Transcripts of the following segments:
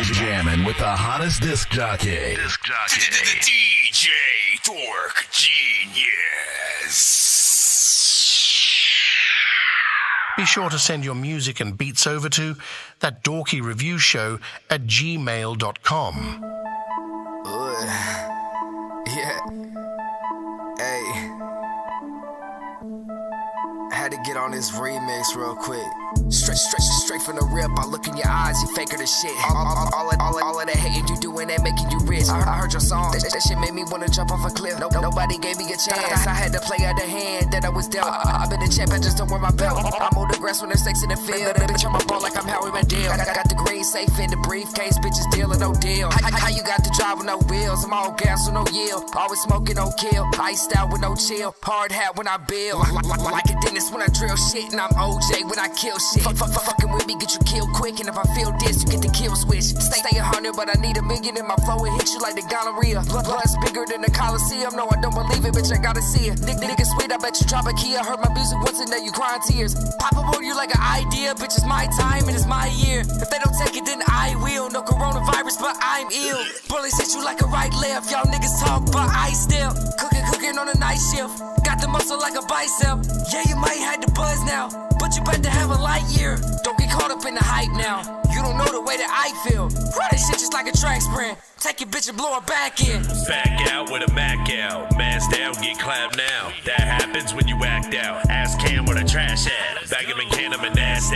Jamming with the hottest disc jockey. DJ Dork Genius. Be sure to send your music and beats over to ThatDorkyReviewShow at gmail.com. Yeah. Hey. I had to get on this remix real quick. Straight from the rip. I look in your eyes, you faker the shit. All of that hating you doing that making you rich. I heard your song, that shit made me wanna jump off a cliff. Nobody gave me a chance. I had to play out the hand that I was dealt. I've been the champ, I just don't wear my belt. I mow the grass when there's stakes in the field. Bitch, I'm a ball like I'm Howie Mandel. I got the green safe in the briefcase, bitches dealing no deal. How you got the drive with no wheels? I'm all gas with no yield. Always smoking, no kill. Iced out with no chill. Hard hat when I build. Like a dentist when I drill shit, and I'm OJ when I kill shit. Fucking with me, get you killed quick, and if I feel this, you get the kill switch. Stay 100, but I need $1 million in my flow. It hit you like the gonorrhea. Blood's bigger than the Coliseum. No, I don't believe it, bitch, I gotta see it. Nigga sweet, I bet you drop a key. I heard my music once and now you crying tears. Pop up on you like an idea, bitch, it's my time and it's my year. If they don't take it, then I will. No coronavirus, but I'm ill. Bullets hit you like a right left. Y'all niggas talk, but I still cooking on a night shift. Got the muscle like a bicep. Yeah, you might have the buzz now, but you better have a light year. Don't get caught up in the hype now. You don't know the way that I feel. Run this shit just like a track sprint. Take your bitch and blow her back in. Back out with a Mac out. Mask down, get clapped now. That happens when you act out. Ask Cam where the trash at. Bag him and can him and ass.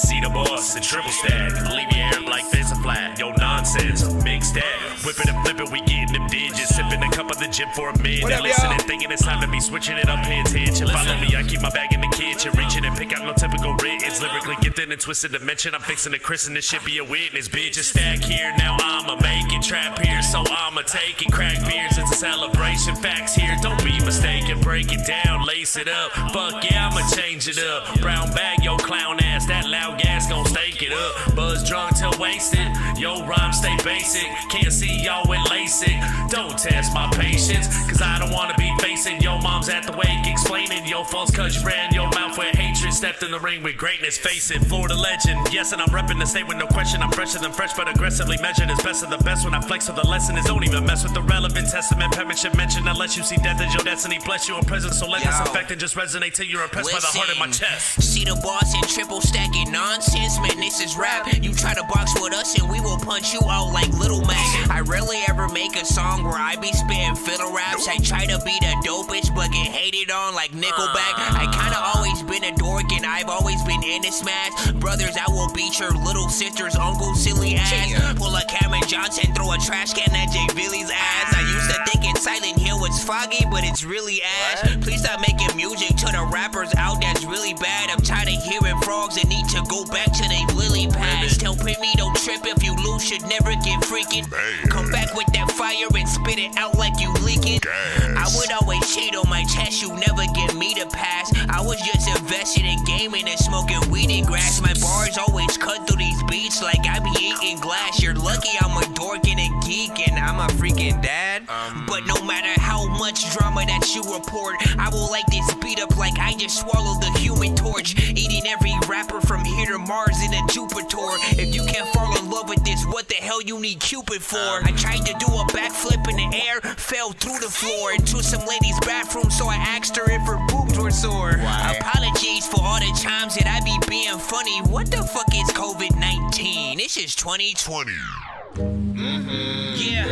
See the boss and triple stack. Leave your hair like this a flat. Yo, nonsense, mix that. Whip it and flip it, we getting them digits. Sipping a cup of the gym for a minute. Now listening, thinking it's time to be switching it up. Pay attention. Follow me, I keep my bag in the kitchen. Reaching and pick out no typical written. Lyrically gifted and twisted dimension. I'm fixing to christen this shit, be a witness. Bitch, a stack here, now I'ma make it. Trap here, so I'ma take it. Crack beers, it's a celebration. Facts here, don't be mistaken. Break it down, lace it up. Fuck yeah, I'ma change it up. Brown bag, yo clown ass. That loud gas gon' stake it up. Buzz drunk till wasted. Yo rhyme stay basic. Can't see y'all with LASIK. Don't test my patience, cause I don't wanna be facing yo mom's at the wake explaining yo faults cause you ran your mouth with hatred. Stepped in the ring with greatness, face it. Florida legend, yes, and I'm repping the state with no question. I'm fresher than fresh, but aggressively measured as best of the best. When I flex, so the lesson is don't even mess with the relevant testament. Penmanship mentioned unless you see death as your destiny. Bless you in presence, so let this effect and just resonate till you're impressed by the heart in my chest. See the boss and triple stacking nonsense, man, this is rap. You try to box with us and we will punch you out like Little Mac. I rarely ever make a song where I be spitting fiddle raps. I try to be the dopest, but get hated on like Nickelback. I kinda always been a dork and I've always been in the smash. Brothers, I will beat your little sister's uncle silly ass. Pull a Cameron Johnson, throw a trash can at Jay Billy's ass. I used to think in Silent Hill was foggy, but it's really ash. Please stop making music to the rappers out, that's really bad. I'm tired of hearing frogs and need to go back to they lily pads. Tell me don't trip if you lose, should never get freaking. Come back with that fire and spit it out like you leaking. I would always cheat on my chest, you never get me to pass. I was just invested in gaming and smoking weed and grass. My bars always cut through these beats like I be eating glass. You're lucky I'm a dork and a geek and I'm a freaking dad. But no matter how much drama that you report, I will light this beat up like I just swallowed the human torch. Eating every rapper from here to Mars in a Jupiter. If you can't fall in love with this, what the hell you need Cupid for? I tried to do a backflip in the air, fell through the floor into some lady's bathroom, so I asked her if her boobs were sore. Apologies for all the times that I be being funny. What the fuck is COVID-19? This is 2020. Yeah.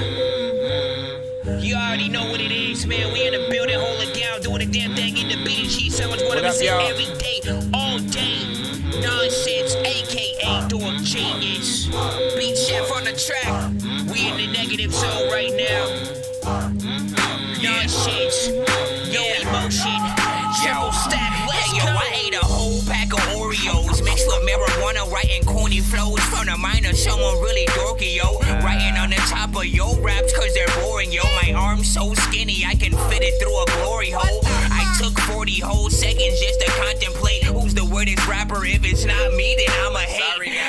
You already know what it is, man. We in the building, hold it down, doing the damn thing in the beat and cheese sandwich. What up, y'all? Every day, all day. Nonsense, aka Dork Genius. Beat chef on the track. We in the negative zone right now. Nonsense, yo emotion, triple stack. Let's go. I ate a whole pack of Oreos mixed with marijuana, writing corny flows from the mind of someone really dorky, yo. Writing on the top of your raps cause they're boring, yo. My arm's so skinny I can fit it through a glory hole. I took 40 whole seconds just to contemplate who's the weirdest rapper. If it's not me, then I'm a hate.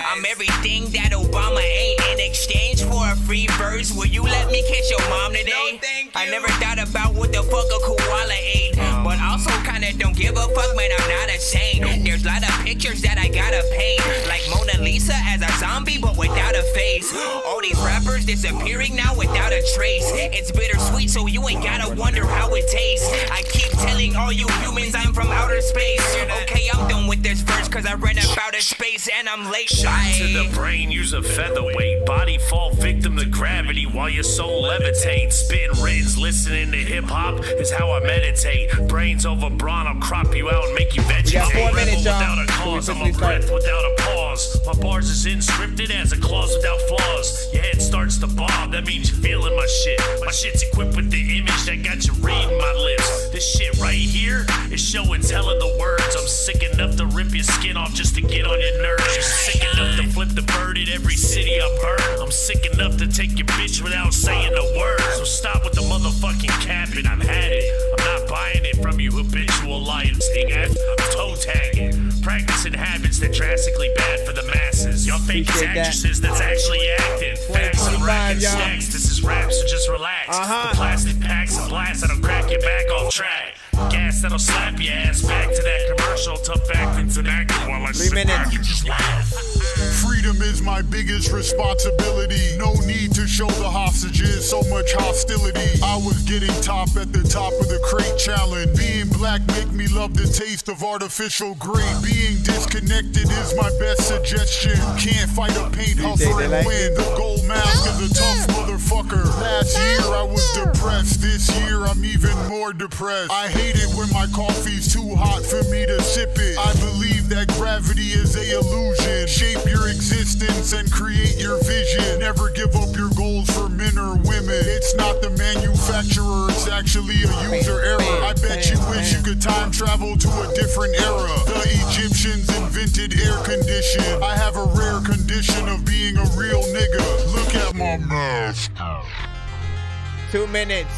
I'm everything that Obama ain't. In exchange for a free verse, will you let me kiss your mom today? I never thought about what the fuck a koala ate, but also kinda don't give a fuck, man, I'm not a saint. There's There's a lot of pictures that I gotta paint, like Mona Lisa as a zombie but without a face. All these rappers disappearing now without a trace. It's bittersweet, so you ain't gotta wonder how it tastes. I keep telling all you humans I'm from outer space. Okay, I'm done with this verse cause I ran up out of space and I'm late. Shot to the brain, use a featherweight. Body fall victim to gravity while your soul levitates. Spitting rids, listening to hip hop is how I meditate. Brains over brawn, I'll crop you out and make you vegetate. We got 4 minutes, without y'all. a cause, I'm a breath without a pause. My bars is inscripted as a clause without flaws. Your head starts to bob, that means you're feeling my shit. My shit's equipped with the image that got you reading my lips. This shit right here is show and tell of the words. I'm sick enough to rip your skin off just to get on your nerves. I'm sick enough to flip the bird in every city I burn. I'm sick enough to take your bitch without saying a word. So stop with the motherfucking capping, I've had it. I'm not buying it from you habitual liars. I'm toe tagging, practicing habits that drastically bad for the masses. Y'all fake actresses that's actually acting. Facts and racking stacks, this is rap, so just relax. The plastic packs and blast that'll crack your back off track. Gas that'll slap your ass back to that commercial. Tough acting's an acting while I sit back and just laugh. Freedom is my biggest responsibility. No need to show the hostages so much hostility. I was getting top at the top of the crate challenge. Being black make me love the taste of artificial grape. Being disconnected is my best suggestion. Can't fight a paint hustler and win. The gold mask is a tough motherfucker. Last year I was depressed. This year I'm even more depressed. I hate it when my coffee's too hot for me to sip it. I believe that gravity is a illusion. Shape your existence and create your vision. Never give up your goals for men or women. It's not the manufacturer, it's actually a user error. I bet you wish you could time travel to a different era. The Egyptians invented air condition. I have a rare condition of being a real nigga. Look at my mask. 2 minutes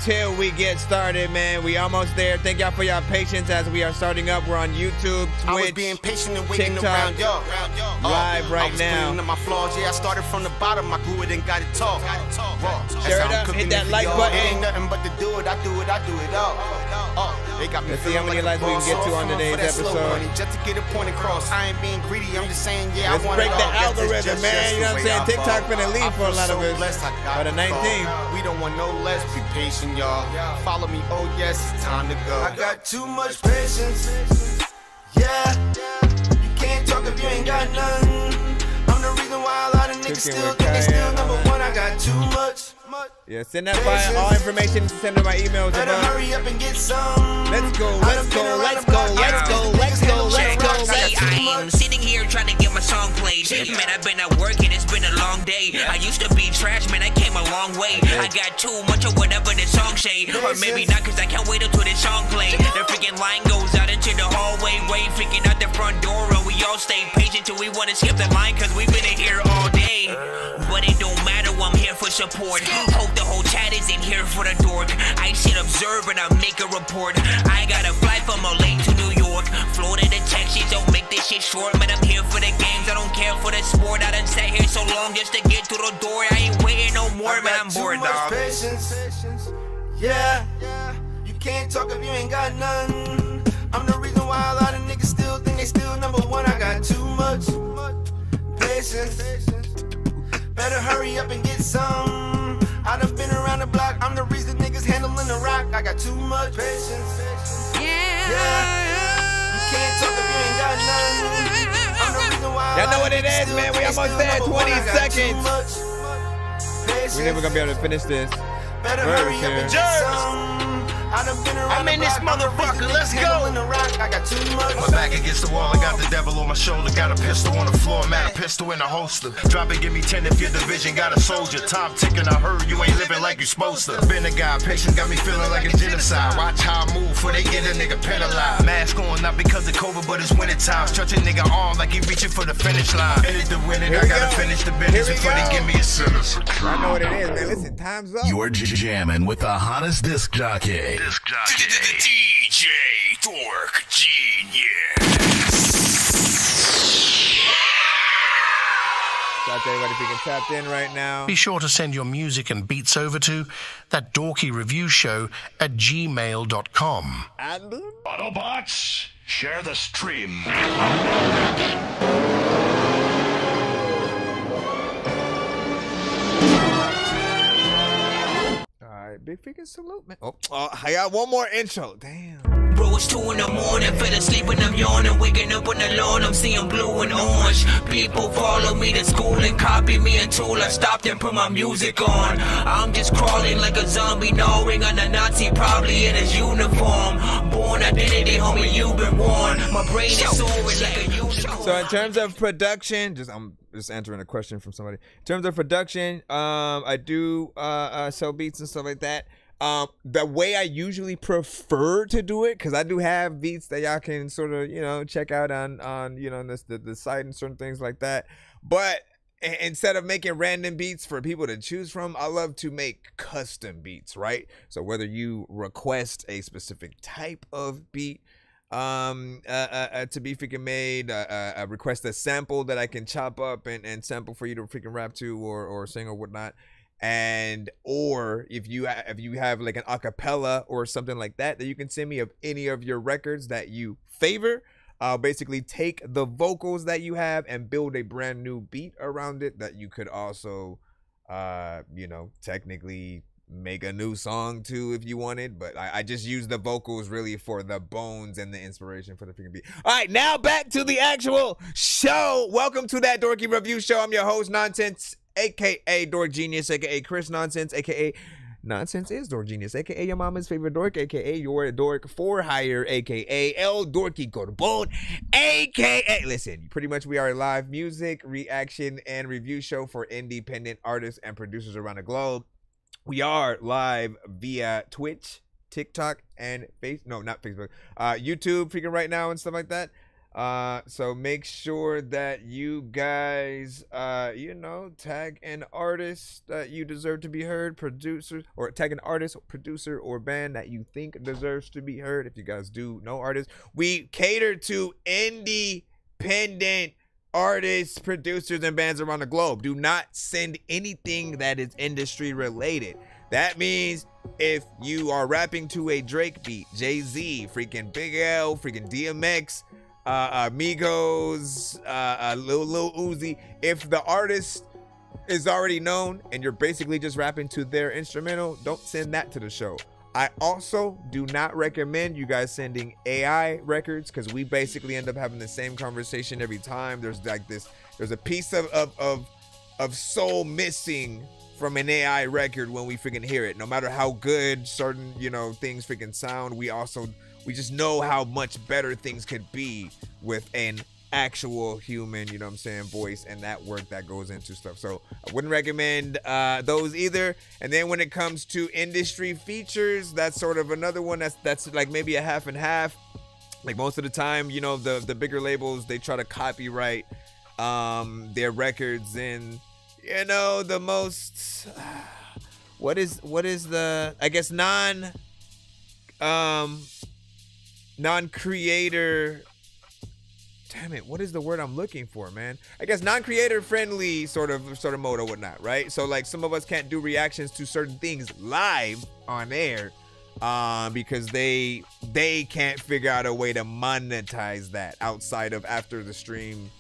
till we get started, man. We almost there. Thank y'all for y'all patience as we are starting up. We're on YouTube, Twitch, I was being patient and waiting TikTok, around y'all. live right now. I was my flaws. Yeah, I started from the bottom. I grew it and got it tall. Share it up. Hit that like button. It ain't nothing but to do it. I do it all. They got me. Let's see how many likes we can get to on today's episode. Just to get a point across. I ain't being greedy. I'm just saying, yeah, Let's I want break it the all. algorithm, man. You know what I'm saying? TikTok finna leave for a lot of us. By the 19th. We don't want no less. Be patient, y'all. Follow me, oh yes, it's time to go. I got too much patience. Yeah, you can't talk if you ain't got none. I'm the reason why a lot of niggas still think they still number one. I got too much. Yeah, send that file. All information send to my emails. Better hurry up and get some. Let's go. Let's go. Let's go. Let's go. Let's go. Let's go. I am sitting here trying to get my song played. Man, I've been at work and it's been a long day. I used to be trash, man, I came a long way. I got too much of whatever the song say. Or maybe not, cause I can't wait until this song play. The freaking line goes out into the hallway, way freaking out the front door. And we all stay patient till we wanna skip the line, cause we've been in here all day. But it don't matter, I'm here for support. Hope the whole chat is in here for the dork. I should observe and I'll make a report. I got a flight from LA to New York, Florida to Texas, don't make this shit short. Man, I'm here for the games, I don't care for the sport. I done sat here so long just to get through the door. I ain't waiting no more, man, I'm bored, dog. Patience. Yeah, you can't talk if you ain't got none. I'm the reason why a lot of niggas still think they still number one. I got too much patience. Better hurry up and get some. I done been around the block. I'm the reason niggas handling the rock. I got too much patience. Yeah. You can't talk if you ain't got none. I'm the reason why. Y'all know what it is, man. We almost there. 20 seconds. We're never gonna be able to finish this. Better hurry up and get some. I'm in this motherfucker, let's go. I got too much. My back against the wall, I got the devil on my shoulder. Got a pistol on the floor, man, a pistol in a holster. Drop it, give me 10 if your division got a soldier. Time ticking, I heard you ain't living like you supposed to. Been a guy, patient got me feeling like a genocide. Watch how I move before they get a nigga penalized. Mask on, not because of COVID, but it's winter time. Stretch a nigga arm like he reaching for the finish line. In it to win it, I gotta finish the business before they give me a sentence. I know what it is, man. Listen, time's up. You're jamming with the hottest disc jockey. DJ Dork Genius. out to everybody freaking tapped in right now. Be sure to send your music and beats over to ThatDorkyReviewShow@gmail.com. And Autobots, share the stream. Alright, big freaking salute, man. Oh, I got one more intro. Damn. Bro, it's 2 in the morning, fell asleep and I'm yawning, waking up on the lawn, I'm seeing blue and orange. People follow me to school and copy me until I stopped and put my music on. I'm just crawling like a zombie, gnawing on a Nazi, probably in his uniform. Born identity, homie, you've been warned. My brain is soaring like a unicorn. So in terms of production, I'm just answering a question from somebody. In terms of production, I do sell beats and stuff like that. The way I usually prefer to do it, because I do have beats that y'all can sort of, check out on the site and certain things like that. But instead of making random beats for people to choose from, I love to make custom beats, right? So whether you request a specific type of beat to be freaking made, request a sample that I can chop up and sample for you to freaking rap to or sing or whatnot. And or if you have like an acapella or something like that you can send me of any of your records that you favor, I'll basically take the vocals that you have and build a brand new beat around it that you could also technically make a new song to if you wanted, but I just use the vocals really for the bones and the inspiration for the freaking beat. All right, now back to the actual show. Welcome to That Dorky Review Show. I'm your host, Nonsenze, aka Dork Genius, aka Chris Nonsenze, aka Nonsense is Dork Genius, aka your mama's favorite dork, aka your dork for hire, aka El Dorky Corbon, aka listen, pretty much we are a live music reaction and review show for independent artists and producers around the globe. We are live via Twitch, TikTok, and YouTube freaking right now and stuff like that. So make sure that you guys, tag an artist that you deserve to be heard, or tag an artist, producer, or band that you think deserves to be heard. If you guys do know artists, we cater to independent artists, producers, and bands around the globe. Do not send anything that is industry related. That means if you are rapping to a Drake beat, Jay-Z, freaking Big L, freaking DMX, Migos, Lil Uzi, if the artist is already known and you're basically just rapping to their instrumental, don't send that to the show. I also do not recommend you guys sending AI records, because we basically end up having the same conversation every time. There's a piece of soul missing from an AI record when we freaking hear it. No matter how good certain things freaking sound, we just know how much better things could be with an actual human, voice, and that work that goes into stuff. So I wouldn't recommend those either. And then when it comes to industry features, that's sort of another one that's like maybe a half and half. Like most of the time, the bigger labels, they try to copyright their records in the most what is the, I guess, non-creator, damn it, what is the word I'm looking for, man? I guess non-creator friendly sort of mode or whatnot, right? So like some of us can't do reactions to certain things live on air because they can't figure out a way to monetize that outside of after the stream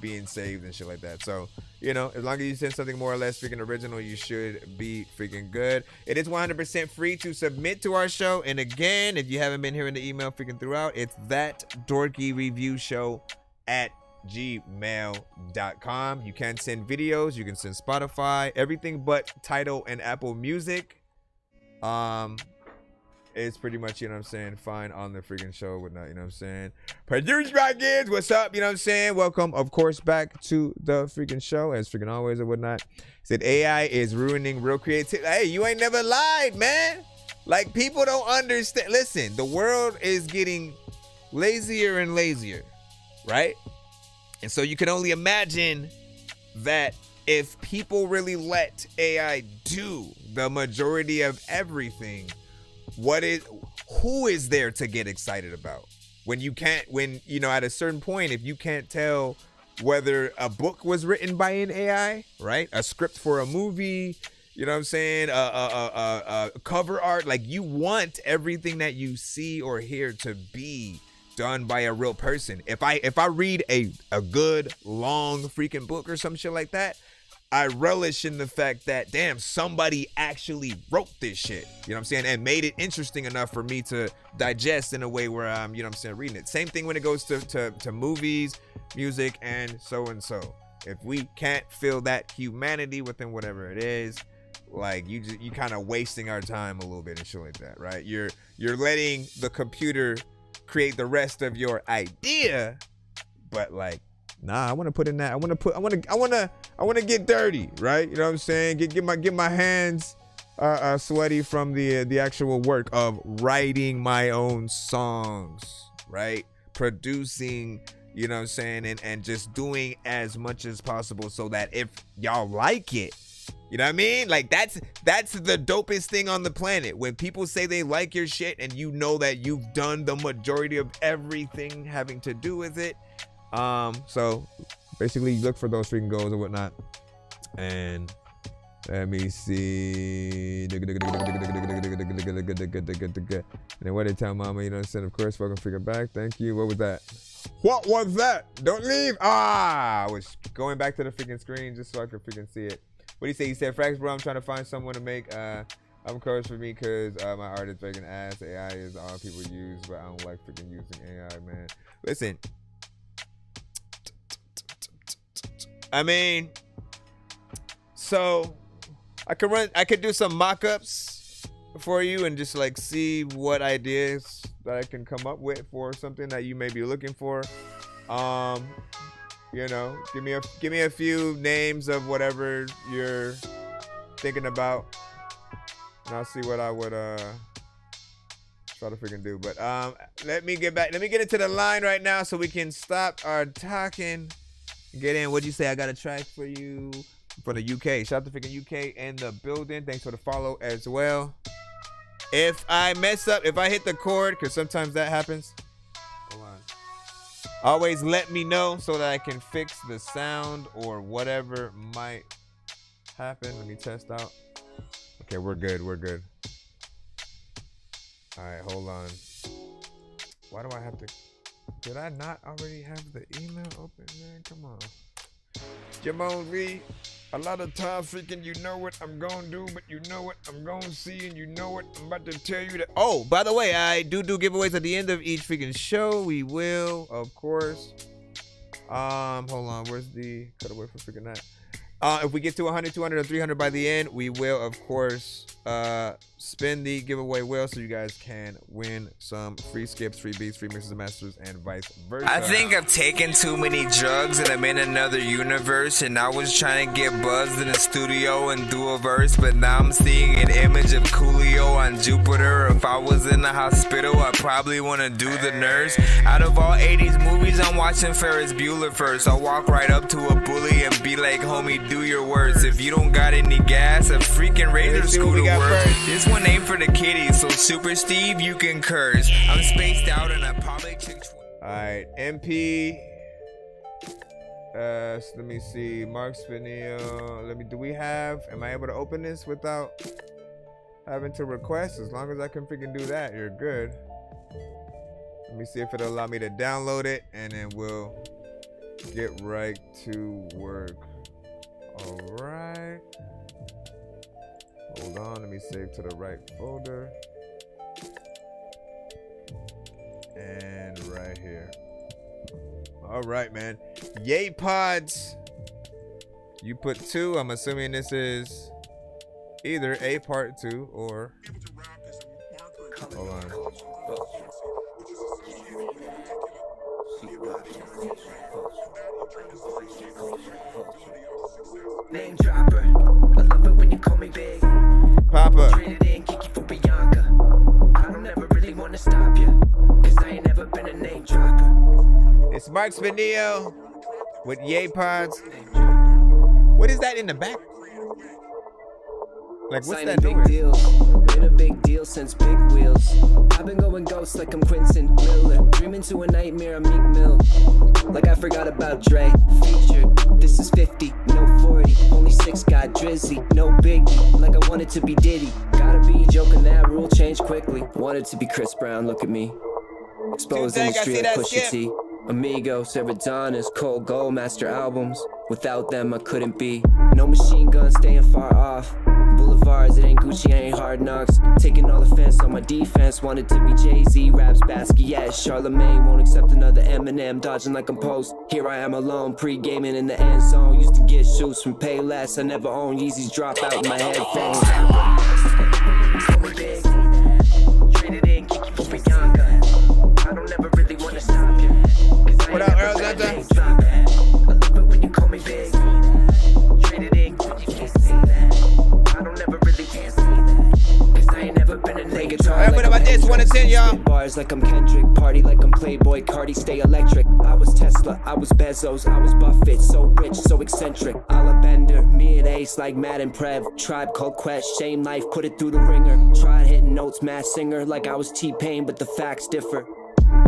being saved and shit like that. So as long as you send something more or less freaking original, you should be freaking good. It is 100% free to submit to our show. And again, if you haven't been hearing the email freaking throughout, it's ThatDorkyReviewShow@gmail.com. You can send videos, you can send Spotify, everything but Tidal and Apple Music. It's pretty much, fine on the freaking show, whatnot, Produce Rockets, what's up, Welcome, of course, back to the freaking show, as freaking always or whatnot. Said AI is ruining real creativity. Hey, you ain't never lied, man. Like, people don't understand. Listen, the world is getting lazier and lazier, right? And so you can only imagine that if people really let AI do the majority of everything, who is there to get excited about? When at a certain point, if you can't tell whether a book was written by an AI, right? A script for a movie, you know what I'm saying? Cover art. Like, you want everything that you see or hear to be done by a real person. If I read a good long freaking book or some shit like that, I relish in the fact that, damn, somebody actually wrote this shit, you know what I'm saying, and made it interesting enough for me to digest in a way where I'm, you know what I'm saying, reading it. Same thing when it goes to movies, music, and so. If we can't feel that humanity within whatever it is, like, you kind of wasting our time a little bit and shit like that, right? You're letting the computer create the rest of your idea, but like, nah, I want to put in that. I want to get dirty, right? You know what I'm saying? Get my hands sweaty from the actual work of writing my own songs, right? Producing, you know what I'm saying, and just doing as much as possible so that if y'all like it, you know what I mean? Like, that's the dopest thing on the planet. When people say they like your shit and you know that you've done the majority of everything having to do with it. So basically you look for those freaking goals and whatnot. And let me see. And then what did tell mama, you know what I'm saying? Of course, welcome freaking back. Thank you. What was that? What was that? Don't leave. I was going back to the freaking screen just so I could freaking see it. What do you say? He said, Frax, bro, I'm trying to find someone to make album covers for me because my art is freaking ass. AI is all people use, but I don't like freaking using AI, man. Listen. I mean, so I could do some mock-ups for you and just like see what ideas that I can come up with for something that you may be looking for. You know, give me a few names of whatever you're thinking about, and I'll see what I would try to freaking do. But let me get into the line right now so we can stop our talking. Get in. What'd you say? I got a track for you from the UK. Shout out to freaking UK in the building. Thanks for the follow as well. If I mess up, if I hit the chord, because sometimes that happens. Hold on. Always let me know so that I can fix the sound or whatever might happen. Let me test out. Okay, we're good. We're good. All right, hold on. Why do I have to? Did I not already have the email open, man? Come on. Jamon V, a lot of times freaking you know what I'm gonna do, but you know what I'm gonna see, and you know what I'm about to tell you that. Oh, by the way, I do giveaways at the end of each freaking show. We will, of course. Hold on, where's the cutaway for freaking that? If we get to 100, 200, or 300 by the end, we will, of course, spin the giveaway wheel so you guys can win some free skips, free beats, free mixes and masters, and vice versa. I think I've taken too many drugs and I'm in another universe, and I was trying to get buzzed in the studio and do a verse, but now I'm seeing an image of Coolio on Jupiter. If I was in the hospital, I'd probably want to do the nurse. Out of all 80s movies, I'm watching Ferris Bueller first. I'll walk right up to a bully and be like, homie, do your words. If you don't got any gas, a freaking razor scooter works. This one ain't for the kiddies, so Super Steve, you can curse. I'm spaced out and I probably took. Alright, MP. Let me see. Mark Spinio. Do we have? Am I able to open this without having to request? As long as I can freaking do that, you're good. Let me see if it'll allow me to download it, and then we'll get right to work. Alright. Hold on, let me save to the right folder. And right here. Alright, man. Yay pods. You put 2. I'm assuming this is either a part 2 or. Hold on. Name dropper. I love it when you call me big. Papa. Traded in Kiki for Bianca. I don't ever really want to stop you, cause I ain't never been a name dropper. It's Mark Spinio with Yay Pods. What is that in the back? Like, what's Signing that big noise? deals. Been a big deal since Big Wheels. I've been going ghost like I'm Quentin Miller. Dreaming to a nightmare, I'm Meek Mill. Like I forgot about Dre. Featured. This is 50, no 40. Only 6 got Drizzy, no biggie. Like I wanted to be Diddy. Gotta be joking, that rule changed quickly. Wanted to be Chris Brown, look at me. Exposed industry like Pusha T. Amigos, Adonis, Cold Gold, Master albums. Without them, I couldn't be. No machine gun, staying far off. Boulevards, it ain't Gucci, ain't Hard Knocks. Taking all offense on my defense. Wanted to be Jay-Z, raps Basquiat. Charlemagne won't accept another Eminem. Dodging like I'm post. Here I am alone, pre-gaming in the end zone. Used to get shoes from Payless. I never owned Yeezys, drop out in my headphones. Traded in, Kiki for Bianca. I don't ever really wanna stop you. What up, Earl Hunter? I love it when you call me big. Traded in, you can't say that. I don't ever really can't say that. Cause I ain't never been a nigga. Alright, what about this? 1 to 10, y'all. Spit bars like I'm Kendrick. Party like I'm Playboy Cardi. Stay electric. I was Tesla, I was Bezos, I was Buffett. So rich, so eccentric. A la Bender, me and Ace like Matt and Prev. Tribe called Quest, shame life, put it through the ringer. Tried hitting notes, Mass Singer. Like I was T-Pain, but the facts differ.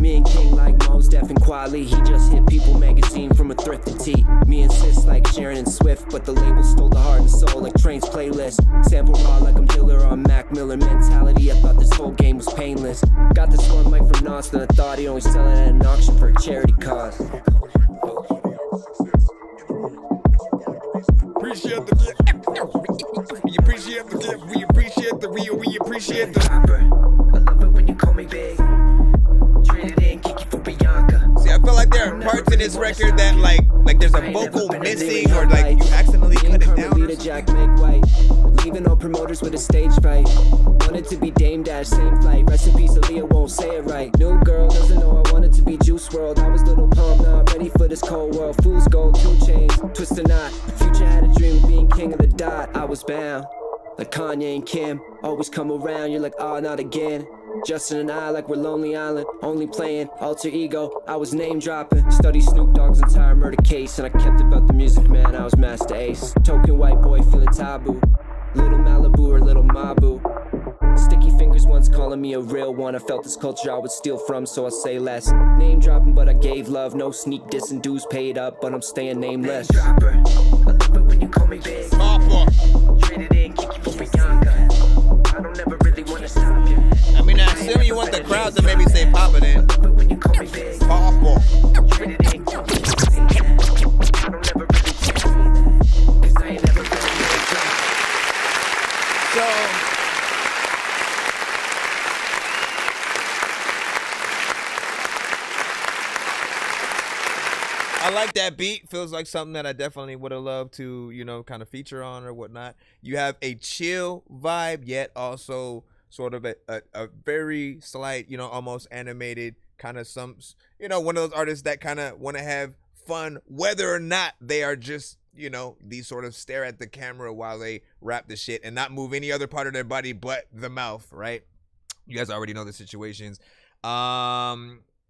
Me and King like Mos Def and Quali. He just hit People magazine from a thrifted tee. Me and Sis like Sharon and Swift, but the label stole the heart and soul like Train's playlist. Sample raw like I'm Diller on Mac Miller mentality. I thought this whole game was painless. Got this one mic from Austin. I thought he'd only sell it at an auction for a charity cause. Appreciate the gift. We appreciate the gift. We appreciate the real. We appreciate the. I love it when you call me big. Traded in, Kiki for Bianca. See, I feel like there are parts in this record that like there's a vocal missing or like you accidentally cut it down. Or Jack make white. Leaving all promoters with a stage fight. Wanted to be Dame Dash, same flight. Rest in peace, Aaliyah won't say it right. New girl doesn't know I wanted to be Juice WRLD. I was Little Pump, not ready for this cold world. Fool's gold, 2 chains, twist a knot. Future had a dream of being king of the dot. I was bound, like Kanye and Kim. Always come around, you're like, oh, not again. Justin and I like we're Lonely Island. Only playing alter ego, I was name dropping. Study Snoop Dogg's entire murder case. And I kept about the music, man, I was Master Ace. Token white boy feeling taboo. Little Malibu or Little Mabu. Sticky fingers once calling me a real one. I felt this culture I would steal from, so I say less. Name dropping, but I gave love. No sneak diss and dues paid up, but I'm staying nameless. Dropper, I love it when you call me big. Traded in, Kiki for Bianca. I don't ever really want to stop you. I mean, I assume you want the crowd to maybe say Papa then. When you call me big. Papa. Traded in, Kiki for Bianca. I don't ever really want to see that. Cause I ain't never been a nigga. So. I like that beat. Feels like something that I definitely would have loved to, you know, kind of feature on or whatnot. You have a chill vibe, yet also sort of a very slight, you know, almost animated kind of some, you know, one of those artists that kind of want to have fun, whether or not they are just, you know, these sort of stare at the camera while they rap the shit and not move any other part of their body but the mouth, right? You guys already know the situations.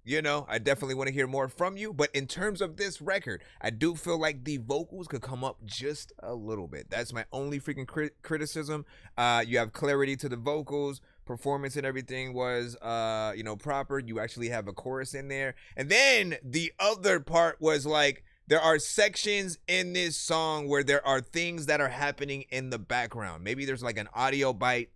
You know, I definitely want to hear more from you. But in terms of this record, I do feel like the vocals could come up just a little bit. That's my only freaking criticism. You have clarity to the vocals. Performance and everything was, you know, proper. You actually have a chorus in there. And then the other part was like, there are sections in this song where there are things that are happening in the background. Maybe there's like an audio bite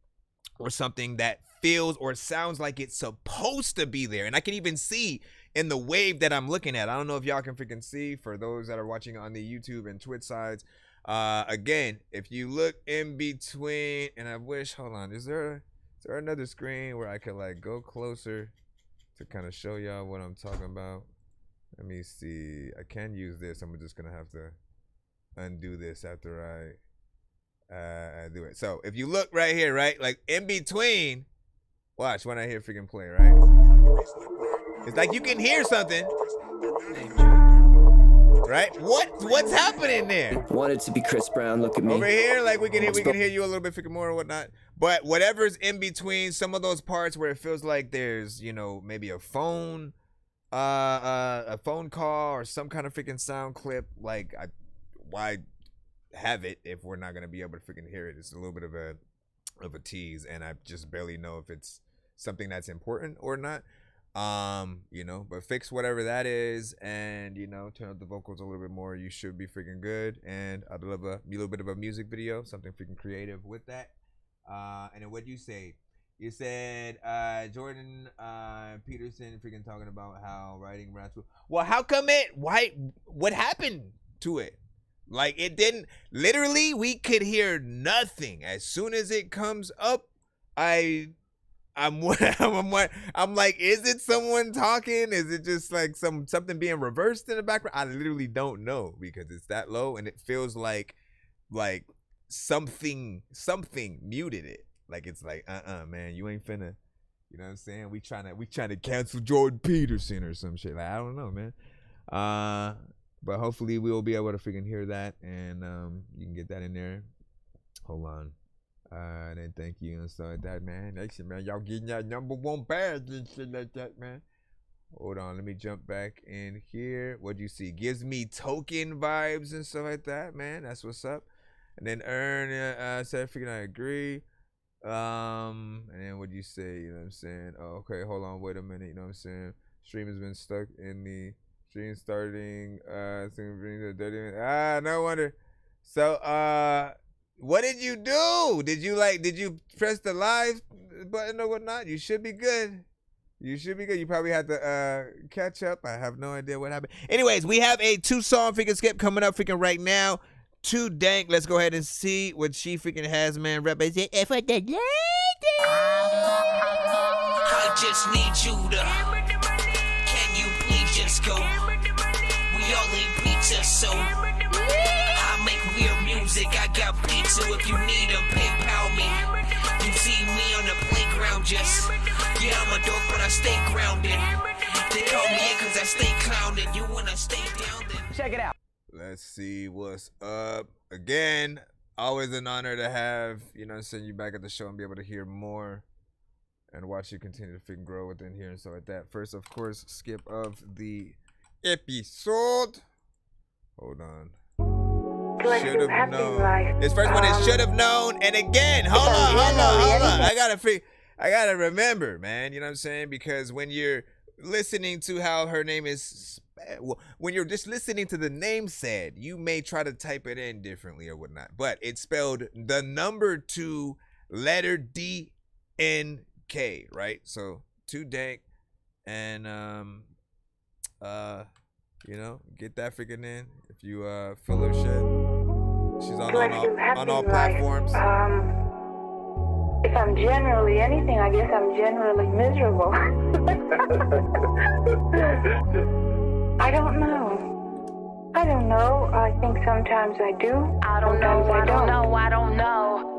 or something that feels or sounds like it's supposed to be there. And I can even see in the wave that I'm looking at. I don't know if y'all can freaking see for those that are watching on the YouTube and Twitch sides. Again, if you look in between, and I wish, hold on, is there another screen where I could like go closer to kind of show y'all what I'm talking about? Let me see. I can use this. I'm just gonna have to undo this after I do it. So if you look right here, right, like in between, watch when I hear freaking play, right? It's like you can hear something, right? What's happening there? Wanted to be Chris Brown, look at me. Over here, like we can hear you a little bit freaking more or whatnot. But whatever's in between, some of those parts where it feels like there's, you know, maybe a phone call or some kind of freaking sound clip, like why have it if we're not gonna be able to freaking hear it. It's a little bit of a tease, and I just barely know if it's something that's important or not. You know, but fix whatever that is, and you know, turn up the vocals a little bit more. You should be freaking good. And I'd love a little bit of a music video, something freaking creative with that. And then what'd you say? You said Jordan Peterson freaking talking about how writing raps. Well, how come what happened to it? Like, it didn't, literally, we could hear nothing. As soon as it comes up, I'm like, is it someone talking? Is it just like something being reversed in the background? I literally don't know, because it's that low, and it feels like something muted it. Like, it's like, man, you ain't finna, you know what I'm saying? We trying to cancel Jordan Peterson or some shit. Like, I don't know, man. But hopefully we'll be able to freaking hear that, and you can get that in there. Hold on. And then thank you and stuff like that, man. Next, man, y'all getting that #1 badge and shit like that, man. Hold on, let me jump back in here. What'd you see? Gives me token vibes and stuff like that, man. That's what's up. And then said, freaking I agree. And then what'd you say? You know what I'm saying? Oh, okay, hold on, wait a minute. You know what I'm saying? Stream has been stuck in the stream starting. No wonder. So, what did you do? Did you press the live button or whatnot? You should be good. You should be good. You probably had to catch up. I have no idea what happened. Anyways, we have a 2-song freaking skip coming up freaking right now. Too dank. Let's go ahead and see what she freaking has, man. Represent for the lady. I just need you to. Can you please just go? We all eat pizza, so I make weird music. I got pizza if you need a PayPal me. You see me on the playground, just yeah, I'm a dork, but I stay grounded. They call me in cause I stay clowning. You wanna stay down, then check it out. Let's see what's up. Again, always an honor to have, you know, send you back at the show and be able to hear more and watch you continue to freaking grow within here and stuff like that. First, of course, skip of the episode. Hold on. Should have known. This first one is should have known. And again, hold on. I gotta remember, man. You know what I'm saying? Because when you're listening to how her name is, when you're just listening to the name said, you may try to type it in differently or whatnot. But it's spelled the number 2 letter D-N-K, right? So too dank. And you know, get that freaking in. If you feel her shit, she's on all platforms. If I'm generally anything, I guess I'm generally miserable. I don't know. I think sometimes I do. I don't know.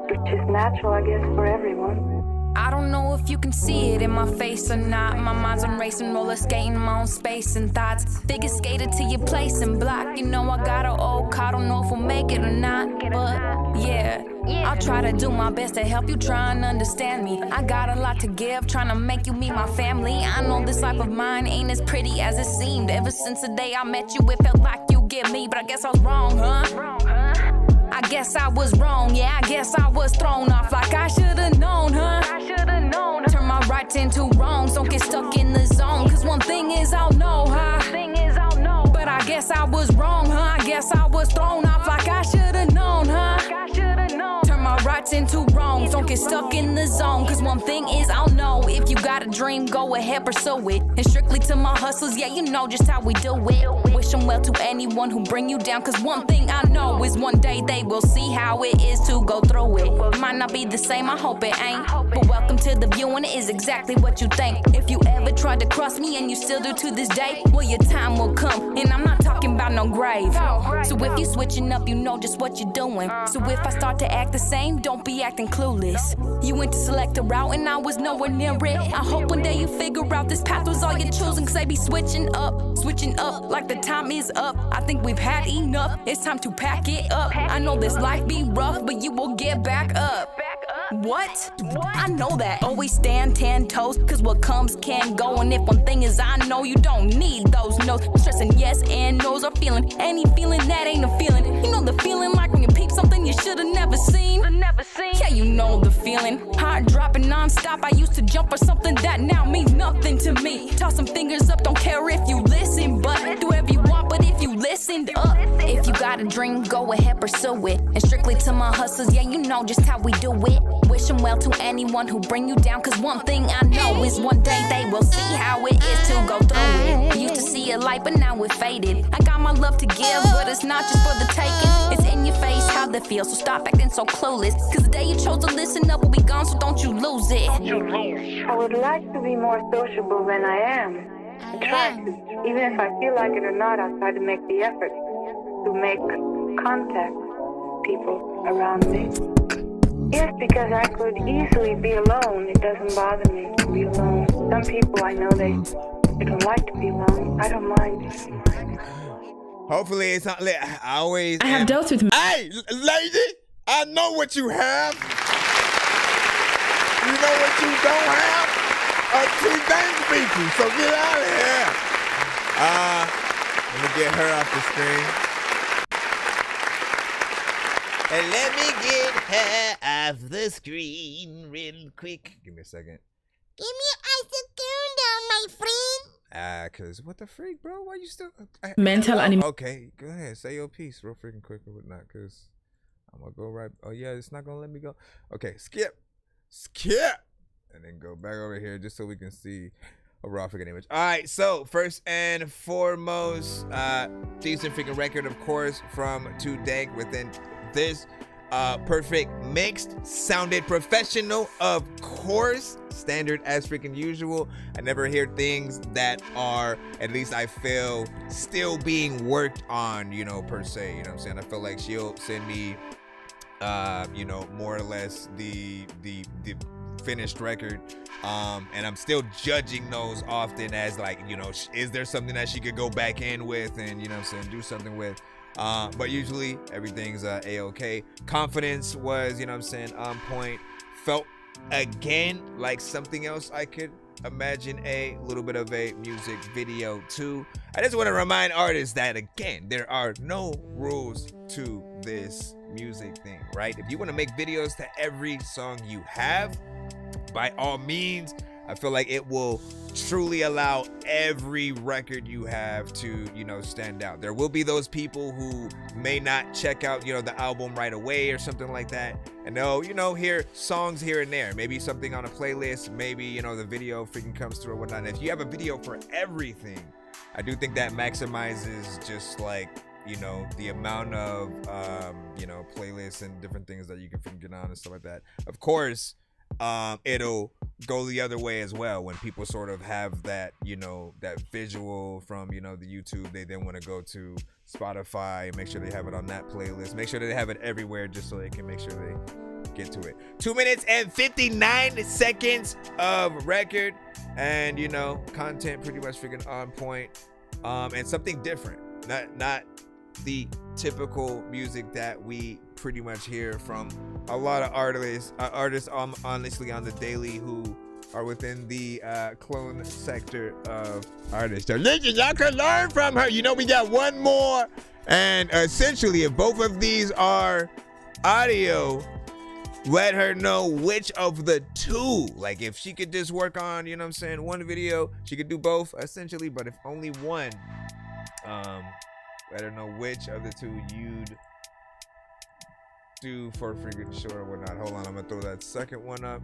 It's just natural, I guess, for everyone. I don't know if you can see it in my face or not. My mind's on racing, roller skating, my own space and thoughts. Figure skated to your place and block. You know I got an old car, don't know if we'll make it or not. But yeah, I'll try to do my best to help you try and understand me. I got a lot to give, trying to make you meet my family. I know this life of mine ain't as pretty as it seemed. Ever since the day I met you, it felt like you get me. But I guess I was wrong, huh? I guess I was wrong, yeah, I guess I was thrown off like I should've known, huh? Turn my rights into wrongs, don't get stuck in the zone. Cause one thing is I'll know, huh? But I guess I was wrong, huh? I guess I was thrown off like I should've known, huh? Turn my rights into wrongs, don't get stuck in the zone. Cause one thing is I'll know, if you got a dream, go ahead, pursue it. And strictly to my hustlers, yeah, you know just how we do it. Wish them well to anyone who bring you down. Cause one thing I know is one day they will see how it is to go through it. Might not be the same, I hope it ain't. But welcome to the view and it is exactly what you think. If you ever tried to cross me and you still do to this day, well your time will come. And I'm not talking about no grave. So if you switching up, you know just what you're doing. So if I start to act the same, don't be acting clueless. You went to select a route and I was nowhere near it. I hope one day you figure out this path was all you're choosing. Cause they be switching up like the time is up. I think we've had enough, it's time to pack it up. I know this life be rough, but you will get back up. What? I know that. Always stand 10 toes, cause what comes can go. And if one thing is I know, you don't need those no's. Stressing yes and no's or feeling any feeling that ain't a feeling. You know the feeling like when you peek something you should've never seen. Yeah, you know the feeling. Heart dropping non-stop. I used to jump for something that now means nothing to me. Toss some fingers up, don't care if you listen, but do whatever you want, but if you listened up. If you got a dream, go ahead, pursue it. And strictly to my hustlers, yeah, you know just how we do it. Wishing well to anyone who bring you down, cause one thing I know is one day they will see how it is to go through it. Used to see a light, but now it faded. I got my love to give, but it's not just for the taking. It's in your face how they feel, so stop acting so clueless. Cause the day you chose to listen up will be gone, so don't you lose it. I would like to be more sociable than I am. I try to. Even if I feel like it or not, I try to make the effort to make contact with people around me. Yes, because I could easily be alone. It doesn't bother me to be alone. Some people I know they don't like to be alone. I don't mind. Hopefully it's not lit. I have dealt with. Hey, lady, I know what you have. You know what you don't have? Two dang people. So get out of here. Let me get her off the screen. And let me get her off the screen real quick. Give me a second. Give me a second, my friend. Cause what the freak, bro? Why you still mental animal? Okay, go ahead, say your piece real freaking quick or whatnot, cause I'm gonna go right. Oh yeah, it's not gonna let me go. Okay, skip, and then go back over here just so we can see a raw freaking image. All right, so first and foremost, decent freaking record, of course, from Too Dank within this. Perfect mixed, sounded professional, of course, standard as freaking usual. I never hear things that are, at least I feel, still being worked on, you know, per se, you know what I'm saying? I feel like she'll send me, you know, more or less the finished record, and I'm still judging those often as like, you know, is there something that she could go back in with and, you know what I'm saying, do something with. But usually everything's a-okay. Confidence was, you know what I'm saying, on point. Felt again like something else I could imagine a little bit of a music video too. I just want to remind artists that, again, there are no rules to this music thing, right? If you want to make videos to every song you have, by all means, I feel like it will truly allow every record you have to, you know, stand out. There will be those people who may not check out, you know, the album right away or something like that, and they'll, you know, hear songs here and there, maybe something on a playlist, maybe, you know, the video freaking comes through or whatnot. And if you have a video for everything, I do think that maximizes just like, you know, the amount of, you know, playlists and different things that you can freaking get on and stuff like that. Of course, it'll go the other way as well when people sort of have that, you know, that visual from, you know, the YouTube. They then want to go to Spotify, make sure they have it on that playlist, make sure they have it everywhere just so they can make sure they get to it. 2 minutes and 59 seconds of record, and, you know, content pretty much freaking on point, and something different, not the typical music that we pretty much hear from a lot of artists honestly on the daily who are within the clone sector of artists. So listen, y'all can learn from her. You know, we got one more, and essentially if both of these are audio, let her know which of the two. Like if she could just work on, you know what I'm saying, one video, she could do both essentially, but if only one, let her know which of the two you'd do for freaking sure or whatnot. Hold on, I'm gonna throw that second one up.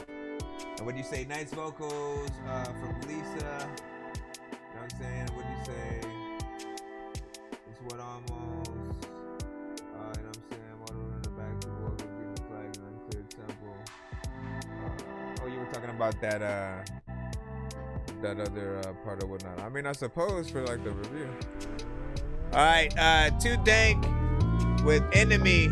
And what do you say? Nice vocals from Lisa. You know what I'm saying? What do you say? It's what almost. You know what I'm saying? Water in the back to work with green flag and unclear temple. Oh, you were talking about that that other part or whatnot. I mean, I suppose for like the review. All right, Too Dank with Enemy.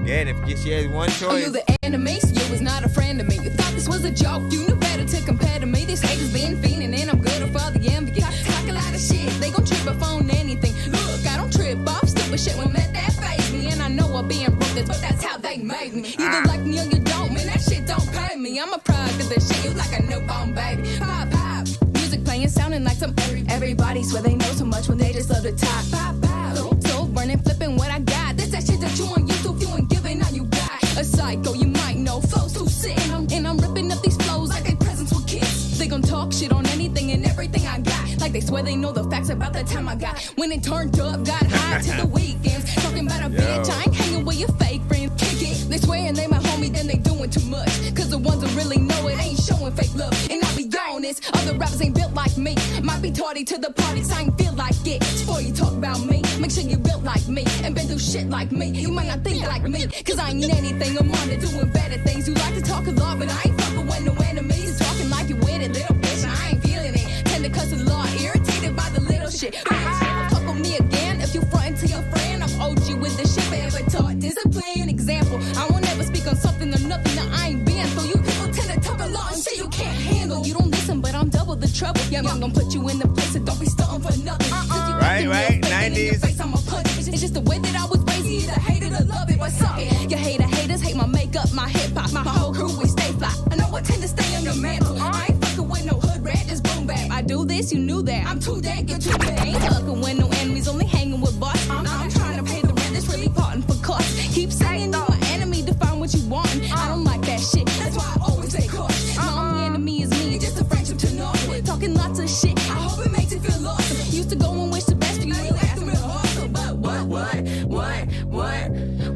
Again, if she has one choice. Are you the enemy? So you was not a friend of me. You thought this was a joke. You knew better to compare to me. These haters been fiending and I'm good for the envy. Talk a lot of shit. They gon' trip up on anything. Look, I don't trip off stupid shit. Won't let that faze me. And I know I'm being ruthless, but that's how they made me. You don't like me or you don't, man. That shit don't pay me. I'm a product of this shit. You like a newborn baby. Pop, pop. Music playing, sounding like some everybody swear they know so much when they just love to talk. Pop, pop. So burning swear they know the facts about the time I got. When it turned up, got high to the weekends. Talking about a bitch, I ain't hanging with your fake friends. Kick it, they swearing they my homie, then they doing too much. Cause the ones that really know it ain't showing fake love. And I'll be honest, other rappers ain't built like me. Might be tardy to the party, so I ain't feel like it. Before you talk about me, make sure you built like me and been through shit like me. You might not think like me, cause I ain't anything. I'm on to doing better things. You like to talk a lot, but I ain't fucking with no enemies. Talking like you with it, little bitch, I ain't feeling it. Tend to cuss a lot, irritated by the little shit. Bitch, talk on me again if you frontin' to your friend. I'm OG with the shit, forever taught discipline. Example, I won't ever speak on something or nothing that I ain't been through. You people tend to talk a lot and shit you can't handle. You don't listen, but I'm double the trouble. Yeah, I'm gonna put you in the place, so don't be stuntin' for nothing. Right, 90s. It's just the way that I was raised, you either hate it or love it, but suck it. You haters hate my makeup, my hip hop, my whole crew, we stay fly. I know I tend to stay on the mantle. I ain't fucking with no hood rat, just boom bap. I do this, you knew that. I'm too dead, get too bad. Ain't fucking with no enemies, only hanging with boss. I'm trying to pay the rent, that's really parting for cost. Keep saying you're my enemy, define what you want. I don't like that shit, that's why I always stay cautious. My only enemy is me, just a friendship to know. Talking lots of shit, I hope it makes you feel lost. Used to go and wish the best for you, ain't acting real hard. But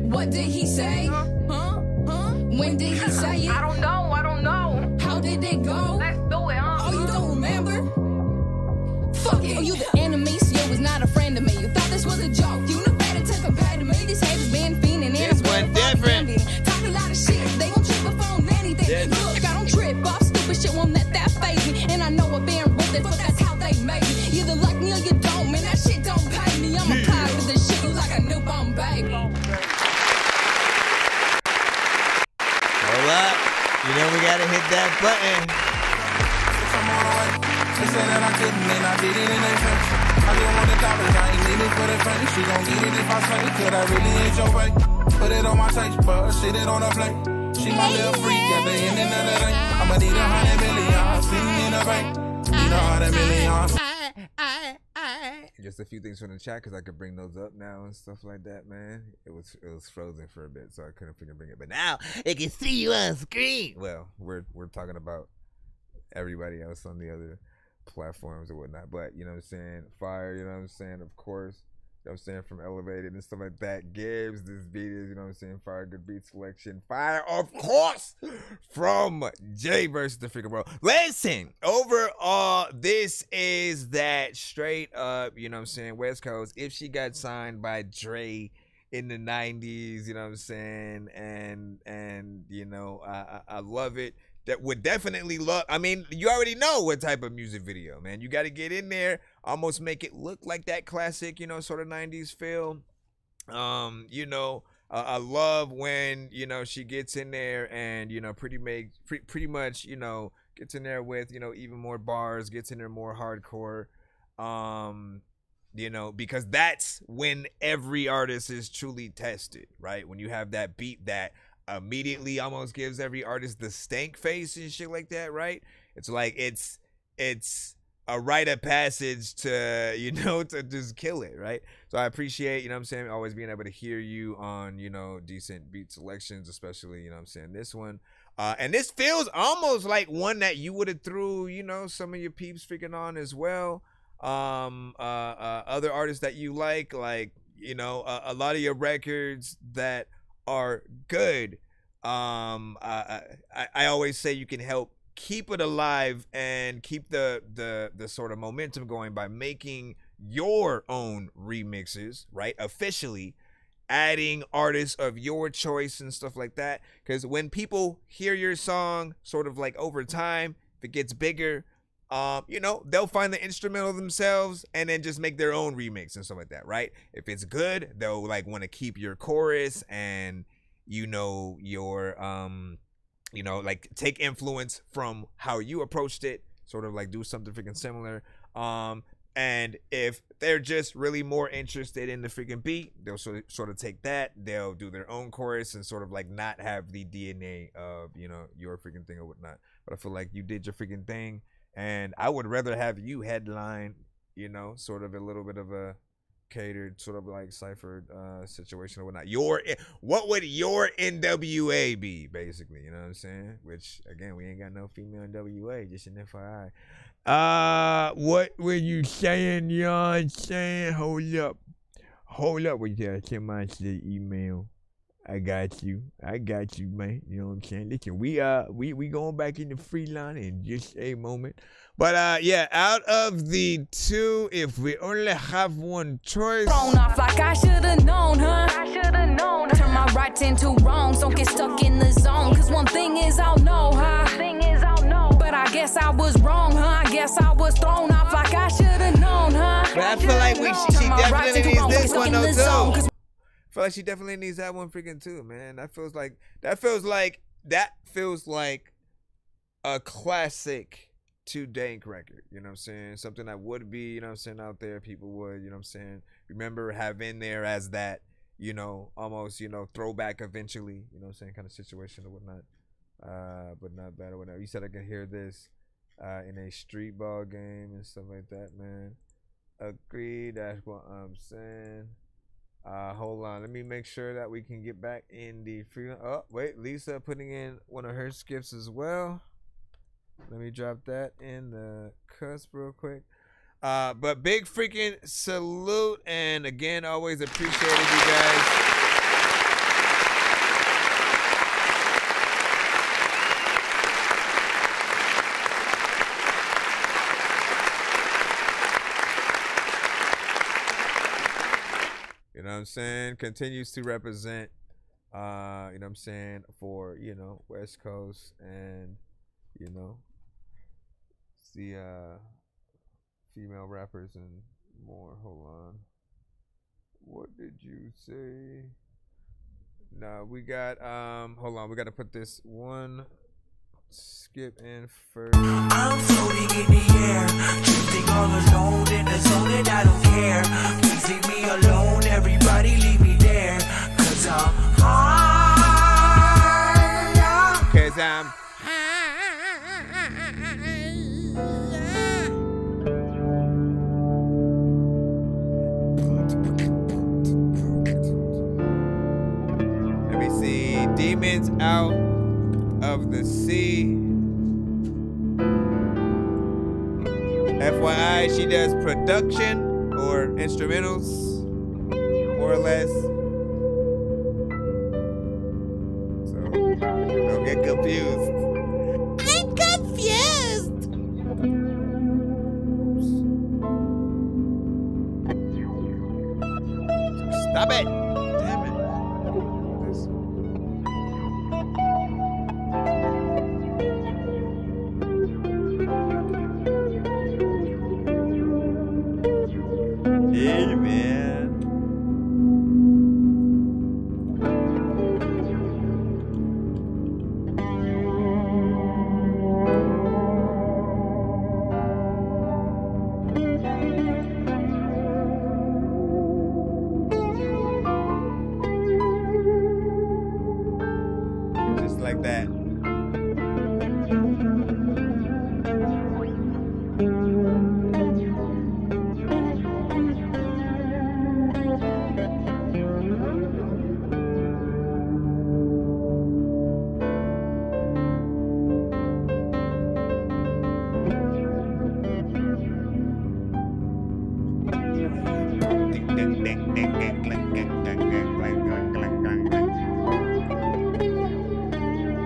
what did he say? When did he say it? I don't know. How did it go? Let's do it, Oh, you don't remember? Fuck it. Oh, you the enemy, so you was not a friend of me. You thought this was a joke. You know better to compare to me. These haters been fiending. This one different. Talk a lot of shit. They gon' trip up on anything. Look, I don't trip off. Stupid shit won't let that phase me. And I know I've been ruthless, but that's how they made me. You either like me or you don't, man. That shit don't pay me. I'm a cloud with this shit. You like a newborn baby. Hold up. You know we gotta hit that button. She said that I couldn't and I did it in their face. I didn't want the dollars, I ain't need it for the fame. She gon' get it if I say it, could I really ain't your way? Put it on my taste bud, sit it on her plate. She my little freak at the end of the day. I'ma need 100 million, sitting in the bank. Need 100 million. Just a few things from the chat because I could bring those up now and stuff like that, man. It was frozen for a bit, so I couldn't figure bring it. But now it can see you on screen. Well, we're talking about everybody else on the other platforms or whatnot. But you know what I'm saying? Fire, you know what I'm saying? Of course. You know what I'm saying? From Elevated and stuff like that. Gibbs, this beat is, you know what I'm saying? Fire, good beat selection. Fire, of course, from Jay versus the freaking world. Listen, overall, this is that straight up, you know what I'm saying, West Coast. If she got signed by Dre in the 90s, you know what I'm saying? And you know, I love it. That would definitely love. I mean, you already know what type of music video, man. You got to get in there, almost make it look like that classic, you know, sort of 90s feel. You know, I love when, you know, she gets in there and, you know, pretty much, you know, gets in there with, you know, even more bars, gets in there more hardcore. You know, because that's when every artist is truly tested, right? When you have that beat that immediately almost gives every artist the stank face and shit like that, right? It's like it's a rite of passage to, you know, to just kill it, right? So I appreciate, you know what I'm saying, always being able to hear you on, you know, decent beat selections, especially, you know what I'm saying, this one. And this feels almost like one that you would have threw, you know, some of your peeps freaking on as well. Other artists that you like, you know, a lot of your records that are good. I always say you can help keep it alive and keep the sort of momentum going by making your own remixes, right? Officially adding artists of your choice and stuff like that. Because when people hear your song sort of like over time, if it gets bigger, you know, they'll find the instrumental themselves and then just make their own remix and stuff like that, right? If it's good, they'll like want to keep your chorus and, you know, your you know, like take influence from how you approached it, sort of like do something freaking similar. And if they're just really more interested in the freaking beat, they'll sort of take that, they'll do their own chorus and sort of like not have the DNA of, you know, your freaking thing or whatnot. But I feel like you did your freaking thing, and I would rather have you headline, you know, sort of a little bit of a catered sort of like ciphered situation or whatnot. What would your NWA be, basically, you know what I'm saying? Which again, we ain't got no female NWA, just an FYI. What were you saying, you know what I'm saying? Hold up with that. Somebody said email. I got you, man. You know what I'm saying? Listen, we going back in the free line in just a moment. But yeah, out of the two, if we only have one choice. Thrown off like I should've known, huh? Turn my right into wrongs, don't get stuck in the zone. Cause one thing is I'll know, huh? But I guess I was wrong, huh? I guess I was thrown off like I should've known, huh? But I feel like she definitely needs this one though too. I feel like she definitely needs that one freaking too, man. That feels like a classic to Dank record. You know what I'm saying? Something that would be, you know what I'm saying, out there. People would, you know what I'm saying, remember, have in there as that, you know, almost, you know, throwback eventually, you know what I'm saying, kind of situation or whatnot. But not bad or whatever. You said I could hear this in a street ball game and stuff like that, man. Agreed, that's what I'm saying. Hold on, let me make sure that we can get back in the free. Oh wait, Lisa putting in one of her skips as well. Let me drop that in the cusp real quick. But big freaking salute, and again, always appreciated you guys. You know what I'm saying? Continues to represent, you know what I'm saying, for, you know, West Coast and, you know, the female rappers and more. Hold on. What did you say? No, we got, hold on. We got to put this one skip in first. I'm floating in the air, drifting all alone in the zone, and I don't care. Please leave me alone, everybody leave me there, cause I'm high. Cause I'm let me see. Demons Out of the Sea. FYI, she does production or instrumentals, more or less. So don't get confused. I'm confused. Stop it. Damn it. Yeah, man. Just like that.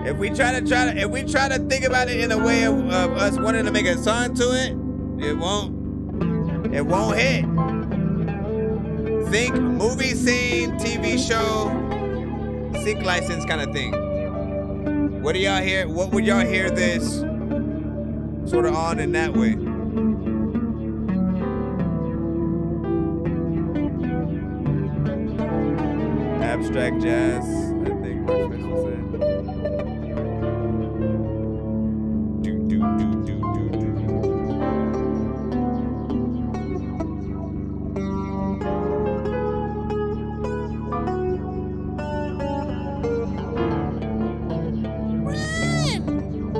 If we try to think about it in a way of us wanting to make a song to it, it won't hit. Think movie scene, TV show, sync license kind of thing. What do y'all hear? What would y'all hear this sort of on in that way? Abstract jazz, I think Mark Spencer said.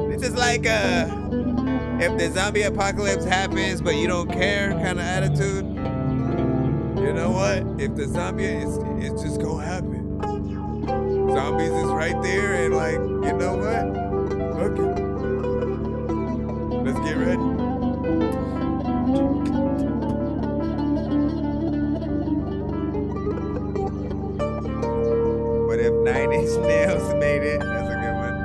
This is like if the zombie apocalypse happens but you don't care kind of attitude. You know what? If the zombie it's just gonna happen. Zombies is right there, and like, you know what? Fuck it. Let's get ready. Nine Inch Nails made it. That's a good one.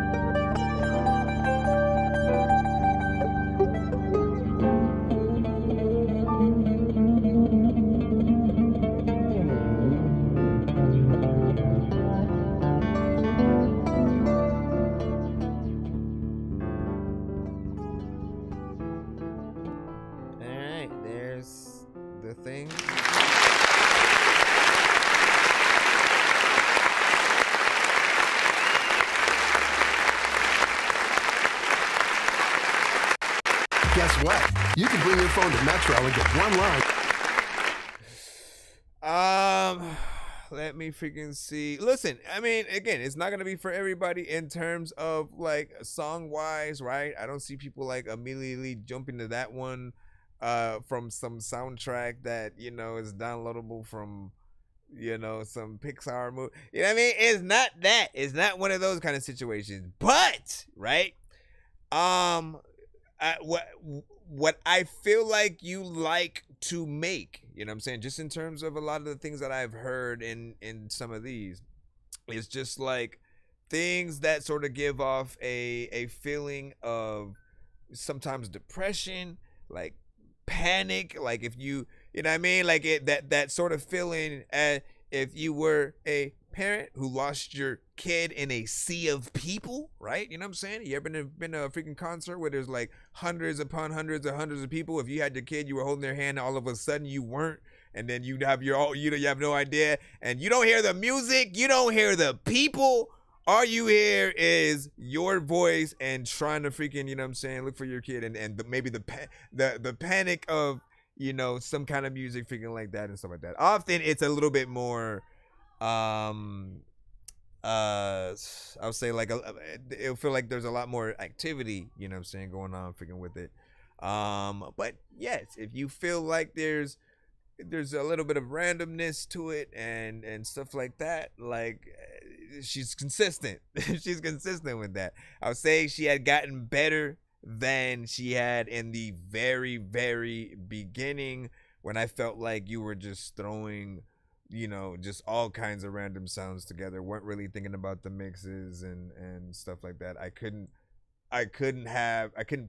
Alright, there's the thing. Guess what? You can bring your phone to Metro and get one line. Let me freaking see. Listen, I mean, again, it's not gonna be for everybody in terms of like song wise, right? I don't see people like immediately jumping to that one from some soundtrack that, you know, is downloadable from, you know, some Pixar movie. You know what I mean? It's not that. It's not one of those kind of situations. But, right? What I feel like you like to make, you know what I'm saying, just in terms of a lot of the things that I've heard in some of these, it's just like things that sort of give off a feeling of sometimes depression, like panic, like if you know what I mean, like that sort of feeling as if you were a parent who lost your kid in a sea of people, right? You know what I'm saying? You ever been to a freaking concert where there's like hundreds upon hundreds of people? If you had your kid, you were holding their hand, and all of a sudden you weren't, and then you have you have no idea, and you don't hear the music, you don't hear the people. All you hear is your voice and trying to freaking, you know what I'm saying, look for your kid, and maybe the panic of, you know, some kind of music freaking like that and stuff like that. Often it's a little bit more I would say like it'll feel like there's a lot more activity, you know what I'm saying, going on freaking with it. But yes, if you feel like there's a little bit of randomness to it and stuff like that, like she's consistent. She's consistent with that. I would say she had gotten better than she had in the very, very beginning, when I felt like you were just throwing, you know, just all kinds of random sounds together, weren't really thinking about the mixes and stuff like that. I couldn't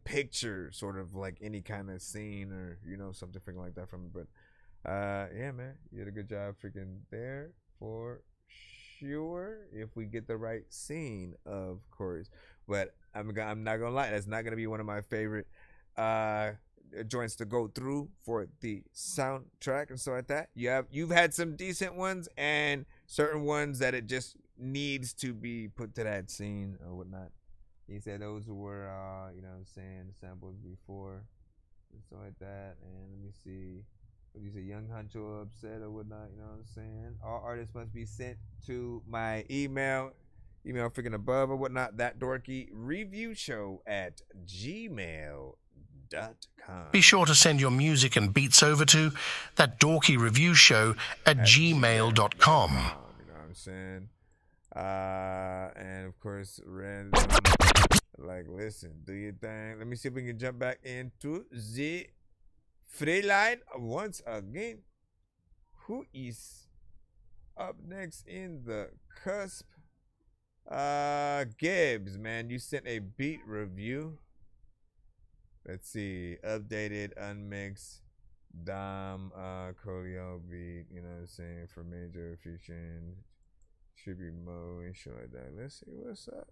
picture sort of like any kind of scene or, you know, something freaking like that from it. But yeah, man, you did a good job freaking there for sure, if we get the right scene, of course. But I'm not gonna lie, that's not gonna be one of my favorite joints to go through for the soundtrack and stuff like that. You've had some decent ones and certain ones that it just needs to be put to that scene or whatnot. He said those were you know what I'm saying, samples before and stuff like that. And let me see, what you say, Young Huncho upset or whatnot, you know what I'm saying. All artists must be sent to my email freaking above or whatnot, ThatDorkyReviewShow@gmail.com. Be sure to send your music and beats over to ThatDorkyReviewShow@gmail.com. You know what I'm saying? And of course, random, like, listen, do your thing. Let me see if we can jump back into the free line once again. Who is up next in the cusp? Gibbs, man, you sent a beat review. Let's see, updated, unmixed, Dom, Colio beat, you know what I'm saying, for major featuring tribute mode and shit like that. Let's see what's up.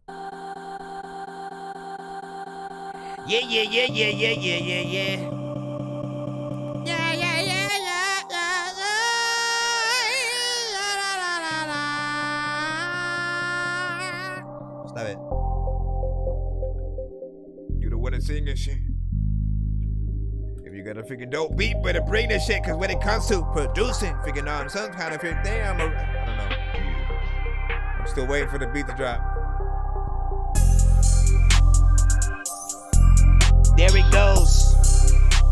Yeah. Stop it. You the one that sing this shit. If you got a freaking dope beat, better bring this shit, cause when it comes to producing, freaking on some kind of thing, I don't know. I'm still waiting for the beat to drop. There it goes.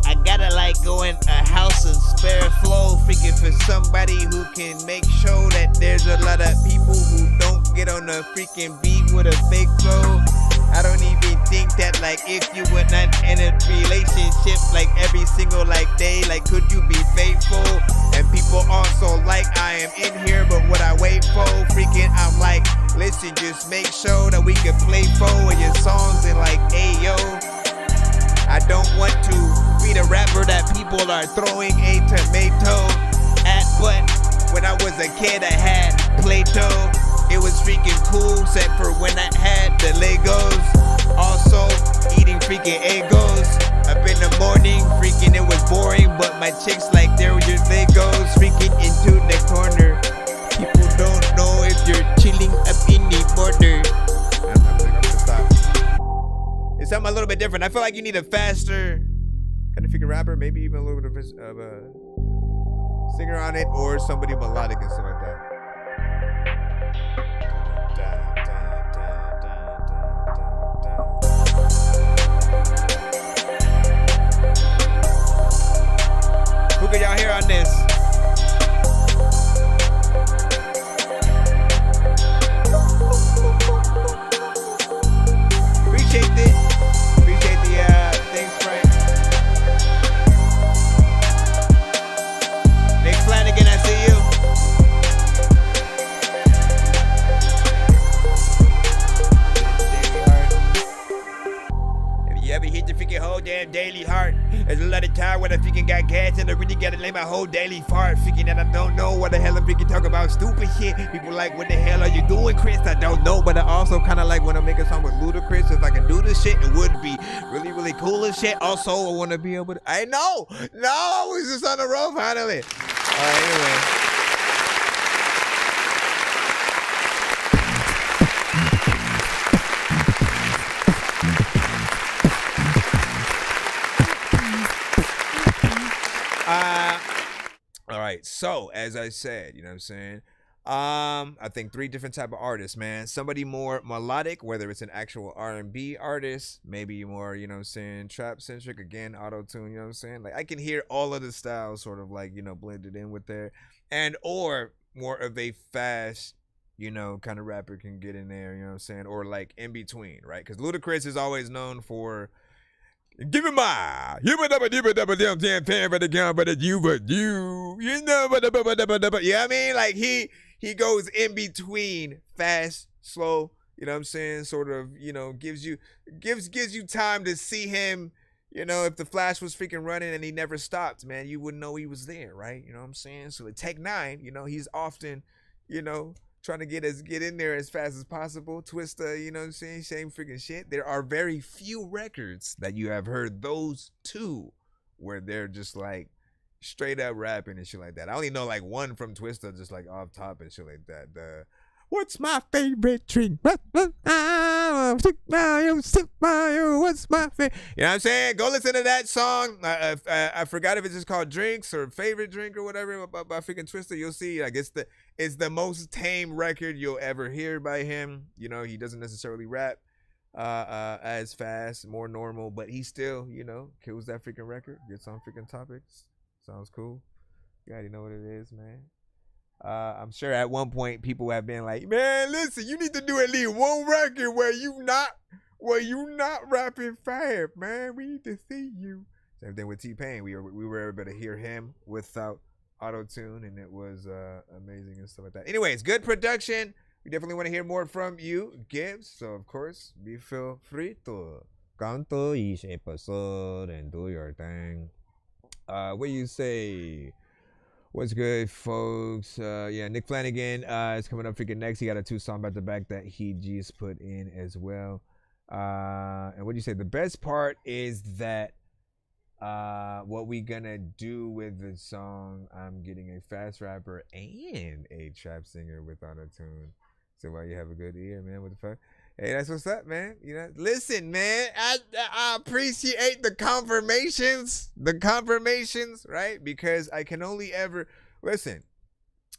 I gotta like go in a house of spare flow, freaking for somebody who can make sure that there's a lot of people who don't get on a freaking beat with a fake flow. I don't even think that, like, if you were not in a relationship like every single like day, like, could you be faithful? And people also like I am in here, but what I wait for, freaking I'm like listen, just make sure that we can play 4 of your songs in like, ayo. I don't want to be the rapper that people are throwing a tomato at, but when I was a kid, I had Play-Doh. It was freaking cool, except for when I had the Legos. Also, eating freaking Egos. Up in the morning, freaking it was boring, but my chicks like there were your Legos. Freaking into the corner. People don't know if you're chilling up in the border. I'm gonna stop. It's something a little bit different. I feel like you need a faster kind of freaking rapper, maybe even a little bit of a singer on it, or somebody melodic and stuff like that. Who can y'all hear on this? Appreciate it. Appreciate the things, Frank. Nick Flanagan, I see you. Have you ever hit the freaking whole damn daily heart? There's a lot of time when I freaking got gas and I really gotta lay my whole daily fart. Freaking that I don't know what the hell I'm freaking talking about. Stupid shit. People like, what the hell are you doing, Chris? I don't know, but I also kind of like when I make a song with Ludacris. If I can do this shit, it would be really, really cool and shit. Also, I want to be able to. I know. No, I was just on the road finally. Anyway. All right, so as I said, you know what I'm saying? I think 3 different type of artists, man. Somebody more melodic, whether it's an actual R&B artist, maybe more, you know what I'm saying, trap centric, again, auto-tune, you know what I'm saying? Like I can hear all of the styles sort of like, you know, blended in with there. And or more of a fast, you know, kind of rapper can get in there, you know what I'm saying? Or like in between, right? Because Ludacris is always known for give me my, you know what I mean? Like he goes in between fast, slow, you know what I'm saying? Sort of, you know, gives you time to see him, you know, if the Flash was freaking running and he never stopped, man, you wouldn't know he was there, right? You know what I'm saying? So the Tech 9, you know, he's often, you know, trying to get in there as fast as possible. Twista, you know what I'm saying? Same freaking shit. There are very few records that you have heard those two where they're just like straight up rapping and shit like that. I only know like one from Twista, just like off top and shit like that. The what's my favorite drink? What's my favorite? You know what I'm saying? Go listen to that song. I forgot if it's just called Drinks or Favorite Drink or whatever by freaking Twista. You'll see. I guess it's the most tame record you'll ever hear by him. You know, he doesn't necessarily rap as fast, more normal, but he still, you know, kills that freaking record. Gets on freaking topics. Sounds cool. You already know what it is, man. I'm sure at one point people have been like, man, listen, you need to do at least one record where you not rapping fast, man. We need to see you. Same thing with T-Pain. We were able to hear him without auto-tune, and it was amazing and stuff like that. Anyways, good production. We definitely want to hear more from you, Gibbs. So of course, feel free to come to each episode and do your thing. What do you say? What's good, folks? Yeah, Nick Flanagan is coming up freaking next. He got a 2-song back to back that he just put in as well. And what do you say? The best part is that what we gonna do with the song, I'm getting a fast rapper and a trap singer with auto-tune. So while you have a good ear, man, what the fuck? Hey, that's what's up, man. You know, listen, man, I appreciate the confirmations, right? Because I can only ever listen.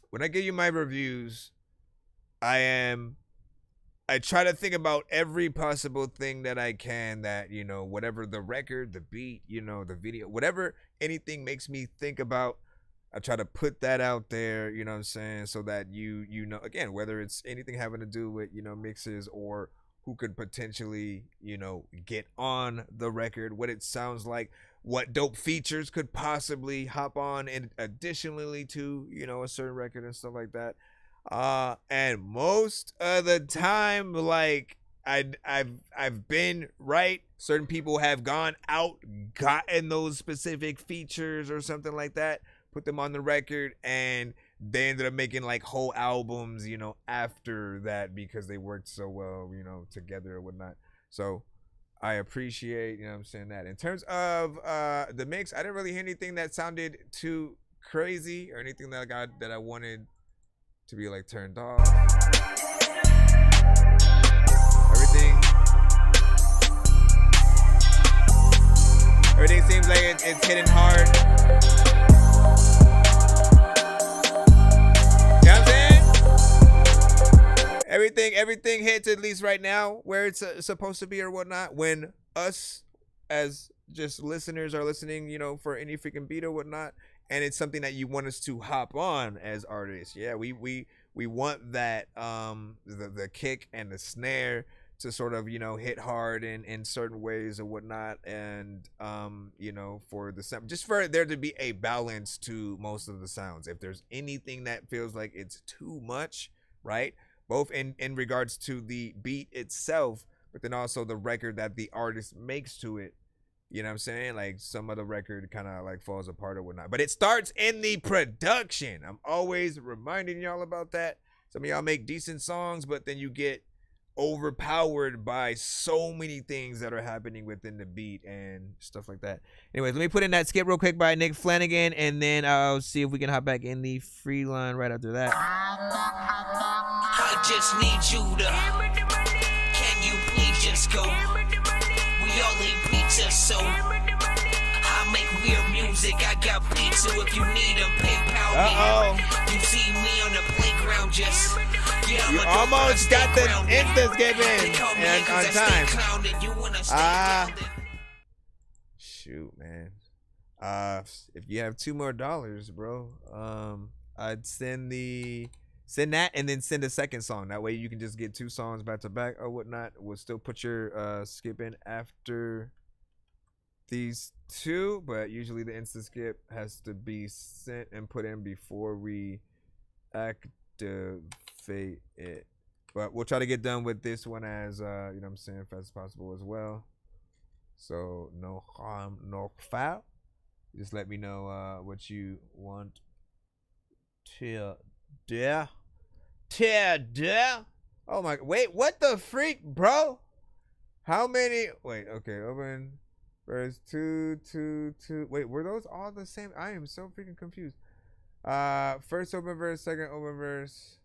When I give you my reviews, I try to think about every possible thing that I can that, you know, whatever the record, the beat, you know, the video, whatever anything makes me think about, I try to put that out there, you know what I'm saying, so that you know, again, whether it's anything having to do with, you know, mixes or who could potentially, you know, get on the record, what it sounds like, what dope features could possibly hop on and additionally to, you know, a certain record and stuff like that. And most of the time, like I've been right. Certain people have gone out, gotten those specific features or something like that, put them on the record, and they ended up making like whole albums, you know, after that because they worked so well, you know, together or whatnot. So I appreciate, you know what I'm saying, that. In terms of the mix, I didn't really hear anything that sounded too crazy or anything that I wanted to be like turned off. Everything seems like it's hitting hard. You know what I'm saying? Everything hits, at least right now, where it's supposed to be or whatnot. When us as just listeners are listening, you know, for any freaking beat or whatnot, and it's something that you want us to hop on as artists. Yeah, we want that the kick and the snare to sort of, you know, hit hard in certain ways or whatnot, and you know, for the sound, just for there to be a balance to most of the sounds. If there's anything that feels like it's too much, right, both in regards to the beat itself, but then also the record that the artist makes to it, you know what I'm saying, like some of the record kind of like falls apart or whatnot. But it starts in the production. I'm always reminding y'all about that. Some of y'all make decent songs, but then you get overpowered by so many things that are happening within the beat and stuff like that. Anyways, let me put in that skip real quick by Nick Flanagan, and then I'll see if we can hop back in the free line right after that. I just need you to, can you please just go? We all eat pizza, so I make weird music. I got pizza if you need a PayPal me. You see me on the playground, just you almost got the Insta skip in and on time. Shoot, man. If you have $2 more, bro, I'd send that and then send a second song. That way you can just get 2 songs back to back or whatnot. We'll still put your skip in after these 2, but usually the Insta skip has to be sent and put in before we activate it. But we'll try to get done with this one as you know what I'm saying, fast as possible as well. So no harm, no foul. Just let me know what you want to do. Oh my, wait, what the freak, bro? How many? Wait, okay, open verse 2. Wait, were those all the same? I am so freaking confused. First open verse, second open verse.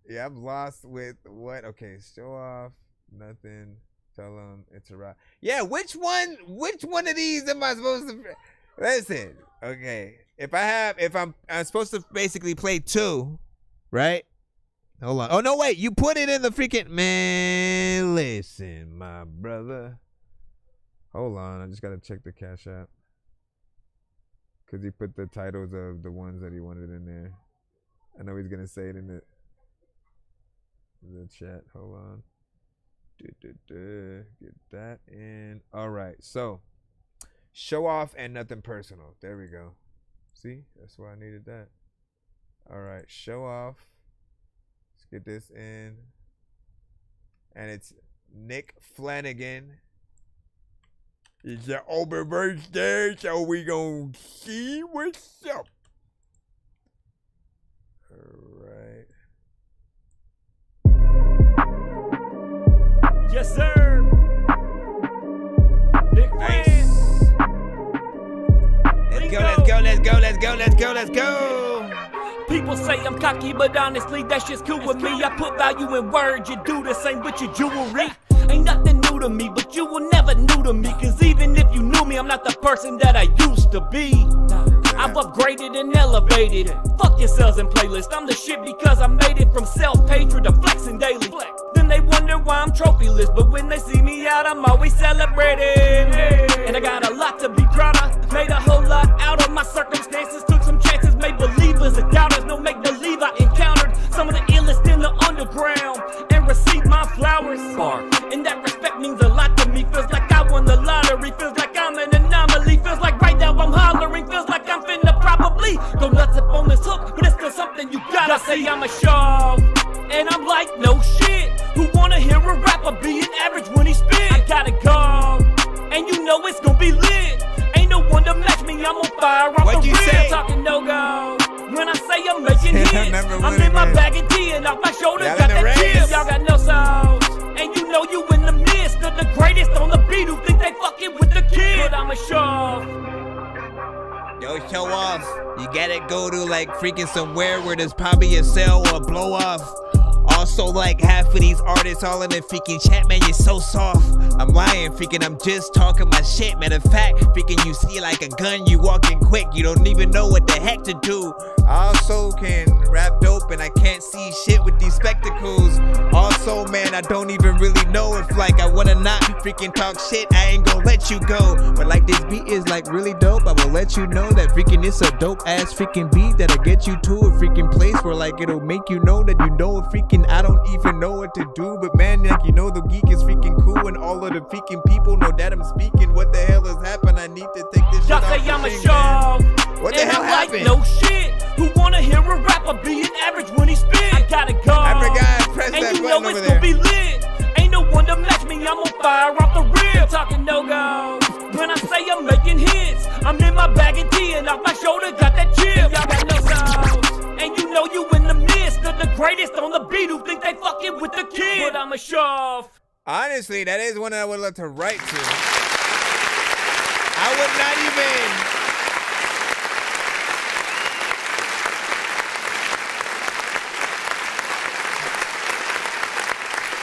Yeah, I'm lost with what? Okay, show off, nothing. Tell them it's a rock. Yeah, which one of these am I supposed to? Listen, okay. If I'm supposed to basically play 2, right? Hold on. Oh no, wait. You put it in the freaking man. Listen, my brother. Hold on. I just gotta check the Cash App. Cause he put the titles of the ones that he wanted in there. I know he's gonna say it in the chat. Hold on. Get that in. All right. So, show off and nothing personal. There we go. See, that's why I needed that. All right. Show off. Let's get this in. And it's Nick Flanagan. It's an open verse there, so we gonna see what's up. All right. Yes, sir. Nick Nice. Let's go. People say I'm cocky, but honestly, that's just cool with me. I put value in words, you do the same with your jewelry. Ain't nothing new to me, but you will never new to me. Cause even if you knew me, I'm not the person that I used to be. I've upgraded and elevated. Fuck your sales and playlist. I'm the shit because I made it from self-hatred to flexing daily. Then they wonder why I'm trophyless, but when they see me out, I'm always celebrating. And I got a lot to be proud of. Made a whole lot out of my circumstances. Took some chances, made believers and doubters. No make believe I encountered some of the illest in the underground and received my flowers. And that respect means a lot to me. Feels like I won the lottery. Feels like I'm an anomaly. Feels like right now I'm hollering. Feels like I'm finna probably go nuts up on this hook, but it's still something you I'm a show, and I'm like, no shit. Who wanna hear a rapper being average when he spit? I gotta go, and you know it's gonna be lit. Ain't no one to match me, I'm on fire off What'd the you rip. say? Talking no-go. When I say I'm making hits, remember I'm when in my it bag of tea and off my shoulders Y'all got in the that race? chip. Y'all got no souls, and you know you in the midst of the greatest on the beat who think they fucking with the kid. But I'm a show. Yo, show off. You gotta go to like freaking somewhere where there's probably a sale or a blow off. Also, like half of these artists all in the freaking chat, man, you're so soft. I'm lying, freaking, I'm just talking my shit. Matter of fact, freaking, you see like a gun, you walking quick, you don't even know what the heck to do. I also can rap dope and I can't see shit with these spectacles. Also, man, I don't even really know if like I wanna not freaking talk shit, I ain't gonna let you go. But like this beat is like really dope, I will let you know that freaking it's a dope ass freaking beat that'll get you to a freaking place where like it'll make you know that you know a freaking I don't even know what to do, but man, like you know the geek is freaking cool and all of the freaking people know that I'm speaking. What the hell has happened? I need to take this shit Y'all off say the I'm a thing, show, man. What the and hell I'm happened? like, no shit. Who wanna hear a rapper being average when he spit? I gotta go. I forgot, press and that you know button it's over gonna there. be lit. Ain't no one to match me, I'm on fire off the rip. Talking no-go. When I say I'm making hits, I'm in my bag of tea and off my shoulder got that chip. Y'all got no souls, and you know you in the midst of the greatest on the beat who think they fucking with the kid. But I'm a show. Honestly, that is one that I would love to write to. I would not even.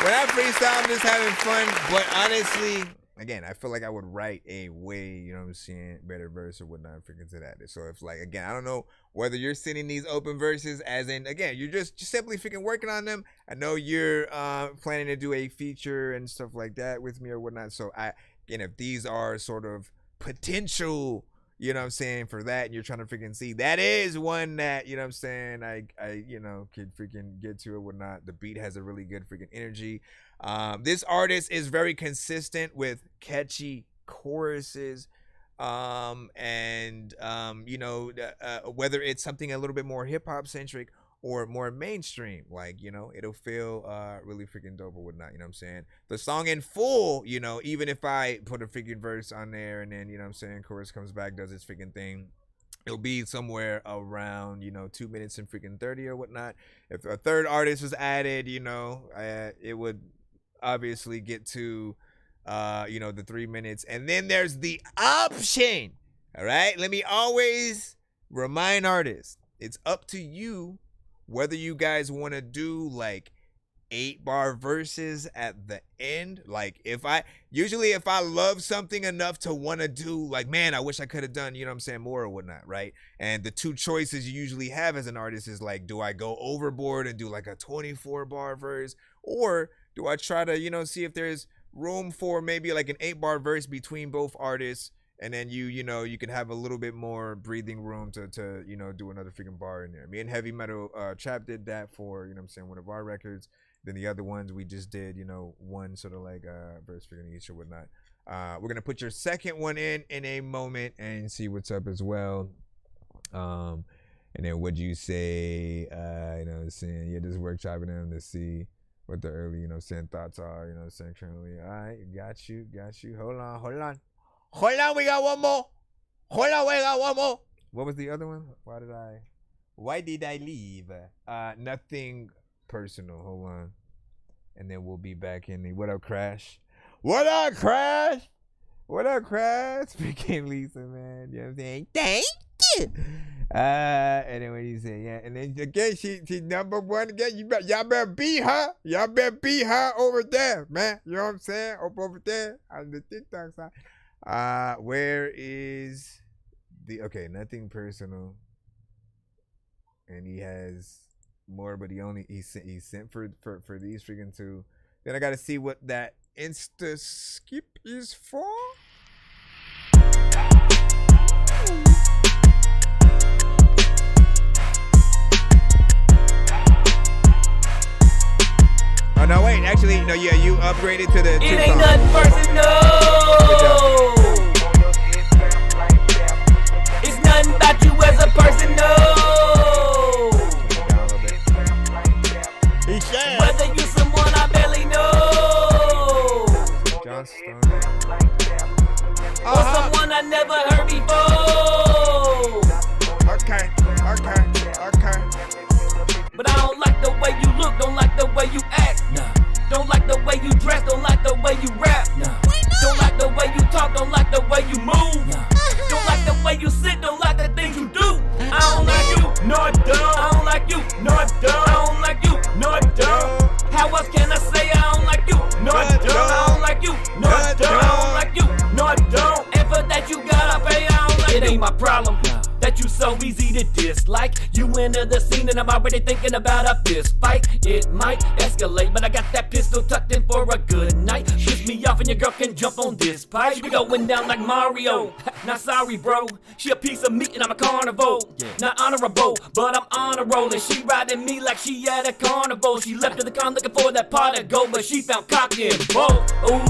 When I freestyle, I'm just having fun. But honestly, again, I feel like I would write a way, you know what I'm saying, better verse or whatnot freaking to that. So if like, again, I don't know whether you're sending these open verses as in, again, you're just simply freaking working on them. I know you're planning to do a feature and stuff like that with me or whatnot. So again, if these are sort of potential, you know what I'm saying, for that, and you're trying to freaking see, that is one that, you know what I'm saying, I you know, could freaking get to it, whatnot. The beat has a really good freaking energy. This artist is very consistent with catchy choruses, and you know, whether it's something a little bit more hip-hop centric or more mainstream, like, you know, it'll feel really freaking dope or whatnot, you know what I'm saying? The song in full, you know, even if I put a freaking verse on there and then, you know what I'm saying, chorus comes back, does its freaking thing, it'll be somewhere around, you know, 2 minutes and freaking 30 or whatnot. If a third artist was added, you know, it would obviously get to, you know, the 3 minutes. And then there's the option, all right? Let me always remind artists, it's up to you whether you guys want to do like 8-bar verses at the end. Like if I love something enough to want to do like, man, I wish I could have done, you know what I'm saying, more or whatnot, right? And the two choices you usually have as an artist is like, do I go overboard and do like a 24-bar verse, or do I try to, you know, see if there's room for maybe like an 8-bar verse between both artists, and then you know, you can have a little bit more breathing room to you know, do another freaking bar in there. Me and Heavy Metal Trap did that for, you know what I'm saying, one of our records. Then the other ones we just did, you know, one sort of like verse freaking each or whatnot. We're gonna put your second one in a moment and see what's up as well. And then what'd you say? You know what I'm saying? Yeah, just workshopping them to see what the early, you know what I'm saying, thoughts are, you know what I'm saying, currently. All right, got you. Hold on, we got one more. What was the other one? Why did I leave? Nothing personal. Hold on. And then we'll be back in the What Up Crash? Speaking Lisa, man. You know what I'm saying? Thank you. And then what do you say? Yeah. And then again, she number one again. Y'all better beat her. Y'all better beat her over there, man. You know what I'm saying? Over there on the TikTok side. Where is the nothing personal. And he has more, but he sent for these freaking two. Then I gotta see what that Insta skip is for. Oh no, wait, actually, no, yeah, you upgraded to the It ain't nothing personal. It's nothing about you as a person, no. shit. Whether you someone I barely know. John Stone. Or someone I never heard before. Okay. But I don't like the way you look, don't like the way you act. Don't like the way you dress, don't like the way you rap. Don't like the way you talk, don't like the way you move. Don't like the way you sit, don't like the things you do. I don't like you, no I don't. I don't like you, no I don't. I don't like you, no I don't. How else can I say I don't like you, no I don't. I don't like you, no I don't. I don't like you, no I don't. And for that you gotta pay, I don't like you. It ain't my problem that you so easy to dislike. You enter the scene and I'm already thinking about a fist fight. It might escalate, but I got that pistol tucked in for a good night. Piss me off and your girl can jump on this pipe. She be going down like Mario. Not sorry, bro. She a piece of meat and I'm a carnivore. Not honorable, but I'm on a roll. And she riding me like she at a carnival. She left to the con looking for that pot to go, but she found cock and bull. Ooh.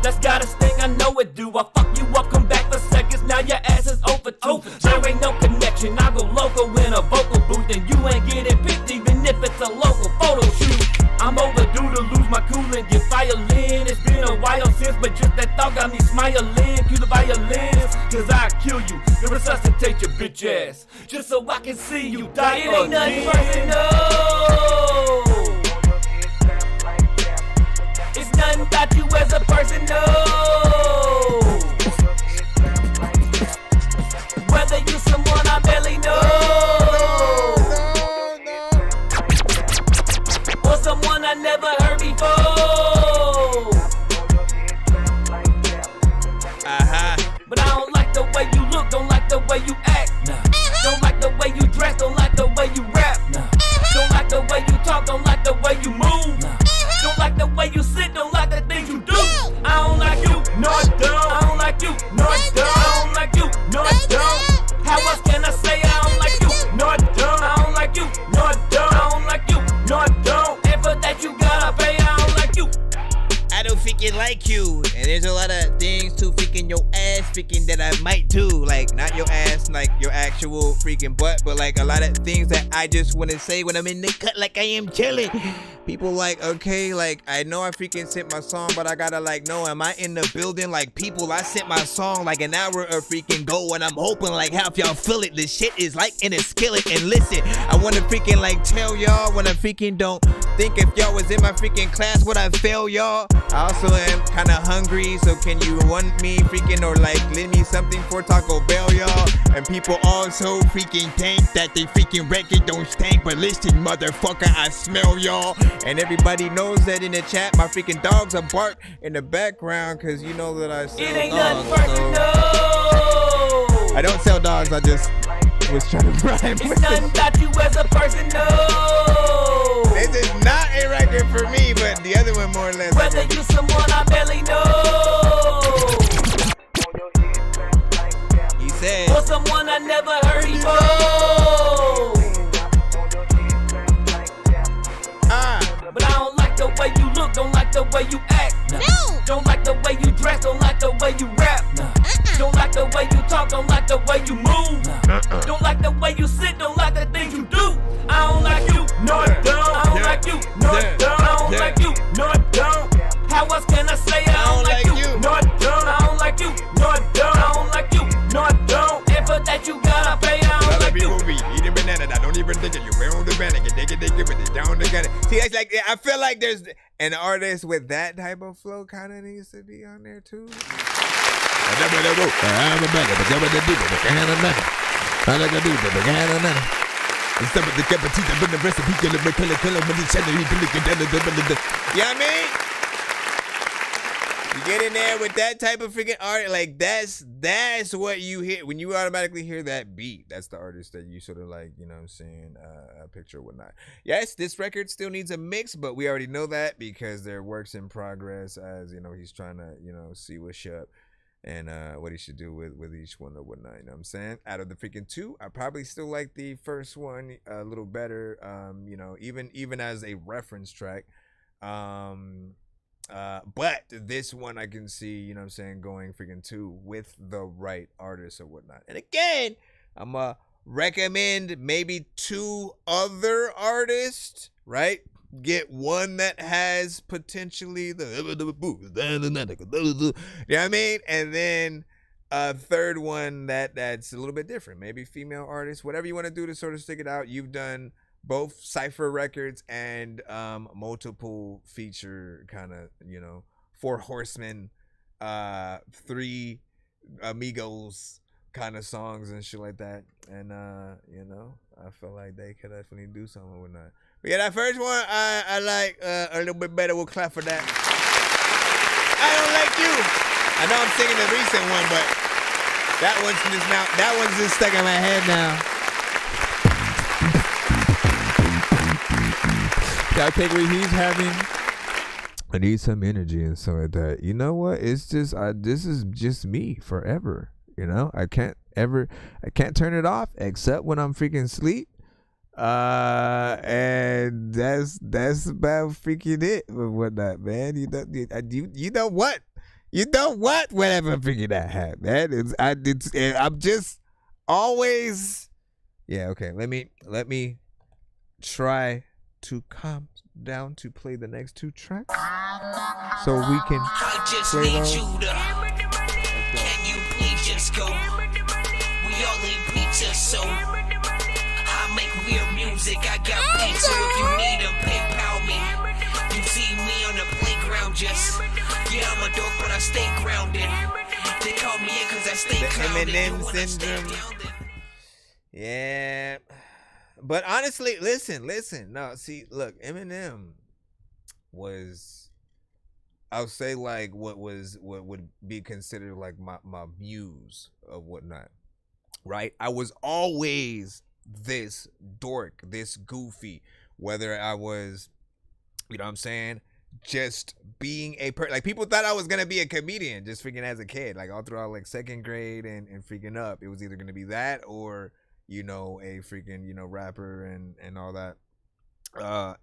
That's got a sting, I know it do. I fuck you up, come back for seconds, now your ass is over too. There ain't no connection, I go local in a vocal booth. And you ain't getting picked even if it's a local photo shoot. I'm overdue to lose my cool and get violin. It's been a while since, but just that thought got me smiling. Cue the violins, cause I kill you, to resuscitate your bitch ass, just so I can see you die. It ain't nothing personal. It's nothing about you as a person, no. Whether you someone I barely know, or someone I never heard before. But I don't like the way you look, don't like the way you act. Don't like the way you dress, don't like the way you rap. Don't like the way you talk, don't like the way you move. Don't like the way you sit, don't like the things you do. I don't like you, no I don't. I don't like you, no I don't. I don't like you, no I don't. How else can I say I don't like you, no I don't. I don't like you, no I don't. I don't like you, no I don't. And for that you gotta pay, I don't like you. I don't freaking like you. And there's a lot of things to freaking your ass freaking that I might do. Like, not your ass, like your actual freaking butt, but like a lot of things that I just want to say when I'm in the cut, like I am chilling. People like, okay, like, I know I freaking sent my song, but I gotta like know, am I in the building? Like, people, I sent my song like an hour or freaking go, and I'm hoping like half y'all feel it. This shit is like in a skillet. And listen, I want to freaking like tell y'all when I freaking don't think if y'all was in my freaking class, would I fail y'all? I also am kind of hungry, so can you want me freaking or like lend me something for Taco Bell, y'all? And people also freaking think that they freaking record don't stink, but listen, motherfucker, I smell y'all. And everybody knows that in the chat, my freaking dogs are bark in the background, cause you know that I sell It ain't dogs. nothing personal. I don't sell dogs, I just was trying to rhyme with It's nothing about you as a person, no. This is not a record for me, but the other one more or less. Whether you someone I barely know, he said, or someone I never heard before. But I don't like the way you look, don't like the way you act. Don't like the way you dress, don't like the way you rap. Don't like the way you talk, don't like the way you move. Don't like the way you sit, don't like the things you do. I don't like you, no I don't. I don't like you, no I don't. I don't like you, no I don't. How else can I say I don't like you, no I don't. I don't like you, no I don't. I don't like you, no I don't. And for that you gotta pay, I don't like you. Eating banana, I don't even think it. You wear on the banana, get dig it, but they down the gun. See, it's like I feel like there's an artist with that type of flow kind of needs to be on there too. Yeah, I mean, you get in there with that type of freaking art, like that's what you hear when you automatically hear that beat. That's the artist that you sort of like, you know what I'm saying, picture or whatnot. Yes, this record still needs a mix, but we already know that because they're works in progress, as you know, he's trying to, you know, see what's up and what he should do with each one or whatnot. You know what I'm saying? Out of the freaking two, I probably still like the first one a little better. You know, even as a reference track. But this one I can see, you know what I'm saying, going freaking two with the right artist or whatnot. And again, I'm recommend maybe two other artists, right? get one that has potentially the, you know what I mean? And then a third one that's a little bit different, maybe female artists, whatever you want to do to sort of stick it out. You've done both cypher records and multiple feature kind of, you know, 4 Horsemen, 3 Amigos kind of songs and shit like that. And you know, I feel like they could definitely do something with that. But yeah, that first one I like a little bit better. We'll clap for that. I don't like you. I know I'm singing the recent one, but that one's just stuck in my head now. I take what he's having. I need some energy and stuff like that. You know what? It's just this is just me forever. You know, I can't turn it off except when I'm freaking asleep. And that's about freaking it with whatnot, man. You know what? Whatever freaking that had, man. I'm just always, yeah. Okay, let me try to calm down to play the next 2 tracks so we can play those. Can you please just go? We all need pizza, so I make weird music. I got pizza if you need them, PayPal me. You see me on the playground, just yeah, I'm a dork, but I stay grounded. They call me in 'cause I stay grounded. Eminem syndrome. Yeah. But honestly, listen. No, see, look, Eminem was, I'll say, like what would be considered like my muse of whatnot, right? I was always this dork, this goofy, whether I was, you know what I'm saying, just being a like people thought I was gonna be a comedian just freaking as a kid, like all throughout like 2nd grade and freaking up. It was either gonna be that or, you know, a freaking, you know, rapper and all that.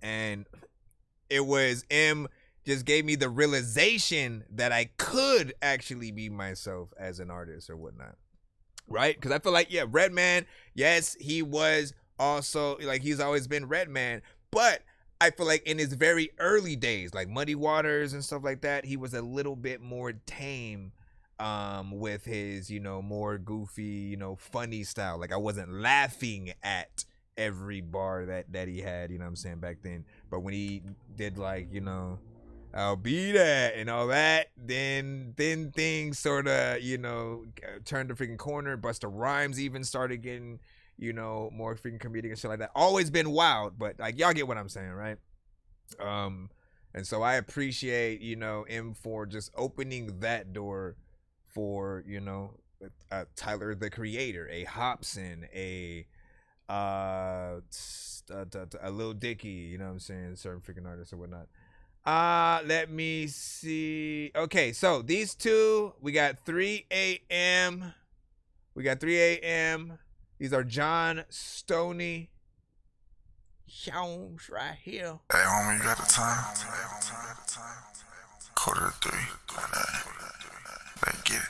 And it was just gave me the realization that I could actually be myself as an artist or whatnot. Right? Because I feel like, yeah, Redman, yes, he was also, like, he's always been Redman. But I feel like in his very early days, like Muddy Waters and stuff like that, he was a little bit more tame with his, you know, more goofy, you know, funny style. Like I wasn't laughing at every bar that he had, you know what I'm saying, back then. But when he did, like, you know, I'll be that and all that, then things sort of, you know, turned the freaking corner. Busta Rhymes even started getting, you know, more freaking comedic and shit like that. Always been wild, but like y'all get what I'm saying, right? And so I appreciate, you know, him for just opening that door for, you know, Tyler the Creator, a Hobson, a Lil Dicky, you know what I'm saying, certain freaking artists or whatnot. Let me see. Okay, so these two, we got 3 a.m. These are John Stoney songs right here. Hey, homie, you got the time? 2:45. Let's get it.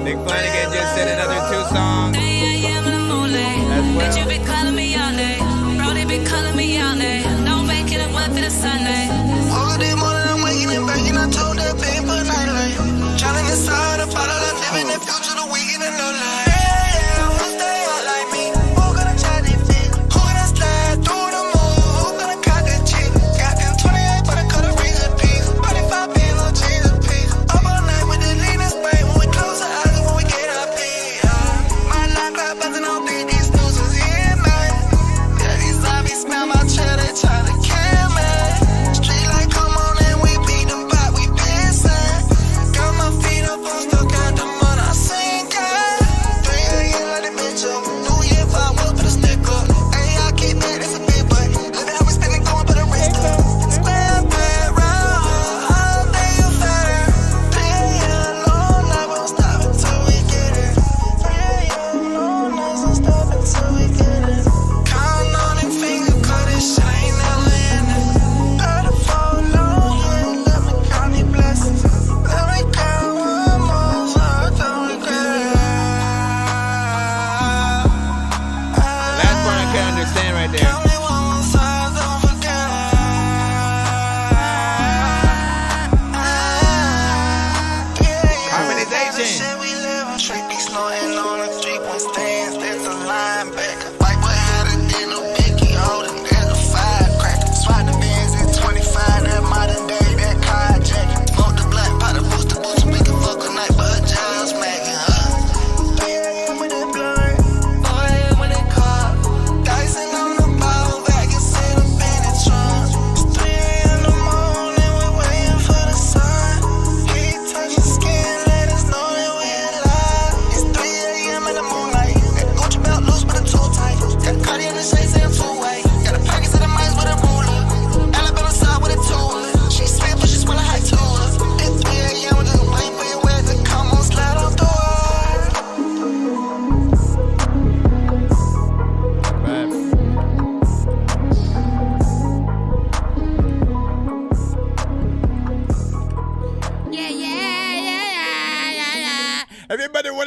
Nick Flanagan just said another 2 songs. 3 a.m. in the moonlight. As well. Bitch, you been calling me all day. Bro, they been calling me all day. Don't make it a month in a Sunday. All day morning, I'm waking and back, and I told that paper nightlight. Trying to inside a bottle, I'm living the future, the weekend, and no lie. Yeah, won't stay out like me. Who gonna try this fit? Who gonna slide through the move? Who gonna cut the chick? Got them 28, but I cut a ring a piece. 45 pins on cheese a piece. Up all night with the leanest way. When we close our eyes, when we get up here. My line clap buzzing on beat, these snoozers here, man. Yeah, these zombies smell my chair, they try to kill me. Street light come on and we beat them back, we pissing. Got my feet up on stuck at the mud, I see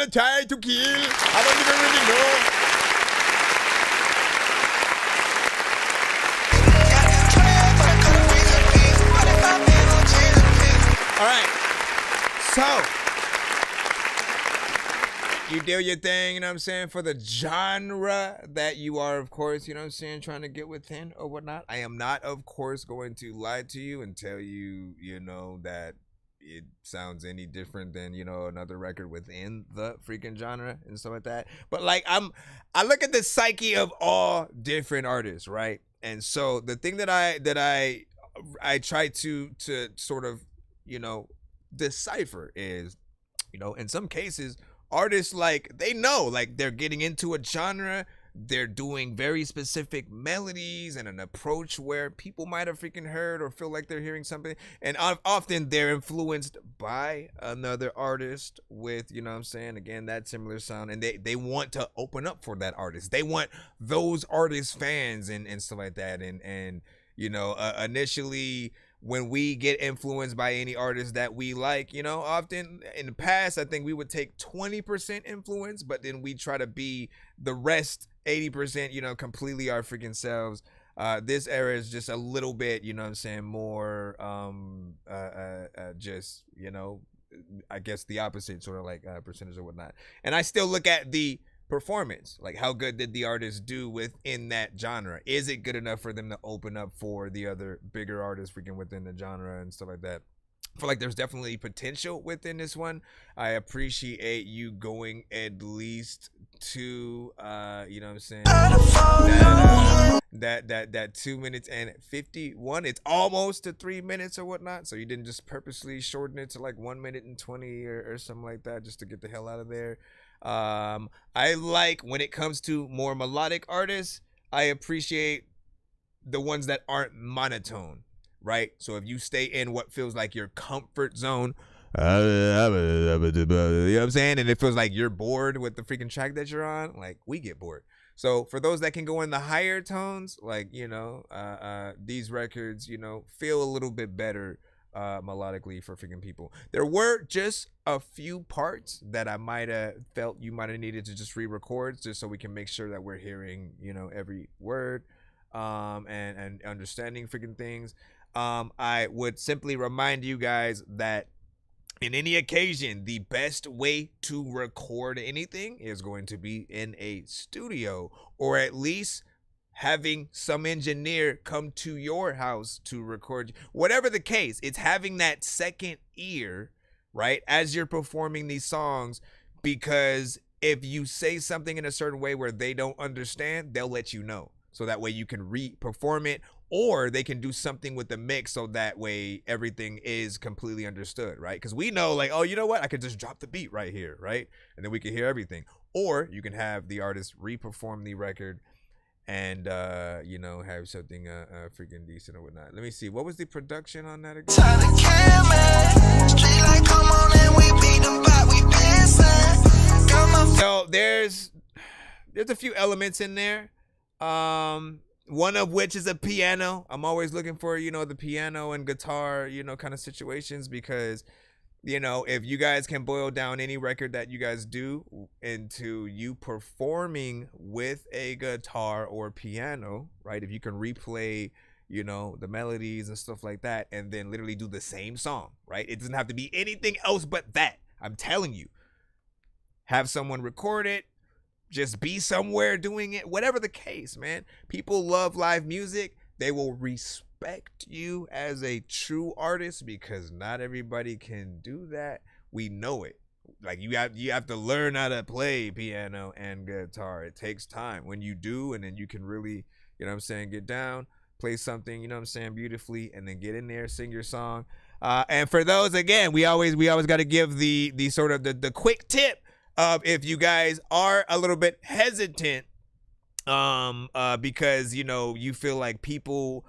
wanna try to kill. I don't even really know. All right, so you do your thing, you know what I'm saying, for the genre that you are, of course, you know what I'm saying, trying to get within or whatnot. I am not, of course, going to lie to you and tell you, you know, that it sounds any different than, you know, another record within the freaking genre and stuff like that. But like I look at the psyche of all different artists, right? And so the thing that I try to sort of, you know, decipher is, you know, in some cases artists, like, they know, like, they're getting into a genre, they're doing very specific melodies and an approach where people might have freaking heard or feel like they're hearing something, and often they're influenced by another artist with, you know what I'm saying, again, that similar sound, and they want to open up for that artist. They want those artists fans and stuff like that, and you know, initially when we get influenced by any artist that we like, you know, often in the past, I think we would take 20% influence, but then we try to be the rest 80%, you know, completely our freaking selves. This era is just a little bit, you know what I'm saying, more just, you know, I guess the opposite, sort of like percentage or whatnot. And I still look at the performance, like how good did the artist do within that genre? Is it good enough for them to open up for the other bigger artists freaking within the genre and stuff like that? I feel like there's definitely potential within this one. I appreciate you going at least to you know what I'm saying, that 2 minutes and 51. It's almost to 3 minutes or whatnot, so you didn't just purposely shorten it to like 1 minute and 20 or something like that just to get the hell out of there. I like, when it comes to more melodic artists, I appreciate the ones that aren't monotone, right? So if you stay in what feels like your comfort zone, you know what I'm saying, and it feels like you're bored with the freaking track that you're on, like, we get bored. So for those that can go in the higher tones, like, you know, these records, you know, feel a little bit better melodically for freaking people. There were just a few parts that I might have felt you might have needed to just re-record, just so we can make sure that we're hearing, you know, every word and understanding freaking things. I would simply remind you guys that in any occasion, the best way to record anything is going to be in a studio, or at least having some engineer come to your house to record. Whatever the case, it's having that second ear, right, as you're performing these songs, because if you say something in a certain way where they don't understand, they'll let you know, so that way you can re-perform it, or they can do something with the mix so that way everything is completely understood, right? Because we know, like, oh, you know what, I could just drop the beat right here, right, and then we can hear everything. Or you can have the artist re-perform the record and you know, have something freaking decent or whatnot. Let me see, what was the production on that again? So there's a few elements in there, one of which is a piano. I'm always looking for, you know, the piano and guitar, you know, kind of situations, because, you know, if you guys can boil down any record that you guys do into you performing with a guitar or piano, right? If you can replay, you know, the melodies and stuff like that, and then literally do the same song, right? It doesn't have to be anything else but that. I'm telling you, have someone record it, just be somewhere doing it, whatever the case, man. People love live music. They will respect you as a true artist, because not everybody can do that. We know it. Like, you have to learn how to play piano and guitar. It takes time. When you do, and then you can really, you know what I'm saying, get down, play something, you know what I'm saying, beautifully, and then get in there, sing your song. And for those, again, we always got to give the sort of the quick tip of, if you guys are a little bit hesitant, because, you know, you feel like people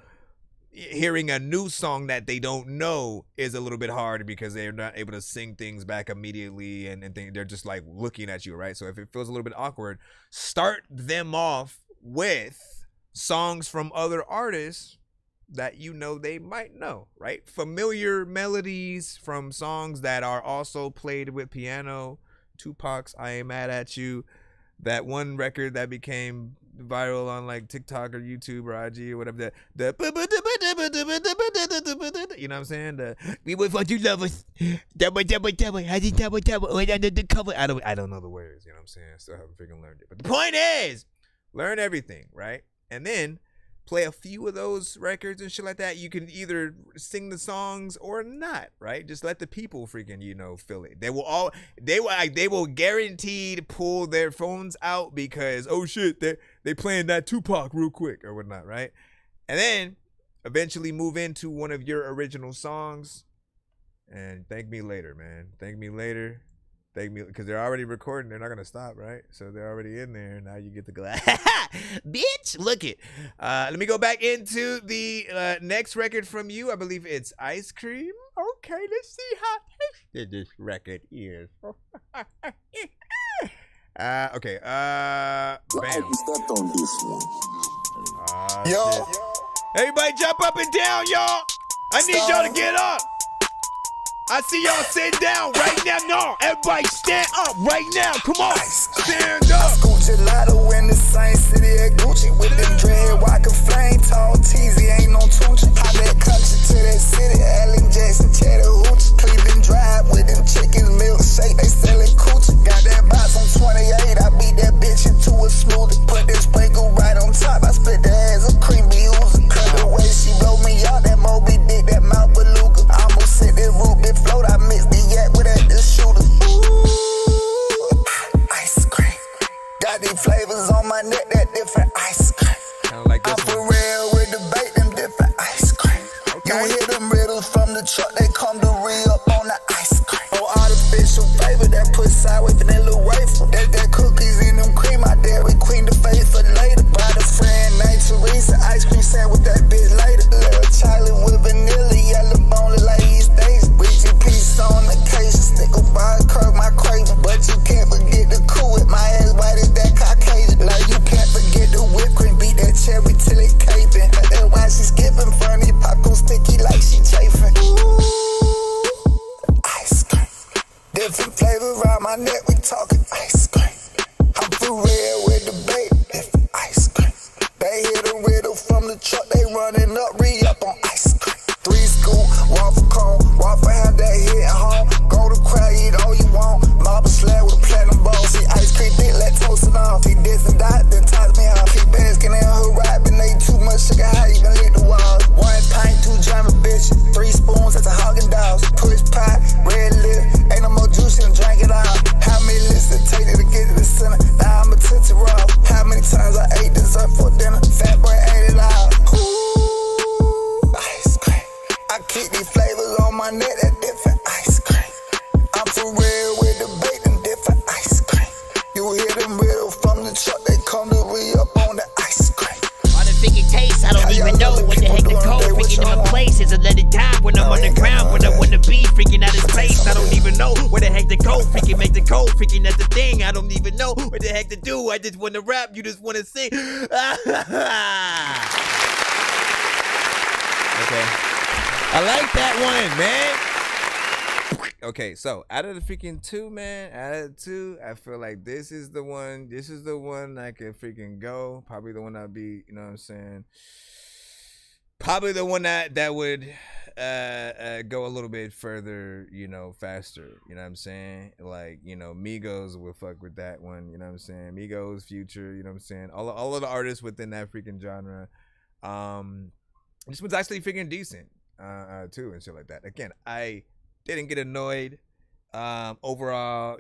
hearing a new song that they don't know is a little bit hard, because they're not able to sing things back immediately, and they're just like looking at you, right? So if it feels a little bit awkward, start them off with songs from other artists that you know they might know, right? Familiar melodies from songs that are also played with piano Tupac's I Ain't Mad at You, that one record that became viral on like TikTok or YouTube or IG or whatever, the you know what I'm saying? We would want you lovers. Double. I don't know the words, you know what I'm saying? I still haven't freaking learned it. But the point is, learn everything, right? And then play a few of those records and shit like that. You can either sing the songs or not, right? Just let the people freaking, feel it. They will guaranteed pull their phones out because, oh shit, they playing that Tupac real quick or whatnot, right? And then eventually move into one of your original songs and thank me later, man. Thank me later. Thank me, because they're already recording. They're not going to stop, right? So they're already in there. Now you get to go, bitch, look it. Let me go back into the next record from you. I believe it's Ice Cream. Okay, let's see how this record is. Okay. Bam. Start on this one. Yo. Everybody jump up and down, y'all. I need y'all to get up. I see y'all sitting down right now. No, everybody stand up right now. Come on, stand up. Scoop gelato in the same city at Gucci with them dread, walking flame, tall teasy, ain't no tunchi. Pop that country to that city, Allen Jackson, Chattahoochee, Cleveland Drive with them chickens, milkshake, they selling coochie. Got that box on 28, I beat that bitch into a smoothie. Put that sprinkle right on top, I split the ass of creamy oozing. Cut the way she blow me out, that Moby Dick, that Mount Beluga. I almost set that Ruby float, I mixed the yak with that shooter. Ooh, ice cream. Got these flavors on my neck, that different ice cream. Like I'm for real with the bait, them different ice cream. You hear them riddles from the truck, they come to re-up on the ice cream. Oh, artificial flavor, that put sideways vanilla wafer. That cookies in them cream, I dairy queen the face for later. Brought a friend named Teresa, ice cream sandwich that bitch later. Little chocolate with vanilla, yellow bone like East Asia. Richie piece on occasion, stick a bar, curve my craving. But you can't forget the cool with my ass white as that Caucasian. Like you can't forget the whipped cream, beat that cherry till it caping. That's why she skipping funny, popcorn sticky like she chafing. Ooh, ice cream. Different flavor around my neck, we talking ice cream. I'm for real with the bait, different ice cream. They hear the riddle from the truck, they running up, re-up on ice cream. 3 scoop, waffle cone, waffle have that hit home. Go to crowd, eat all you want. Marble slab with a platinum ball. See ice cream dick, let toast it off. He diss and dot, then toss me off. Keep basking in her ride, but they too much sugar, how you even lick the walls. 1 pint, 2 German bitches, 3 spoons, that's a Haagen Dazs. Push pie, red lip, ain't no more juice, and drink it all. How many lists it take to get to the center? Now I'm a Tootsie Roll. How many times I ate dessert for dinner? Fat boy ate it all. Ooh, ice cream. I keep these flavors on my neck, that different ice cream. I'm for real with the bait, them different ice cream. You hear them riddles from the truck, they come to re-up on the ice cream. All the freaking tastes, I don't even know what the heck the code. Freaking in my places, I let it die when I'm on the ground. When I wanna be freaking out of space, I don't even know where the heck to go. Freaking make the code, freaking that's the thing. I don't even know what the heck to do. I just wanna rap, you just wanna sing. Okay. I like that one, man. Okay, so out of the freaking 2, man, out of the 2, I feel like this is the one I can freaking go. Probably the one I'd be, you know what I'm saying? Probably the one that would go a little bit further, faster. You know what I'm saying? Like, Migos will fuck with that one. You know what I'm saying? Migos, Future. You know what I'm saying? All of the artists within that freaking genre. This one's actually freaking decent, too, and shit like that. Again, I didn't get annoyed. Overall,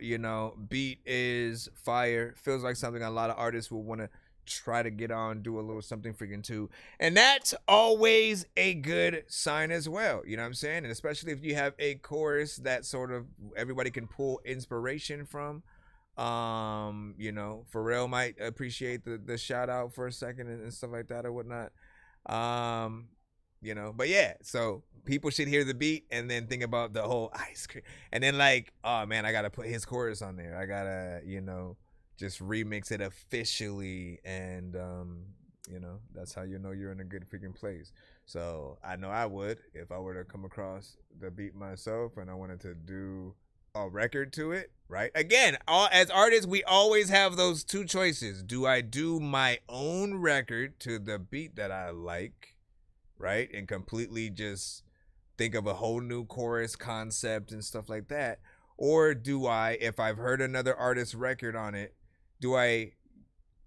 beat is fire. Feels like something a lot of artists will want to try to get on, do a little something freaking too. And that's always a good sign as well. You know what I'm saying? And especially if you have a chorus that sort of everybody can pull inspiration from. Pharrell might appreciate the shout out for a second and stuff like that or whatnot. But yeah, so people should hear the beat and then think about the whole ice cream. And then like, oh man, I gotta put his chorus on there. I gotta, just remix it officially, and that's how you're in a good freaking place. So I know I would if I were to come across the beat myself and I wanted to do a record to it, right? Again, as artists, we always have those two choices. Do I do my own record to the beat that I like, right? And completely just think of a whole new chorus concept and stuff like that? Or do I, if I've heard another artist's record on it, do I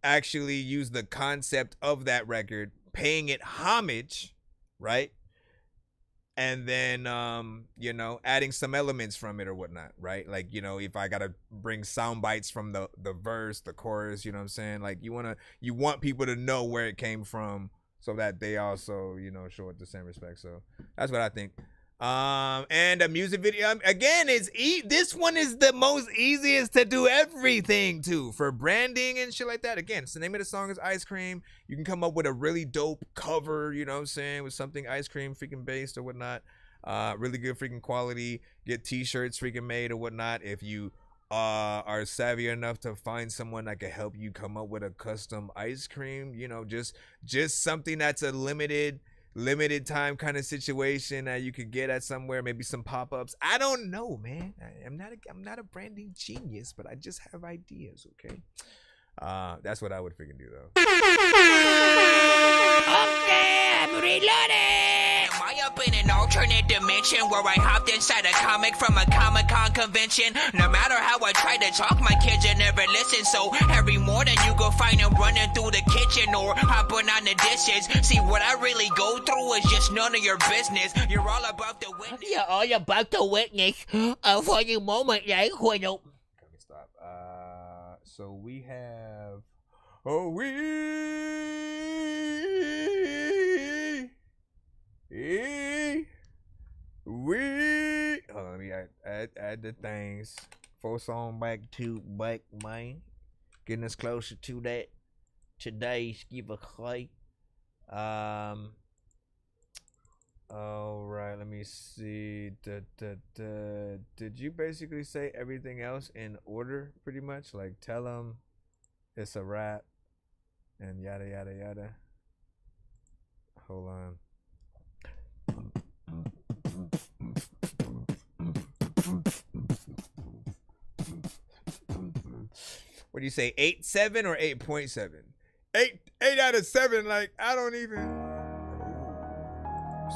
actually use the concept of that record, paying it homage, right? And then, adding some elements from it or whatnot, right? Like, if I got to bring sound bites from the verse, the chorus, you know what I'm saying? Like, you want people to know where it came from so that they also, show it the same respect. So that's what I think. And a music video, again, this one is the most easiest to do everything to for branding and shit like that. Again, it's the name of the song is Ice Cream. You can come up with a really dope cover, you know what I'm saying, with something ice cream freaking based or whatnot. Really good freaking quality. Get t-shirts freaking made or whatnot. If you are savvy enough to find someone that can help you come up with a custom ice cream, just something that's a limited time kind of situation that you could get at somewhere, maybe some pop-ups. I don't know, man. I'm not a branding genius, but I just have ideas, okay? That's what I would freaking do, though. Okay, I'm reloading. Am I up in an alternate dimension where I hopped inside a comic from a Comic-Con convention? No matter how I try to talk, my kids will never listen. So every morning you go find them running through the kitchen or hopping on the dishes. See, what I really go through is just none of your business. You're all about the witness. You're all about the witness of all your moment, like when you... Stop. So we have... Hold on, let me add the things. 4 song back, man. Getting us closer to that. Today's give a hike. All right, let me see. Did you basically say everything else in order, pretty much? Like, tell them it's a rap and yada yada yada. Hold on. What do you say? 8.7 or 8.7? 8 out of 7. Like, I don't even.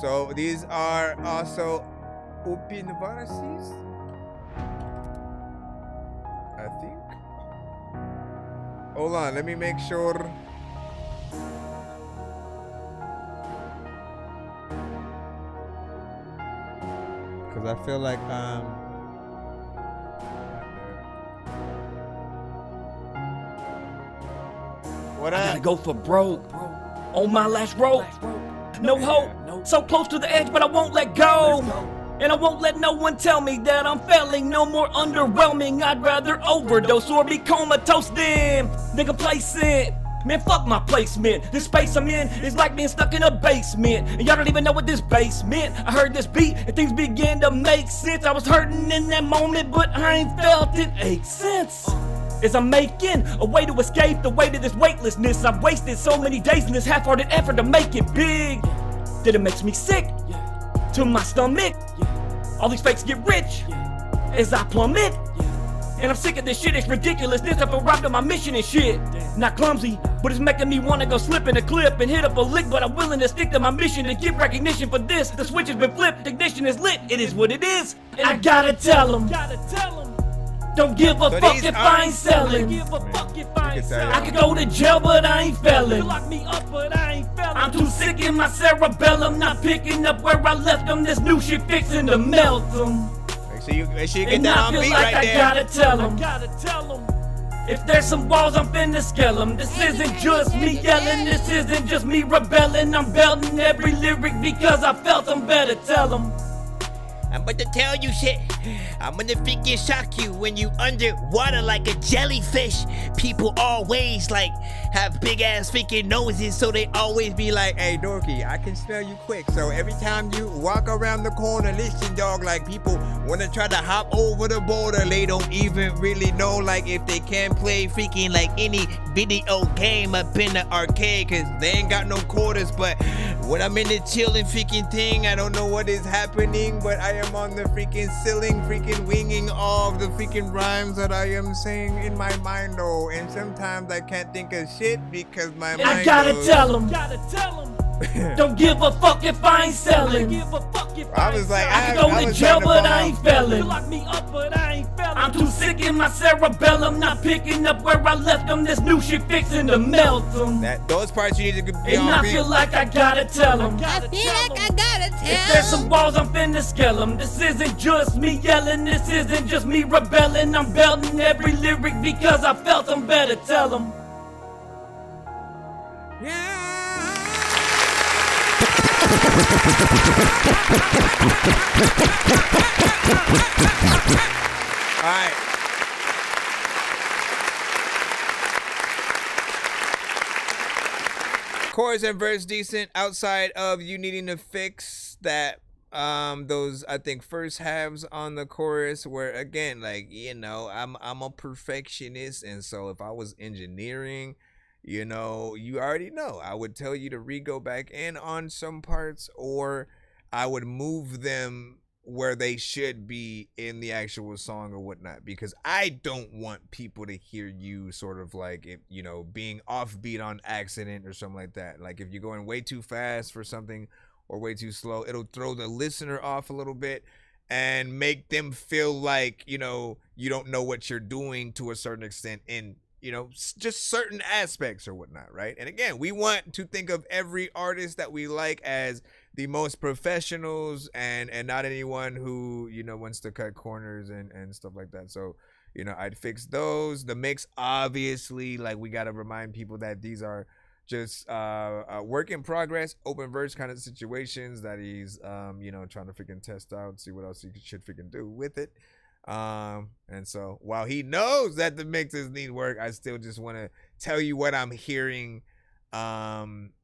So these are also open verses, I think. Hold on, let me make sure. Cause I feel like What I gotta go for broke, on my last rope. No hope, so close to the edge, but I won't let go. And I won't let no one tell me that I'm failing. No more underwhelming. I'd rather overdose or be comatose than complacent. Man, fuck my placement. This space I'm in is like being stuck in a basement. And y'all don't even know what this bass meant. I heard this beat and things began to make sense. I was hurting in that moment, but I ain't felt it ache since. As I'm making a way to escape the weight of this weightlessness. I've wasted so many days in this half-hearted effort to make it big that it makes me sick to my stomach. All these fakes get rich as I plummet. And I'm sick of this shit, it's ridiculousness. I feel robbed of my mission and shit. Not clumsy, but it's making me wanna go slip in a clip and hit up a lick. But I'm willing to stick to my mission to get recognition for this. The switch has been flipped, the ignition is lit. It is what it is, and I gotta tell them. Don't give a fuck if I ain't selling. I could go to jail, but I ain't felon. I'm too sick in my cerebellum, not picking up where I left them. This new shit fixing to melt them. Make sure you get that on beat right there. I gotta tell them. If there's some walls, I'm finna scale them. This isn't just me yelling, this isn't just me rebelling. I'm belting every lyric because I felt them. Better tell them. I'm about to tell you shit. I'm gonna freaking shock you when you underwater like a jellyfish. People always like have big ass freaking noses, so they always be like, hey Dorky, I can smell you quick. So every time you walk around the corner, listen dog, like people wanna try to hop over the border. They don't even really know like if they can play freaking like any video game up in the arcade, cause they ain't got no quarters. But When I'm in the chilling freaking thing, I don't know what is happening, but I am on the freaking ceiling, freaking winging all of the freaking rhymes that I am saying in my mind, though. And sometimes I can't think of shit because my mind I gotta goes, tell him. Don't give a fuck if I ain't selling. I was like, I can go to jail, but I ain't felon. Lock me up, but I ain't felon. I'm too sick in my cerebellum, not picking up where I left them. This new shit fixing to melt them. Those parts you need to be and on I beat. feel like I gotta tell them. I feel like I gotta tell If there's some balls, I'm finna scale them. This isn't just me yelling, this isn't just me rebelling. I'm belting every lyric because I felt them. Better tell them. Alright. Chorus and verse decent outside of you needing to fix that those I think first halves on the chorus where again, like, you know, I'm a perfectionist, and so if I was engineering, you know, you already know, I would tell you to re-go back in on some parts, or I would move them where they should be in the actual song or whatnot, because I don't want people to hear you sort of like, if, you know, being offbeat on accident or something like that. Like if you're going way too fast for something or way too slow, it'll throw the listener off a little bit and make them feel like, you know, you don't know what you're doing to a certain extent in, you know, just certain aspects or whatnot, right? And again, we want to think of every artist that we like as the most professionals and not anyone who, you know, wants to cut corners and stuff like that. So, you know, I'd fix those. The mix, obviously, like, we got to remind people that these are just work in progress, open verse kind of situations that he's, you know, trying to freaking test out, see what else he should freaking do with it. And so while he knows that the mixes need work, I still just want to tell you what I'm hearing.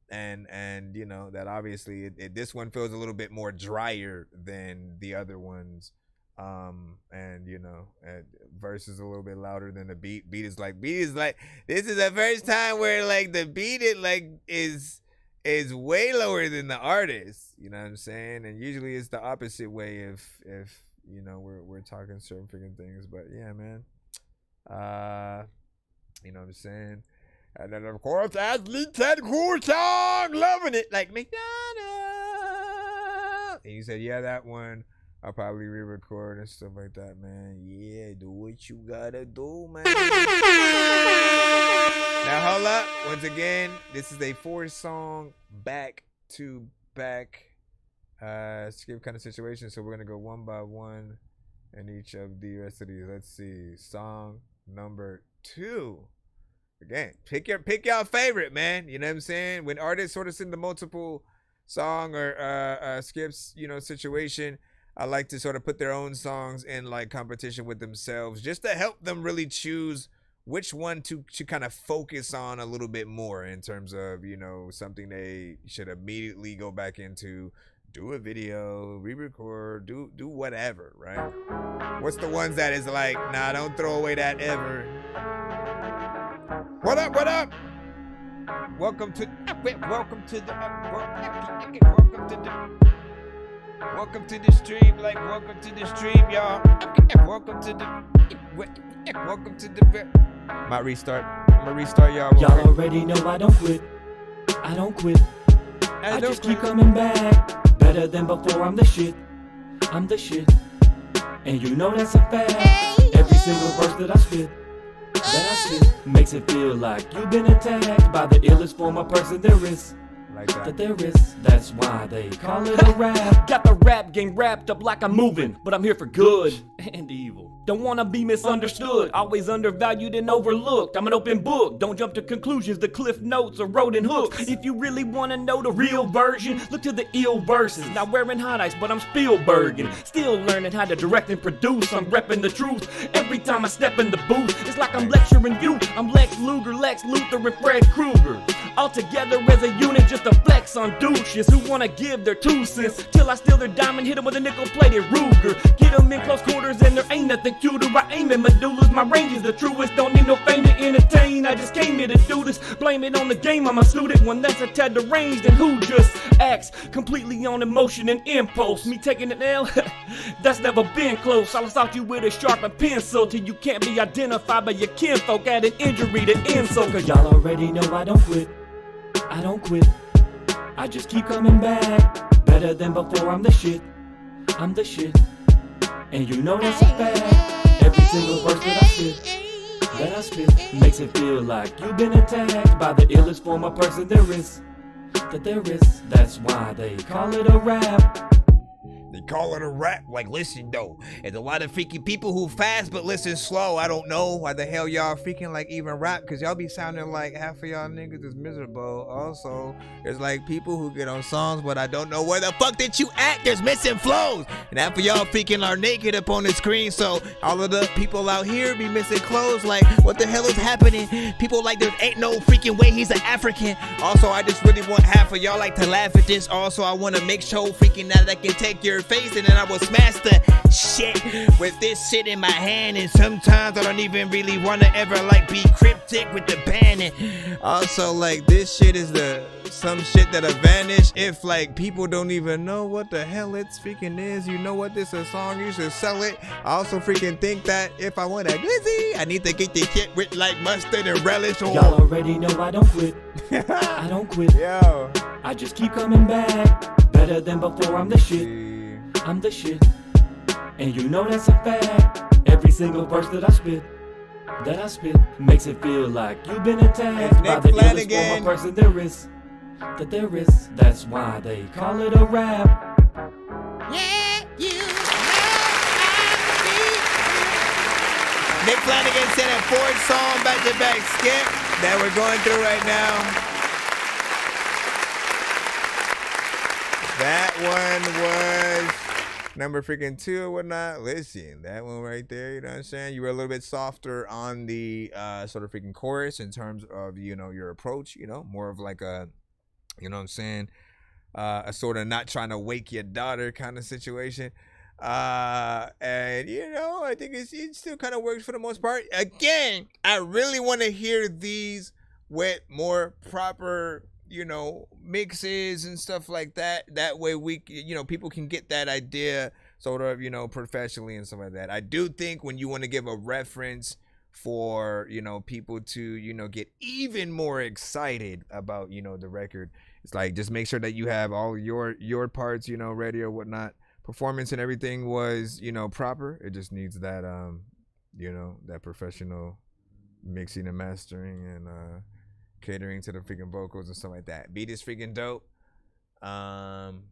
And you know, that obviously this one feels a little bit more drier than the other ones. And you know, verse is a little bit louder than the beat. Beat is like, this is the first time where like the beat is way lower than the artist. You know what I'm saying? And usually it's the opposite way if you know, we're talking certain freaking things. But yeah, man. You know what I'm saying? And then of course, Athlete Ted Cool song, loving it like McDonald's. And you said, yeah, that one I'll probably re-record and stuff like that, man. Yeah, do what you gotta do, man. Now hold up. Once again, this is a 4-song back-to-back skip kind of situation, so we're gonna go one by one in each of the rest of these. Let's see, song number 2. Again, pick y'all favorite, man. You know what I'm saying? When artists sort of send the multiple song or skips, you know, situation, I like to sort of put their own songs in like competition with themselves, just to help them really choose which one to kind of focus on a little bit more in terms of, you know, something they should immediately go back into. Do a video, re-record, do whatever, right? What's the ones that is like, nah, don't throw away that ever. What up? Welcome to the stream, like, welcome to the stream, y'all. Welcome to the might restart. I'm gonna restart, y'all. Y'all already know I don't quit. I just keep coming back. Better than before, I'm the shit. And you know that's a fact. Every single verse that I spit makes it feel like you've been attacked by the illest form of person there is. Like that. There is. That's why they call it a rap. Got the rap game wrapped up like I'm moving, but I'm here for good and evil. Don't wanna be misunderstood, always undervalued and overlooked. I'm an open book, don't jump to conclusions. The cliff notes are rodent hooks. If you really wanna know the real version, look to the ill verses. Not wearing hot ice, but I'm Spielberging. Still learning how to direct and produce. I'm repping the truth every time I step in the booth. It's like I'm lecturing you. I'm Lex Luger, Lex Luthor, and Fred Krueger. All together as a unit, just to flex on douches who wanna give their 2 cents. Till I steal their diamond, hit them with a nickel-plated Ruger. Get them in close quarters and there ain't nothing cuter. I aim at medullas, my range is the truest. Don't need no fame to entertain I just came here to do this. Blame it on the game, I'm a student. One that's a tad deranged and who just acts completely on emotion and impulse. Me taking an L, that's never been close. I'll assault you with a sharpened pencil till you can't be identified by your kinfolk. Add an injury to insult. Cause y'all already know I don't quit. I don't quit. I just keep coming back. Better than before, I'm the shit. I'm the shit. And you know that's a fact. Every single verse that I spit makes it feel like you've been attacked by the illest form of person there is. That's why they call it a rap. They call it a rap. Like, listen though, there's a lot of freaky people who fast but listen slow. I don't know why the hell y'all freaking like even rap, because y'all be sounding like half of y'all niggas is miserable. Also, there's like people who get on songs, but I don't know where the fuck did you act. There's missing flows, and half of y'all freaking are naked up on the screen. So all of the people out here be missing clothes. Like, what the hell is happening? People like there ain't no freaking way he's an African. Also, I just really want half of y'all like to laugh at this. Also, I want to make sure freaking that I can take your face and then I will smash the shit with this shit in my hand. And sometimes I don't even really want to ever like be cryptic with the band. And also like this shit is some shit that'll vanish if like people don't even know what the hell it freaking is. You know what, this is a song, you should sell it. I also freaking think that if I want a glizzy, I need to get this shit with like mustard and relish. Or y'all already know I don't quit. I don't quit. Yo, I just keep coming back. Better than before, I'm the shit. I'm the shit, and you know that's a fact. Every single verse that I spit makes it feel like you've been attacked by the illest form of person there is. That's why they call it a rap. Yeah, you know Nick Flanagan sent a fourth song back-to-back skip that we're going through right now. That one was number freaking 2 or whatnot. Listen, that one right there, you know what I'm saying? You were a little bit softer on the sort of freaking chorus in terms of, you know, your approach, you know, more of like a, you know what I'm saying, a sort of not trying to wake your daughter kind of situation. And, you know, I think it still kind of works for the most part. Again, I really want to hear these with more proper, you know, mixes and stuff like that. That way we, you know, people can get that idea sort of, you know, professionally and stuff like that. I do think when you want to give a reference for, you know, people to, you know, get even more excited about, you know, the record, it's like just make sure that you have all your parts, you know, ready or whatnot. Performance and everything was, you know, proper. It just needs that you know, that professional mixing and mastering and catering to the freaking vocals and stuff like that. Beat is freaking dope. And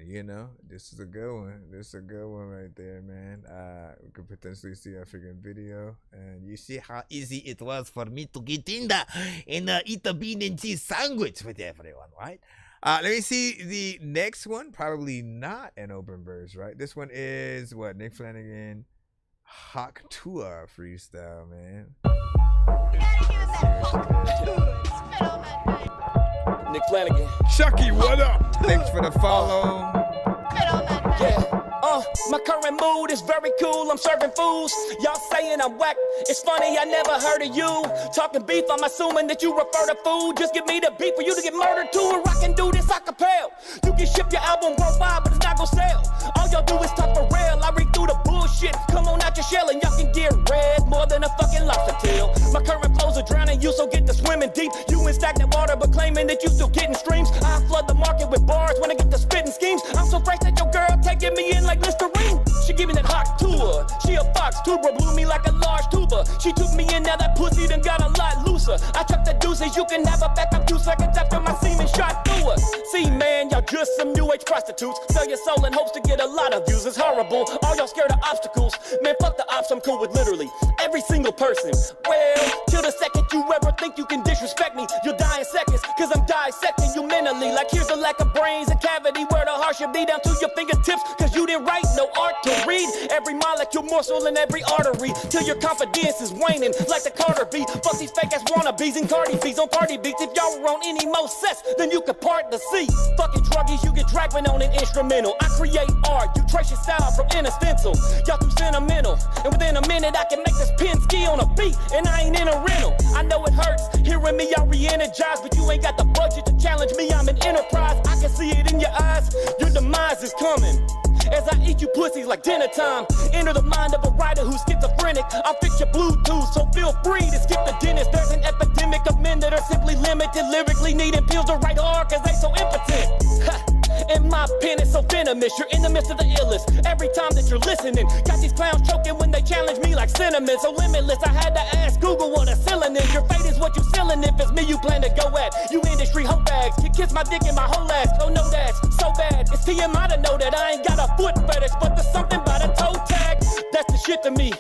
you know, this is a good one. This is a good one right there, man. We could potentially see a freaking video, and you see how easy it was for me to get in there and eat a bean and cheese sandwich with everyone, right? Let me see the next one. Probably not an open verse, right? This one is what, Nick Flanagan Hawk Tour freestyle, man. Nick Flanagan. Chucky, what up? Thanks for the follow. Yeah. My current mood is very cool. I'm serving fools. Y'all saying I'm whack. It's funny, I never heard of you. Talking beef, I'm assuming that you refer to food. Just give me the beat for you to get murdered too. Or I can do this acapella. You can ship your album worldwide, but it's not gonna sell. All y'all do is talk for real. I read through the bullshit. Come on out your shell and y'all can get red more than a fucking lobster tail. My current flows are drowning you, so get to swimming deep. You in stagnant water, but claiming that you still getting streams. I flood the market with bars when I get to spitting schemes. I'm so fresh that your girl taking me in like Listerine. She give me that hot tour. She a fox tuber, blew me like a large tuba. She took me in, now that pussy done got a lot looser. I took the deuces, you can have a back up 2 seconds after my semen shot through her. See, man, y'all just some new age prostitutes. Sell your soul in hopes to get a lot of views. It's horrible. All y'all scared of obstacles. Man, fuck the ops, I'm cool with literally every single person. Well, till the second you ever think you can disrespect me, you'll die in seconds, cause I'm dissecting you mentally. Like here's a lack of brains, a cavity where the heart should be down to your fingertips, cause you didn't write no art to read. every molecule, morsel in every artery, till your confidence is waning like the Carter V. Fuck these fake ass wannabes and Cardi B's on party beats. If y'all were on any more sets, then you could part the sea. Fucking druggies, you get dragged on an instrumental. I create art, you trace your style from in a stencil. Y'all too sentimental, and within a minute I can make this pin ski on a beat, and I ain't in a rental. I know it hurts hearing me, y'all re-energized, but you ain't got the budget to challenge me. I'm an enterprise, I can see it in your eyes. Your demise is coming as I eat you pussies like dinner time. Enter the mind of a writer who's schizophrenic. I'll fix your Bluetooth, so feel free to skip the dentist. There's an epidemic of men that are simply limited, lyrically needing pills to write hard cause they so impotent. Ha. And my pen is so venomous, you're in the midst of the illest. Every time that you're listening, got these clowns choking when they challenge me like cinnamon. So limitless, I had to ask Google what a ceiling is. Your fate is what you selling if it's me you plan to go at. You industry hoe bags, you kiss my dick in my whole ass. Oh no, that's so bad. It's TMI to know that I ain't got a foot fetish, but there's something about a toe tag. That's the shit to me.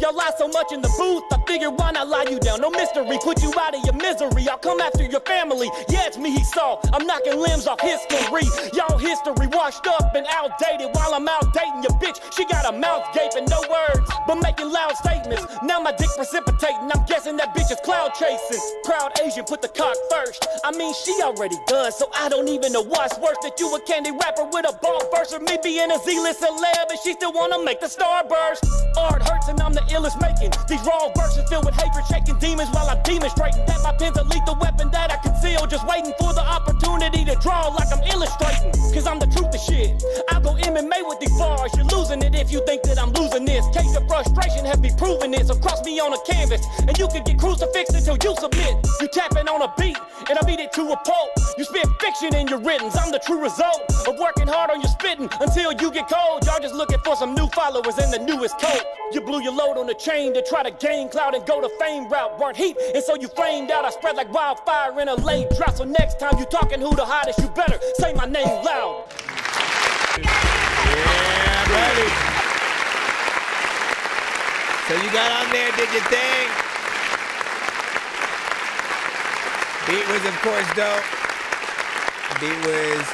Y'all lie so much in the booth, I figured why not lie you down? No mystery, put you out of your misery. I'll come after your family. Yeah, it's me he saw. I'm knocking limbs off history. Y'all history washed up and outdated. While I'm out dating your bitch, she got a mouth gaping, no words, but making loud statements. Now my dick precipitating. I'm guessing that bitch is cloud chasing. Proud Asian, put the cock first. I mean, she already done, so I don't even know what's worse. That you a candy rapper with a ball verse, or me being a Z-list celeb, and she still wanna make the star burst. Art hurts and I'm the illest making these raw verses filled with hatred, shaking demons while I'm demonstrating that my pen's a lethal weapon that I conceal, just waiting for the opportunity to draw like I'm illustrating. Cause I'm the truth of shit. I'll go MMA with these bars. You're losing it if you think that I'm losing this. Case of frustration have me proving it. So cross me on a canvas and you can get crucifixed until you submit. You tapping on a beat and I beat it to a pulp. You spit fiction in your writtens. I'm the true result of working hard on your spitting until you get cold. Y'all just looking for some new followers in the newest coat. You blew your load on the chain to try to gain clout and go the fame route. Weren't heat, and so you flamed out. I spread like wildfire in a late drought. So next time you talking who the hottest, you better say my name loud. Yeah, buddy. So you got on there, did your thing. Beat was, of course, dope. Beat was,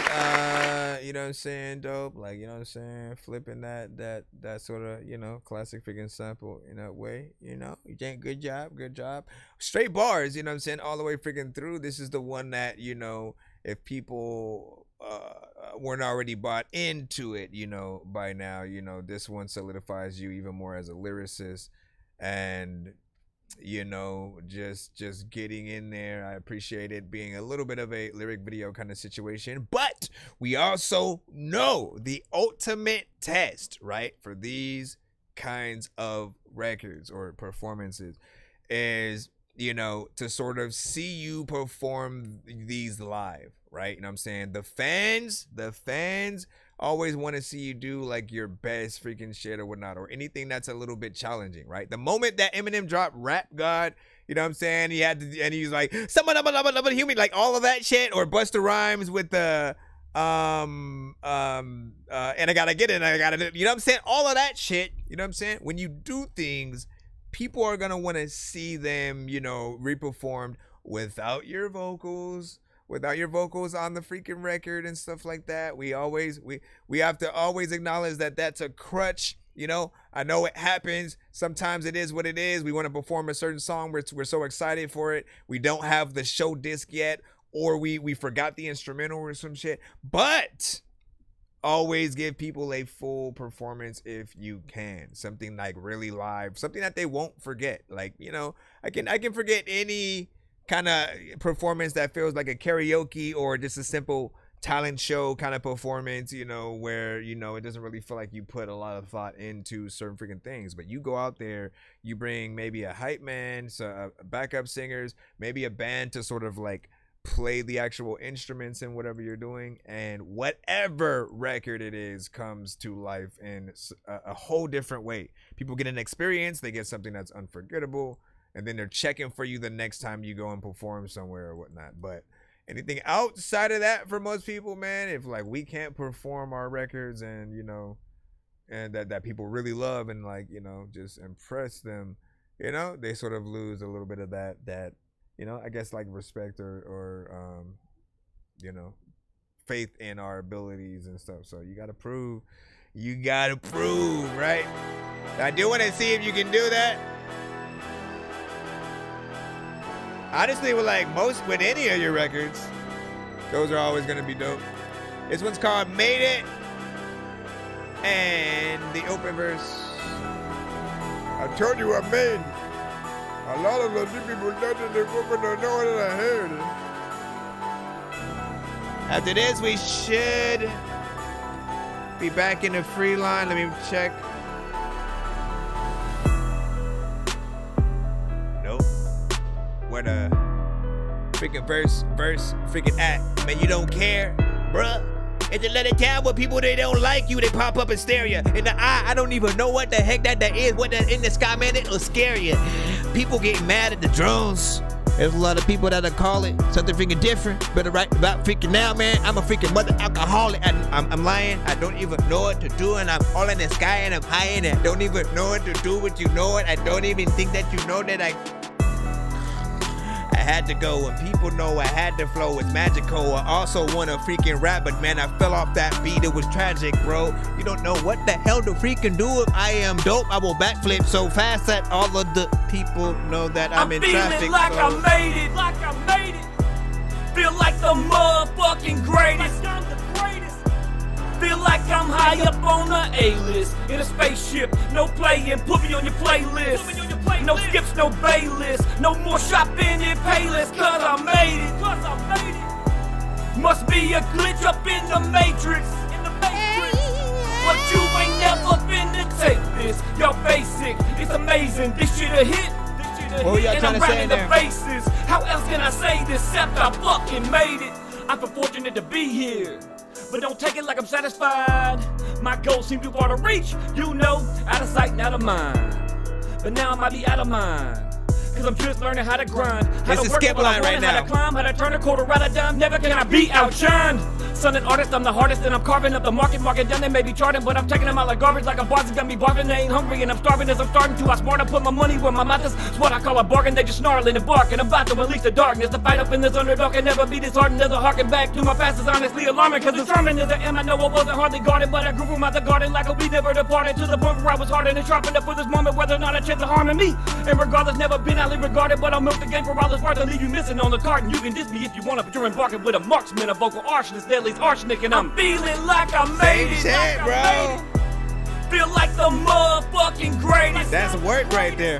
you know what I'm saying, dope. Like, you know what I'm saying, flipping that sort of, you know, classic freaking sample in that way, you know. You did good job. Straight bars, you know what I'm saying, all the way freaking through. This is the one that, you know, if people weren't already bought into it, you know, by now, you know, this one solidifies you even more as a lyricist. And you know, just getting in there. I appreciate it being a little bit of a lyric video kind of situation, but we also know the ultimate test, right, for these kinds of records or performances is, you know, to sort of see you perform these live, right? You know what I'm saying? The fans always want to see you do like your best freaking shit or whatnot, or anything that's a little bit challenging, right? The moment that Eminem dropped Rap God, you know what I'm saying, he had to, and he was like, someone human, like all of that shit, or Busta Rhymes with the and I gotta get it, and I gotta, you know what I'm saying, all of that shit, you know what I'm saying? When you do things, people are gonna want to see them, you know, reperformed without your vocals on the freaking record and stuff like that. We have to always acknowledge that that's a crutch, you know. I know it happens. Sometimes it is what it is. We want to perform a certain song, we're so excited for it. We don't have the show disc yet, or we forgot the instrumental or some shit. But always give people a full performance if you can. Something like really live, something that they won't forget. Like, you know, I can forget any kind of performance that feels like a karaoke or just a simple talent show kind of performance, you know, where, you know, it doesn't really feel like you put a lot of thought into certain freaking things. But you go out there, you bring maybe a hype man, so backup singers, maybe a band to sort of like play the actual instruments in whatever you're doing, and whatever record it is comes to life in a whole different way. People get an experience, they get something that's unforgettable, and then they're checking for you the next time you go and perform somewhere or whatnot. But anything outside of that, for most people, man, if like we can't perform our records and, you know, and that people really love and, like, you know, just impress them, you know, they sort of lose a little bit of that, you know, I guess like respect or you know, faith in our abilities and stuff. So you got to prove You gotta prove, right? I do want to see if you can do that. Honestly, with any of your records, those are always gonna be dope. This one's called Made It. And the open verse. I told you I made it. A lot of the people don't know what I heard. After this, we should be back in the free line. Let me check. Nope. Where the freaking verse freaking at? Man, you don't care, bruh. And to let it down with people, they don't like you, they pop up and stare you in the eye. I don't even know what the heck that is. What that in the sky, man, it'll scare you. People get mad at the drones. There's a lot of people that'll call it something freaking different. Better right about freaking now, man. I'm a freaking mother alcoholic. I'm lying. I don't even know what to do, and I'm all in the sky and I'm high in it. I don't even know what to do, but you know it. I don't even think that you know that I had to go, and people know I had to flow. It's magical. I also want to freaking rap, but man, I fell off that beat. It was tragic, bro. You don't know what the hell to freaking do. If I am dope, I will backflip so fast that all of the people know that I'm in traffic. Feeling like I made it, Feel like the motherfucking greatest. Feel like I'm high up on the A-list in a spaceship. No playing, put me on your playlist. No skips, no baylist. No more shopping in Payless, cause I made it. Must be a glitch up in the Matrix. But you ain't never finna take this. Y'all basic, it's amazing. This shit a hit. What y'all And trying I'm to say rounding there? the bases. How else can I say this except I fucking made it? I feel fortunate to be here, but don't take it like I'm satisfied. My goals seem too far to reach, you know, out of sight, out of mind. But now I might be out of mind, cause I'm just learning how to grind. How This to is work skip it when I line want right it, how now. to climb, how to turn a quarter out of dime. Never can I be outshined. Son, an artist, I'm the hardest, and I'm carving up the market down. They may be charting, but I'm taking them out like garbage, like a boss is gonna be barfing. They ain't hungry, and I'm starving as I'm starting to. I smart, I put my money where my mouth is. It's what I call a bargain. They just snarling and barking. I'm about to release the darkness. The fight up in this underdog can never be disheartened. There's a harken back to my past is honestly alarming, cause it's charming as I am. I know I wasn't hardly guarded, but I grew from out the garden like a weed never departed. To the point where I was hardened and sharpened up for this moment, whether or not a chance of harming me. And regardless, never been highly regarded, but I'll milk the game for all it's worth and leave you missing on the card. And you can diss me if you want to, but you're embarking with a marksman, a vocal arsonist, deadly's arsenic, and I'm feeling like I made it. Shit, bro. Feel like the motherfucking greatest. That's work right there.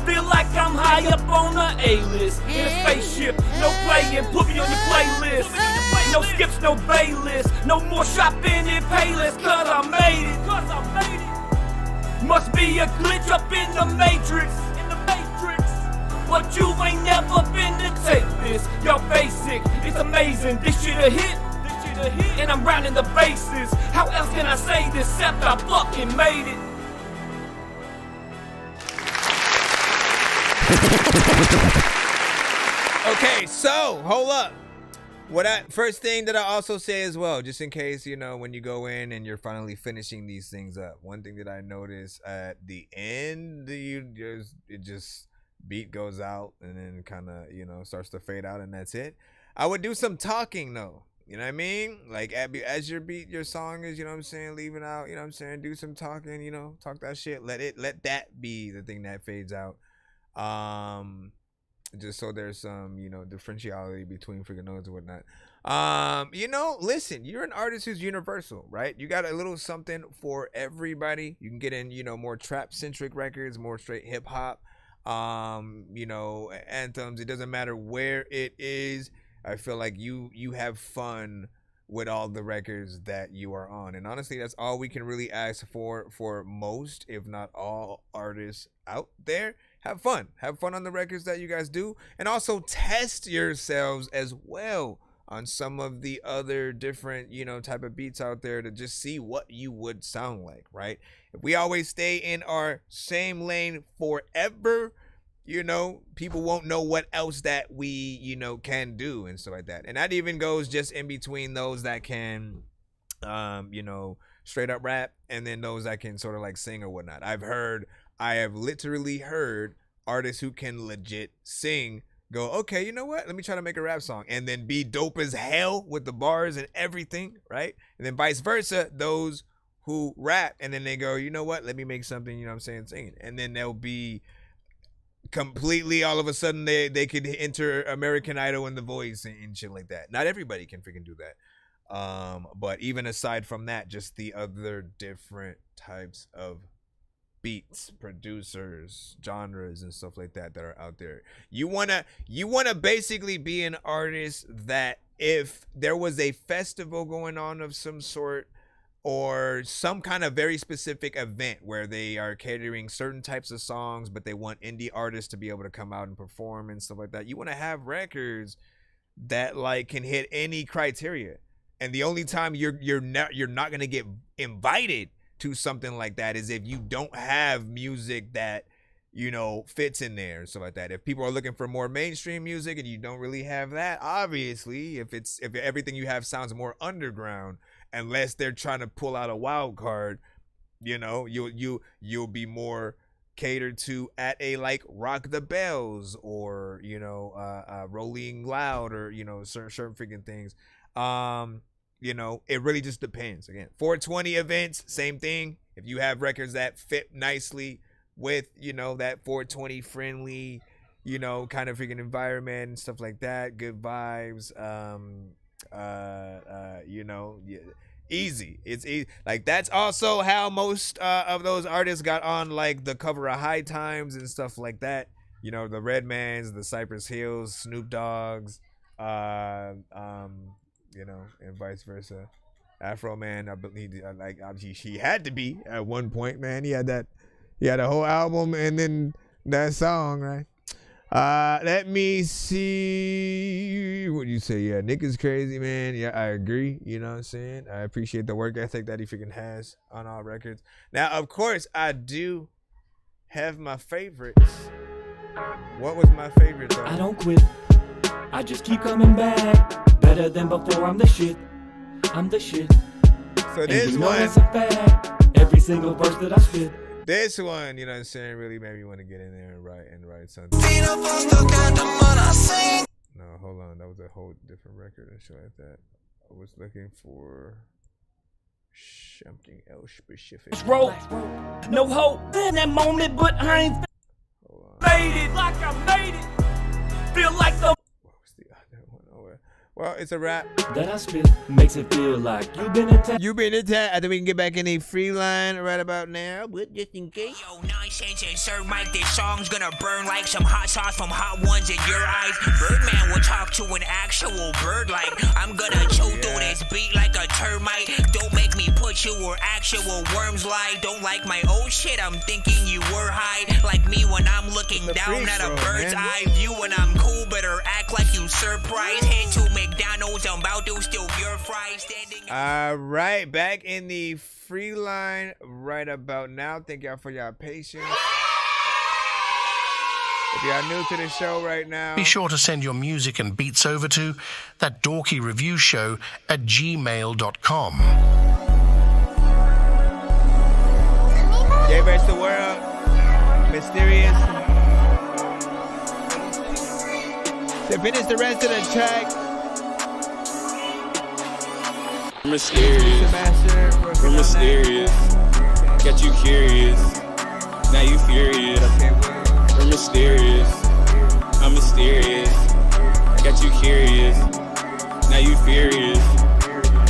Feel like I'm high up on the A-list in a spaceship. No playing, put me on your playlist. No skips, no baylist. No more shopping in Payless, cause I made it. Must be a glitch up in the Matrix. But you ain't never finna take this. Y'all basic, it's amazing. This shit a hit. And I'm rounding the bases. How else can I say this except I fucking made it? Okay, so hold up. First thing that I also say as well, just in case, you know, when you go in and you're finally finishing these things up, one thing that I noticed at the end, it just beat goes out and then kind of, you know, starts to fade out, and that's it. I would do some talking though. You know what I mean? Like as your song is, you know what I'm saying, leaving out, you know what I'm saying, do some talking, you know, talk that shit. Let that be the thing that fades out. Just so there's some, you know, differentiality between freaking notes and whatnot. You know, listen, you're an artist who's universal, right? You got a little something for everybody. You can get in, you know, more trap centric records, more straight hip hop, you know, anthems. It doesn't matter where it is. I feel like you have fun with all the records that you are on, and honestly, that's all we can really ask for most, if not all, artists out there. Have fun on the records that you guys do, and also test yourselves as well on some of the other different, you know, type of beats out there to just see what you would sound like, right? If we always stay in our same lane forever, you know, people won't know what else that we, you know, can do and stuff like that. And that even goes just in between those that can, you know, straight up rap, and then those that can sort of like sing or whatnot. I have literally heard artists who can legit sing go, okay, you know what? Let me try to make a rap song, and then be dope as hell with the bars and everything, right? And then vice versa, those who rap and then they go, you know what, let me make something, you know what I'm saying, singing. And then they'll be completely, all of a sudden they could enter American Idol and The Voice and shit like that. Not everybody can freaking do that. But even aside from that, just the other different types of beats, producers, genres and stuff like that are out there. You wanna basically be an artist that if there was a festival going on of some sort or some kind of very specific event where they are catering certain types of songs, but they want indie artists to be able to come out and perform and stuff like that, you want to have records that like can hit any criteria. And the only time you're not going to get invited to something like that is if you don't have music that, you know, fits in there and stuff like that. If people are looking for more mainstream music and you don't really have that, obviously, if everything you have sounds more underground, unless they're trying to pull out a wild card, you know, you'll be more catered to at a like Rock the Bells or, you know, Rolling Loud or, you know, certain freaking things. You know, it really just depends. Again, 420 events, same thing. If you have records that fit nicely with, you know, that 420 friendly, you know, kind of freaking environment and stuff like that, good vibes, you know, easy. It's easy. Like that's also how most of those artists got on like the cover of High Times and stuff like that. You know, the Redmans, the Cypress Hills, Snoop Dogg's, you know, and vice versa. Afro Man, I believe, like he had to be at one point, man. He had a whole album and then that song, right? Let me see what you say. Yeah, Nick is crazy, man. Yeah, I agree. You know what I'm saying? I appreciate the work ethic that he freaking has on all records. Now, of course, I do have my favorites. What was my favorite though? I don't quit. I just keep coming back. Better than before. I'm the shit. I'm the shit. So this one, it's a fact. Every single verse that I spit. This one, you know what I'm saying, really made me want to get in there and write something. No, hold on. That was a whole different record and shit like that. I was looking for something else specific. No hope in that moment, but I ain't made it like I made it. Feel like the Well, it's a rap that I spit makes it feel like you've been attacked. I think we can get back in a free line right about now, but just in case. Yo, Nonsenze and Sir Mike, this song's gonna burn like some hot sauce from Hot Ones in your eyes. Birdman will talk to an actual bird like I'm gonna chew through this beat like a termite. Don't make me put you where actual worms lie. Don't like my old shit, I'm thinking you were high. Like me when I'm looking down at a bird's eye view. When I'm cool, better act like you surprised. Head to McDonald's, I'm about to steal your fries. Standing. All right, back in the free line right about now. Thank y'all for your patience. If y'all new to the show right now, be sure to send your music and beats over to That Dorky Review Show at gmail.com. Jay vs. the World, Mysterious. To finish the rest of the track, mysterious, we're mysterious, got you curious, now you furious. We're mysterious, I'm mysterious, got you curious, now you furious.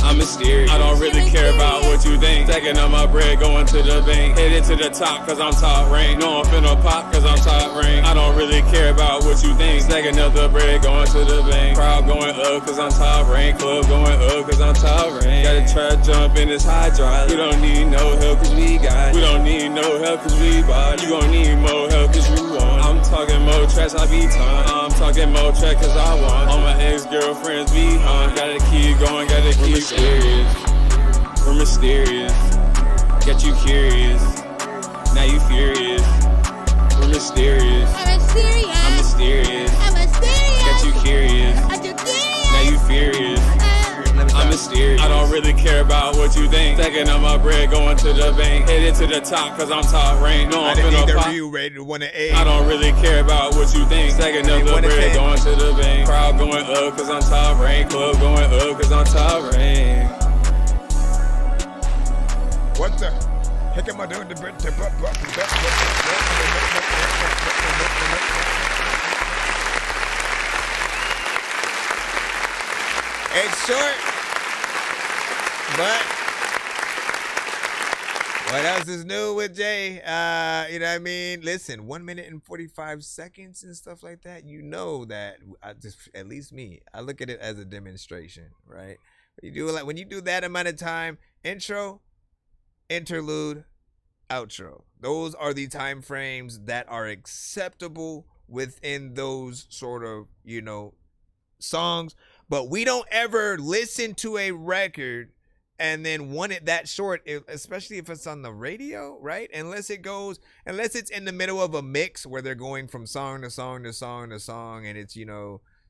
I'm mysterious. I don't really care about what you think. Taking up my bread, going to the bank. Headed to the top, cause I'm top rank. No, I'm finna pop, cause I'm top rank. I don't really care about what you think. Stacking up the bread, going to the bank. Crowd going up, cause I'm top rank. Club going up, cause I'm top rank. Gotta try to jump in this hydraulic. We don't need no help, cause we got it. We don't need no help, cause we bought it. You gon' need more help, cause you want it. I'm talking more tracks, I be time. I'm talking more track, cause I want it. All my ex-girlfriends be on. Gotta keep going, gotta keep going. We're mysterious, got you curious, now you furious. We're mysterious, I'm mysterious, got you curious, now you furious. I'm mysterious, I don't really care about what you think. Taking up my bread, going to the bank. Headed to the top, cause I'm top rank. No, I'm finna pop. I don't really care about what you think. Taking up the bread, going to the bank. Crowd going up, cause I'm top rank. Club going up, cause I'm top rank. What the heck am I doing? It's short, but what else is new with Jay? You know what I mean? Listen, 1 minute and 45 seconds and stuff like that. You know that at least me, I look at it as a demonstration, right? When you do that amount of time, intro, interlude, outro. Those are the time frames that are acceptable within those sort of, songs. But we don't ever listen to a record and then want it that short, especially if it's on the radio, right? Unless it's in the middle of a mix where they're going from song to song to song to song, and it's,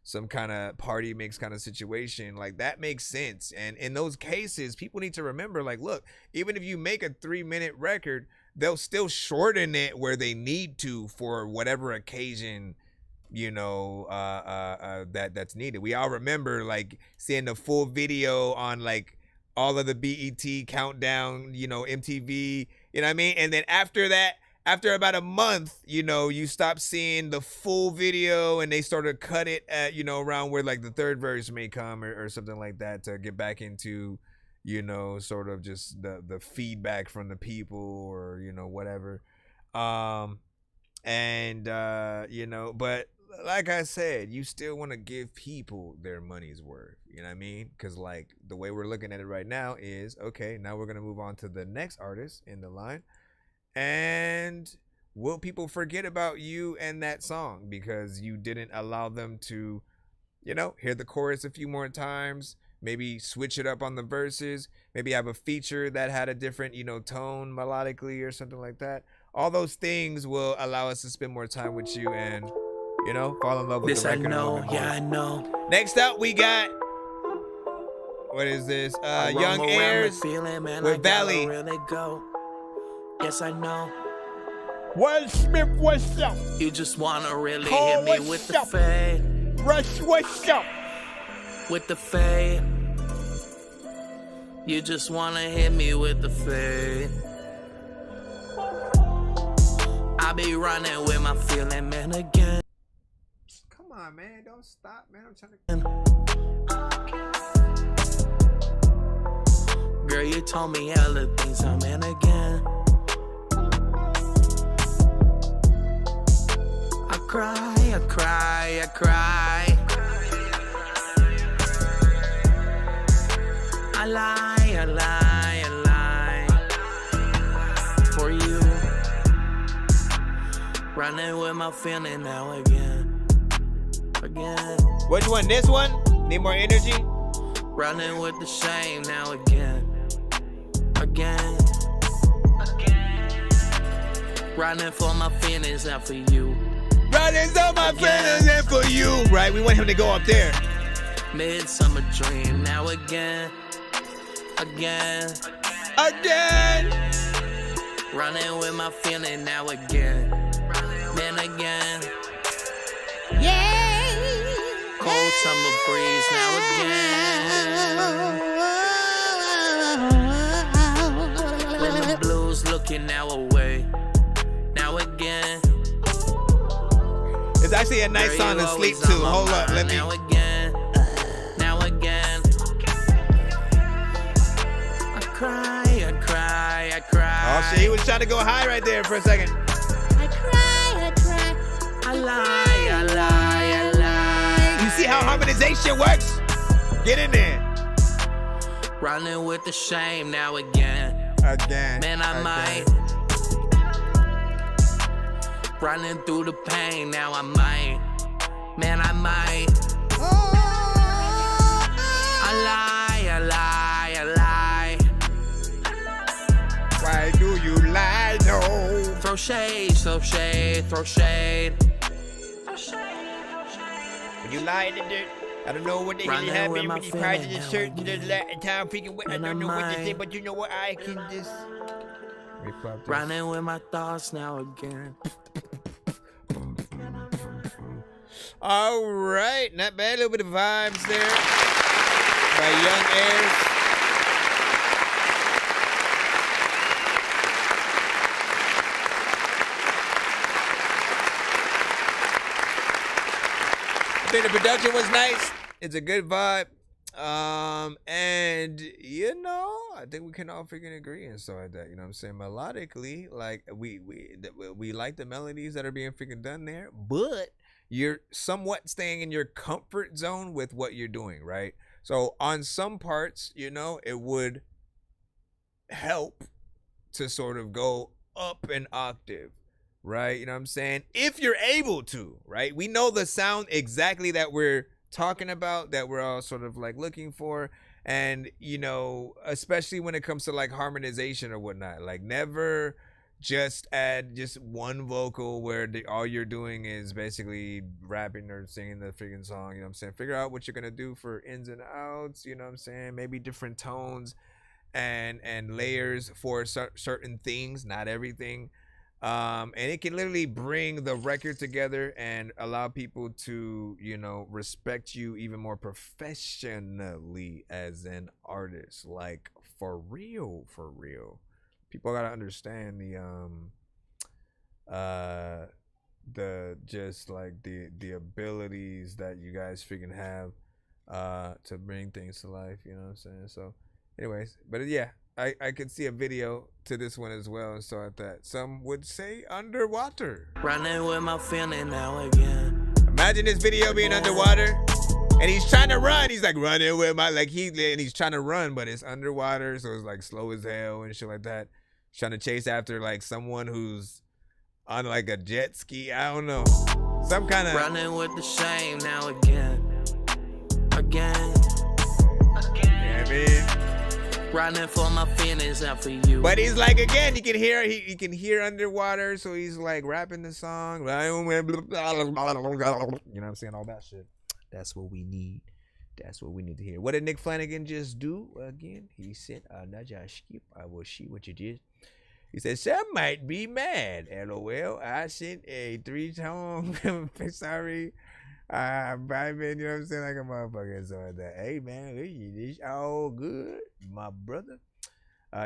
some kind of party mix kind of situation, like that makes sense. And in those cases, people need to remember, like, look, even if you make a 3-minute record, they'll still shorten it where they need to for whatever occasion, that's needed. We all remember like seeing the full video on like all of the BET countdown, MTV, you know what I mean? And then after that, after about a month, you stop seeing the full video and they sort of cut it at, around where like the third verse may come or something like that to get back into, sort of just the feedback from the people or, whatever. But like I said, you still want to give people their money's worth. You know what I mean? Because like the way we're looking at it right now is, okay, now we're going to move on to the next artist in the line. And will people forget about you and that song because you didn't allow them to, hear the chorus a few more times, maybe switch it up on the verses, maybe have a feature that had a different, tone melodically or something like that. All those things will allow us to spend more time with you and, fall in love with the record. I know. Next up, we got, what is this? Young Airs with Valley. Really go. Yes, I know. Will Smith, what's up? You just wanna really Cole, hit me with the fade. Rush, what's up? With the fade. You just wanna hit me with the fade. I be running with my feeling, man, again. Come on, man, don't stop, man. I'm trying to. Girl, you told me hella things, I'm in again. I cry. I lie for you. Running with my feeling now again. Which one? This one? Need more energy? Running with the shame now again. Running for my feelings and for you. Running for my feelings and for you. Right, we want him to go up there. Midsummer dream now again. Running with my feeling now again. Then again. Yeah. Cold summer breeze now again. When the blues looking now away. Now again. It's actually a nice song to sleep to. Hold up, let me. Now again. I cry. Oh shit, he was trying to go high right there for a second. I cry. I lie. You see how harmonization works? Get in there. Running with the shame now again. Man, I might. Running through the pain now I might. Man, I might. I lie. Why do you lie, no? Throw shade. When you lie in the dirt, I don't know what the hell happened when you cried in the shirt to the Latin time freaking what I don't know what to say, but you know what, I can just running with my thoughts now again. All right, not bad. A little bit of vibes there by Young Airs. think the production was nice. It's a good vibe. And you know, I think we can all freaking agree and stuff like that. You know what I'm saying? Melodically, like we like the melodies that are being freaking done there, but you're somewhat staying in your comfort zone with what you're doing, right? So on some parts, you know, it would help to sort of go up an octave, right? You know what I'm saying? If you're able to, right? We know the sound exactly that we're talking about, that we're all sort of like looking for. And, you know, especially when it comes to like harmonization or whatnot, like never just add just one vocal where all you're doing is basically rapping or singing the freaking song. You know what I'm saying? Figure out what you're going to do for ins and outs. You know what I'm saying? Maybe different tones and layers for certain things, not everything. And it can literally bring the record together and allow people to, you know, respect you even more professionally as an artist. Like for real. People gotta understand the just like the abilities that you guys freaking have to bring things to life, you know what I'm saying? So anyways, but yeah, I could see a video to this one as well, and so at that some would say underwater. Running with my feeling now again. Imagine this video being underwater and he's trying to run. He's like running with my, like he's trying to run, but it's underwater, so it's like slow as hell and shit like that. Trying to chase after like someone who's on like a jet ski. I don't know. Some kind of running with the shame now again. Yeah, I mean, running for my feelings and for you. but he's like, again, you can hear he can hear underwater, so he's like rapping the song. You know what I'm saying? All that shit. That's what we need. That's what we need to hear. What did Nick Flanagan just do again? He sent another skip. I will see what you did. He said, some might be mad. LOL. I sent a 3-tone. Sorry. Vibing, you know what I'm saying? Like a motherfucker. So that, hey, man, it's all good, my brother.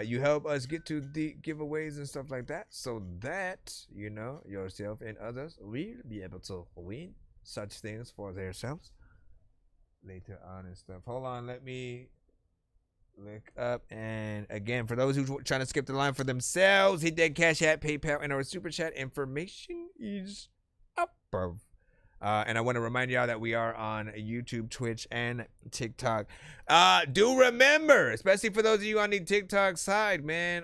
You help us get to the giveaways and stuff like that, so that, you know, yourself and others will be able to win such things for themselves later on and stuff. Hold on, let me look up. And again, for those who trying to skip the line for themselves, hit that Cash App, PayPal, and our Super Chat information is up above. And I want to remind y'all that we are on YouTube, Twitch, and TikTok. Do remember, especially for those of you on the TikTok side, man,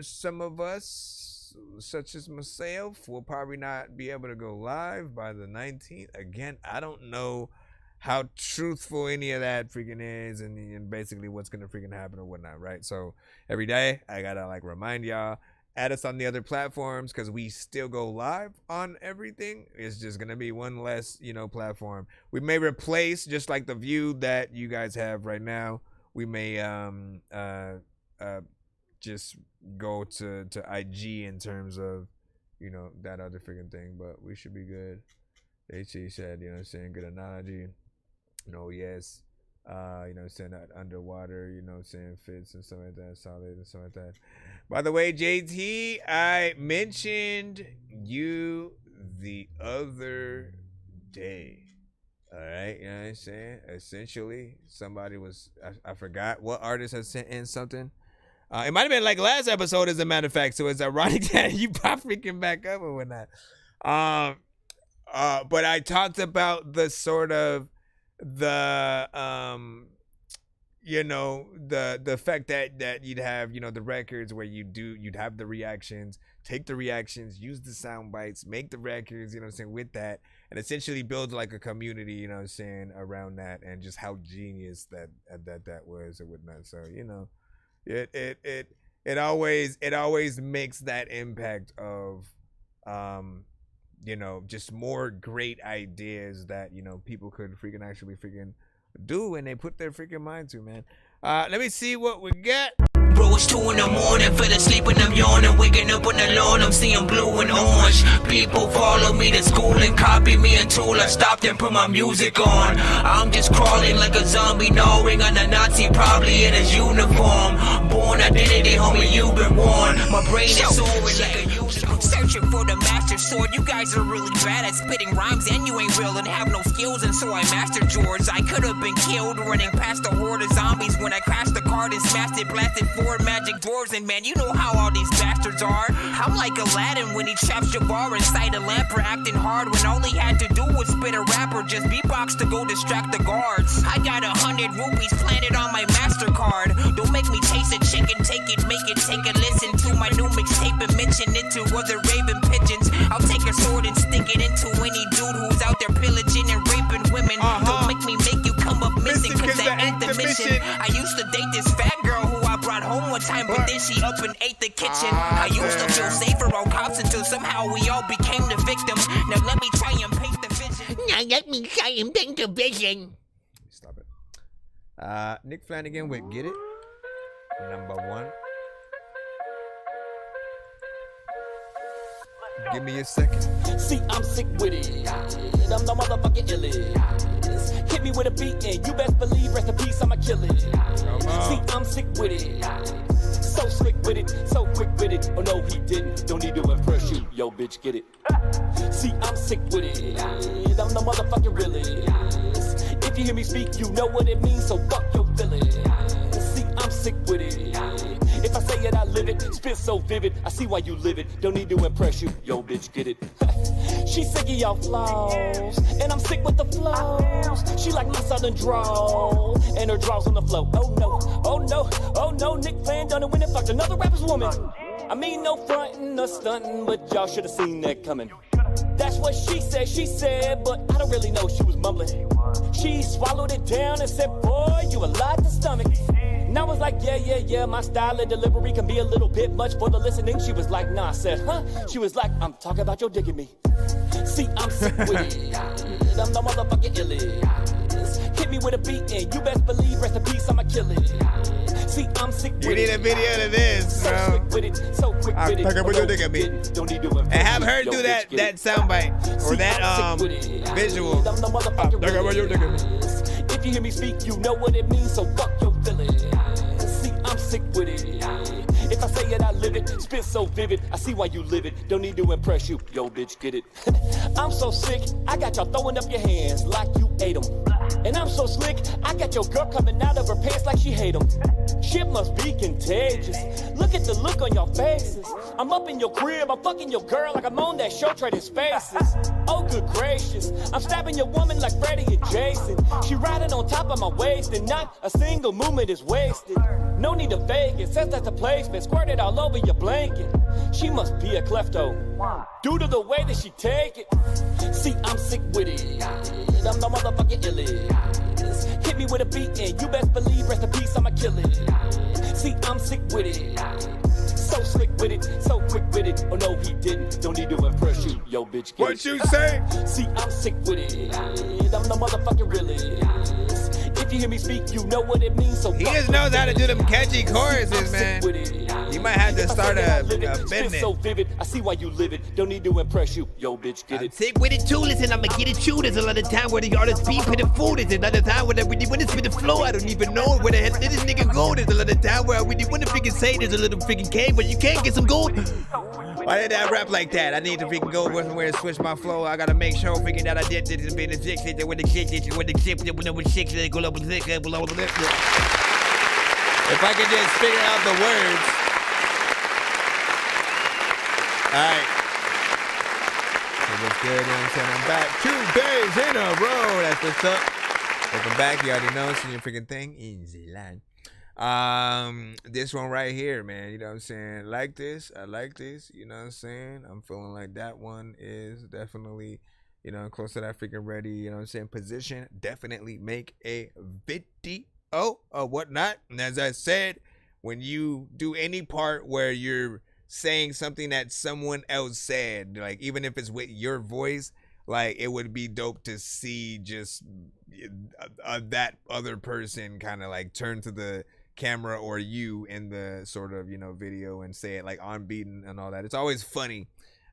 some of us, such as myself, will probably not be able to go live by the 19th. Again, I don't know how truthful any of that freaking is, and basically what's gonna freaking happen or whatnot, right? So every day I gotta like remind y'all, add us on the other platforms, because we still go live on everything. It's just gonna be one less, you know, platform. We may replace, just like the view that you guys have right now, we may just go to IG in terms of, you know, that other freaking thing, but we should be good. HC said, you know what I'm saying, good analogy. No, yes. You know what I'm saying, that underwater, you know what I'm saying, fits and stuff like that, solid and stuff like that. By the way, JT, I mentioned you the other day. All right, you know what I'm saying? Essentially, somebody was, I forgot what artist had sent in something. It might have been like last episode, as a matter of fact, so it's ironic that you pop freaking back up or whatnot. But I talked about the sort of the you know, the fact that you'd have, you know, the records where you'd have the reactions, take the reactions, use the sound bites, make the records, you know what I'm saying, with that, and essentially build like a community, you know what I'm saying, around that, and just how genius that was or whatnot. So, you know, it always makes that impact of you know, just more great ideas that, you know, people could freaking actually freaking do when they put their freaking mind to, man. Let me see what we got. Bro, it's 2 in the morning, fell asleep when I'm yawning, waking up on the lawn, I'm seeing blue and orange. People follow me to school and copy me until I stopped and put my music on. I'm just crawling like a zombie, gnawing on a Nazi, probably in his uniform. Born identity, homie, you've been warned. My brain is soaring like a unicorn. searching for the master sword. You guys are really bad at spitting rhymes, and you ain't real and have no skills, and so I mastered yours. I could have been killed running past a horde of zombies when I crashed the card and smashed it, blasted 4 magic doors, and man, you know how all these bastards are. I'm like Aladdin when he traps Jabbar inside a lamp for acting hard when all he had to do was spit a rap or just beatbox to go distract the guards. I got 100 rupees planted on my MasterCard. Don't make me taste a chicken, take it, make it, take a listen to my new mixtape and mention it to other raving pigeons. I'll take a sword and stick it into any dude who's out there pillaging and raping women. Don't make me make you come up missing, cause that ain't the mission. I used to date this fat girl who I brought home one time, but then she up and ate the kitchen. I used to feel safer on cops until somehow we all became the victims. Now let me try and paint the vision. Now let me try and paint the vision. Stop it. Nick Flanagan with Get It. Number 1. Give me a second. See, I'm sick with it. I'm the motherfucking illest. Hit me with a beat and you best believe, rest in peace, I'ma kill it. See, I'm sick with it. So slick with it, so quick with it. Oh no, he didn't. Don't need to impress you. Yo, bitch, get it. See, I'm sick with it. I'm the motherfucking realest. If you hear me speak, you know what it means, so fuck your feelings. See, I'm sick with it. If I say it, I live it. Spit so vivid, I see why you live it. Don't need to impress you. Yo, bitch, get it. She sick of y'all flaws, and I'm sick with the flows. She like my southern drawl, and her draws on the flow. Oh no, oh no, oh no. Nick Plan done it when it fucked another rapper's woman. I mean, no frontin' or stuntin', but y'all should've seen that coming. That's what she said, but I don't really know, she was mumbling. She swallowed it down and said, boy, you a lot to stomach. And I was like, yeah, my style and delivery can be a little bit much for the listening. She was like, nah, I said, huh? She was like, I'm talking about your dick in me. See, I'm sick with it. I'm the motherfucking illest. Hit me with a beat and you best believe, rest in peace, I'ma kill it. See, I'm sick with it. You need a video to this, bro. So quick with it, so quick with it. I'm talking about your dick in me. Don't need to impress And have her you. do Yo, that bitch, get it. soundbite or that visual. I'm the motherfucking realest. If you hear me speak, you know what it means, so fuck your feelings. See, I'm sick with it. If I say it, I live it. Spit so vivid, I see why you live it. Don't need to impress you. Yo, bitch, get it. I'm so sick, I got y'all throwing up your hands like you ate them. And I'm so slick, I got your girl coming out of her pants like she hate them. Shit must be contagious. Look at the look on your faces. I'm up in your crib, I'm fucking your girl like I'm on that show trading spaces. Oh, good gracious, I'm stabbing your woman like Freddy and Jason. She riding on top of my waist and not a single movement is wasted. No need to fake it, says that's the placement. Squirted all over your blanket. She must be a klepto due to the way that she take it. See, I'm sick with it. I'm the motherfucking illest. Hit me with a beat and you best believe, rest in peace, I'ma kill it. See, I'm sick with it. So slick with it, so quick with it. Oh no, he didn't. Don't need to impress you. Yo, bitch, get What it. you say? See, I'm sick with it. I'm the motherfucking realest. If you hear me speak, you know what it means. So He just knows how to do them catchy choruses, man. You might have to start a business. So vivid, I see why you live it. Don't need to impress you. Yo, bitch, get it. Sick with it too, listen, I'ma get it too. There's a lot of time where the artists be pitting food. There's another time where I really wanna spit the flow. I don't even know where the hell did this nigga go. There's a lot of time where I really wanna freaking say there's a little freaking cave where you can't get some gold. Why did I rap like that? I need to freaking go somewhere and switch my flow. I gotta make sure freaking that I did this and be the six with the six with the six when I was six and go up with six. If I could just figure out the words. Alright. So what's good, you know what I'm saying? I'm back 2 days in a row. That's what's up. Welcome back. You already know, see your freaking thing. Easy line. This one right here, man, you know what I'm saying? Like this, I like this, you know what I'm saying? I'm feeling like that one is definitely, you know, close to that freaking ready, you know what I'm saying? Position, definitely make a video or whatnot. And as I said, when you do any part where you're saying something that someone else said, like even if it's with your voice, like it would be dope to see just that other person kind of like turn to the camera or you in the sort of, you know, video and say it like on beat and all that. It's always funny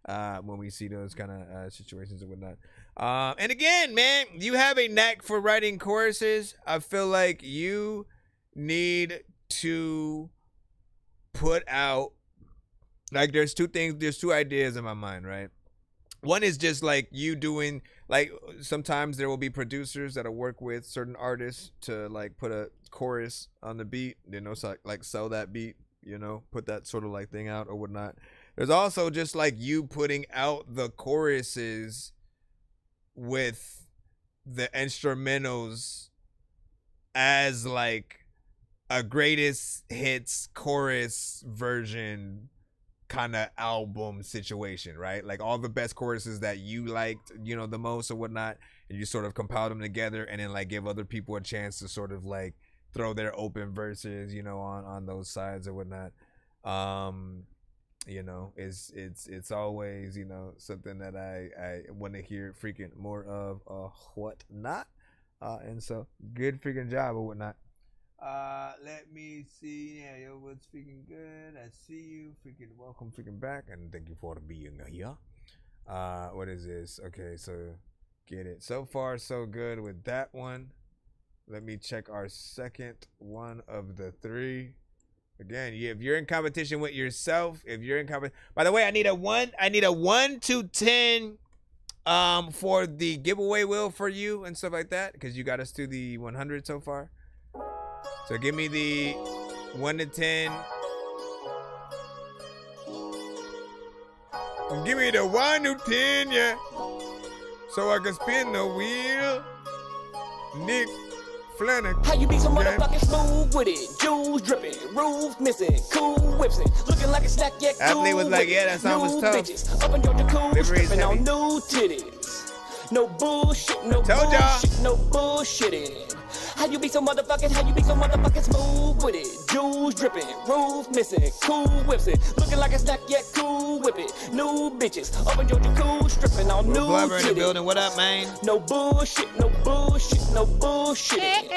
when we see those kind of situations and whatnot. And again, man, you have a knack for writing choruses. I feel like you need to put out Like there's two ideas in my mind, right? One is just like you doing, like sometimes there will be producers that'll work with certain artists to like put a chorus on the beat, so like sell that beat, put that sort of like thing out or whatnot. There's also just like you putting out the choruses with the instrumentals as like a greatest hits chorus version kind of album situation, right? Like all the best choruses that you liked, the most or whatnot, and you sort of compile them together and then like give other people a chance to sort of like throw their open verses, on those sides or whatnot. It's always, something that I want to hear freaking more of whatnot. And so good freaking job or whatnot. Let me see. Yeah, yo, what's freaking good? I see you. Freaking welcome, freaking back, and thank you for being here. What is this? Okay, so get it. So far, so good with that one. Let me check our second one of the three. Again, if you're in competition with yourself, by the way, I need a 1 to 10 for the giveaway wheel for you and stuff like that, because you got us to the 100 so far. So give me the 1 to 10. Give me the 1 to 10, yeah. So I can spin the wheel. Nick Flanagan. How you be so motherfucking smooth with it? Jewels dripping, roof missing, cool whips it, looking like a snack, yeah, cool. Athlete was like, yeah, that song was tough. Bitches, up in Georgia, cool, stripping on new titties. No bullshit, no bullshit, no bullshitting. How you be so motherfucking smooth with it? Jewels dripping, roof missing, cool whips it, looking like a snack, yeah, cool whip it. New bitches, up in Georgia, cool, stripping on new Blubber in the titties. building, what up, man? No bullshit, no bullshit, no bullshit.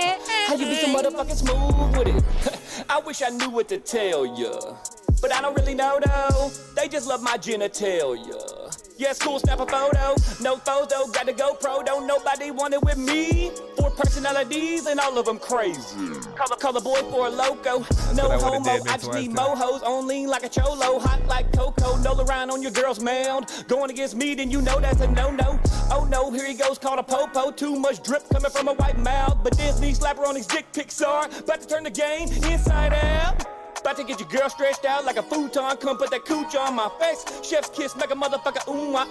How you be so motherfucking smooth with it? I wish I knew what to tell ya, but I don't really know though. They just love my genitalia. Yes, cool, snap a photo. No photo, got the GoPro. Don't nobody want it with me. 4 personalities and all of them crazy. Call the boy for a loco. No homo, I just need mojos. On lean like a cholo, hot like cocoa. No around on your girl's mound. Going against me, then you know that's a no-no. Oh no, here he goes, called a popo. Too much drip coming from a white mouth. But Disney slapper on his dick Pixar. About to turn the game inside out. About to get your girl stretched out like a futon. Come put that cooch on my face. Chef's kiss, make a motherfucker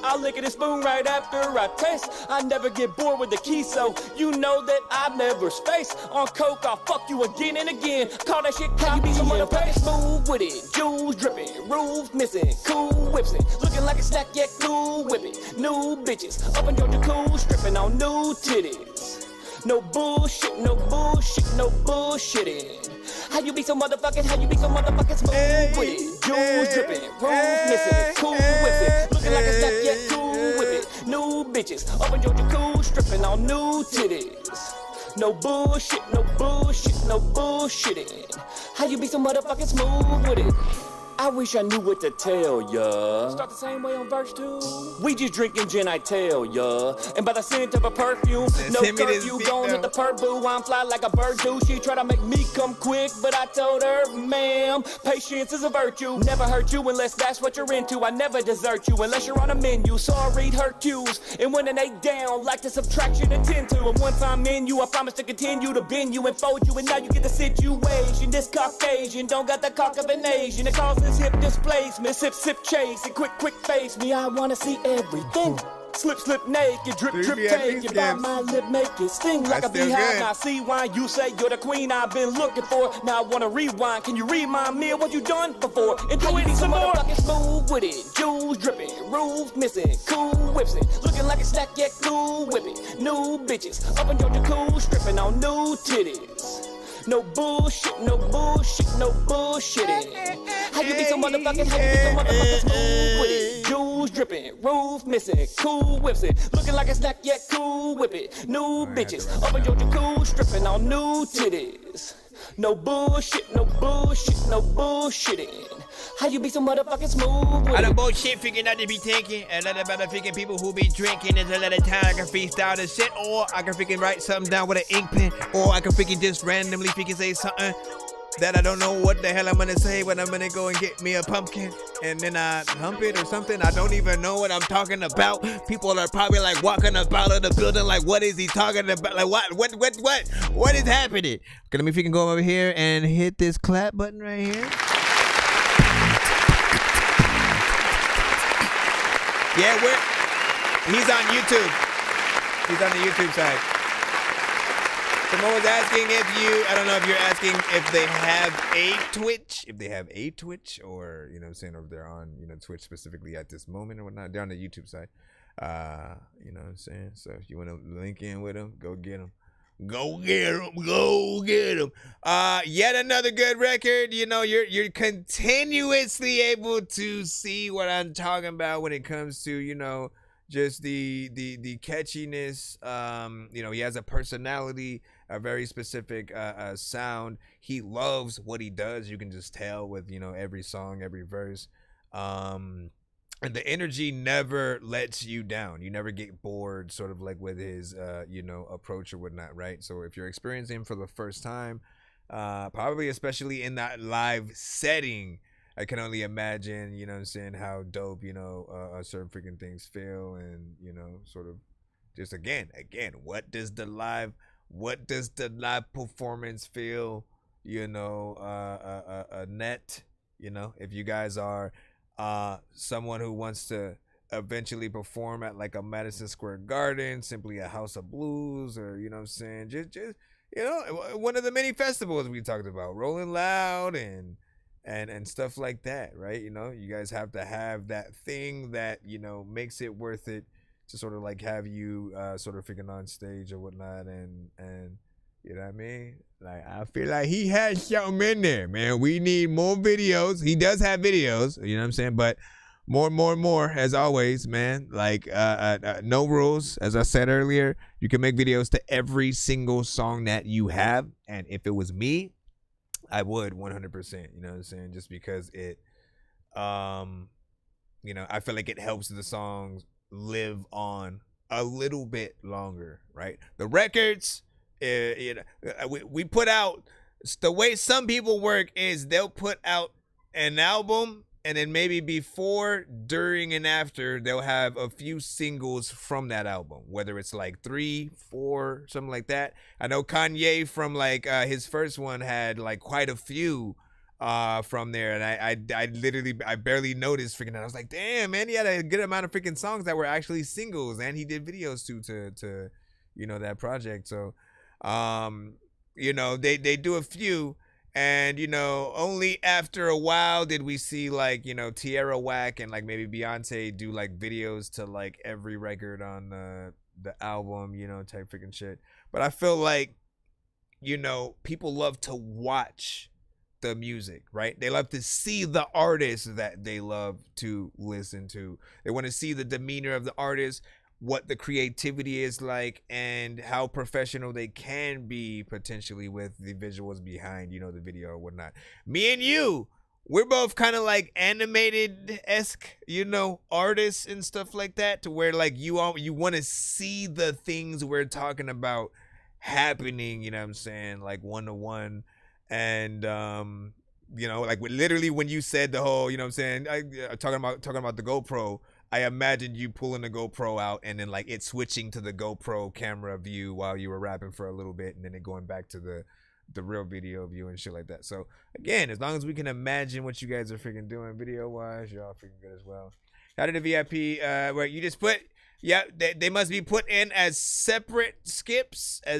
I'll lick at a spoon right after I taste. I never get bored with the key, so you know that I never space. On coke, I'll fuck you again and again. Call that shit copy. You be so motherfucking smooth with it. Jewels dripping, roof missing, cool whips it, looking like a snack, yeah, cool whip it. New bitches, up in Georgia, cool, stripping on new titties. No bullshit, no bullshit, no bullshitting. How you be so motherfucking smooth with it? Jewels dripping, roof missing, cool whips it, looking like a snack, yeah, cool whip it. New bitches, up in Georgia, cool, stripping on new titties. No bullshit, no bullshit, no bullshitting. How you be so motherfucking smooth with it? I wish I knew what to tell ya. Start the same way on verse 2. We just drinking gin, I tell ya. And by the scent of a perfume, no curfew, gon' hit the purple. I'm fly like a bird do. She try to make me come quick, but I told her, ma'am, patience is a virtue. Never hurt you unless that's what you're into. I never desert you unless you're on a menu. So I read her cues, and when an 8 down, like the subtraction of 10 to. And once I'm in you, I promise to continue to bend you and fold you. And now you get the situation. This Caucasian don't got the cock of an Asian. It causes hip displacement, sip chase, and quick face me. I wanna see everything. Slip naked, drip take it by my lip, make it sting like a beehive. Now see why you say you're the queen I've been looking for. Now I wanna rewind. Can you remind me of what you done before? And do it some more. Smooth with it, jewels dripping, roof missing, cool whips it, looking like a snack, yeah, cool whip it. New bitches, up in Georgia, cool, stripping on new titties. No bullshit, no bullshit, no bullshitting. How you be so motherfucking smooth with it? Jewels dripping, roof missing, cool whips it, looking like a snack, yeah, cool whip it. New bitches, up in Georgia, cool, stripping on new titties. No bullshit, no bullshit, no bullshitting. How you be so motherfucking smooth with it? I don't bullshit freaking I just be thinking. And let about the freaking people who be drinking. There's a lot of time I can freestyle this shit. Or I can freaking write something down with an ink pen. Or I can freaking just randomly freaking say something. that I don't know what the hell I'm gonna say when I'm gonna go and get me a pumpkin and then I hump it or something. I don't even know what I'm talking about. People are probably like walking about in the building like, what is he talking about? Like, what is happening? Okay, let me see if you can go over here and hit this clap button right here. Yeah, he's on YouTube. He's on the YouTube side. Someone was asking I don't know if you're asking if they have a Twitch, or, you know what I'm saying, or if they're on, you know, Twitch specifically at this moment or whatnot. They're on the YouTube side. You know what I'm saying? So if you want to link in with them, go get them. Go get them. Yet another good record. You know, you're continuously able to see what I'm talking about when it comes to, you know, just the catchiness. You know, he has a personality, a very specific sound. He loves what he does. You can just tell with, you know, every song, every verse. And the energy never lets you down. You never get bored, sort of like with his, you know, approach or whatnot, right? So if you're experiencing him for the first time, probably especially in that live setting, I can only imagine, you know what I'm saying, how dope, you know, certain freaking things feel. And, you know, sort of just again, what does the live performance feel, you know, net, you know, if you guys are someone who wants to eventually perform at like a Madison Square Garden, simply a House of Blues, or, you know what I'm saying, just you know, one of the many festivals we talked about, Rolling Loud and stuff like that, right? You know, you guys have to have that thing that, you know, makes it worth it to sort of like have you sort of freaking on stage or whatnot, and you know what I mean? Like, I feel like he has something in there, man. We need more videos. He does have videos, you know what I'm saying? But more, as always, man. Like, no rules. As I said earlier, you can make videos to every single song that you have. And if it was me, I would 100%, you know what I'm saying? Just because it, you know, I feel like it helps the songs live on a little bit longer, right? The records, you know, we put out, the way some people work is they'll put out an album, and then maybe before, during, and after, they'll have a few singles from that album, whether it's like 3, 4, something like that. I know Kanye from like his first one had like quite a few from there, and I literally barely noticed freaking out. I was like, damn, man, he had a good amount of freaking songs that were actually singles, and he did videos to you know, that project. So you know, they do a few, and, you know, only after a while did we see, like, you know, Tierra Whack and like maybe Beyonce do like videos to like every record on the album, you know, type freaking shit. But I feel like, you know, people love to watch the music, right? They love to see the artists that they love to listen to. They want to see the demeanor of the artist, what the creativity is like, and how professional they can be potentially with the visuals behind, you know, the video or whatnot. Me and you, we're both kind of like animated-esque, you know, artists and stuff like that, to where like you want to see the things we're talking about happening, you know what I'm saying, like one-to-one. And you know, like literally when you said the whole, you know what I'm saying, talking about the GoPro, I imagined you pulling the GoPro out and then like it switching to the GoPro camera view while you were rapping for a little bit, and then it going back to the real video view and shit like that. So again, as long as we can imagine what you guys are freaking doing video wise, y'all freaking good as well. How did the VIP where you just put, yeah, they must be put in as separate skips. You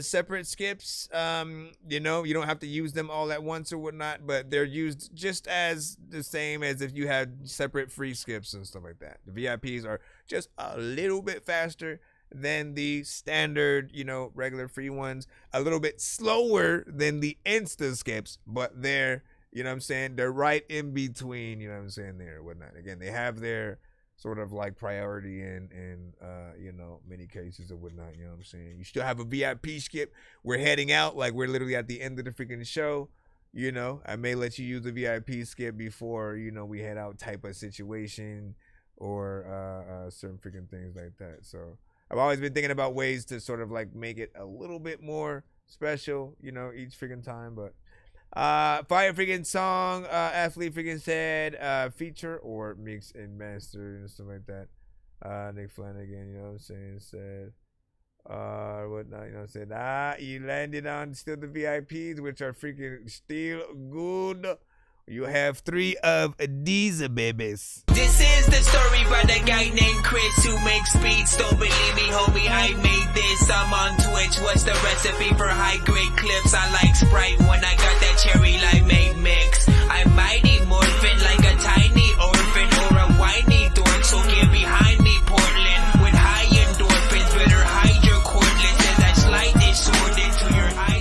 know, you don't have to use them all at once or whatnot, but they're used just as the same as if you had separate free skips and stuff like that. The VIPs are just a little bit faster than the standard, you know, regular free ones, a little bit slower than the Insta skips, but they're, you know what I'm saying, they're right in between, you know what I'm saying, there or whatnot. Again, they have their sort of like priority in you know, many cases or whatnot, you know what I'm saying. You still have a VIP skip. We're heading out, like we're literally at the end of the freaking show, you know. I may let you use the VIP skip before, you know, we head out type of situation, or certain freaking things like that. So I've always been thinking about ways to sort of like make it a little bit more special, you know, each freaking time. But Fire freaking song. Athlete freaking said feature or mix and master and stuff like that. Nick Flanagan, you know what I'm saying, said whatnot, you know what I'm saying. You landed on still the VIPs, which are freaking still good. You have 3 of these babies. This is the story about a guy named Chris who makes beats. Don't believe me, homie, I made this. I'm on Twitch. What's the recipe for high-grade clips? I like Sprite when I got that cherry limeade mix. I'm mighty morphin' like a tiny orphan or a whiny dork. So get behind me, Portland, with high endorphins. Better hide your cordless as I slide this sword into your eye.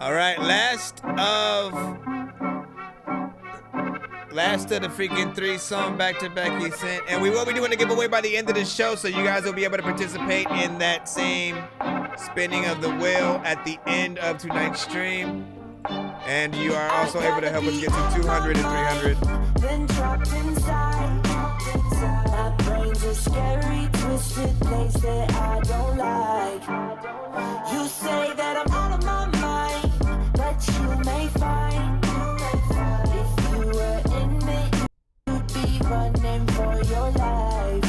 All right, last of the freaking 3 song back-to-back he sent. And we will be doing a giveaway by the end of the show, so you guys will be able to participate in that same spinning of the wheel at the end of tonight's stream. And you are also able to help us get to 200 and 300. Been trapped inside. My brain's a scary, twisted place that I don't like. You say that I'm out of my mind, but you may find if you were in it, you'd be running for your life.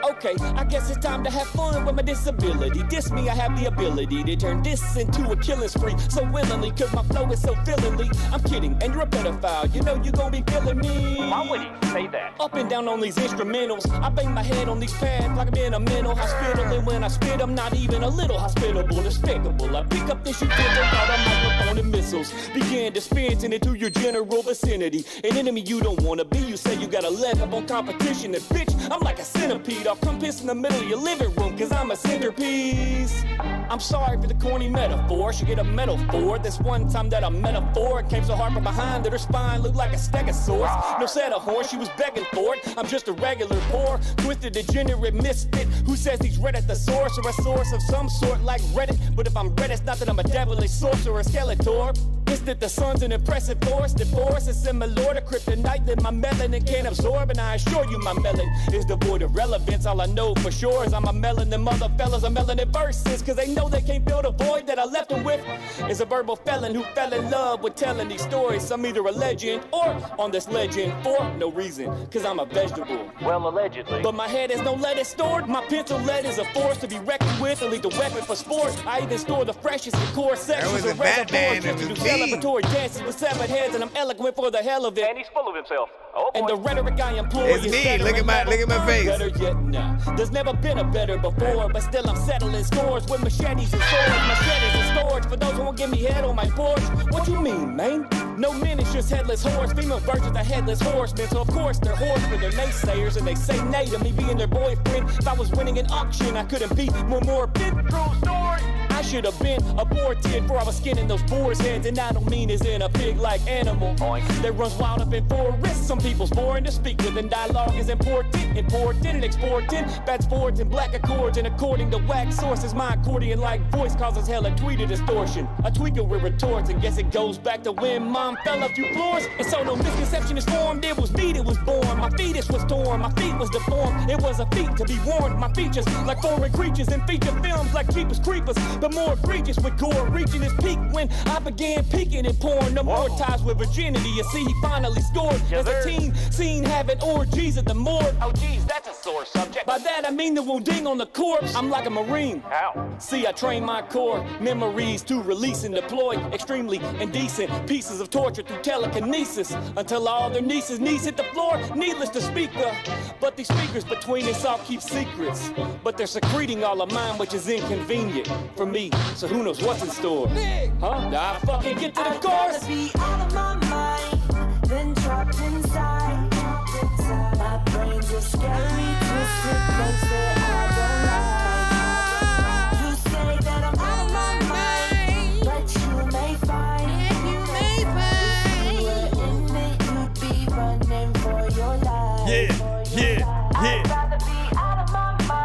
Okay, I guess it's time to have fun with my disability. Diss me, I have the ability to turn this into a killing spree so willingly, cause my flow is so fillingly. I'm kidding, and you're a pedophile, you know you gon' be feeling me. Why would he say that? Up and down on these instrumentals, I bang my head on these pads like I'm in a mental hospital. And when I spit, I'm not even a little hospitable, despicable. I pick up this utensil called a microphone and missiles, begin dispensing into your general vicinity. An enemy you don't wanna be, you say you got a leg up on competition. And bitch, I'm like a centipede, I'll come piss in the middle of your living room, cause I'm a centerpiece. I'm sorry for the corny metaphor, should get a medal for it. This one time that a metaphor came so hard from behind that her spine looked like a stegosaurus. No set of horn, she was begging for it. I'm just a regular poor, twisted, degenerate misfit who says he's read at the source or a source of some sort like Reddit. But if I'm read, it's not that I'm a devilish sorcerer or skeletor. It's that the sun's an impressive force. The force is similar to kryptonite that my melanin can't absorb. And I assure you my melon is devoid of relevance. All I know for sure is I'm a melanin mother fellas. I'm melanin verses, cause they know they can't build a void that I left them with. Is a verbal felon who fell in love with telling these stories. I'm either a legend or on this legend for no reason, cause I'm a vegetable. Well, allegedly. But my head has no lettuce stored. My pencil lead is a force to be reckoned with, a lethal weapon for sport. I even store the freshest and core sections of reservoirs to do celebratory dances with severed heads, and I'm eloquent for the hell of it. And he's full of himself. Oh, boy. And the rhetoric I employ It's is me. Look at my face. Better yet, nah. There's never been a better before, but still I'm settling scores with machetes and swords. Machetes and storage for those who won't give me head on my porch. What you mean, man? No men, it's just headless horse. Female versions of headless horsemen. So of course they're horsemen, they're naysayers, and they say nay to me being their boyfriend. If I was winning an auction, I couldn't be more big. True story. I should have been aborted before I was skinning those boars' heads, and I don't mean as in a pig-like animal that runs wild up in forests. Some people's boring to speak with, and dialogue is important and exporting bad sports and black accords. And according to wax sources, my accordion-like voice causes hella tweeter distortion. A tweaker with retorts, and guess it goes back to when mom fell a few floors. And so no misconception is formed. It was me that was born. My fetus was torn. My feet was deformed. It was a feat to be warned. My features like foreign creatures in feature films like Keepers Creepers, but more egregious with gore reaching his peak when I began peeking and porn. No more ties with virginity. You see, he finally scored as a teen, seen having orgies at the morgue. Oh, geez, that's a sore subject. By that I mean the wounding on the corpse. I'm like a Marine. How? See, I train my core memories to release and deploy extremely indecent pieces of torture through telekinesis until all their knees hit the floor. Needless to speak, but these speakers between us all keep secrets. But they're secreting all of mine, which is inconvenient for me. So who knows what's in store? Huh? Now I fucking get to the chorus. Be out of my mind, been trapped inside. My brain's a scary, twisted place that I don't like. You say that I'm out of my mind, but you may find if you were in it, you'd be running for your life. Yeah.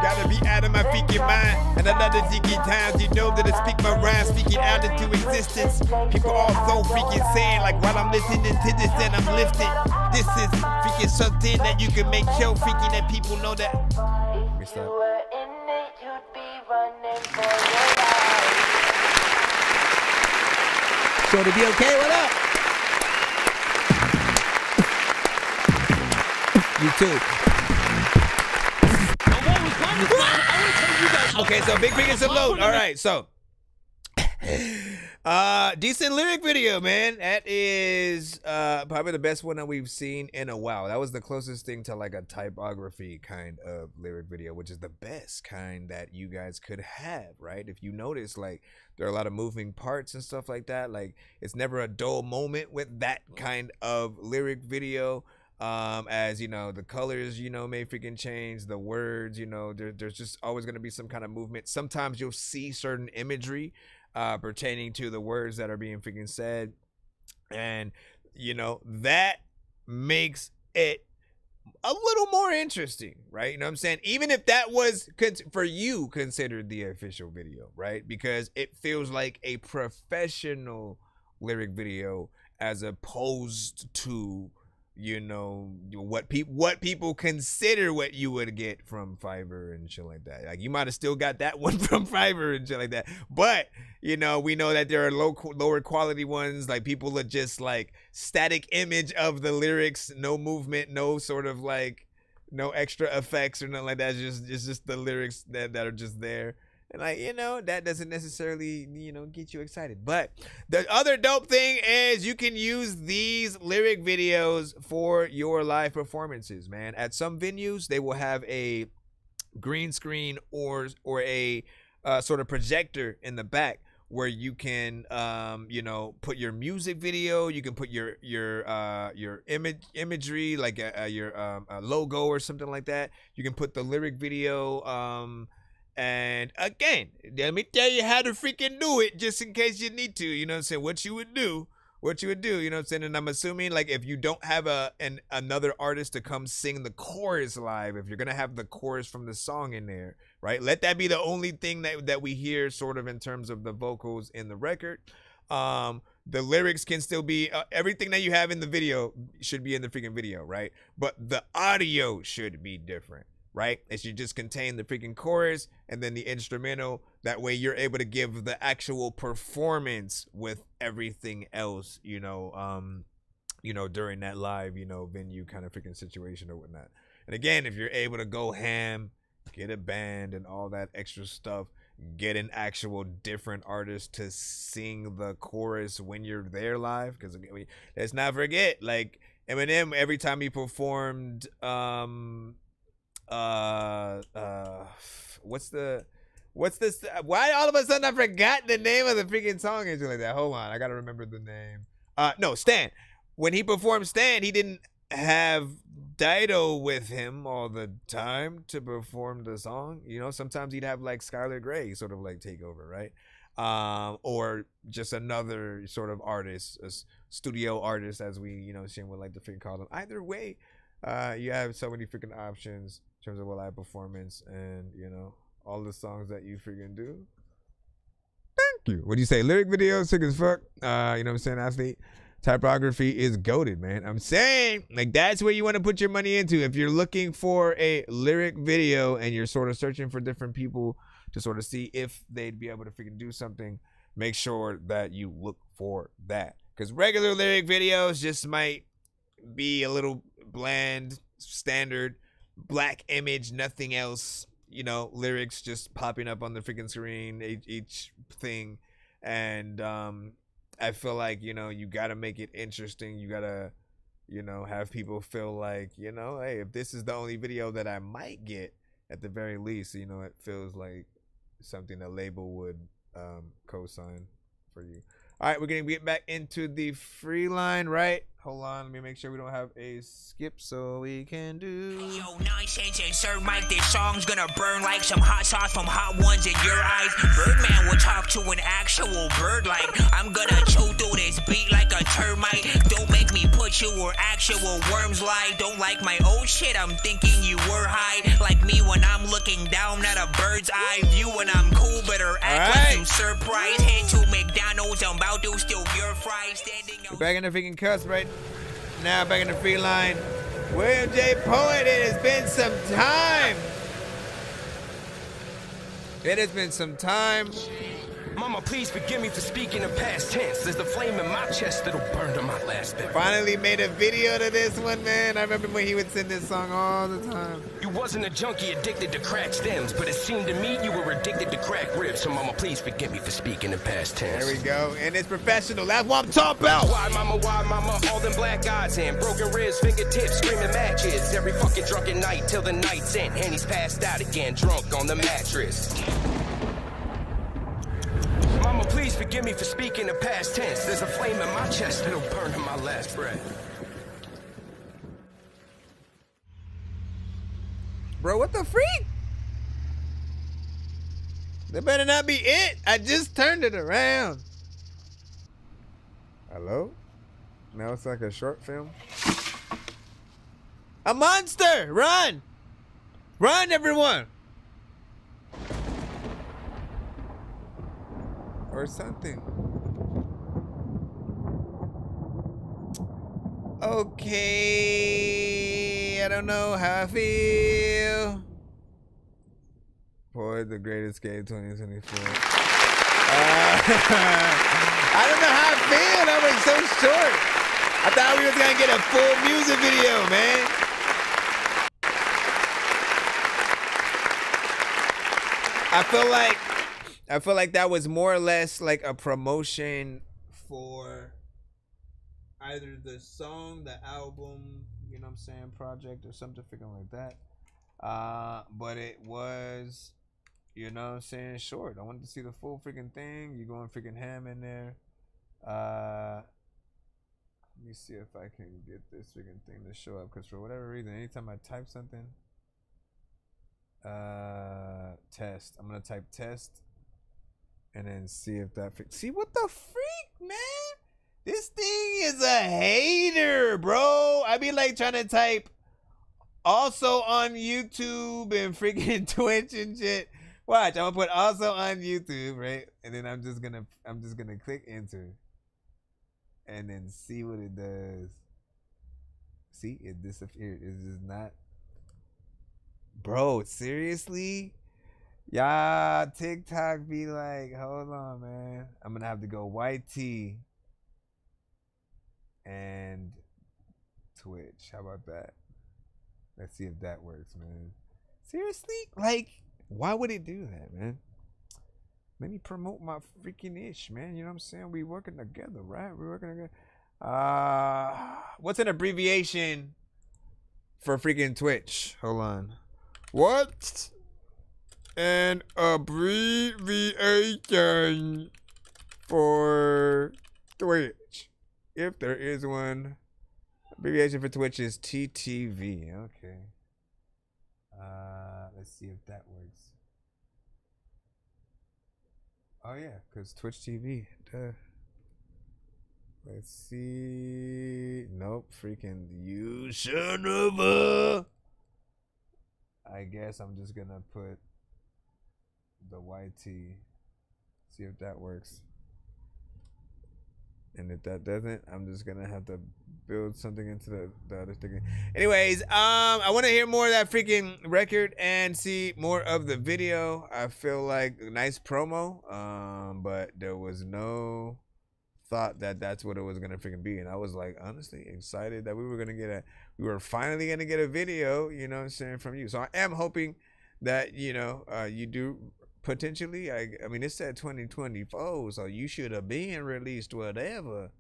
Gotta be out of my freaking mind. And another tiki times, you know that I speak my rhyme, speaking out into existence. People all so freaking saying, like while I'm listening to this, then I'm lifted. This is freaking something that you can make sure freaking that people know that. If you were in it, you'd be running for your life. So to be okay, what up? You too. Okay, so big freaking some load. All right, so decent lyric video, man. That is probably the best one that we've seen in a while. That was the closest thing to like a typography kind of lyric video, which is the best kind that you guys could have, right? If you notice, like, there are a lot of moving parts and stuff like that. Like, it's never a dull moment with that kind of lyric video. As you know, the colors, you know, may freaking change, the words, you know, there's just always going to be some kind of movement. Sometimes you'll see certain imagery pertaining to the words that are being freaking said, and you know, that makes it a little more interesting, right? You know what I'm saying? Even if that was for you considered the official video, right? Because it feels like a professional lyric video as opposed to, you know, what people consider what you would get from Fiverr and shit like that. Like, you might have still got that one from Fiverr and shit like that, but you know, we know that there are lower quality ones. Like, people are just like static image of the lyrics, no movement, no sort of like, no extra effects or nothing like that. It's just the lyrics that are just there. And like, you know, that doesn't necessarily, you know, get you excited. But the other dope thing is you can use these lyric videos for your live performances, man. At some venues, they will have a green screen or a sort of projector in the back where you can, you know, put your music video. You can put your imagery, like your logo or something like that. You can put the lyric video. And again, let me tell you how to freaking do it, just in case you need to, you know what I'm saying, what you would do, you know what I'm saying. And I'm assuming, like, if you don't have another artist to come sing the chorus live, if you're gonna have the chorus from the song in there, right, let that be the only thing that we hear sort of in terms of the vocals in the record. The lyrics can still be everything that you have in the video should be in the freaking video, right? But the audio should be different, right? It should just contain the freaking chorus and then the instrumental. That way you're able to give the actual performance with everything else, you know, during that live, you know, venue kind of freaking situation or whatnot. And again, if you're able to go ham, get a band and all that extra stuff, get an actual different artist to sing the chorus when you're there live. Because let's not forget, like, Eminem, every time he performed, what's this? Why all of a sudden I forgot the name of the freaking song and shit like that? Hold on, I gotta remember the name. No, Stan. When he performed Stan, he didn't have Dido with him all the time to perform the song. You know, sometimes he'd have like Skylar Grey sort of like take over, right? Or just another sort of artist, a studio artist, as we, you know, Shane would like to freaking call them. Either way, you have so many freaking options in terms of a live performance, and you know, all the songs that you freaking do. Thank you. What do you say? Lyric videos, sick as fuck. You know what I'm saying, athlete? Typography is goated, man. I'm saying, like, that's where you want to put your money into. If you're looking for a lyric video and you're sort of searching for different people to sort of see if they'd be able to freaking do something, make sure that you look for that. Because regular lyric videos just might be a little bland, standard, black image, nothing else, you know, lyrics just popping up on the freaking screen, each thing. And I feel like, you know, you got to make it interesting. You got to, you know, have people feel like, you know, hey, if this is the only video that I might get, at the very least, you know, it feels like something a label would co-sign for you. All right, we're going to get back into the free line, right? Hold on, let me make sure we don't have a skip so we can do... Yo, Nonsenze and Sir Mike, this song's gonna burn like some hot sauce from Hot Ones in your eyes. Birdman will talk to an actual bird like I'm gonna chew through this beat like a termite. Don't make me put you where actual worms lie. Don't like my old shit, I'm thinking you were high. Like me when I'm looking down at a bird's eye view. When I'm cool, better act like you surprised. Head to McDonald's, I'm about to steal your fries. We're back in the freaking cuss right now, back in the free line. William J. Poet, it has been some time. It has been some time. Mama, please forgive me for speaking in past tense. There's a flame in my chest that'll burn to my last breath. Finally made a video to this one, man. I remember when he would sing this song all the time. You wasn't a junkie addicted to crack stems, but it seemed to me you were addicted to crack ribs. So Mama, please forgive me for speaking in past tense. There we go. And it's professional. That's what I'm talking about. Why, Mama, all them black eyes and broken ribs, fingertips, screaming matches. Every fucking drunken night till the night's end. And he's passed out again, drunk on the mattress. Mama, please forgive me for speaking in past tense. There's a flame in my chest that'll burn to my last breath. Bro, what the freak? That better not be it. I just turned it around. Hello? Now it's like a short film. A monster! Run! Run, everyone! Or something. Okay, I don't know how I feel. Boy, the Great Escape 2024. I don't know how I feel. That was so short. I thought we was gonna get a full music video, man. I feel like that was more or less like a promotion for either the song, the album, you know what I'm saying, project or something freaking like that. But it was, you know what I'm saying, short. I wanted to see the full freaking thing. You going freaking ham in there. Let me see if I can get this freaking thing to show up, because for whatever reason, anytime I type something, test. I'm gonna type test and then see if that see what the freak, man. This thing is a hater, bro. I be like trying to type also on YouTube and freaking Twitch and shit. Watch, I'm gonna put also on YouTube, right? And then I'm just gonna click enter and then see what it does. See, it disappeared. It's just not. Bro, seriously? Y'all, TikTok be like, hold on, man. I'm gonna have to go YT and Twitch. How about that? Let's see if that works, man. Seriously? Like, why would it do that, man? Let me promote my freaking ish, man. You know what I'm saying? We working together, right? We're working together. What's an abbreviation for freaking Twitch? Hold on. What's an abbreviation for Twitch? If there is one. Abbreviation for Twitch is TTV. Okay. Let's see if that works. Oh yeah, because Twitch TV. Duh. Let's see. Nope. Freaking you son of a. I guess I'm just gonna put the YT. See if that works. And if that doesn't, I'm just gonna have to build something into the other thing. Anyways, I want to hear more of that freaking record and see more of the video. I feel like a nice promo, but there was no thought that that's what it was gonna freaking be, and I was like honestly excited that we were finally gonna get a video, you know what I'm saying, from you. So I am hoping that, you know, you do potentially. I mean, it said 2024, so you should have been released whatever,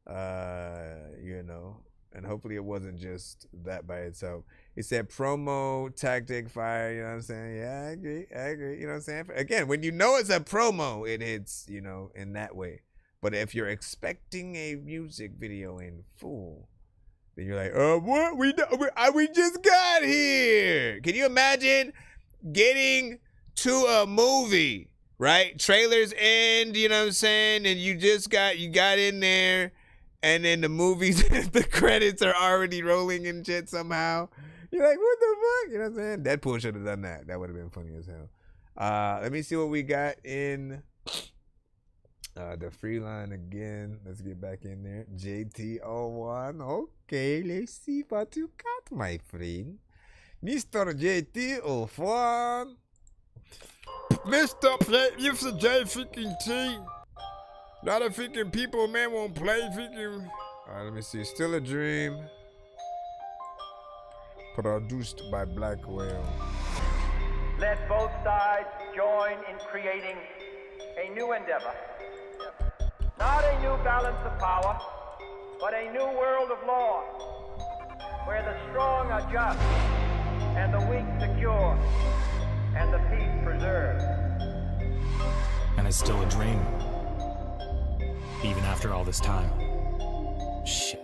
you know, and hopefully it wasn't just that by itself. It said promo tactic fire, you know what I'm saying? Yeah, I agree, you know what I'm saying? Again, when you know it's a promo, it hits, you know, in that way. But if you're expecting a music video in full, then you're like, what? We just got here. Can you imagine getting to a movie, right? Trailers end, you know what I'm saying? And you got in there, and then the movies, the credits are already rolling and shit somehow. You're like, what the fuck? You know what I'm saying? Deadpool should have done that. That would have been funny as hell. Let me see what we got in the free line again. Let's get back in there. JT01. Okay, let's see what you got, my friend. Mr. JT01. Mr. Play, Mr. J freaking T. A lot of freaking people, man, won't play freaking. Alright, let me see. Still a Dream. Produced by Black Whale. Let both sides join in creating a new endeavor. Not a new balance of power, but a new world of law, where the strong are just, and the weak secure, and the peace preserved. And it's still a dream. Even after all this time. Shit.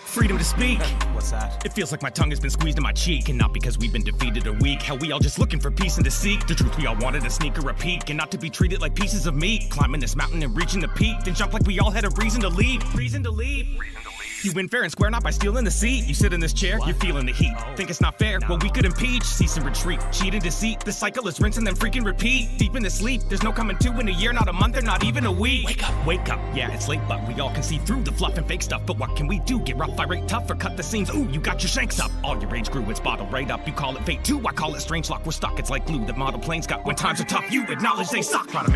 Freedom to speak. What's that? It feels like my tongue has been squeezed in my cheek. And not because we've been defeated or weak. Hell, we all just looking for peace and to seek the truth. We all wanted a sneak or a peek. And not to be treated like pieces of meat. Climbing this mountain and reaching the peak. Then jump like we all had a reason to leave. Reason to leave. You win fair and square, not by stealing the seat. You sit in this chair, you're feeling the heat. Think it's not fair? Well, we could impeach. Cease and retreat. Cheat and deceit. The cycle is rinse and then freaking repeat. Deep in the sleep. There's no coming to in a year, not a month, or not even a week. Wake up. Wake up. Yeah, it's late, but we all can see through the fluff and fake stuff. But what can we do? Get rough, irate, tough, or cut the seams? Ooh, you got your shanks up. All your rage grew, it's bottled right up. You call it fate too, I call it strange luck. We're stuck, it's like glue that model planes got. When times are tough, you acknowledge they suck. Try to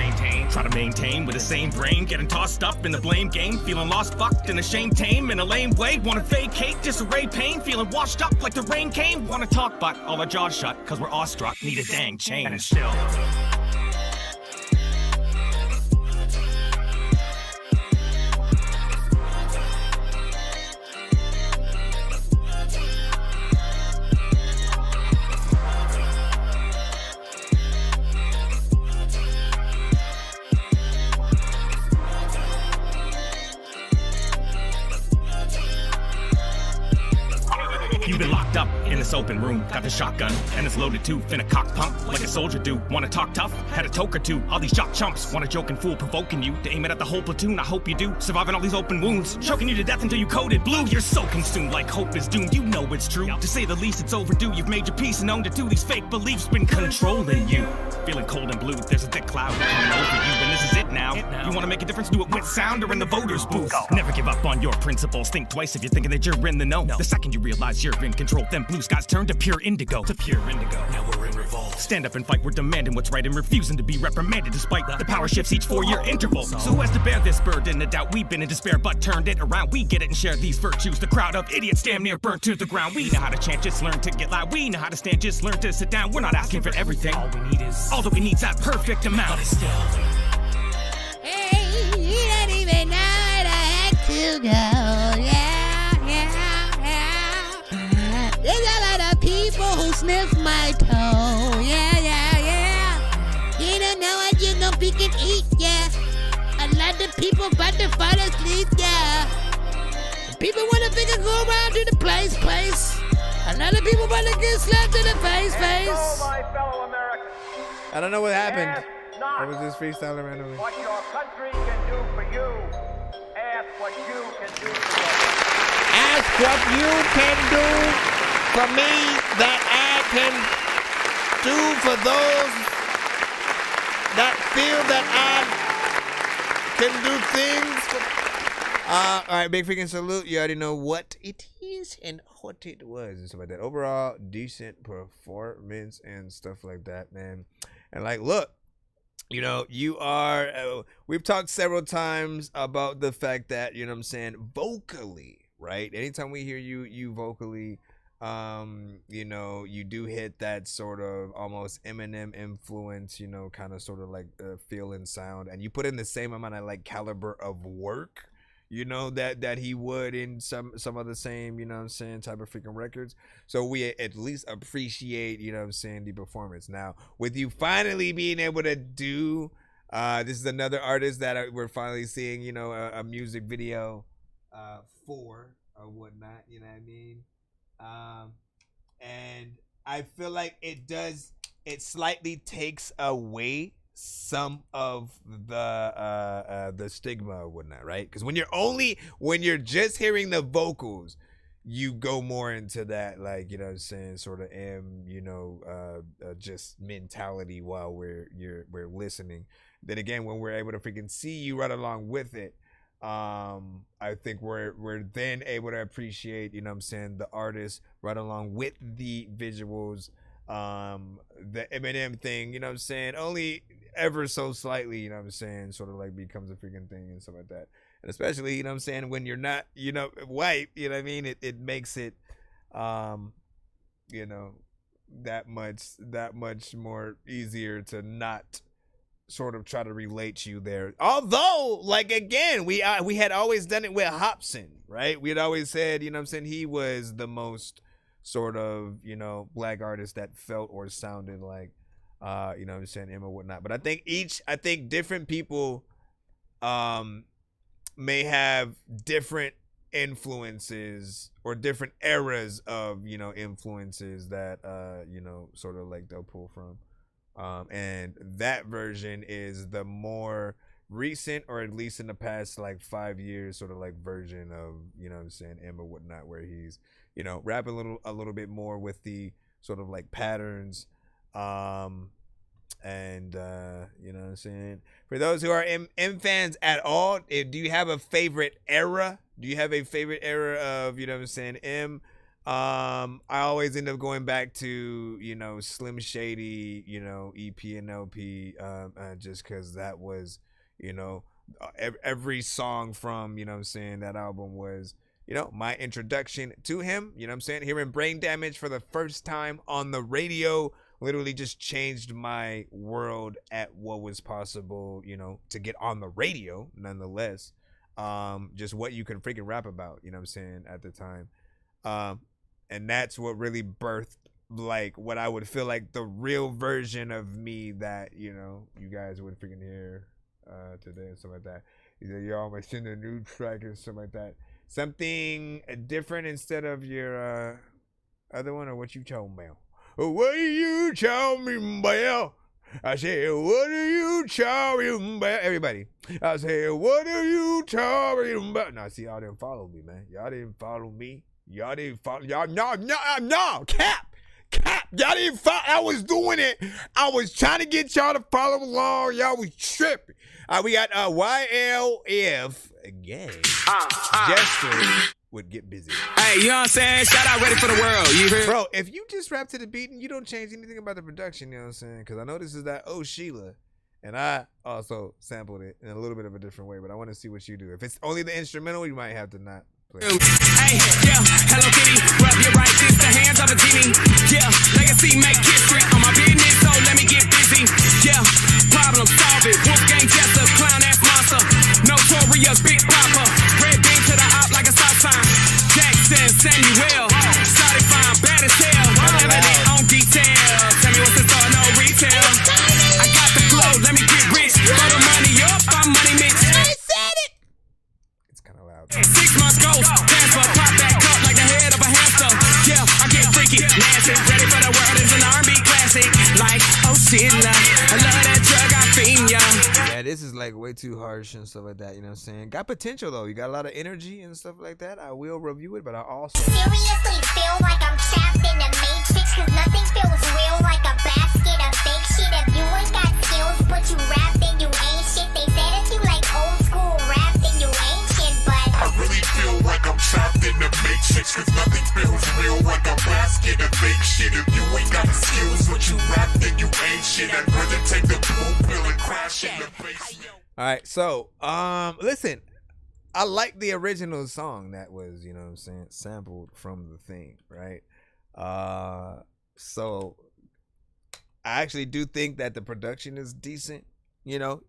maintain with the same brain. Getting tossed up in the blame game. Feeling lost, fucked, and ashamed, tame in a lame way. Wanna vacate, disarray, pain. Feeling washed up like the rain came. Wanna talk, but all our jaws shut, cause we're awestruck. Need a dang change. And still. You've been locked up in this open room. Got the shotgun, and it's loaded too. Finna cock pump like a soldier do. Wanna talk tough? Had a toke or two. All these jock chumps wanna joke and fool, provoking you to aim it at the whole platoon. I hope you do. Surviving all these open wounds, choking you to death until you coated blue. You're so consumed like hope is doomed. You know it's true. To say the least, it's overdue. You've made your peace and owned it too. These fake beliefs been controlling you. Feeling cold and blue. There's a thick cloud coming over you, and this is it now. You wanna make a difference? Do it with sound or in the voters' booth. Never give up on your principles. Think twice if you're thinking that you're in the know. The second you realize you're in control, then blue skies turn to pure indigo. Now we're in revolt. Stand up and fight. We're demanding what's right and refusing to be reprimanded despite the power shifts each 4-year interval. So who has to bear this burden of doubt? We've been in despair but turned it around. We get it and share these virtues. The crowd of idiots damn near burnt to the ground. We know how to chant, just learn to get loud. We know how to stand, just learn to sit down. We're not asking for everything. All that we need's that perfect amount. But it's still. Hey, you don't even know where the heck to go. There's a lot of people who sniff my toe. You don't know what you gonna freaking eat, A lot of people about to fall asleep, People wanna freaking go around to the place. A lot of people about to get slapped in the face. I don't know what happened. I was just freestyling randomly. What your country can do for you, ask what you can do for yourself. Ask what you can do for me that I can do for those that feel that I can do things. All right, big freaking salute. You already know what it is and what it was and stuff like that. Overall, decent performance and stuff like that, man. And like, look, you know, you are, we've talked several times about the fact that, you know what I'm saying, vocally, right? Anytime we hear you vocally, you know, you do hit that sort of almost Eminem influence, you know, kind of sort of like feel and sound, and you put in the same amount of like caliber of work, you know, that he would in some of the same, you know what I'm saying, type of freaking records. So we at least appreciate, you know what I'm saying, the performance. Now, with you finally being able to do, this is another artist that we're finally seeing, you know, a music video for or whatnot, you know what I mean? And I feel like it slightly takes away some of the stigma or whatnot, right? Because when you're just hearing the vocals, you go more into that, like, you know what I'm saying, sort of you know, just mentality while we're listening. Then again, when we're able to freaking see you right along with it, I think we're then able to appreciate, you know what I'm saying, the artist right along with the visuals The Eminem thing, you know what I'm saying, only ever so slightly, you know what I'm saying, sort of like becomes a freaking thing and stuff like that. And especially, you know what I'm saying, when you're not, you know, white, you know what I mean, it makes it, you know, that much more easier to not sort of try to relate you there. Although, like, again, we had always done it with Hobson, right? We had always said, you know what I'm saying, he was the most sort of, you know, black artist that felt or sounded like, you know what I'm saying, him or whatnot. But I think different people may have different influences or different eras of, you know, influences that, you know, sort of like they'll pull from. And that version is the more recent, or at least in the past like 5 years, sort of like version of, you know what I'm saying, him or whatnot, where he's, you know, rapping a little bit more with the sort of like patterns. And you know what I'm saying, for those who are M fans at all, do you have a favorite era? Do you have a favorite era of, you know what I'm saying, M? I always end up going back to, you know, Slim Shady, you know, EP and LP, just because that was, you know, every song from, you know what I'm saying, that album was, you know, my introduction to him. You know what I'm saying, hearing Brain Damage for the first time on the radio literally just changed my world at what was possible, you know, to get on the radio nonetheless. Just what you can freaking rap about, you know what I'm saying, at the time. And that's what really birthed, like, what I would feel like the real version of me that, you know, you guys would freaking hear today and stuff like that. Either y'all might send a new track and stuff like that. Something different instead of your other one, or what you told me. What do you tell me, Bell? I said, what do you tell me, Bell? Everybody. I said, what do you tell me, Bell? Now, see, y'all didn't follow me, man. Y'all didn't follow me. Y'all didn't follow. Y'all, no, cap. Y'all didn't follow. I was doing it. I was trying to get y'all to follow along. Y'all was tripping. We got YLF again. Jester would get busy. Hey, you know what I'm saying? Shout out Ready for the World. You heard? Bro, if you just rap to the beat and you don't change anything about the production, you know what I'm saying? Because I know this is that Oh Sheila, and I also sampled it in a little bit of a different way, but I want to see what you do. If it's only the instrumental, you might have to not play it. Hey, yeah, Hello Kitty, rub your right fist, the hands of a genie. Yeah, legacy make history on my business, so let me get busy. Yeah, problem solved it. Wolfgang Jester, clown ass monster. Notorious Big Papa. Red beam to the op like a stop sign. Jackson, Samuel. Started fine, bad as hell. Evident on detail. Tell me what's the store, no retail. I got the flow, let me get rich. Throw the money up, I'm money mix. I said it. It's kind of loud. 6 months goes, transfer, pop that cup like the head of a hamster. Yeah, I get freaky, nasty. Ready for the world is an R&B classic. Like, oh shit, I love that drug, I fiend, yo. Yeah, this is like way too harsh and stuff like that, you know what I'm saying? Got potential though, you got a lot of energy and stuff like that. I will review it, but I also seriously feel like I'm trapped in the matrix, cause nothing feels real like a basket of fake shit. If you ain't got skills but you rap, then you ain't shit. They said if you like old school rap, then you ain't shit, but I really feel like I'm trapped in the matrix, cause nothing feels real like a basket of fake shit. If you ain't got skills but you rap, then you ain't shit. I'd rather take the blue pill and crash in the basement. All right, so listen, I like the original song that was, you know what I'm saying, sampled from the thing, right? So I actually do think that the production is decent. You know,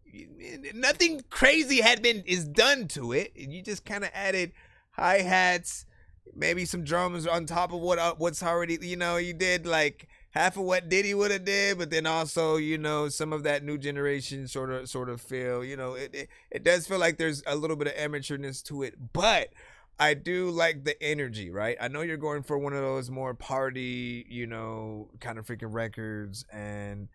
nothing crazy is done to it. You just kind of added hi-hats, maybe some drums on top of what's already, you know, you did like half of what Diddy would have did, but then also, you know, some of that new generation sort of feel, you know, it does feel like there's a little bit of amateurness to it, but I do like the energy, right? I know you're going for one of those more party, you know, kind of freaking records, and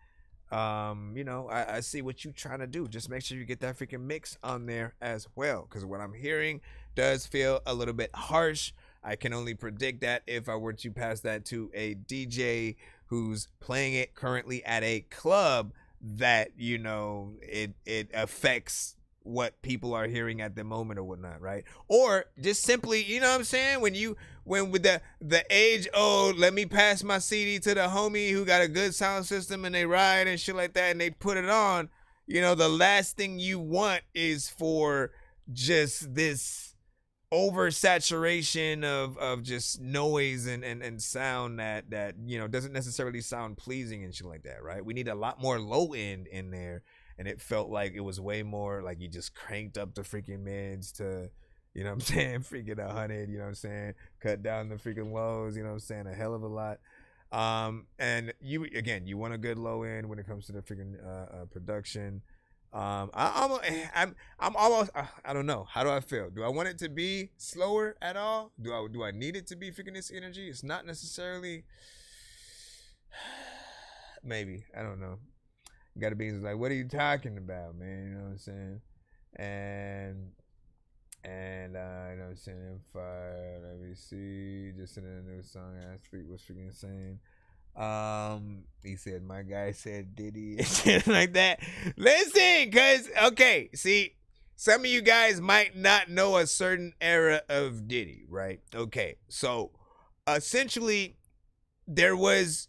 you know, I see what you're trying to do. Just make sure you get that freaking mix on there as well, because what I'm hearing does feel a little bit harsh. I can only predict that if I were to pass that to a DJ who's playing it currently at a club, that, you know, it affects what people are hearing at the moment or whatnot, right? Or just simply, you know what I'm saying, when when with the age old, let me pass my CD to the homie who got a good sound system and they ride and shit like that and they put it on, you know, the last thing you want is for just this oversaturation of just noise and sound that you know doesn't necessarily sound pleasing and shit like that, right? We need a lot more low end in there, and it felt like it was way more like you just cranked up the freaking mids to, you know what I'm saying, freaking 100, you know what I'm saying, cut down the freaking lows, you know what I'm saying, a hell of a lot. And you want a good low end when it comes to the freaking production. I'm almost I don't know, how do I feel? Do I want it to be slower at all? Do I need it to be freaking this energy? It's not necessarily. Maybe, I don't know. You gotta be like, what are you talking about, man? You know what I'm saying? And you know what I'm saying, fire, let me see, just in a new song Athlete was freaking saying. He said, my guy said Diddy and shit like that. Listen, cause okay, see, some of you guys might not know a certain era of Diddy, right? Okay, so essentially there was,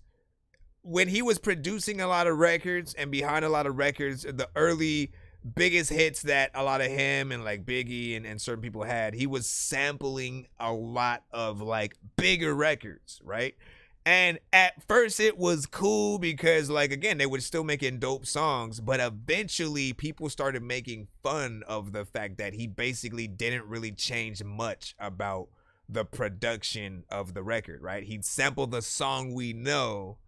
when he was producing a lot of records and behind a lot of records, the early biggest hits that a lot of him and like Biggie and certain people had, he was sampling a lot of like bigger records, right? And at first it was cool because, like, again, they were still making dope songs, but eventually people started making fun of the fact that he basically didn't really change much about the production of the record, right? He'd sample the song we know,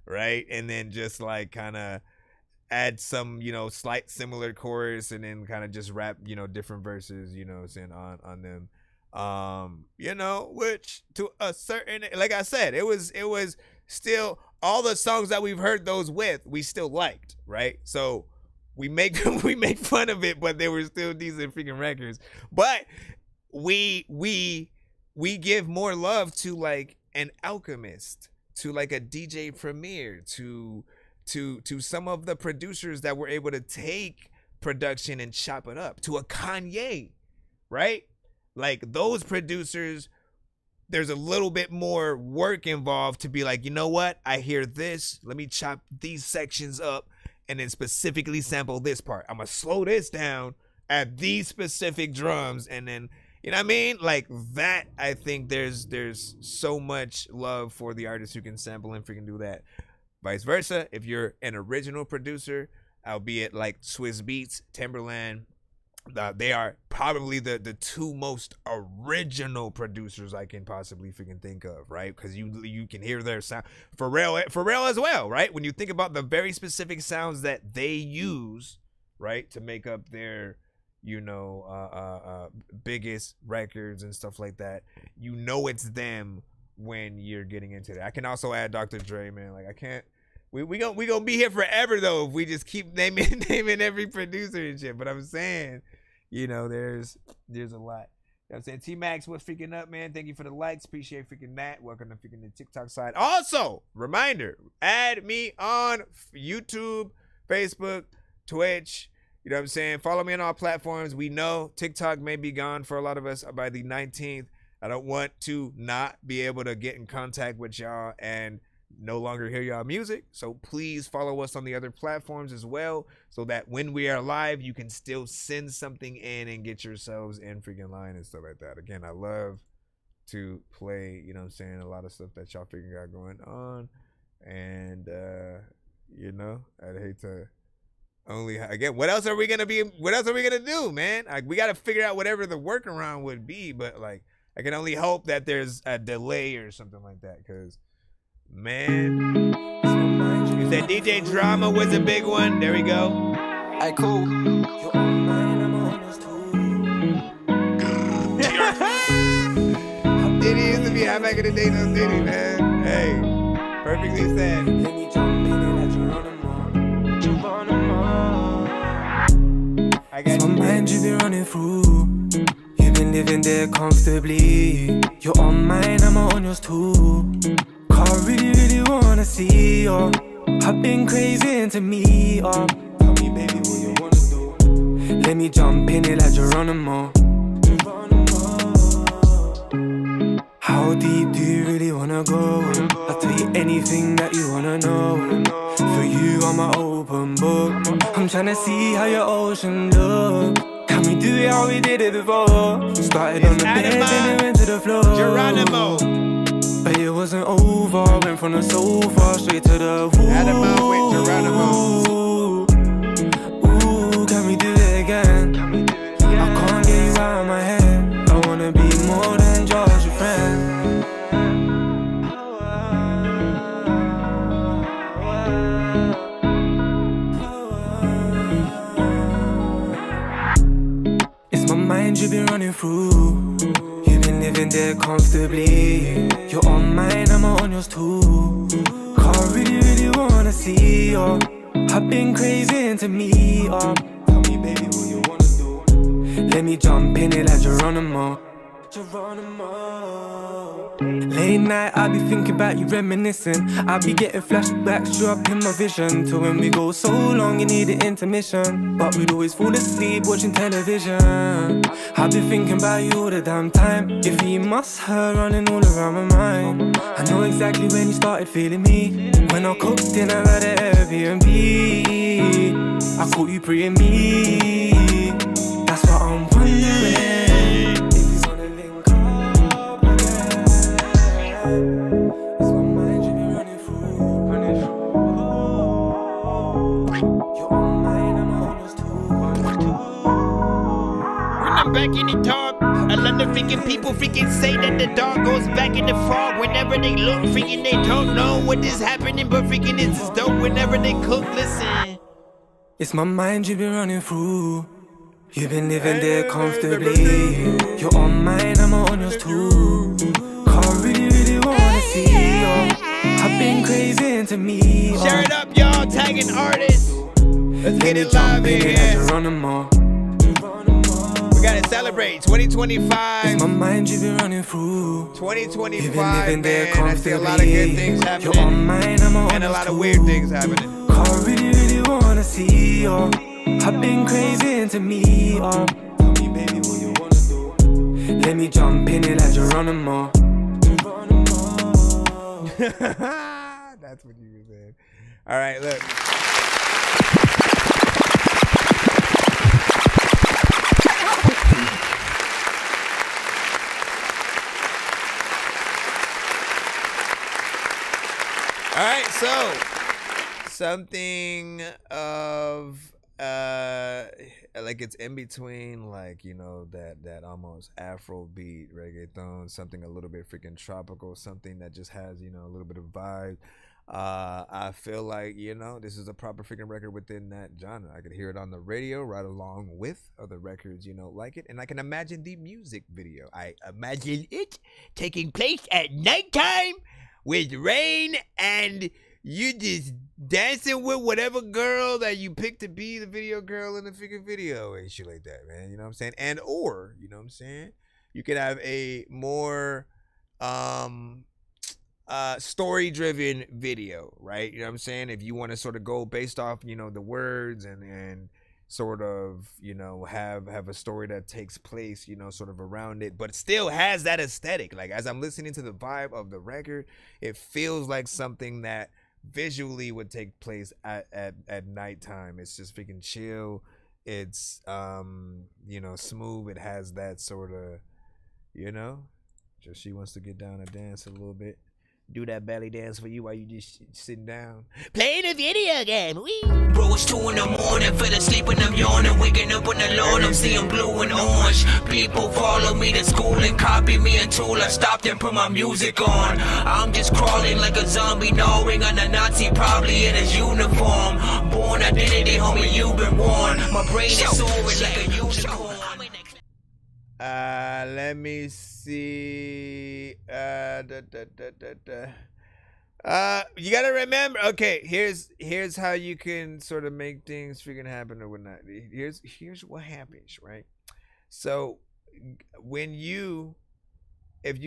right? And then just like kind of add some, you know, slight similar chorus and then kind of just rap, you know, different verses, you know, saying on them. You know, which to a certain, like I said, it was still all the songs that we've heard those with, we still liked, right? So we make fun of it, but they were still decent freaking records. But we give more love to like an Alchemist, to like a DJ Premier, to some of the producers that were able to take production and chop it up, to a Kanye, right? Like those producers, there's a little bit more work involved to be like, you know what? I hear this. Let me chop these sections up and then specifically sample this part. I'm going to slow this down at these specific drums. And then, you know what I mean? Like that, I think there's so much love for the artists who can sample and freaking do that. Vice versa, if you're an original producer, albeit like Swiss Beats, Timberland, they are probably the two most original producers I can possibly freaking think of, right? Because you can hear their sound. Pharrell as well, right? When you think about the very specific sounds that they use, right, to make up their, you know, biggest records and stuff like that, you know it's them when you're getting into that. I can also add Dr. Dre, man. Like I can't. We gonna be here forever though if we just keep naming every producer and shit. But I'm saying, you know, there's a lot. You know what I'm saying? T-Max, what's freaking up, man? Thank you for the likes. Appreciate freaking that. Welcome to freaking the TikTok side. Also, reminder, add me on YouTube, Facebook, Twitch. You know what I'm saying? Follow me on all platforms. We know TikTok may be gone for a lot of us by the 19th. I don't want to not be able to get in contact with y'all and no longer hear y'all music. So please follow us on the other platforms as well, so that when we are live, you can still send something in and get yourselves in freaking line and stuff like that. Again, I love to play, you know what I'm saying, a lot of stuff that y'all freaking got going on. And, you know, I'd hate to again, what else are we going to do, man? Like, we got to figure out whatever the workaround would be, but like, I can only hope that there's a delay or something like that, because man, you said DJ Drama was a big one. There we go. Alright, cool. Diddy used to be high back in the day, no Diddy, man. Hey, perfectly said. I got my mind you've been running through. You've been living there comfortably. You're on mine, I'm on yours too. I really wanna see you. I've been crazy into me. Tell me, baby, what you wanna do? Let me jump in it like Geronimo. How deep do you really wanna go? I'll tell you anything that you wanna know. For you, I'm an open book. I'm tryna see how your ocean look. Can we do it how we did it before? Started on the bed and then went to the floor. Geronimo. But it wasn't over. Went from the sofa straight to the woo. Adamo with Geronimo. Ooh, can we do it again? I can't get you out of my head. I wanna be more than just your friend. It's my mind you've been running through. You've been living there comfortably. You're on mine, I'm on yours too. Can't really wanna see you. I've been crazy into me. Tell me, baby, what you wanna do. Let me jump in it like Geronimo. Late night, I be thinking about you, reminiscing. I be getting flashbacks, you up in my vision. To when we go so long, you need an intermission. But we'd always fall asleep watching television. I be thinking about you all the damn time. Your feet must hurt running all around my mind. I know exactly when you started feeling me. When I cooked dinner at the Airbnb, I caught you preying me. That's what I'm wondering. Back in the dark, I love the freaking people freaking say that the dog goes back in the fog. Whenever they look, freaking they don't know what is happening, but freaking it's as dope whenever they cook. Listen, it's my mind you've been running through. You've been living there comfortably. You're on mine, I'm on yours too. Can't really wanna see you. I've been crazy into me. Share it up, y'all, tagging artists. Let's get it live in here. We gotta celebrate 2025. It's my mind you've been running through. 2025, man. I see a lot of good things happening. You're on mine, I'm on and a lot of weird things happening. Can't really wanna see you. I've been crazy into me. Tell me, baby, what you wanna do. Let me jump in it like Geronimo. That's what you were saying. All right, look. All right, so something of like it's in between, like, you know, that almost Afro beat reggaeton, something a little bit freaking tropical, something that just has, you know, a little bit of vibe. I feel like, you know, this is a proper freaking record within that genre. I could hear it on the radio right along with other records, you know, like it, and I can imagine the music video. I imagine it taking place at nighttime with rain and you just dancing with whatever girl that you pick to be the video girl in the freaking video and shit like that, man. You know what I'm saying? And or, you know what I'm saying, you could have a more story driven video, right? You know what I'm saying? If you want to sort of go based off, you know, the words and sort of, you know, have a story that takes place, you know, sort of around it, but still has that aesthetic. Like, as I'm listening to the vibe of the record, it feels like something that visually would take place at nighttime. It's just freaking chill. It's you know, smooth. It has that sort of, you know, just she wants to get down and dance a little bit. Do that belly dance for you while you just sitting down playing a video game. Wee. Bro, it's 2 in the morning, fell asleep and I'm yawning, waking up on the lawn, I'm seeing blue and orange. People follow me to school and copy me until I stopped and put my music on. I'm just crawling like a zombie, gnawing on a Nazi, probably in his uniform. Born identity, homie, you've been warned. My brain is soaring like a unicorn. Let me see. You gotta remember. Okay, here's how you can sort of make things freaking happen or whatnot. Here's what happens, right? So when if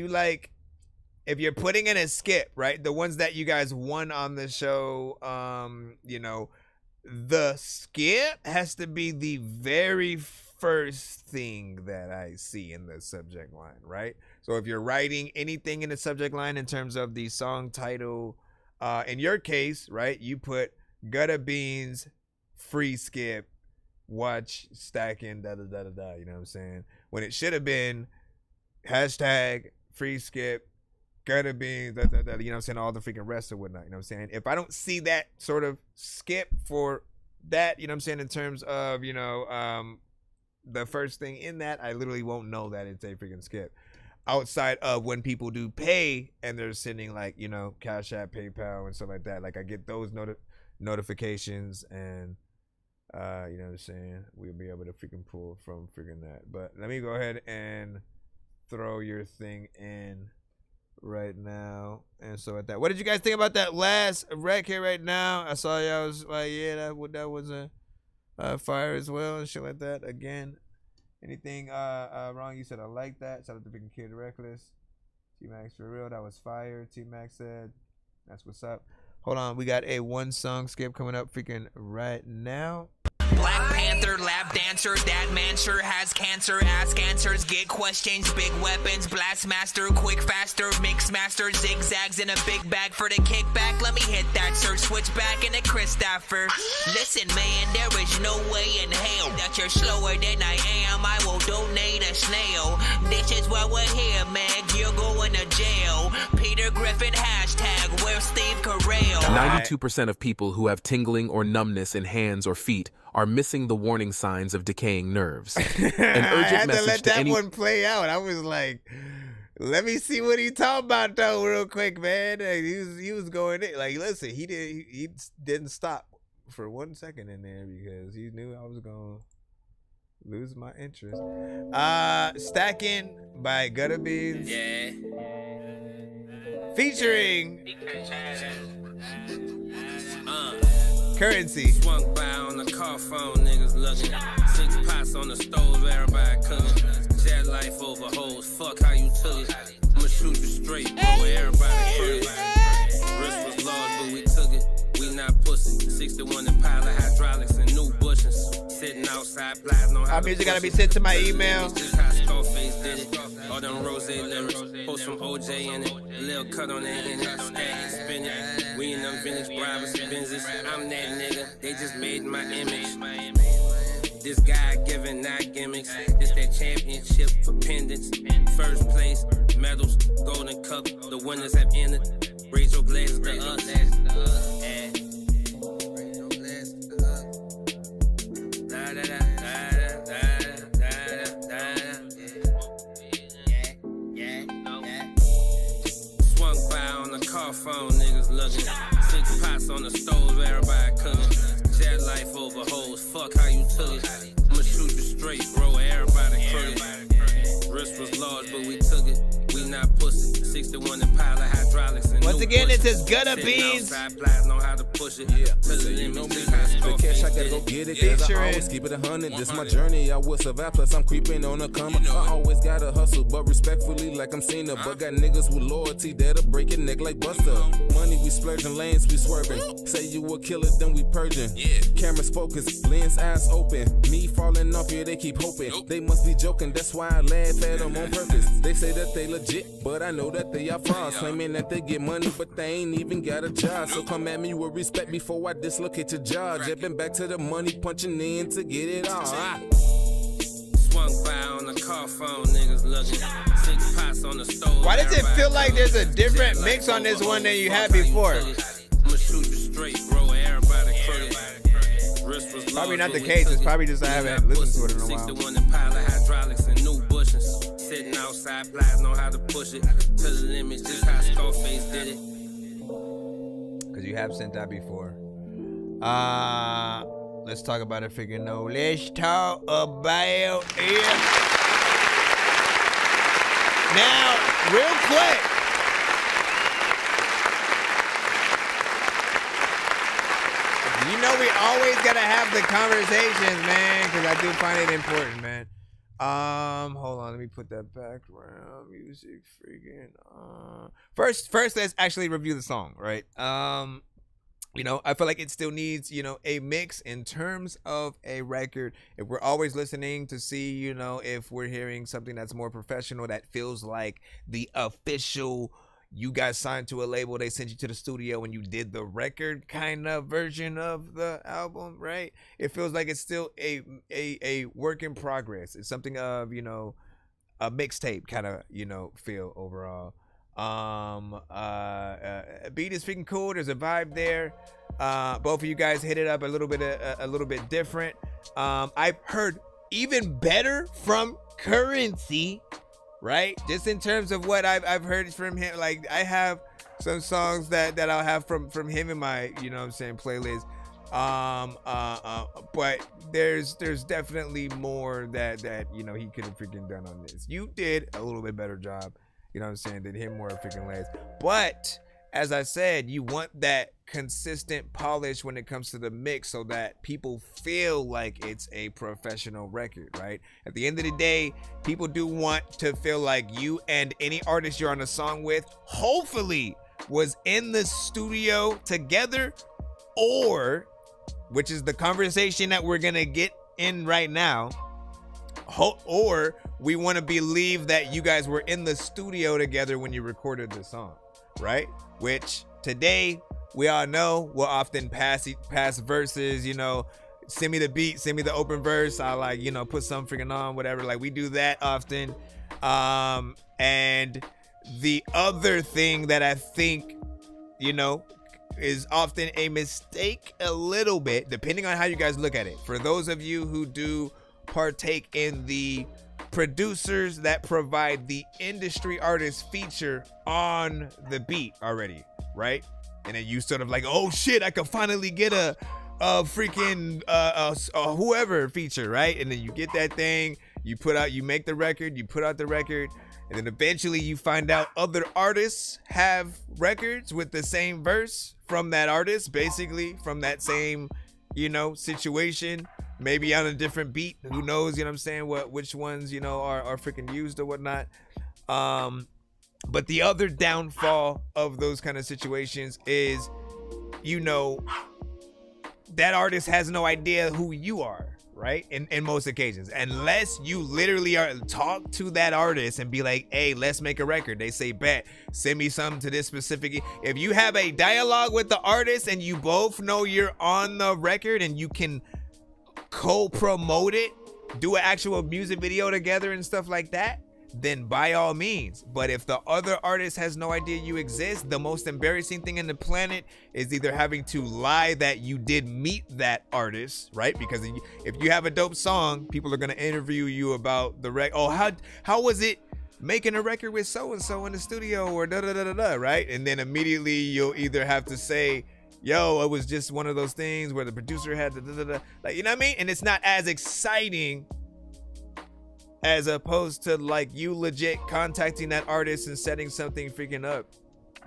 you're putting in a skip, right? The ones that you guys won on the show, you know, the skip has to be the very first thing that I see in the subject line, right? So if you're writing anything in the subject line in terms of the song title, in your case, right, you put Gutter Beans, free skip, watch stacking, you know what I'm saying? When it should have been hashtag free skip, Gutter Beans, you know what I'm saying? All the freaking rest or whatnot, you know what I'm saying? If I don't see that sort of skip for that, you know what I'm saying, in terms of, you know, the first thing in that, I literally won't know that it's a freaking skip. Outside of when people do pay and they're sending, like, you know, Cash App, PayPal, and stuff like that. Like, I get those notifications, and you know what I'm saying, we'll be able to freaking pull from freaking that. But let me go ahead and throw your thing in right now. And so at that, what did you guys think about that last rec here right now? I saw y'all was like, yeah, that was a fire as well and shit like that. Again, anything wrong? You said I like that. Shout out to freaking Kid Reckless. T-Max for real, that was fire. T-Max said that's what's up. Hold on, we got a one song skip coming up freaking right now. Black Panther, lap dancer, that man sure has cancer. Ask answers, get questions, big weapons, blast master, quick faster, mix master, zigzags in a big bag for the kickback. Let me hit that sir, switch back in a Christopher. Listen, man, there is no way in hell that you're slower than I am. I will donate a snail. This is why we're here, Meg. You're going to jail. Peter Griffin hashtag, where's Steve Carell? 92% of people who have tingling or numbness in hands or feet are missing the warning signs of decaying nerves. An urgent I had to message let that any- one play out. I was like, let me see what he talking about though, real quick, man. He was going in. Like, listen, he didn't stop for 1 second in there because he knew I was gonna lose my interest. Stacking by Gutter Beans. Yeah. Featuring Currency. Swung by on the car phone, niggas looking. 6 pots on the stove, everybody cooking. Jet life over hoes, fuck how you took it. I'ma shoot you straight, bro, everybody put it. Wrist was large, but we took it. We not pussy. 61 and pile of hydraulics and new bushes. Sitting outside, blasting on how Our music gotta be sent to my email. Just how Scarface did it. All them rose lyrics. Post some OJ in it. A little cut on that in it. Stack and spin it. We in them vintage bribers, Benzes. I'm that nigga. They just made my image. This guy giving not gimmicks. This that championship for pendants. First place, medals, golden cup. The winners have entered. Raise your glasses to us. Swung by on the car phone, niggas looking. 6 pots on the stove, everybody cooking. Jet life over hoes, fuck how you took it. I'ma shoot you straight, bro, everybody crooked. Wrist was large, but we took it. We not pussy. 61 and pile of hydraulics and Once new again, it bushes. says Gutter Sitting Beans. outside, blasting on how to push it. Yeah, to the limit. Just how The cash, I Scarface gotta did go it. get it, cause I always keep it 100. This my journey, I will survive, plus I'm creeping on a come up. I always gotta hustle, but respectfully like I'm Cena. But got niggas with loyalty that'll break your neck like Buster. Money, we splurging, lanes, we swerving. Say you a killer, then we purging. Cameras focused, lens eyes open. Me falling off here, they keep hoping. They must be joking, that's why I laugh at them on purpose. They say that they legit, but I know that they are frauds. Claiming that they get money, but they ain't even got a job. So come at me with respect before I dislocate your jaw. Jumping back to the money, punching in to get it all. Swung by on the car phone, niggas looking. 6 pots on the stove. Why does it everybody feel like there's a cooking. different Jet mix life on this over one than you hoes, had fuck how before? took it. I'ma shoot you straight, bro, everybody crooked. Wrist was Probably large, not the but we case. took It's it. probably just I We haven't not listened to it pussy. in a while. 61 and pile of hydraulics and new bushes. Sitting outside, blasting on how to push it to the limit. Just how Scarface did it. Because you have sent that before. Let's talk about it. Figure no. Let's talk about it. Now, real quick. You know we always gotta have the conversations, man, because I do find it important, man. Hold on, let me put that background music freaking First let's actually review the song, right? You know, I feel like it still needs, you know, a mix in terms of a record. If we're always listening to see, you know, if we're hearing something that's more professional, that feels like the official, you guys signed to a label, they sent you to the studio and you did the record kind of version of the album, right? It feels like it's still a work in progress. It's something of, you know, a mixtape kind of, you know, feel overall. Beat is freaking cool. There's a vibe there. Both of you guys hit it up a little bit different. I've heard even better from Currency, right? Just in terms of what I've heard from him. Like, I have some songs that I'll have from him in my, you know what I'm saying, playlist. But there's definitely more that you know he could have freaking done on this. You did a little bit better job, you know what I'm saying, than him more freaking less. But as I said, you want that consistent polish when it comes to the mix so that people feel like it's a professional record, right? At the end of the day, people do want to feel like you and any artist you're on a song with hopefully was in the studio together, or, which is the conversation that we're gonna get in right now, or we want to believe that you guys were in the studio together when you recorded the song, right? Which today we all know will often pass verses, you know, send me the beat, send me the open verse, I like, you know, put some freaking on, whatever. Like, we do that often. And the other thing that I think, you know, is often a mistake a little bit, depending on how you guys look at it. For those of you who do partake in the producers that provide the industry artist feature on the beat already, right? And then you sort of like, oh shit, I can finally get a freaking whoever feature, right? And then you get that thing, you make the record, you put out the record, and then eventually you find out other artists have records with the same verse from that artist, basically from that same, you know, situation, maybe on a different beat. Who knows, you know what I'm saying, which ones, you know, are freaking used or whatnot. But the other downfall of those kind of situations is, you know, that artist has no idea who you are, right? In most occasions, unless you literally talk to that artist and be like, hey, let's make a record. They say, bet, send me something to this specific. If you have a dialogue with the artist and you both know you're on the record and you can co-promote it, do an actual music video together and stuff like that, then by all means. But if the other artist has no idea you exist, the most embarrassing thing in the planet is either having to lie that you did meet that artist, right? Because if you have a dope song, people are going to interview you about the how was it making a record with so-and-so in the studio, or da-da-da-da-da, right? And then immediately you'll either have to say, yo, it was just one of those things where the producer had the da-da-da, like, you know what I mean? And it's not as exciting as opposed to like you legit contacting that artist and setting something freaking up,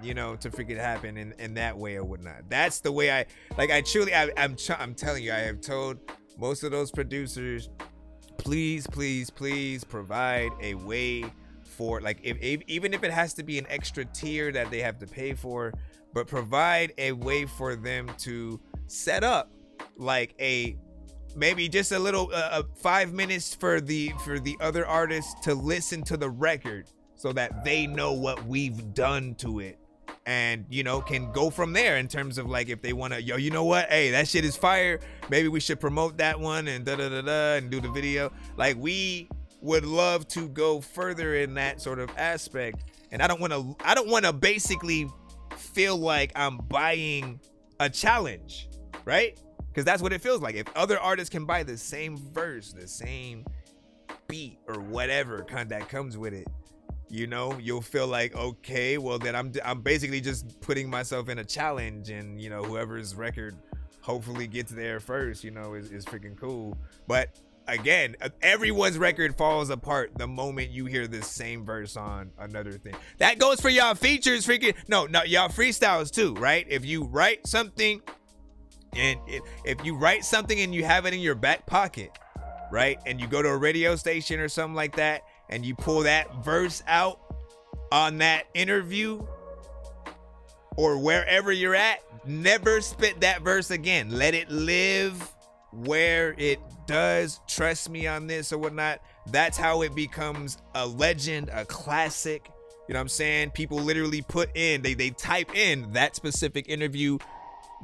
you know, to freaking happen in that way or whatnot. That's the way I'm telling you, I have told most of those producers, please provide a way for, like, even if it has to be an extra tier that they have to pay for, but provide a way for them to set up like maybe just a little 5 minutes for the other artists to listen to the record so that they know what we've done to it, and, you know, can go from there in terms of like, if they want to, yo, you know what, hey, that shit is fire, maybe we should promote that one and and do the video. Like, we would love to go further in that sort of aspect, and I don't want to basically feel like I'm buying a challenge, right? Because that's what it feels like. If other artists can buy the same verse, the same beat, or whatever kind that comes with it, you know, you'll feel like, okay, well then I'm basically just putting myself in a challenge, and, you know, whoever's record hopefully gets there first, you know, is freaking cool. But again, everyone's record falls apart the moment you hear the same verse on another thing. That goes for y'all features, no, y'all freestyles too, right? If you write something, and if you write something and you have it in your back pocket, right, and you go to a radio station or something like that, and you pull that verse out on that interview, or wherever you're at, never spit that verse again. Let it live where it does. Trust me on this or whatnot. That's how it becomes a legend, a classic. You know what I'm saying? People literally put in, they type in that specific interview,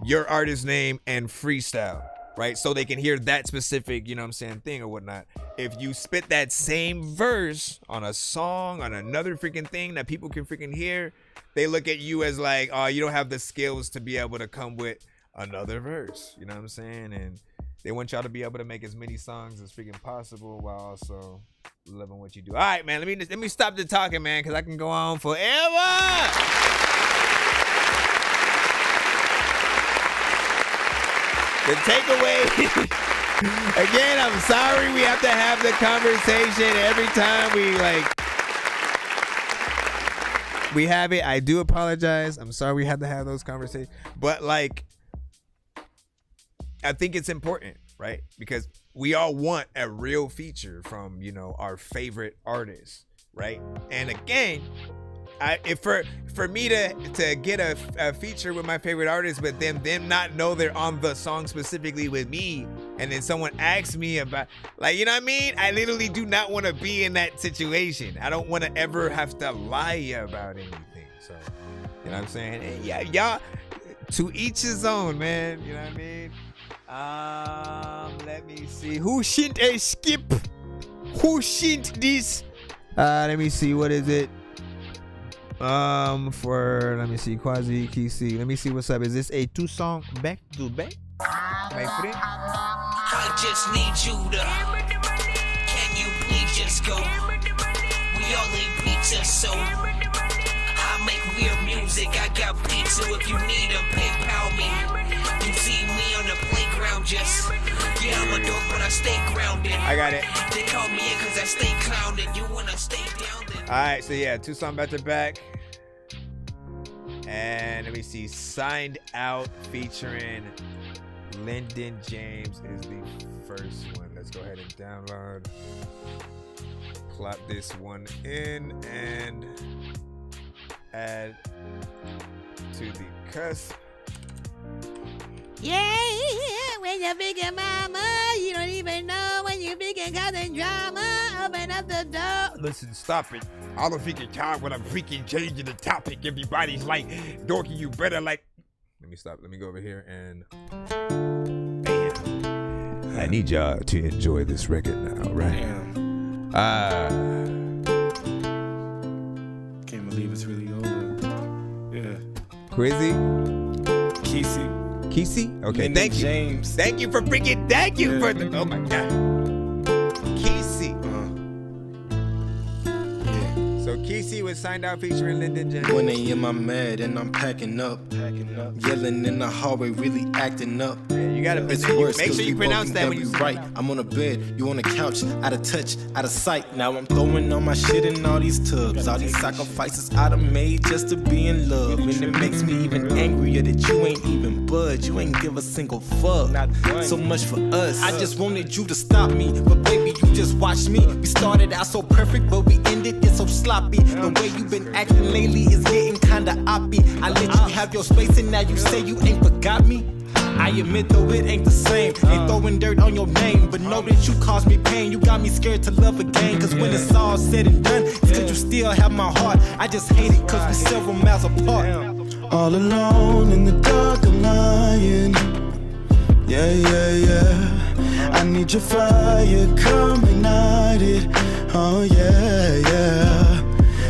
your artist name, and freestyle, right? So they can hear that specific, you know what I'm saying, thing or whatnot. If you spit that same verse on a song, on another freaking thing that people can freaking hear, they look at you as like, oh, you don't have the skills to be able to come with another verse. You know what I'm saying? And they want y'all to be able to make as many songs as freaking possible while also loving what you do. All right, man, let me stop the talking, man, because I can go on forever. The takeaway, again, I'm sorry we have to have the conversation every time we have it. I do apologize. I'm sorry we had to have those conversations. But I think it's important, right? Because we all want a real feature from, our favorite artists, right? And again, for me to get a feature with my favorite artist, but them not know they're on the song specifically with me, and then someone asks me about, you know what I mean? I literally do not want to be in that situation. I don't want to ever have to lie about anything. So, you know what I'm saying? And yeah, y'all, to each his own, man. You know what I mean? Let me see. Who shint a skip? Who shint this? Let me see. What is it? Let me see. Quasi Kisi. Let me see what's up. Is this a 2-song back to back? My friend? I just need you to. Can you please just go? We all eat pizza, so I make weird music. I got pizza if you need a PayPal me. You see me on the playground, just I'm a dork, but I stay grounded. I got it. They call me in cause I stay clowned. You wanna stay down there. Alright, so yeah, 2-song back to back. And let me see. Signed Out featuring Lyndon James is the first one. Let's go ahead and download. Plop this one in and add to the cusp. Yeah, when you're big and mama, you don't even know when you're big and causing drama. Open up the door. Listen, stop it. All the freaking time when I'm freaking changing the topic, everybody's like, Dorky, you better like. Let me stop. Let me go over here and. Bam. I need y'all to enjoy this record now, right? Can't believe it's really over. Yeah. Quizzy? Kisi? Okay, Lyndon thank you. James. Thank you for freaking, thank you for the, oh my God. Kisi. So Kisi was signed out featuring Lyndon James. 1 a.m. I'm mad and I'm packing up. Yelling in the hallway, really acting up. Man, you gotta it's worse, make sure you pronounce that when you right. I'm on a bed, you on the couch, out of touch, out of sight. Now I'm throwing all my shit in all these tubs. All these sacrifices I done made just to be in love. And it makes me even angrier that you ain't even budge. You ain't give a single fuck. So much for us. I just wanted you to stop me, but baby, you just watched me. We started out so perfect, but we ended it so sloppy. The way you been acting lately is getting kinda oppy. I let you have your space and now you say you ain't forgot me. I admit though it ain't the same. Ain't throwing dirt on your name, but know that you caused me pain. You got me scared to love again. Cause when it's all said and done, it's cause you still have my heart. I just hate it cause we several miles apart. All alone in the dark I'm lying. Yeah. I need your fire, come ignite it. Oh yeah.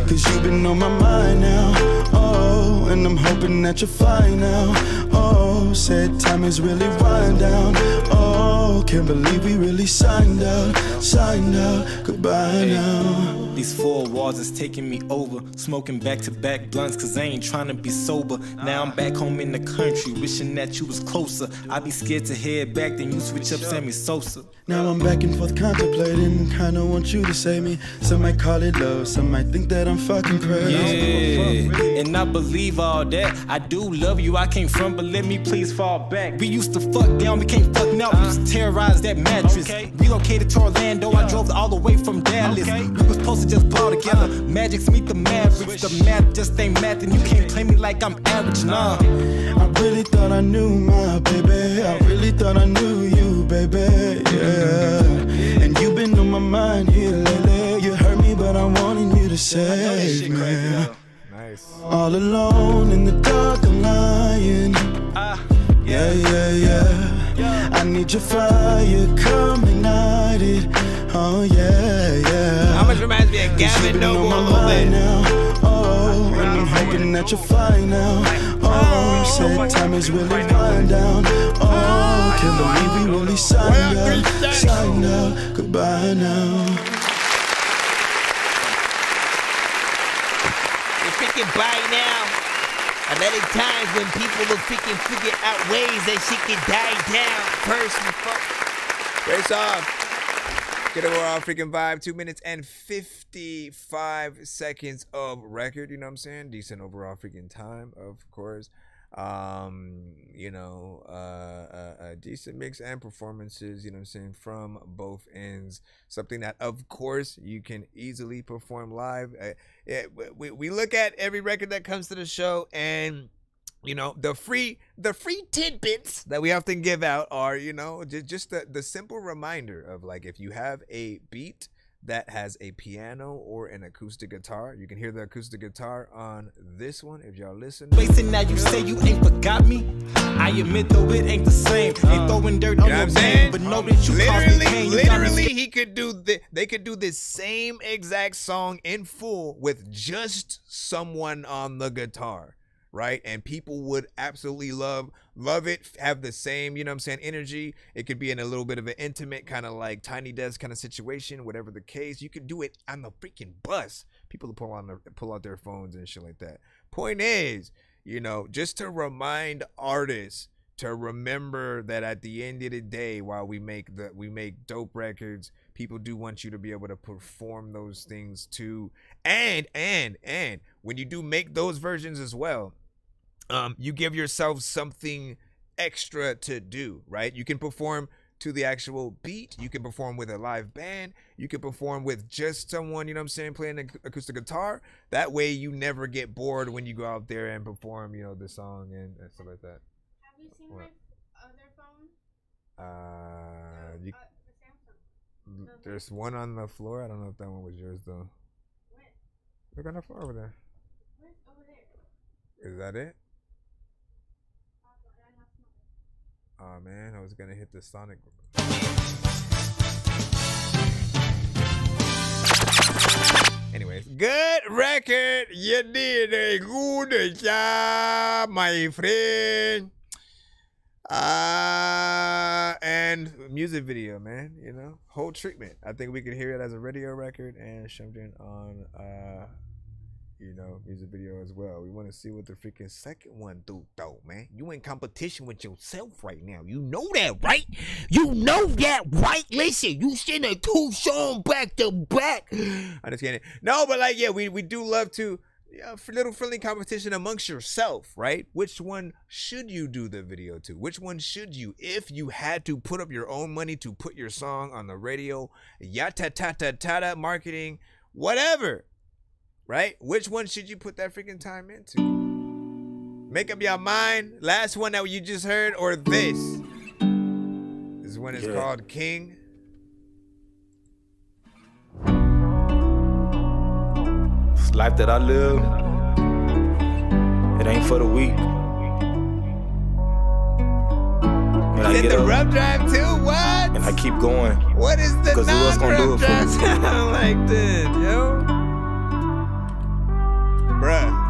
Cause you've been on my mind now. Oh, and I'm hoping that you're fine now. Oh, said time is really wind down. Oh, can't believe we really signed out. Goodbye now. These 4 walls is taking me over. Smoking back-to-back blunts cause I ain't trying to be sober. Now I'm back home in the country, wishing that you was closer. I be scared to head back, then you switch up Sammy Sosa. Now I'm back and forth contemplating. Kinda want you to save me. Some might call it love, some might think that I'm fucking crazy. Yeah, and I believe all that. I do love you, I can't front, but let me please fall back. We used to fuck down, we can't fuck now. We used to tear terrorize that mattress. Relocated to Orlando, I drove all the way from Dallas. We was supposed to just ball together. Magics meet the Mavericks. The math just ain't math, and you can't play me like I'm average, nah. I really thought I knew my baby. I really thought I knew you, baby, yeah. And you've been on my mind here lately. You hurt me, but I'm wanting you to save me. Nice. All alone in the dark, I'm lying. Yeah. I need your fire, come ignite it. Oh yeah. How much reminds me of Gavin Noble a little bit? Now. Oh, and I'm hoping that you're fine now. Oh, said time is really wind down. Oh, can't believe we really signed out. Goodbye now. You're freaking by now. A lot of times when people will freaking figure out ways that shit can die down first before. Great song. Good overall freaking vibe. 2 minutes and 55 seconds of record. You know what I'm saying? Decent overall freaking time, of course. A decent mix and performances, you know what I'm saying, from both ends. Something that, of course, you can easily perform live. We look at every record that comes to the show, and you know, the free tidbits that we often give out are, you know, just the simple reminder of, like, if you have a beat that has a piano or an acoustic guitar, you can hear the acoustic guitar on this one if y'all listen. Basing now, you say you ain't forgot me. I admit though it ain't the same. Ain't throwing dirt on your name, but know that you literally he could do they could do this same exact song in full with just someone on the guitar. Right? And people would absolutely love it, have the same, you know what I'm saying, energy. It could be in a little bit of an intimate kind of like Tiny Desk kind of situation, whatever the case. You could do it on the freaking bus. People will pull out their phones and shit like that. Point is, you know, just to remind artists to remember that at the end of the day, while we make dope records, people do want you to be able to perform those things too. And when you do make those versions as well, you give yourself something extra to do, right? You can perform to the actual beat. You can perform with a live band. You can perform with just someone, you know what I'm saying, playing an acoustic guitar. That way you never get bored when you go out there and perform, you know, the song and stuff like that. Have you seen my other phone? The Samsung. There's one on the floor. I don't know if that one was yours, though. What? Look on the floor over there. What? Over there. Is that it? Oh man, I was gonna hit the Sonic. Anyways, good record. You did a good job, my friend. And music video, man. You know, whole treatment. I think we could hear it as a radio record and something on you know, music video as well. We want to see what the freaking second one do, though, man. You in competition with yourself right now. You know that, right? You know that, right? Listen, you send a 2 song back to back. I'm just kidding. No, but like, yeah, we do love to, little friendly competition amongst yourself, right? Which one should you do the video to? Which one should you, if you had to put up your own money to put your song on the radio, yata-ta-ta-ta-ta, marketing, whatever. Right? Which one should you put that freaking time into? Make up your mind. Last one that you just heard or this? This one is called King. It's life that I live. It ain't for the weak. Is it the rough drive too? What? And I keep going. What is the non-rough drive sound like this, yo?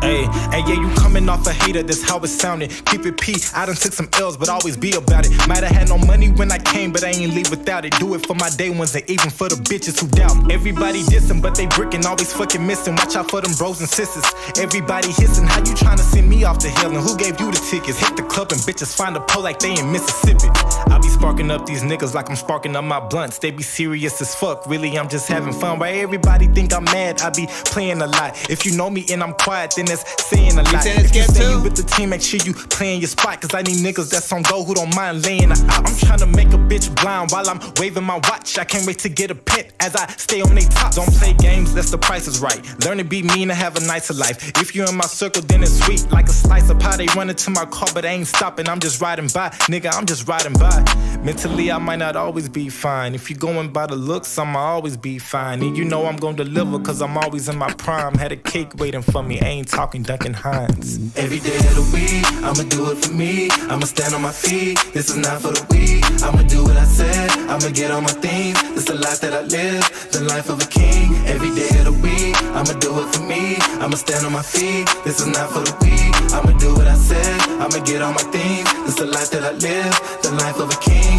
Hey, yeah, you coming off a hater, that's how it sounded. Keep it P, I done took some L's, but always be about it. Might have had no money when I came, but I ain't leave without it. Do it for my day ones and even for the bitches who doubt. Everybody dissing, but they bricking, always fucking missing. Watch out for them bros and sisters. Everybody hissing, how you trying to send me off the hill? And who gave you the tickets? Hit the club and bitches find a pole like they in Mississippi. I be sparking up these niggas like I'm sparking up my blunts. They be serious as fuck, really I'm just having fun. Why everybody think I'm mad, I be playing a lot. If you know me and I'm quiet, then that's that's saying a lot. saying it's If you skip say too? you with the team, make sure you playing your spot. Cause I need niggas that's on go who don't mind laying the out. I'm trying to make a bitch blind while I'm waving my watch. I can't wait to get a pet as I stay on they top. Don't play games, that's the price is right. Learn to be mean and have a nicer life. If you're in my circle, then it's sweet. Like a slice of pie, they run into my car, but I ain't stopping. I'm just riding by. Nigga, I'm just riding by. Mentally, I might not always be fine. If you going by the looks, I'ma always be fine. And you know I'm gonna deliver, cause I'm always in my prime. Had a cake waiting for me, I ain't talking Duncan Hines. Every day of the week, I'ma do it for me. I'ma stand on my feet, this is not for the weak. I'ma do what I said, I'ma get on my things. This the life that I live, the life of a king. Every day of the week, I'ma do it for me. I'ma stand on my feet, this is not for the weak. I'ma do what I said, I'ma get on my things. This the life that I live, the life of a king.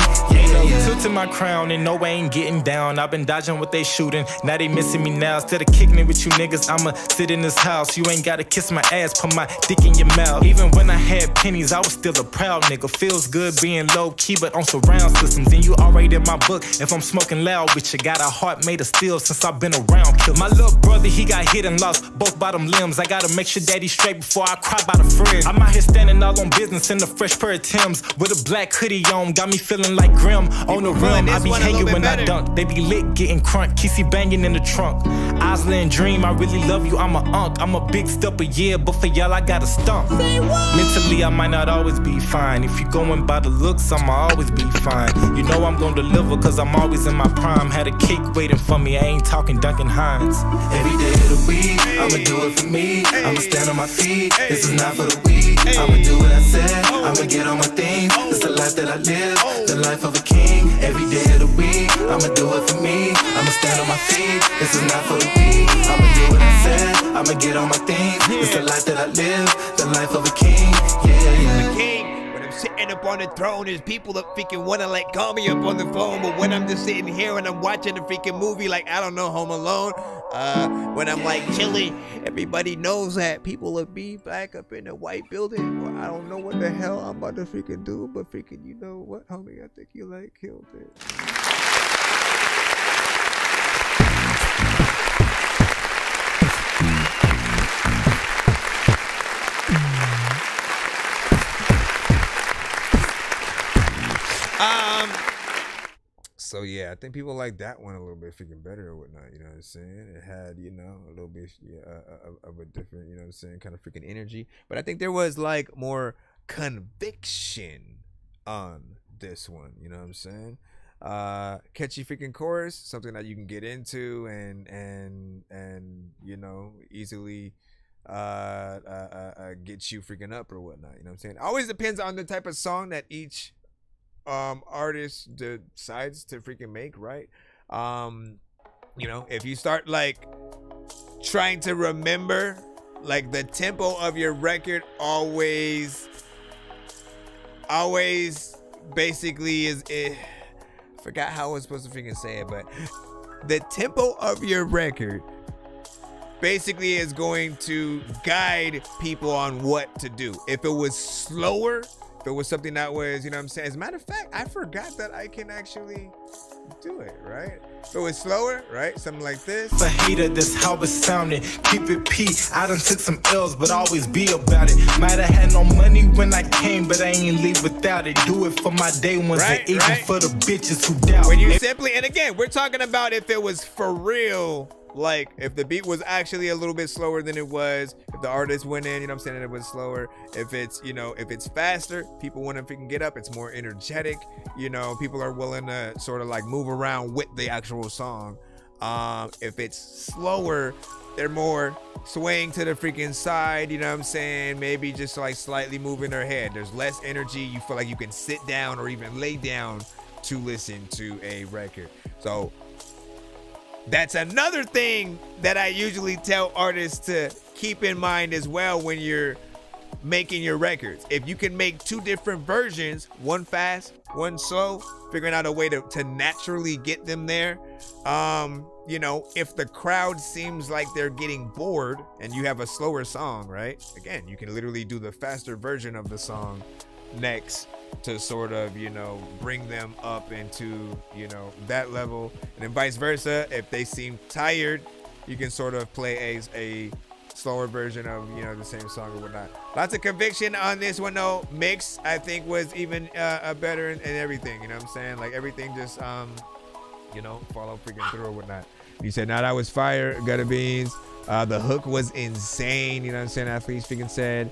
Tilting my crown and no, I ain't getting down. I've been dodging what they shooting, now they missing me now. Instead of kicking it with you niggas, I'ma sit in this house. You ain't gotta kiss my ass, put my dick in your mouth. Even when I had pennies, I was still a proud nigga. Feels good being low key, but on surround systems. And you already in my book, if I'm smoking loud with you. Got a heart made of steel since I've been around. Kill my little brother, he got hit and lost both bottom limbs. I gotta make sure daddy's straight before I cry by the fridge. I'm out here standing all on business in a fresh pair of Timbs with a black hoodie on, got me feeling like Grim. On the rim, I be hanging when I dunk. They be lit, getting crunk, kissy banging in the trunk. Osler and Dream, I really love you, I'm a unk. I'm a big step a year, but for y'all I gotta stump. Mentally, I might not always be fine. If you going by the looks, I'ma always be fine. You know I'm gonna deliver, cause I'm always in my prime. Had a cake waiting for me, I ain't talking Duncan Hines. Every day of the week, I'ma do it for me. I'ma stand on my feet, this is not for the weak. I'ma do what I said, I'ma get on my things. This the life that I live, the life of a king. Every day of the week, I'ma do it for me. I'ma stand on my feet, this is not for the weak. I'ma do what I said, I'ma get on my things. This the life that I live, the life of a king. Yeah. King. When I'm sitting up on the throne, there's people that freaking wanna like call me up on the phone. But when I'm just sitting here and I'm watching a freaking movie, like I don't know, Home Alone. When I'm like chilling, everybody knows that people will be back up in the white building. Well, I don't know what the hell I'm about to freaking do, but freaking, you know what, homie? I think you like killed it. So yeah, I think people like that one a little bit freaking better or whatnot, you know what I'm saying? It had, you know, a little bit of a different, you know what I'm saying, kind of freaking energy. But I think there was like more conviction on this one, you know what I'm saying? Catchy freaking chorus, something that you can get into and you know, easily get you freaking up or whatnot, you know what I'm saying? Always depends on the type of song that each artist decides to freaking make, right? You know, if you start like trying to remember like the tempo of your record, always basically is it. Forgot how I was supposed to freaking say it, but the tempo of your record basically is going to guide people on what to do. If it was slower, if it was something that was, you know what I'm saying? As a matter of fact, I forgot that I can actually do it, right? If it was slower, right? Something like this. A hater, that's how it sounded. Keep it P. I done took some L's, but always be about it. Might have had no money when I came, but I ain't leave without it. Do it for my day ones, and even for the bitches who doubt. When you simply, and again, we're talking about if it was for real. Like if the beat was actually a little bit slower than it was, if the artist went in, you know what I'm saying, and it was slower. If it's, you know, if it's faster, people want to freaking get up. It's more energetic. You know, people are willing to sort of like move around with the actual song. If it's slower, they're more swaying to the freaking side, you know what I'm saying? Maybe just like slightly moving their head. There's less energy. You feel like you can sit down or even lay down to listen to a record. So that's another thing that I usually tell artists to keep in mind as well when you're making your records. If you can make two different versions, one fast, one slow, figuring out a way to naturally get them there. You know, if the crowd seems like they're getting bored and you have a slower song, right? Again, you can literally do the faster version of the song next to sort of, you know, bring them up into, you know, that level. And then vice versa, if they seem tired, you can sort of play a slower version of, you know, the same song or whatnot. Lots of conviction on this one though. Mix, I think, was even better in everything. You know what I'm saying? Like everything just, you know, follow freaking through or whatnot. You said, "Nah, that was fire." Gutter Beans. The hook was insane. You know what I'm saying? Athletes freaking said.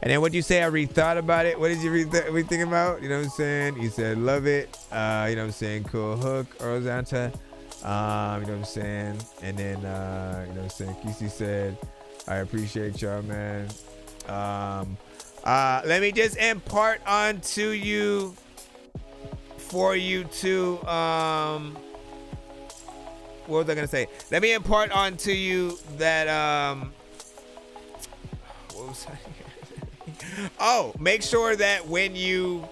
And then what you say? I rethought about it. What did you rethink about? You know what I'm saying? You said, "Love it." You know what I'm saying? Cool hook, Rosanta. You know what I'm saying? And then, you know what I'm saying? Kisi said, "I appreciate y'all, man." Let me just impart onto you for you to, what was I gonna say? Let me impart onto you that, what was I? Oh, make sure that when you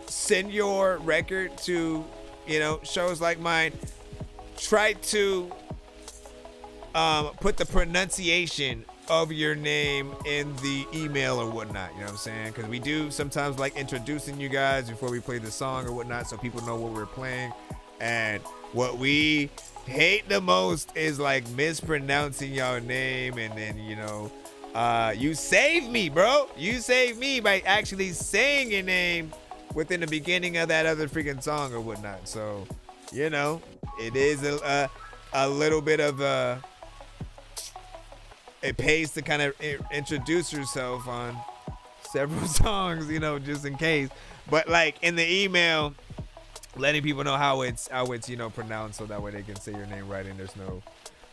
send your record to, you know, shows like mine, try to put the pronunciation of your name in the email or whatnot. You know what I'm saying? Because we do sometimes like introducing you guys before we play the song or whatnot, so people know what we're playing. And what we hate the most is like mispronouncing your name, and then, you know, you saved me, bro. You saved me by actually saying your name within the beginning of that other freaking song or whatnot. So, you know, it is a little bit of it pays to kind of introduce yourself on several songs, you know, just in case. But like in the email, letting people know how it's you know, pronounced, so that way they can say your name right and there's no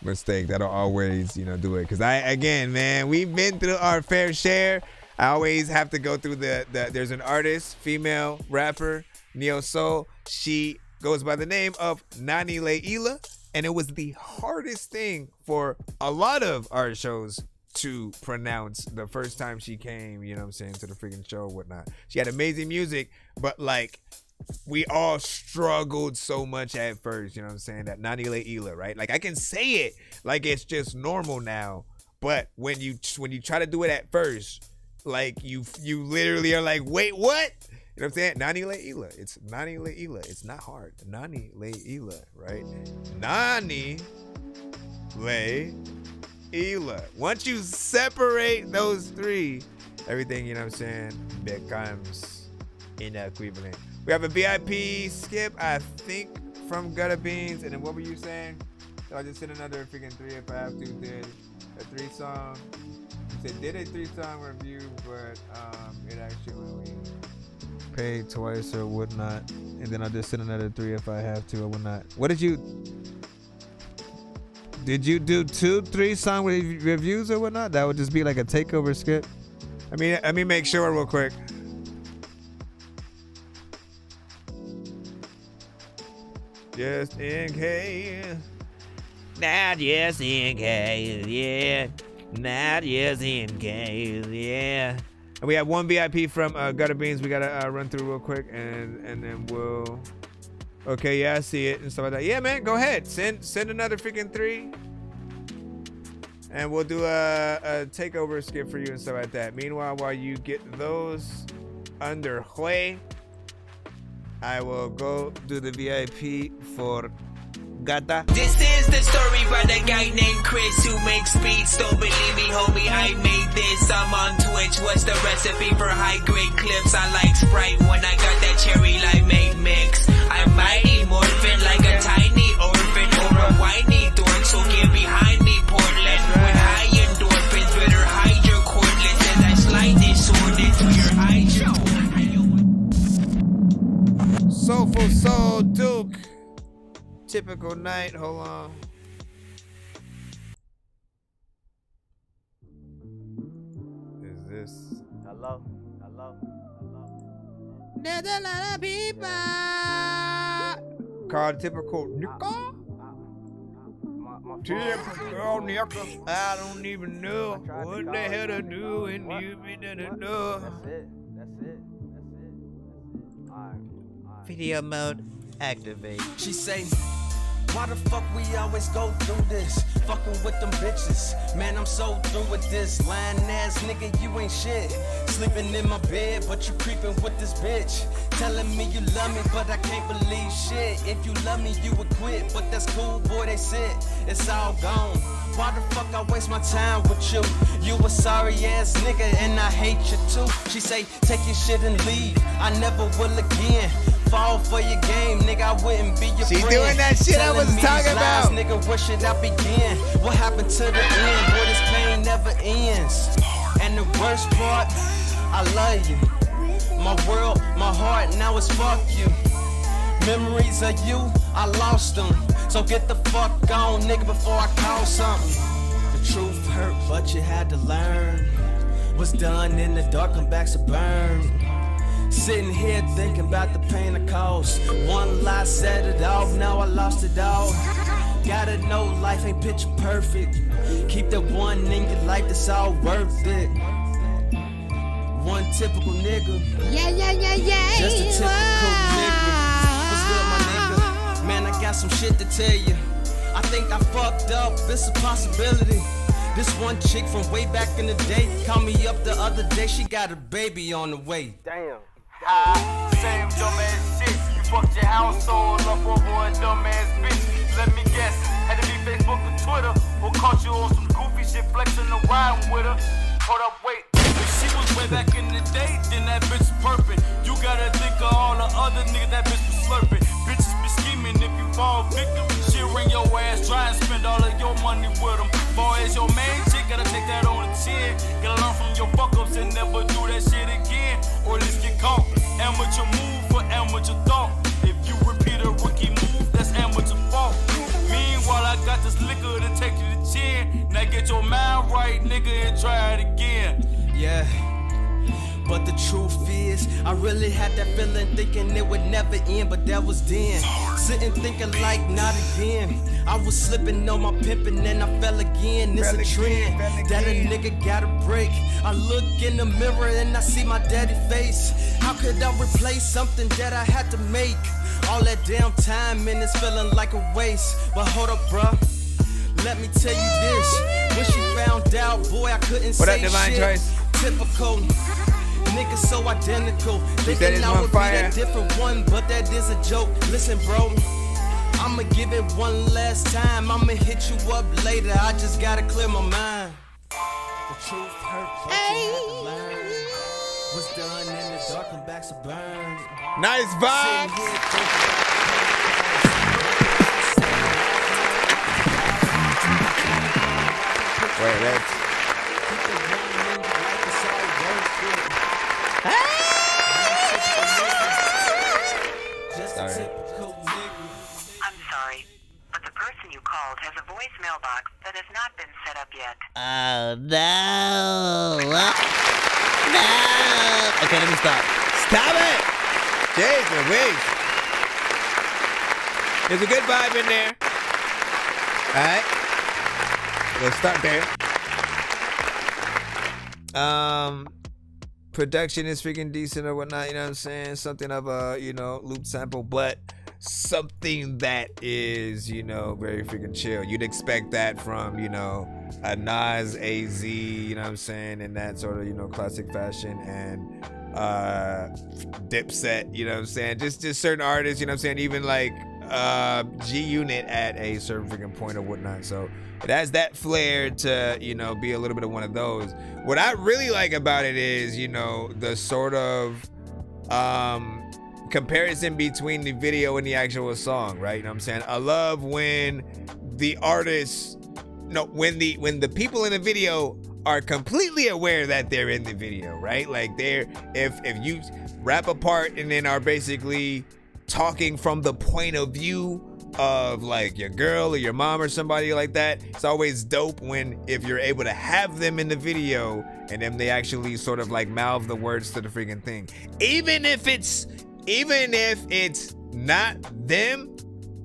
mistake. That'll always, you know, do it. Because again, man, we've been through our fair share. I always have to go through the there's an artist, female rapper, Neo Soul. She goes by the name of Nani Leila, and it was the hardest thing for a lot of our shows to pronounce the first time she came, you know what I'm saying, to the freaking show or whatnot. She had amazing music, but like we all struggled so much at first, you know what I'm saying, that Nani Leila, right? Like I can say it like it's just normal now, but when you try to do it at first, like you literally are like, wait, what? You know what I'm saying? Nani Leila. It's Nani Leila. It's not hard. Nani Leila, right? Nani Leila. Once you separate those three, everything, you know what I'm saying, becomes inequivalent. We have a VIP skip, I think, from Gutter Beans. And then what were you saying? So I just did another freaking 3 if I have to. Did a 3-song. You said did a 3-song review, but it actually paid twice or whatnot. And then I'll just send another 3 if I have to or whatnot. What did you do 2 3-song reviews or whatnot? That would just be like a takeover skip. I mean, let me make sure real quick. Just in case. Not just in case, yeah. Not just in case, yeah. And we have 1 VIP from Gutter Beans. We gotta run through real quick, and then we'll. Okay, yeah, I see it and stuff like that. Yeah, man, go ahead. Send another freaking 3, and we'll do a takeover skip for you and stuff like that. Meanwhile, while you get those underway, I will go do the VIP for Gata. This is the story about a guy named Chris who makes beats. Don't believe me, homie, I made this. I'm on Twitch. What's the recipe for high-grade clips? I like Sprite when I got that cherry limeade mix. I'm mighty morphin' like a tiny orphan or a whiny dork, so get behind me, Portland. With high endorphins, better hide your cordless as I slide this sword into your eye. Soulful Soul Duke. Typical night. Hold on. Is this? Hello. There's a lot of people. Called Typical Nickel? Typical Nickel. I don't even know what the hell to do and you be to do. That's it. Video mode activate. She say, Why the fuck we always go through this? Fucking with them bitches. Man, I'm so through with this. Lying ass nigga, you ain't shit. Sleeping in my bed, but you creeping with this bitch. Telling me you love me, but I can't believe shit. If you love me, you would quit. But that's cool, boy, they said it's all gone. Why the fuck I waste my time with you? You a sorry ass nigga and I hate you too. She say, take your shit and leave. I never will again. Fall for your game, nigga, I wouldn't be your friend. She doing that shit I was talking about. Nigga, where should I begin? What happened to the end? Boy, this pain never ends. And the worst part, I love you. My world, my heart, now it's fuck you. Memories of you, I lost them. So get the fuck on, nigga, before I call something. The truth hurt, but you had to learn. What's done in the dark, come back to burn. Sitting here thinking about the pain I caused. One lie set it off, now I lost it all. Gotta know life ain't picture perfect. Keep that one in your life that's all worth it. One typical nigga. Yeah. Just a typical nigga. What's good, my nigga? Man, I got some shit to tell you. I think I fucked up, it's a possibility. This one chick from way back in the day called me up the other day. She got a baby on the way. Damn. Same dumbass shit. You fucked your household up over a dumbass bitch. Let me guess. Had to be Facebook or Twitter. Or caught you on some goofy shit flexing and riding with her. Hold up, wait. If she was way back in the day, then that bitch is perfect. You gotta think of all the other niggas that bitch was slurping. Bitches be scheming if you fall victim. She'll ring your ass, try and spend all of your money with them. Boy, as your main chick, gotta take that on the chin. Gotta learn from your fuck-ups and never do that shit again. Or at least get caught. Amateur move for amateur thought. If you repeat a rookie move, that's amateur fault. Meanwhile, I got this liquor to take you to chin. Now get your mind right, nigga, and try it again. Yeah. But the truth is, I really had that feeling thinking it would never end, but that was then. Sitting thinking like not again. I was slipping on my pimping and I fell again. It's a trend that a nigga gotta break. I look in the mirror and I see my daddy face. How could I replace something that I had to make? All that damn time and it's feeling like a waste. But hold up, bruh. Let me tell you this. When she found out, boy, I couldn't What say up, Divine shit. Choice? Typical. Niggas so identical. She said Thinking it's I on would fire. be that different one, but that is a joke. Listen, bro, I'ma give it one last time. I'ma hit you up later. I just gotta clear my mind. The truth hurts, but you have to learn. What's done in the dark and backs are burned. Nice vibe. Wait, let's. Sorry. I'm sorry, but the person you called has a voicemail box that has not been set up yet. Oh, no. No. Okay, let me stop. Stop it! Jason, wait. There's a good vibe in there. Alright. Let's start there. Production is freaking decent or whatnot, you know what I'm saying? Something of a, loop sample, but something that is, very freaking chill. You'd expect that from, a Nas, AZ, you know what I'm saying? In that sort of, classic fashion, and Dipset, you know what I'm saying? Just certain artists, you know what I'm saying? Even like G-Unit at a certain freaking point or whatnot. So it has that flair to, be a little bit of one of those. What I really like about it is, the sort of comparison between the video and the actual song, right? You know what I'm saying? I love when the artists, when the people in the video are completely aware that they're in the video, right? Like if you rap a part and then are basically talking from the point of view of like your girl or your mom or somebody like that, it's always dope if you're able to have them in the video and then they actually sort of like mouth the words to the freaking thing, even if it's not them,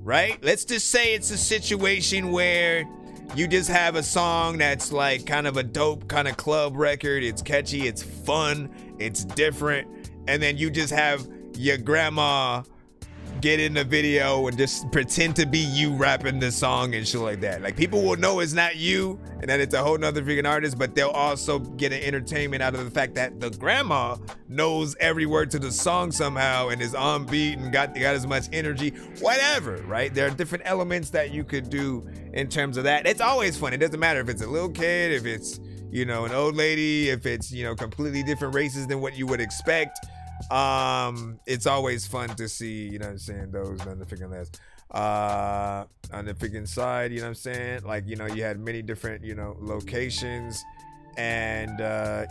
right? Let's just say it's a situation where you just have a song that's like kind of a dope kind of club record. It's catchy, it's fun, it's different, and then you just have your grandma get in the video and just pretend to be you rapping the song and shit like that. Like, people will know it's not you and that it's a whole nother freaking artist, but they'll also get an entertainment out of the fact that the grandma knows every word to the song somehow and is on beat and got as much energy, whatever, right? There are different elements that you could do in terms of that. It's always fun. It doesn't matter if it's a little kid, if it's, you know, an old lady, if it's, you know, completely different races than what you would expect. It's always fun to see, you know what I'm saying, those on the freaking list. On the freaking side, you know what I'm saying? Like, you know, you had many different, you know, locations and,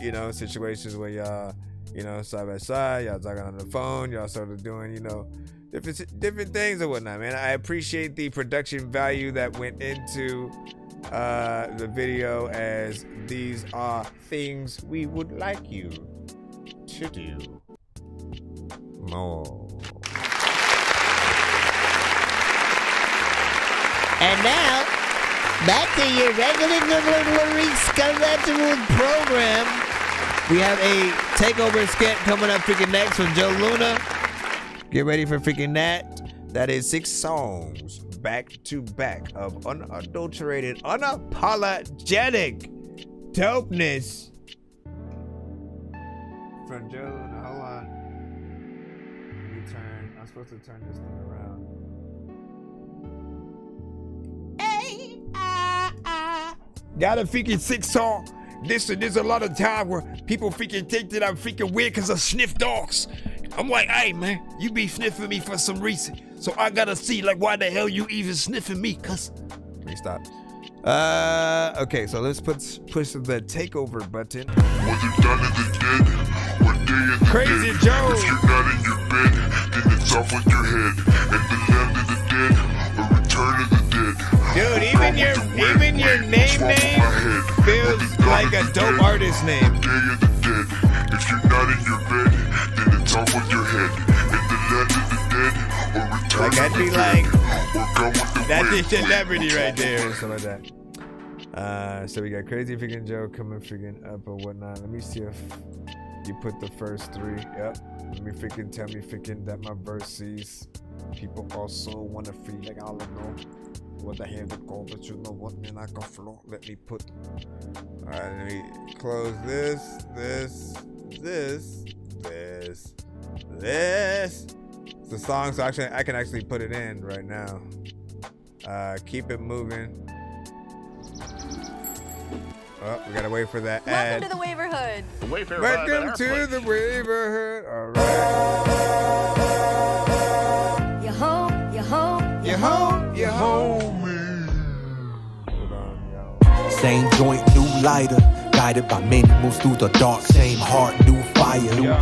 you know, situations where y'all, you know, side by side, y'all talking on the phone, y'all sort of doing, you know, different things and whatnot, man. I appreciate the production value that went into the video, as these are things we would like you to do more. And now, back to your regular scheduled program. We have a takeover sketch coming up freaking next from Joe Luna. Get ready for freaking that. That is 6 songs back to back of unadulterated, unapologetic dopeness from Joe Luna. Hold on. I'm supposed to turn this thing around. Got a freaking 6 song. Listen, there's a lot of time where people freaking think that I'm freaking weird because I sniff dogs. I'm like, hey man, you be sniffing me for some reason. So I gotta see, like, why the hell you even sniffing me? Cause let me stop. Okay, so let's push the takeover button. Crazy Joe. If you're not in your bed, then it's off with your head. And the land of the dead, a return of the dead. Dude, even your name feels like a dope artist name. Day of the dead. If you're not in your bed, then it's off with your head. And the land of the dead, a return like, I'd of be the like, dead. that's a celebrity right there, or something like that. So we got Crazy freaking Joe coming freaking up or whatnot. Let me see if you put the first 3. Yep. Let me freaking tell me freaking that my verses. People also wanna feel like I don't know what I have to call, but you know what, man, I can flow. Let me put. Alright, let me close this. The song, so actually I can actually put it in right now. Keep it moving. Oh, we gotta wait for that ad. Welcome to the Waverhood. Welcome to the Waverhood. All right. You home, you home, you home, you home. Same joint, new lighter. Guided by many moves through the dark. Same heart, new fire.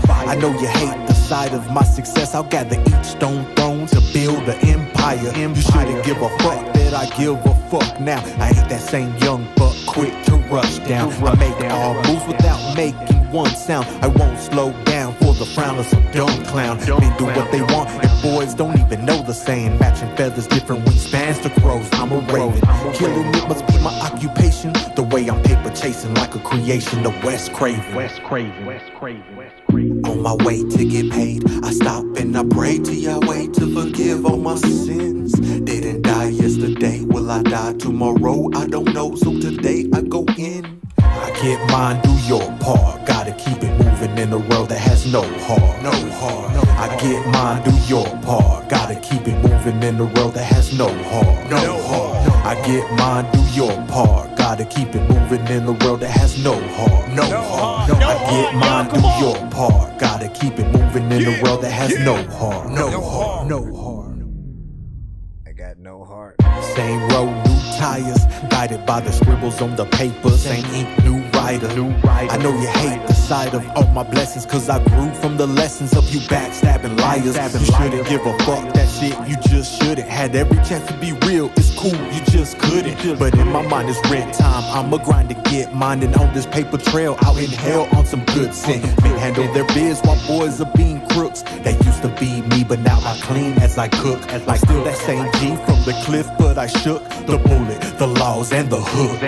I know you hate the sight of my success. I'll gather each stone thrown to build an empire. You shouldn't give a fuck that I give a fuck now. I ain't that same young buck quick to rush down. I make all moves without making one sound. I won't slow down for the frown of some dumb clown. Men do what they want and boys don't even know the saying. Matching feathers, different wingspans to crows. I'm a raven. Killing it must be my occupation. The way I'm paper chasing like a creation of Wes Craven. On my way to get paid, I stop and I pray to Yahweh to forgive all my sins. Didn't die yesterday, will I die tomorrow? I don't know, so today I go in. I get mine, do your part. Gotta keep it moving in a world that has no heart. I get mine, do your part. Gotta keep it moving in a world that has no heart. I get mine, do your part. Gotta keep it moving in a world that has no heart. I get mine, do your part. Gotta keep it moving in a world that has no heart. I got no heart. Same road, new tires. Guided by the scribbles on the paper. Same ink, new writer. I know you hate the sight of all my blessings, cause I grew from the lessons of you backstabbing liars. You shouldn't give a fuck, that shit you just shouldn't. Had every chance to be real, it's cool, you just couldn't. But in my mind it's rent time, I'ma grind to get mine. And on this paper trail, out in hell on some good scent. Men handle their biz while boys are being crooks. They used to be me, but now I clean as I cook. Like still that same G from the cliff, but I shook the bullet, the laws and the hood.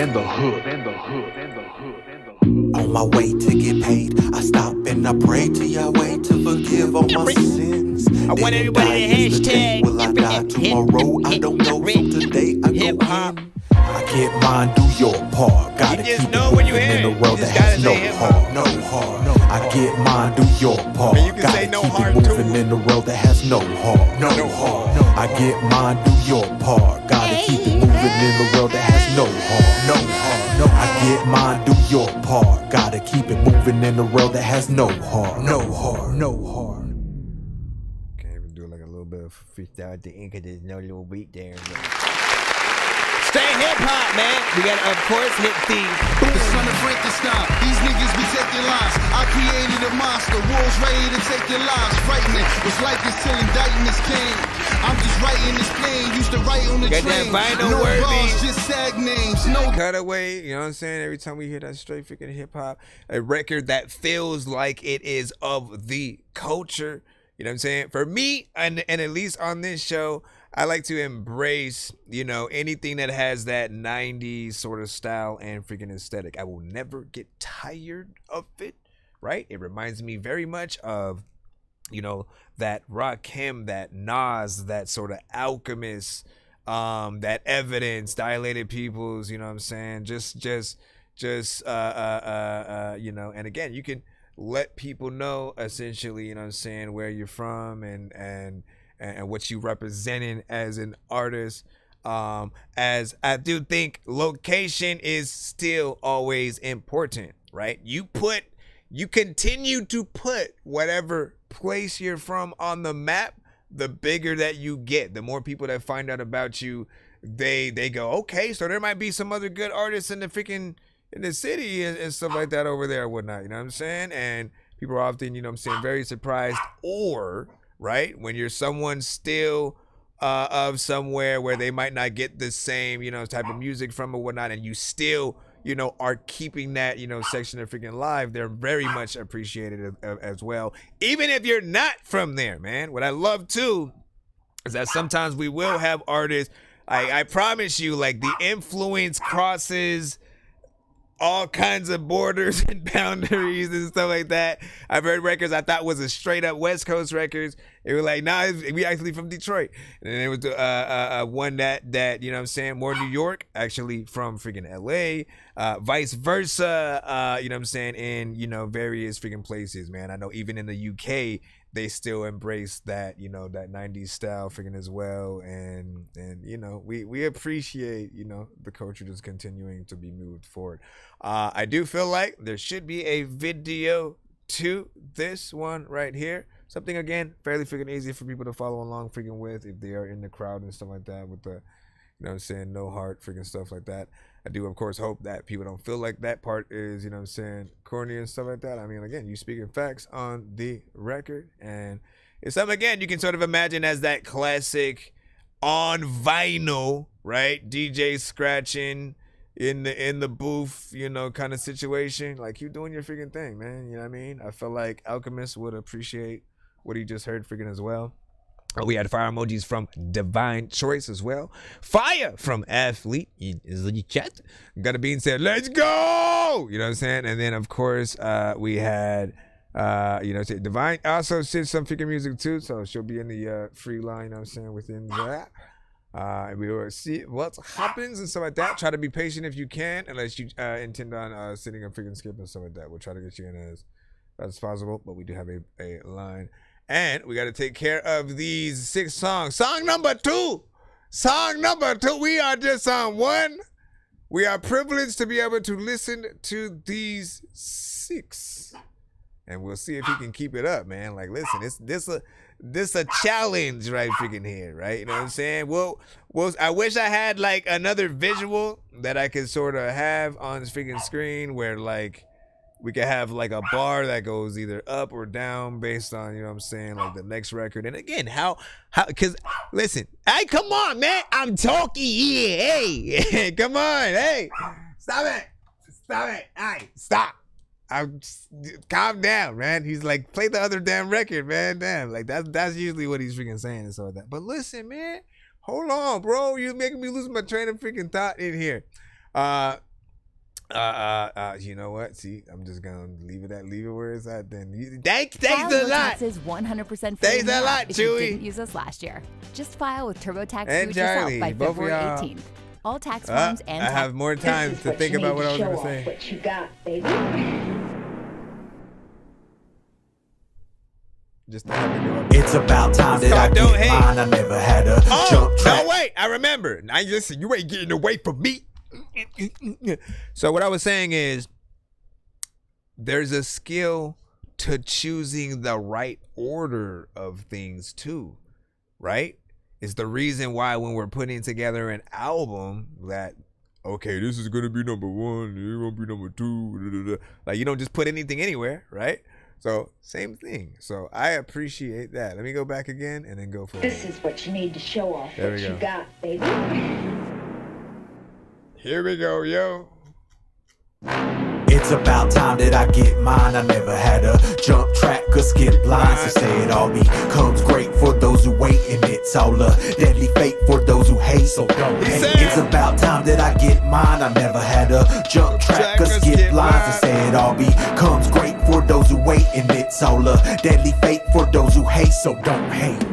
On my way to get paid, I stop and I pray to Yahweh to forgive all my sins. this. I want everybody to hashtag Will I die tomorrow? I don't know. So today I go in. I get mine, do your part. Gotta keep it moving in a world that has no heart. No heart. I get mine, do your part. Gotta keep it moving in a world that has no heart. No heart. I get mine, do your part. Gotta keep it moving in a world that has no heart. No heart. I get mine, do your part. Gotta keep it moving in a world that has no heart. No heart. No heart. Can't even do like a little bit of freestyle at the end because there's no little beat there. Straight hip hop, man. We gotta, of course, hit the son of Frankenstein. These niggas be taking lives. I created a monster. Wolves ready to take your lives. Frightening. Was like this till indictments came. I'm just writing this pain. Used to write on the Got train. that No Vinyl bars, Worthy. just sag names. No Cutaway, you know what I'm saying? Every time we hear that straight freaking hip hop, a record that feels like it is of the culture. You know what I'm saying? For me, and at least on this show, I like to embrace, you know, anything that has that 90s sort of style and freaking aesthetic. I will never get tired of it, right? It reminds me very much of, you know, that Rakim, that Nas, that sort of Alchemist, that Evidence, Dilated Peoples, you know what I'm saying? Just you know, and again, you can let people know essentially, you know what I'm saying, where you're from and what you representing as an artist. As I do think location is still always important, right? You continue to put whatever place you're from on the map, the bigger that you get, the more people that find out about you, they go, okay, so there might be some other good artists in the city and stuff like that over there or whatnot, you know what I'm saying? And people are often, you know what I'm saying, very surprised, or right, when you're someone still of somewhere where they might not get the same, you know, type of music from or whatnot, and you still, you know, are keeping that, you know, section of freaking live, they're very much appreciated as well, even if you're not from there, man. What I love too is that sometimes we will have artists, I promise you, like, the influence crosses all kinds of borders and boundaries and stuff like that. I've heard records I thought was a straight up West Coast records. They were like, nah, we actually from Detroit. And then there was one that you know what I'm saying, more New York, actually from freaking LA, vice versa, you know what I'm saying, in, you know, various freaking places, man. I know even in the UK, they still embrace that, you know, that 90s style freaking as well. And you know, we appreciate, you know, the culture just continuing to be moved forward. I do feel like there should be a video to this one right here. Something, again, fairly freaking easy for people to follow along freaking with if they are in the crowd and stuff like that, with the, you know what I'm saying, no heart freaking stuff like that. I do, of course, hope that people don't feel like that part is, you know what I'm saying, corny and stuff like that. I mean, again, you speaking facts on the record, and it's something, again, you can sort of imagine as that classic on vinyl, right? DJ scratching in the booth, you know, kind of situation. Like, you doing your freaking thing, man. You know what I mean? I feel like Alchemist would appreciate what he just heard freaking as well. We had fire emojis from Divine Choice as well. Fire from Athlete is in the chat. Gonna be and said, let's go! You know what I'm saying? And then, of course, we had, you know, Divine also sent some freaking music too, so she'll be in the free line, you know what I'm saying, within that. And we will see what happens and stuff like that. Try to be patient if you can, unless you intend on sitting a freaking skip and stuff like that. We'll try to get you in as fast as possible, but we do have a line. And we got to take care of these 6 songs. Song number 2. We are just on 1. We are privileged to be able to listen to these 6. And we'll see if he can keep it up, man. Like, listen, this a challenge right freaking here, right? You know what I'm saying? Well, I wish I had, like, another visual that I could sort of have on this freaking screen where, like, we could have like a bar that goes either up or down based on, you know what I'm saying, like the next record. And again, how, cause listen, hey, come on, man. I'm talking here. Hey, come on. Hey, stop it. Hey, stop. Calm down, man. He's like, play the other damn record, man. Damn. Like that's usually what he's freaking saying and stuff like that. But listen, man, hold on, bro. You're making me lose my train of freaking thought in here. You know what? See, I'm just gonna leave it where it's at. Then thanks File a your lot. taxes 100% free Thanks a now lot, if you Chewy. didn't use us last year. Just file with TurboTax And Do-It-Yourself Charlie, by both of February y'all. 18th. All tax forms and I have more time to think about what I was gonna say. What you got, baby? Just to have it go up. It's about time that I Don't get hate. mine. I never had a jump track. No, wait, I remember. Now listen, you ain't getting away from me. So what I was saying is, there's a skill to choosing the right order of things too, right? It's the reason why when we're putting together an album that, okay, this is gonna be number 1, it won't be number 2, like you don't just put anything anywhere, right? So same thing. So I appreciate that. Let me go back again and then go for This is what you need to show off There what we you go. got, baby. Here we go, yo. It's about time that I get mine. I never had a jump track or skip lines. They say it all becomes great for those who wait, and it's all a deadly fate for those who hate. So don't hate. It's about time that I get mine. I never had a jump track or skip lines. They say it all becomes great for those who wait, and it's all a deadly fate for those who hate. So don't hate.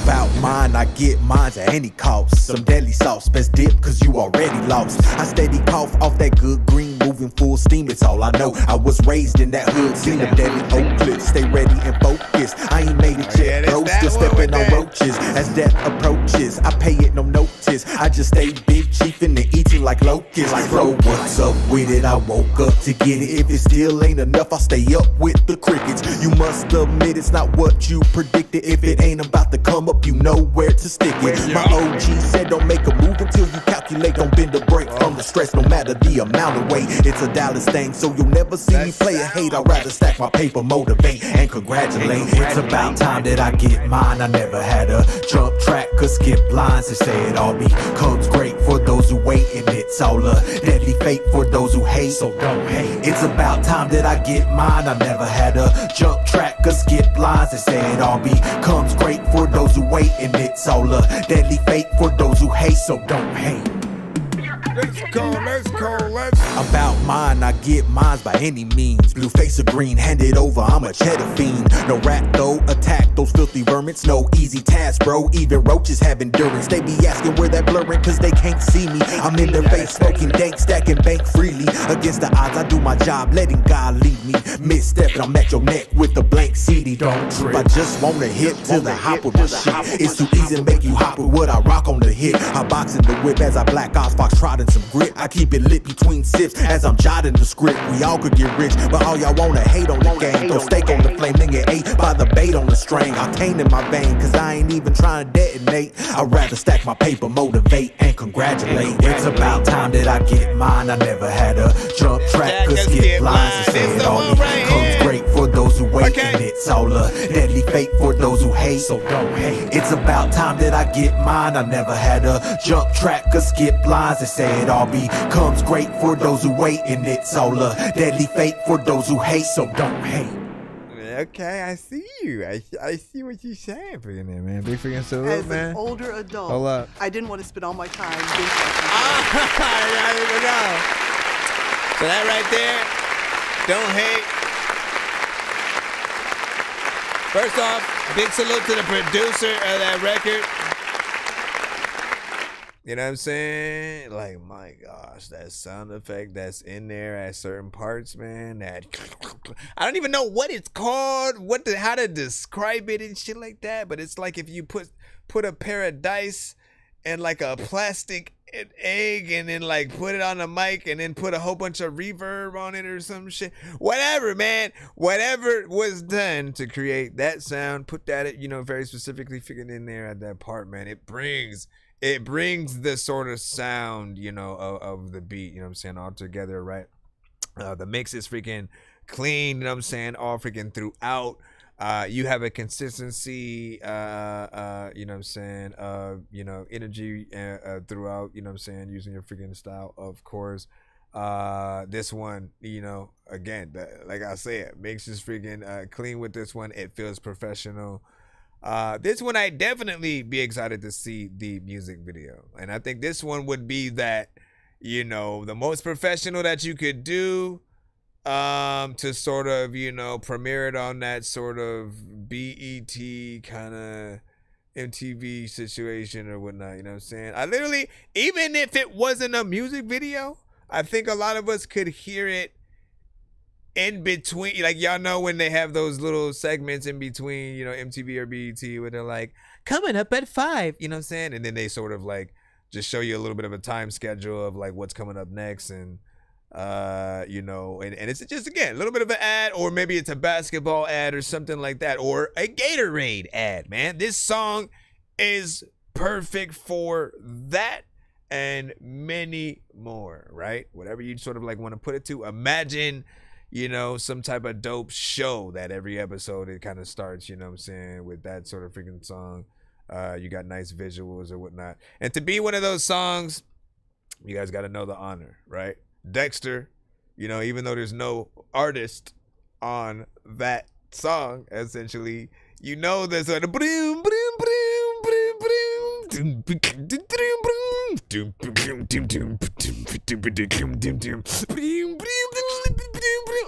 About mine, I get mine at any cost. Some deadly sauce, best dip, cause you already lost. I steady cough off that good green, moving full steam, it's all I know. I was raised in that hood, seen the deadly oak clips. Stay ready and focused. I ain't made it yet, bro. Still stepping on roaches. As death approaches, I pay it no notice. I just stay big chiefin' and eating like locusts. Like, bro, what's up with it? I woke up to get it. If it still ain't enough, I'll stay up with the crickets. You must admit it's not what you predicted. If it ain't about to come up, you know where to stick it. My OG said don't make a move until you calculate. Don't bend a break from the stress, no matter the amount of weight. It's a Dallas thing, so you'll never see me play a hate. I'd rather stack my paper, motivate, and congratulate. It's about time that I get mine. I never had a jump track or skip lines. They say it all becomes great for those who wait, and it's all a deadly fate for those who hate. So don't hate. It's about time that I get mine. I never had a jump track or skip lines. They say it all becomes great for those who wait, and it's all a deadly fate for those who hate. So don't hate. Let's go. About mine, I get mines by any means. Blue face or green, hand it over, I'm a cheddar fiend. No rat though, attack those filthy vermins. No easy task, bro, even roaches have endurance. They be asking where that blurring, cause they can't see me. I'm in their face, smoking dank, stacking bank freely. Against the odds, I do my job, letting God lead me. Misstep, I'm at your neck with a blank CD. Don't trip, I just wanna hit to the hop with my shit. It's too easy to make you hop with what I rock on the hit. I box in the whip as I black ops, fox trotting some grit. I keep it lit between sips as I'm jotting the script. We all could get rich, but all y'all wanna hate on the game. Throw steak on the flame, then get ate by the bait on the string. Octane in my vein, cause I ain't even trying to detonate. I'd rather stack my paper, motivate, and congratulate. It's about time that I get mine. I never had a jump track or skip lines. They say it all becomes great for those who wait, and it's all a deadly fate for those who hate. So don't hate. It's about time that I get mine. I never had a jump track or skip lines. They say it all becomes great for those who wait, and it's all a deadly fate for those who hate. So don't hate. Okay, I see you. I see what you're saying for you there, man. Big freaking salute, As man. an older adult, Hold up. I didn't want to spend all my time. There we go. So that right there, don't hate. First off, big salute to the producer of that record. You know what I'm saying? Like, my gosh, that sound effect that's in there at certain parts, man. That I don't even know what it's called, how to describe it and shit like that. But it's like if you put a pair of dice and like a plastic egg and then like put it on the mic and then put a whole bunch of reverb on it or some shit. Whatever, man. Whatever was done to create that sound, put that, very specifically figured in there at that part, man. It brings the sort of sound, of the beat, what I'm saying, all together, right? The mix is freaking clean, what I'm saying, all freaking throughout. You have a consistency, what I'm saying, energy throughout, what I'm saying, using your freaking style, of course. This one, again, like I said, mix is freaking clean with this one. It feels professional. This one I'd definitely be excited to see the music video, and I think this one would be that you know, the most professional that you could do to sort of, you know, premiere it on that sort of BET kind of MTV situation or whatnot, you know what I'm saying? I literally, even if it wasn't a music video, I think a lot of us could hear it in between. Like, y'all know when they have those little segments in between, you know, MTV or BET where they're like, coming up at 5, you know what I'm saying? And then they sort of like just show you a little bit of a time schedule of like what's coming up next, and you know, and it's just, again, a little bit of an ad, or maybe it's a basketball ad or something like that, or a Gatorade ad, man. This song is perfect for that and many more, right? Whatever you sort of like want to put it to. Imagine, you know, some type of dope show that every episode it kind of starts, you know what I'm saying, with that sort of freaking song. You got nice visuals or whatnot. And to be one of those songs, you guys got to know the honor, right? Dexter, you know, even though there's no artist on that song, essentially, you know, there's a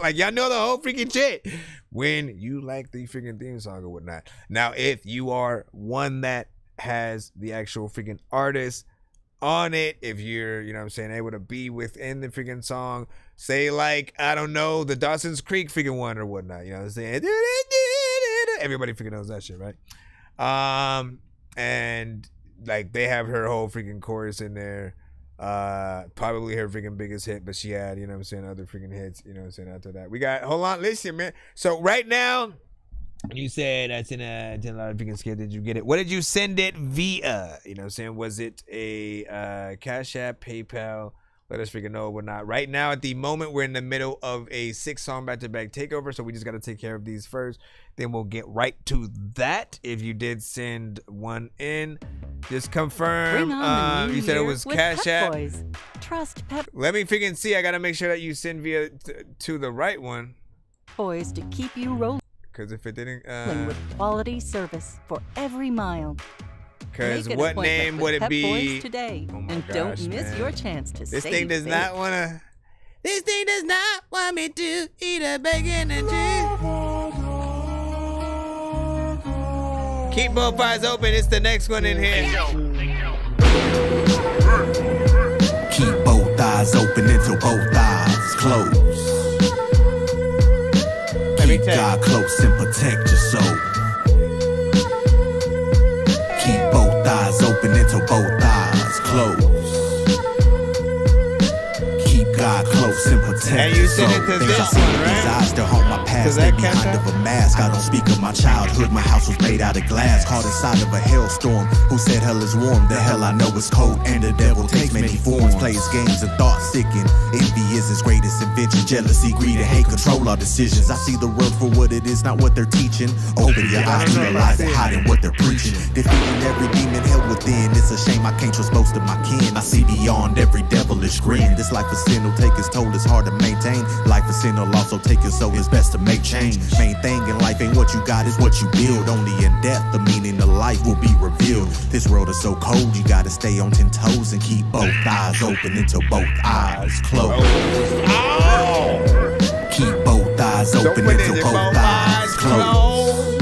like, y'all know the whole freaking shit when you like the freaking theme song or whatnot. Now, if you are one that has the actual freaking artist on it, if you're, you know what I'm saying, able to be within the freaking song, say like, I don't know, the Dawson's Creek freaking one or whatnot, you know what I'm saying? Everybody freaking knows that shit, right? And like they have her whole freaking chorus in there. Probably her freaking biggest hit, but she had, you know what I'm saying, other freaking hits, you know what I'm saying, after that. We got, hold on, listen, man. So right now, you said that's in a lot of freaking skit. Did you get it? What did you send it via? You know what I'm saying? Was it a Cash App, PayPal? Let us freaking know or whatnot. Right now, at the moment, we're in the middle of a 6-song back-to-back takeover, so we just got to take care of these first. Then we'll get right to that. If you did send one in, just confirm. You said it was Cash App. Boys. Trust Pep Let me freaking see. I got to make sure that you send via to the right one. Boys to keep you rolling Because if it didn't... with quality service for every mile. Because Make an what appointment name with would it Pep be? Boys today, Oh my and gosh, don't miss man. your chance to This save thing does big. not want to... This thing does not want me to eat a bacon and cheese. Keep both eyes open. It's the next one in here. Keep both eyes open until both eyes close. Keep God close and protect your soul. Keep both eyes open until both eyes close. Keep God close and protect your soul. Things I see with these eyes to haunt my past. They behind of a mask. I don't speak of my childhood. My house was made out of glass. Caught inside of a hailstorm. Who said hell is warm? The hell I know is cold. And the devil takes many forms. Plays games and thoughts sicken. Envy is his greatest invention. Jealousy, greed, and hate control our decisions. I see the world for what it is, not what they're teaching. Open your eyes to the lies and hiding what they're preaching. Defeating every demon held within. It's a shame I can't trust most of my kin. I see beyond every devilish grin. This life of sin will take its toll. It's hard to maintain. Life of sin will also take your soul. It's best to make change. Main thing in life ain't what you got, it's what you build. Only in death the meaning of life will be revealed. This world is so cold, you gotta stay on 10 toes and keep both eyes open until both eyes close. Keep both eyes open until both eyes close.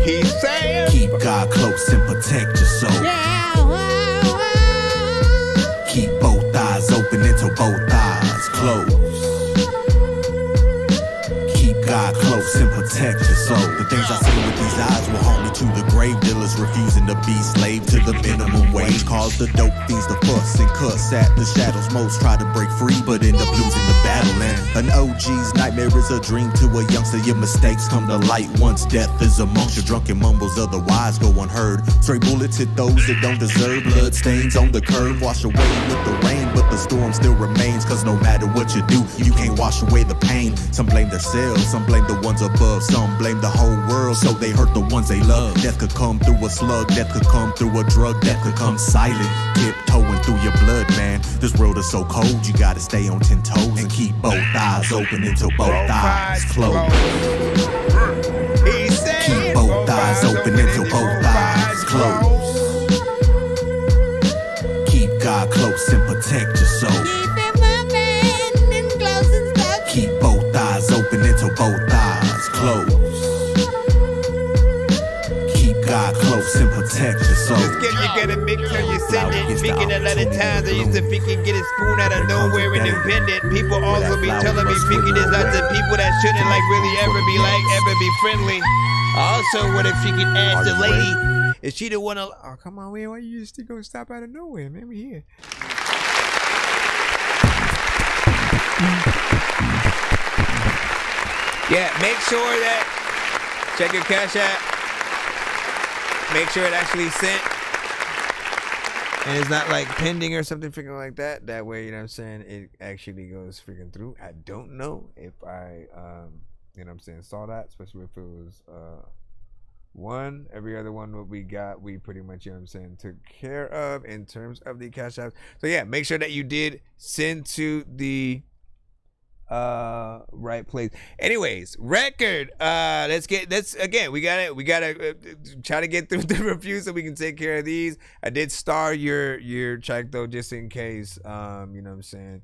He's saying, keep God close and protect your soul. Keep both eyes open until both eyes close. Keep God close and protect your soul. The things I see with these eyes will haunt me to the grave. Dealers refusing to be slave to the minimum wage. Cause the dope fiends to fuss and cuss at the shadows. Most try to break free but end up losing the battle. And an OG's nightmare is a dream to a youngster. Your mistakes come to light once death is amongst your drunken mumbles. Otherwise go unheard. Straight bullets hit those that don't deserve. Blood stains on the curb. Wash away with the rain, but the storm still remains. Cause no matter what you do, you can't wash away the pain. Some blame themselves, some blame the ones above. Some blame the whole world, so they hurt the ones they love. Death could come through a slug, death could come through a drug, death could come silent, tiptoeing through your blood, man. This world is so cold, you gotta stay on 10 toes and keep both eyes open until both eyes close. Keep both eyes open until both eyes close. Keep God close and protect your soul. God close and protect your soul. Just get you gotta make sure you send it. Speaking a lot of times, I used to freaking get a spoon out of nowhere independent. People also be telling me freaking there's lots of people that shouldn't like really ever be friendly. Also, what if she could ask the lady if she didn't want to? Oh, come on, man, why you just gonna stop out of nowhere, man? We here. Yeah, make sure that check your Cash App. Make sure it actually sent. And it's not like pending or something freaking like that. That way, you know what I'm saying, it actually goes freaking through. I don't know if I you know what I'm saying, saw that, especially if it was one. Every other one what we got, we pretty much, you know what I'm saying, took care of in terms of the Cash App. So yeah, make sure that you did send to the right place. Anyways, record. Let's again, we gotta try to get through the review so we can take care of these. I did star your track though, just in case. You know what I'm saying.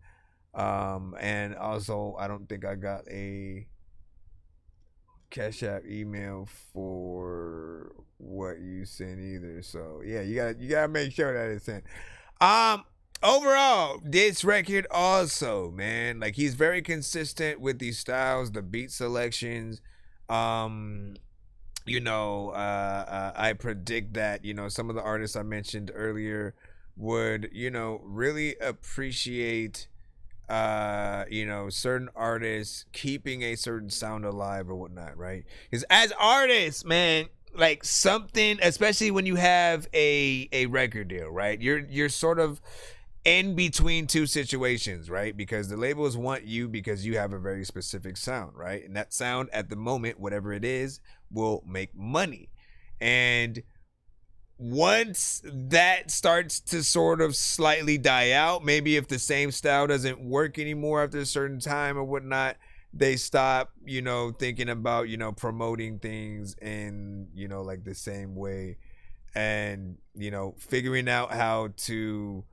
And also I don't think I got a Cash App email for what you sent either. So yeah, you gotta make sure that it's sent. Overall, this record also, man, like he's very consistent with these styles, the beat selections. You know, I predict that, you know, some of the artists I mentioned earlier would, you know, really appreciate, you know, certain artists keeping a certain sound alive or whatnot, right? Because as artists, man, like something, especially when you have a record deal, right? You're sort of in between two situations, right? Because the labels want you because you have a very specific sound, right? And that sound at the moment, whatever it is, will make money. And once that starts to sort of slightly die out, maybe if the same style doesn't work anymore after a certain time or whatnot, they stop, you know, thinking about, you know, promoting things in, you know, like the same way, and, you know, figuring out how to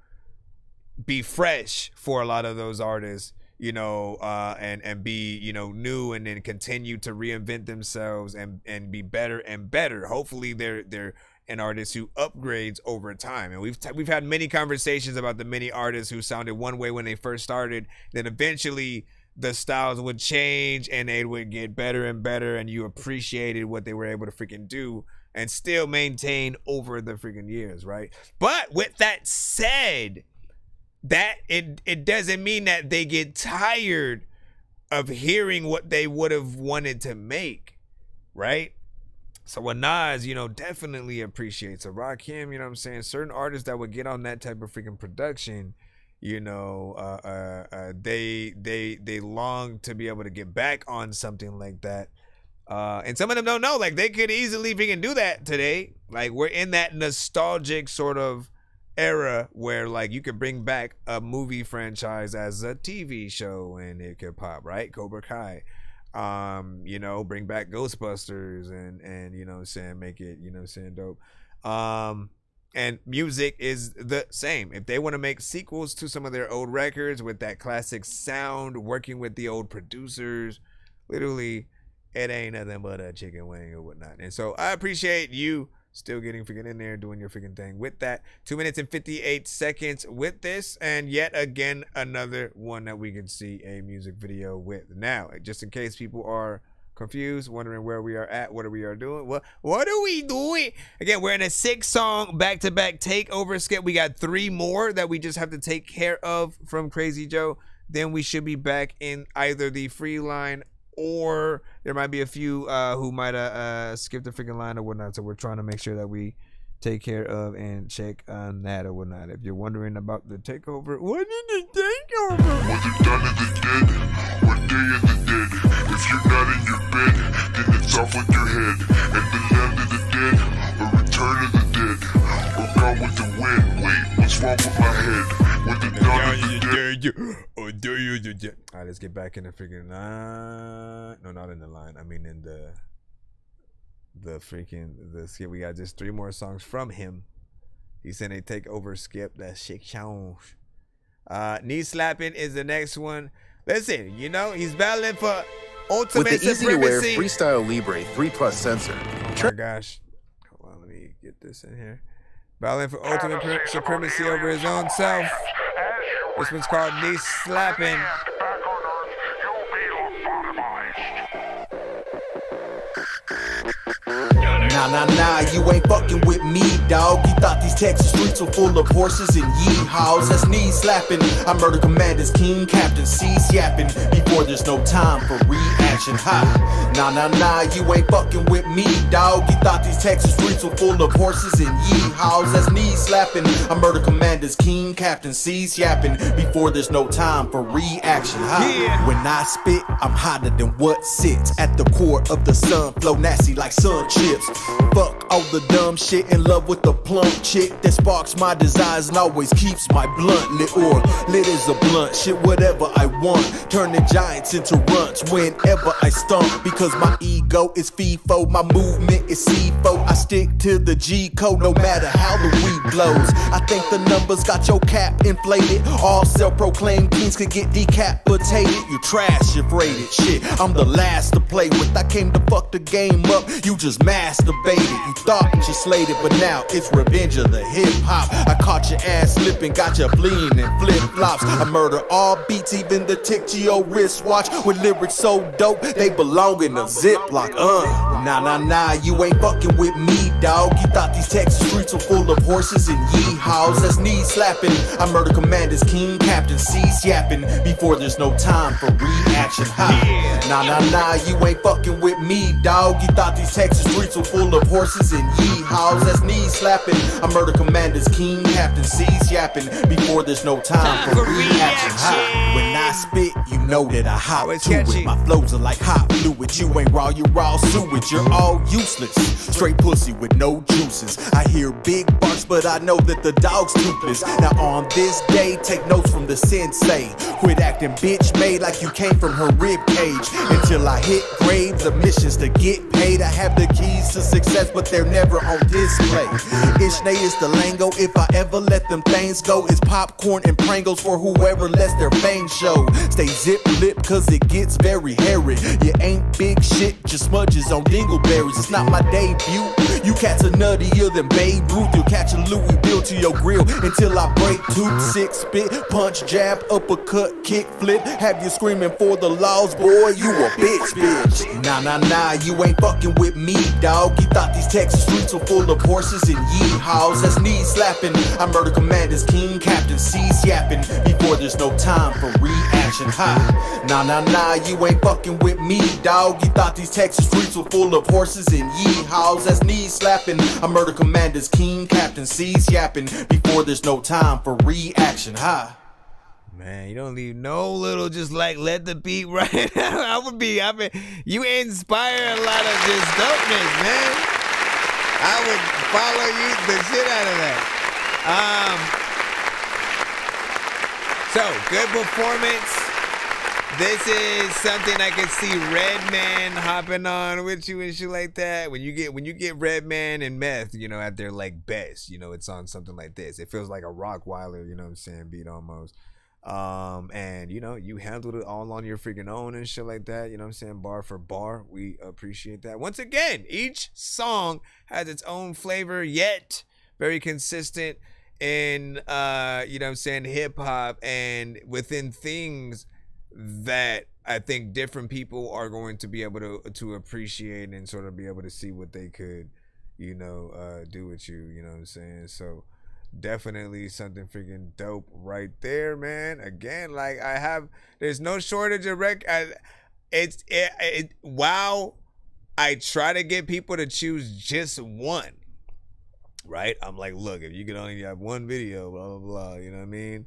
be fresh for a lot of those artists, you know, and be, you know, new, and then continue to reinvent themselves and be better and better. Hopefully they're an artist who upgrades over time. And we've had many conversations about the many artists who sounded one way when they first started, then eventually the styles would change and they would get better and better, and you appreciated what they were able to freaking do and still maintain over the freaking years, right? But with that said, that it doesn't mean that they get tired of hearing what they would have wanted to make, right? So what Nas, you know, definitely appreciates. So Rakim, you know what I'm saying, certain artists that would get on that type of freaking production, you know, they long to be able to get back on something like that. And some of them don't know, like they could easily freaking do that today. Like we're in that nostalgic sort of era where like you could bring back a movie franchise as a TV show and it could pop, right? Cobra Kai, you know, bring back Ghostbusters and you know what I'm saying, make it, you know what I'm saying, dope. And music is the same. If they want to make sequels to some of their old records with that classic sound, working with the old producers, literally it ain't nothing but a chicken wing or whatnot. And so I appreciate you still getting freaking in there, doing your freaking thing with that. 2 minutes and 58 seconds with this, and yet again another one that we can see a music video with. Now, just in case people are confused, wondering where we are at, what we are doing, what are we doing? Again, we're in a 6-song back-to-back takeover skip. We got 3 more that we just have to take care of from Crazy Joe. Then we should be back in either the free line, or there might be a few who might skip the freaking line or whatnot. So we're trying to make sure that we take care of and check on that or whatnot. If you're wondering about the takeover, what is the takeover? Was it done in the dead? What day is the dead? If you're not in your bed, then it's off with your head. And the land of the dead, or return of the dead, or gone with the wind. Wait, what's wrong with my head? Was it done in the dead? All right, let's get back in the freaking line. No, not in the line. I mean in the skip. We got just 3 more songs from him. He sent a takeover skip. That's shake challenge. Knee slapping is the next one. Listen, you know, he's battling for ultimate with the supremacy. easy-to-wear Freestyle Libre 3 Plus sensor. Oh my gosh. Hold on, let me get this in here. Battling for ultimate supremacy over his own self. This one's called Knee Slapping. Nah, you ain't fucking with me, dog. You thought these Texas streets were full of horses and yeehaws. That's knee slapping. I murder commanders, king, captain, cease yapping before there's no time for reaction. Ha! Nah, you ain't fucking with me, dog. You thought these Texas streets were full of horses and yeehaws. That's knee slapping. I murder commanders, king, captain, cease yapping before there's no time for reaction. Ha! Yeah. When I spit, I'm hotter than what sits at the core of the sun. Flow nasty like sun chips. Fuck all the dumb shit, in love with the plump chick that sparks my desires and always keeps my blunt lit, or lit as a blunt. Shit, whatever I want, turning giants into runts whenever I stomp. Because my ego is FIFO, my movement is C4. I stick to the G code no matter how the weed blows. I think the numbers got your cap inflated. All self-proclaimed kings could get decapitated. You trash, you're rated. Shit, I'm the last to play with. I came to fuck the game up, you just masturbated. You thought you slayed it, but now it's revenge of the hip-hop. I caught your ass slipping, got you fleeing in flip-flops. I murder all beats, even the tick to your wristwatch. With lyrics so dope, they belong in a Ziploc. Nah, you ain't fucking with me, dog. You thought these Texas streets were full of horses and yeehaws. That's knee slapping. I murder commanders, king, captain, cease yapping before there's no time for reaction. Ha! Nah, you ain't fucking with me, dog. You thought these Texas streets were full of horses and yeehaws. That's knee slapping. I murder commanders, king, captain, cease yapping before there's no time for reaction. Ha! When I spit, you know that I hop to it. My flows are like hot fluid. You ain't raw, you raw sewage. You're all useless. Straight pussy with no juices. I hear big barks, but I know that the dog's toothless. Now on this day, take notes from the sensei. Quit acting bitch made like you came from her rib cage. Until I hit graves of missions to get paid. I have the keys to success, but they're never on display. Ishne is the lingo. If I ever let them things go, it's popcorn and Pringles for whoever lets their fame show. Stay zip lip, cause it gets very hairy. You ain't big shit, just smudges on dingleberries. It's not my debut. You cats are nuttier than Babe Ruth. You'll catch a Louis Bill to your grill until I break tooth, six spit, punch, jab, uppercut, kick, flip. Have you screaming for the laws, boy? You a bitch. Nah, you ain't fucking with me, dog. You thought these Texas streets were full of horses and yeehaws. That's knee slapping. I murder commanders, king, captain, cease yapping before there's no time for reaction. Ha! Nah, you ain't fucking with me, dog. You thought these Texas streets were full of horses and yeehaws. That's knee slapping. I murder commanders, king, captain, cease yapping before there's no time for reaction. Ha! Man, you don't leave no little just like let the beat right. You inspire a lot of just dopeness, man. I would follow you the shit out of that. So good performance. This is something I can see Redman hopping on with you and shit like that. When you get Redman and Meth, at their like best, it's on something like this. It feels like a Rockweiler, what I'm saying, beat almost. And you handled it all on your freaking own and shit like that, what I'm saying, bar for bar. We appreciate that. Once again, each song has its own flavor, yet very consistent in what I'm saying, hip hop, and within things that I think different people are going to be able to appreciate and sort of be able to see what they could do with you, what I'm saying. So definitely something freaking dope right there, man. Again, like there's no shortage of wow, I try to get people to choose just one, right? I'm like, look, if you could only have one video, blah blah blah, you know what I mean?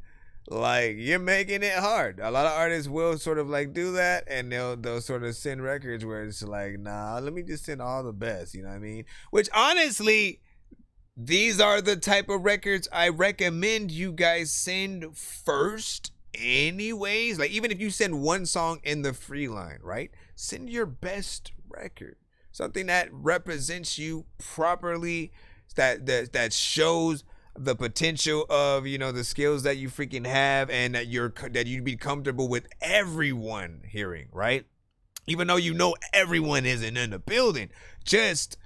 Like, you're making it hard. A lot of artists will sort of like do that, and they'll sort of send records where it's like, nah, let me just send all the best, you know what I mean? Which honestly, these are the type of records I recommend you guys send first anyways. Like, even if you send one song in the free line, right? Send your best record. Something that represents you properly, that shows the potential of, the skills that you freaking have, and that you'd be comfortable with everyone hearing, right? Even though everyone isn't in the building, just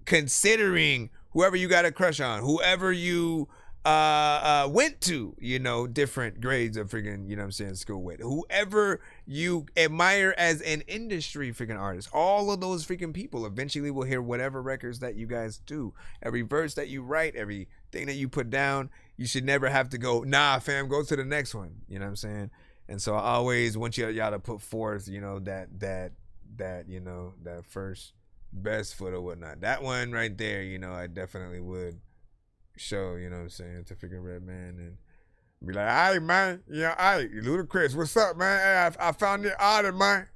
considering whoever you got a crush on, whoever you went to, you know, different grades of freaking, you know what I'm saying, school with, whoever you admire as an industry freaking artist, all of those freaking people eventually will hear whatever records that you guys do. Every verse that you write, everything that you put down, you should never have to go, nah fam, go to the next one, you know what I'm saying? And so I always want y'all to put forth, you know, that you know, that first best foot or whatnot. That one right there, you know, I definitely would show, you know what I'm saying, to freaking Redman and be like, all right, man, you know, all right, Ludacris, what's up, man? Hey, I found your order, man.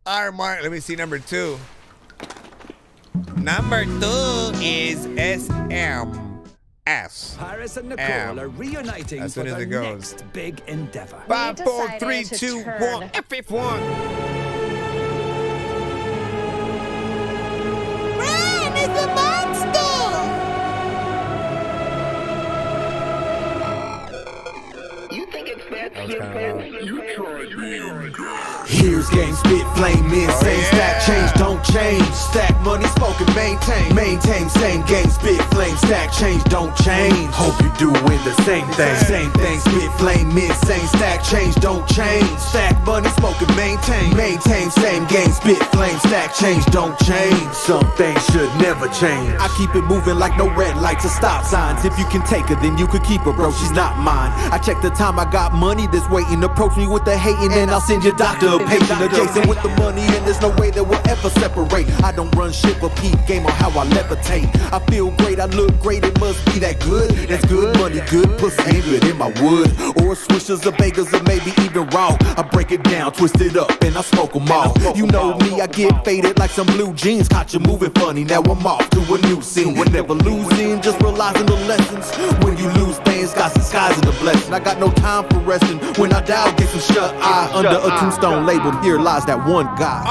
All right, man. Let me see number 2. Number 2 is SMS. Paris and Nicole are reuniting as soon for as their it goes. next big endeavor. 5, 4, 3, 2, 1, FF1. Run, it's a monster! You think it's that simple? You tried being good. Here's game, spit, flame, insane, stack, change, don't change. Stack, money, smoking, maintain. Maintain, same game, spit, flame, stack, change, don't change. Hope you doing the same thing. Same thing, spit, flame, insane, stack, change, don't change. Stack, money, smoking, maintain. Maintain, same game, spit, flame, stack, change, don't change. Some things should never change. I keep it moving like no red lights or stop signs. If you can take her, then you could keep her, bro, she's not mine. I check the time, I got money that's waiting. Approach me with the hating and I'll send your doctor a patient adjacent with the money, and there's no way that we'll ever separate. I don't run shit but peep game on how I levitate. I feel great, I look great, it must be that good. That's good money, good pussy, ain't good in my wood. Or swishers or bakers or maybe even raw. I break it down, twist it up, and I smoke them all. You know me, I get faded like some blue jeans. Caught you moving funny, now I'm off to a new scene. We're never losing, just realizing the lessons. When you lose things, got some skies in the blessing. I got no time for resting. When I die, I'll get some shut eye under a tombstone labeled, here lies that one guy.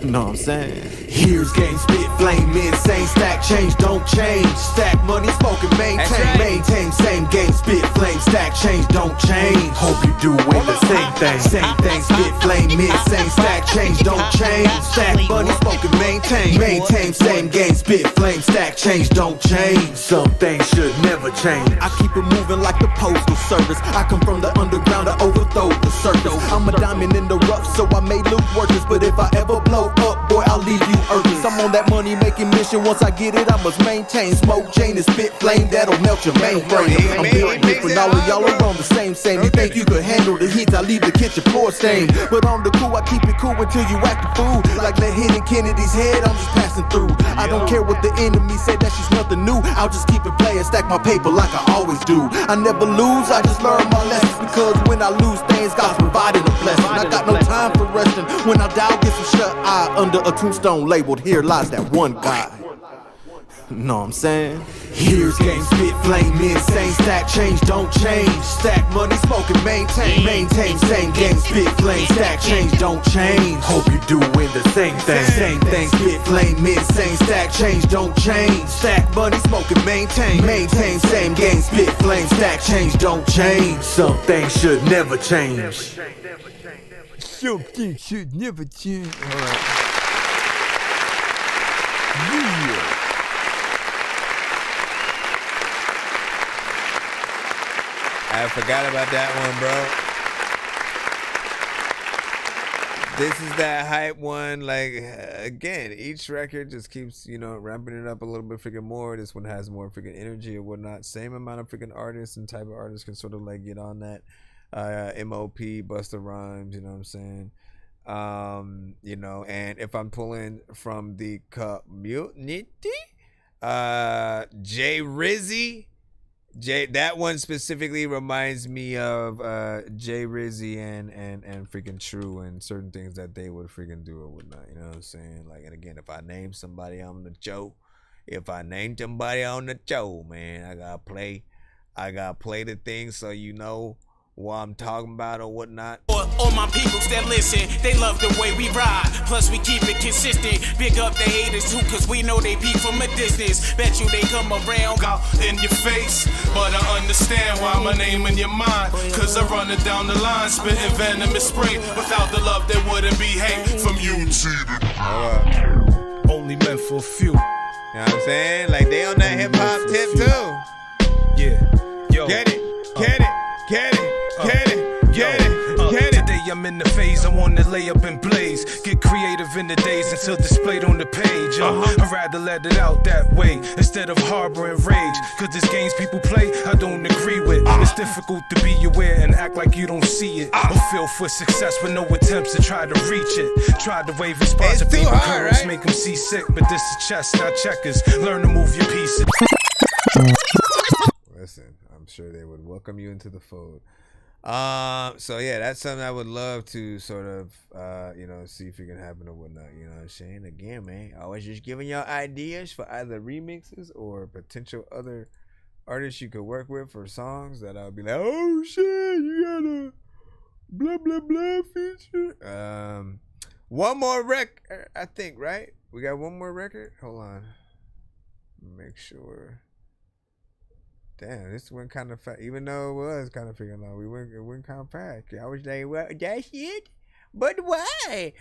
Know what I'm saying? Here's game, spit, flame, insane, stack, change, don't change. Stack, money, smoking, maintain. Maintain, same game, spit, flame, stack, change, don't change. Hope you doing the same thing. Same thing, spit, flame, insane, stack, change, don't change. Stack, money, smoking, maintain. Maintain, same game, spit, flame, stack, change, don't change. Some things should never change. I keep it moving like the postal service. I come from the underground to overthrow the surface. I'm a diamond in the rough, so I may look worthless, but if I ever blow up, boy, I'll leave you earthless. I'm on that money making mission. Once I get it, I must maintain. Smoke chain and spit flame that'll melt your mainframe. I'm built different, all of y'all are on the same. You think you could handle the heat? I leave the kitchen floor stained. But on the cool, I keep it cool until you act a fool. Like that hit in Kennedy's head, I'm just passing through. I don't care what the enemy say, that she's nothing new. I'll just keep it playing, stack my paper like I always do. I never lose, I just learn my lessons. Because when I lose things, God's provided a blessing. I got no time for resting. When I die, I'll get some shut eye under a tombstone labeled, here lies that one guy. Know what I'm saying? Here's game, spit, flame, insane, stack, change, don't change. Stack, money, smoking, maintain. Maintain, same game, spit, flame, stack, change, don't change. Hope you doing the same thing. Same thing, spit, flame, insane, stack, change, don't change. Stack, money, smoking, maintain. Maintain, same game, spit, flame, stack, change, don't change. Some things should never change. Some things should never change. I forgot about that one, bro. This is that hype one. Like, again, each record just keeps, you know, ramping it up a little bit freaking more. This one has more freaking energy or whatnot. Same amount of freaking artists and type of artists can sort of like get on that. MOP, Busta Rhymes, you know what I'm saying? You know, and if I'm pulling from the community, Jay Rizzy. That one specifically reminds me of Jay Rizzy and freaking True and certain things that they would freaking do or whatnot. You know what I'm saying? Like, and again, if I name somebody on the show, man, I gotta play the thing so you know what I'm talking about or whatnot. All my peoples that listen, they love the way we ride. Plus we keep it consistent. Big up the haters too, cause we know they be from a distance. Bet you they come around out in your face, but I understand why my name in your mind. Cause I run it down the line, spitting venomous spray. Without the love there wouldn't be hate from you to the Only meant for a few. know what I'm saying? Like they on that hip hop tip too. Yeah. Yo. Get it. Get it. Get it. Get it. Get it. Get it. Today I'm in the phase, I wanna lay up and blaze. Get creative in the days until displayed on the page. I'd rather let it out that way instead of harboring rage. Cause this games people play, I don't agree with. It's difficult to be aware and act like you don't see it. Or feel for success with no attempts to try to reach it. Try to wave response to people curves, right? Make them see sick. But this is chess, not checkers. Learn to move your pieces. Listen, I'm sure they would welcome you into the fold. So yeah, that's something I would love to sort of, you know, see if it can happen or whatnot. You know what I'm saying? Again, man, I was just giving y'all ideas for either remixes or potential other artists you could work with for songs that I'll be like, oh shit, you got a blah blah blah feature. One more record, I think, right? We got one more record. Hold on, make sure. Damn, this went kind of fast. Even though it was kind of figuring out, it went kind of fast. I was like, well, that's it? But why?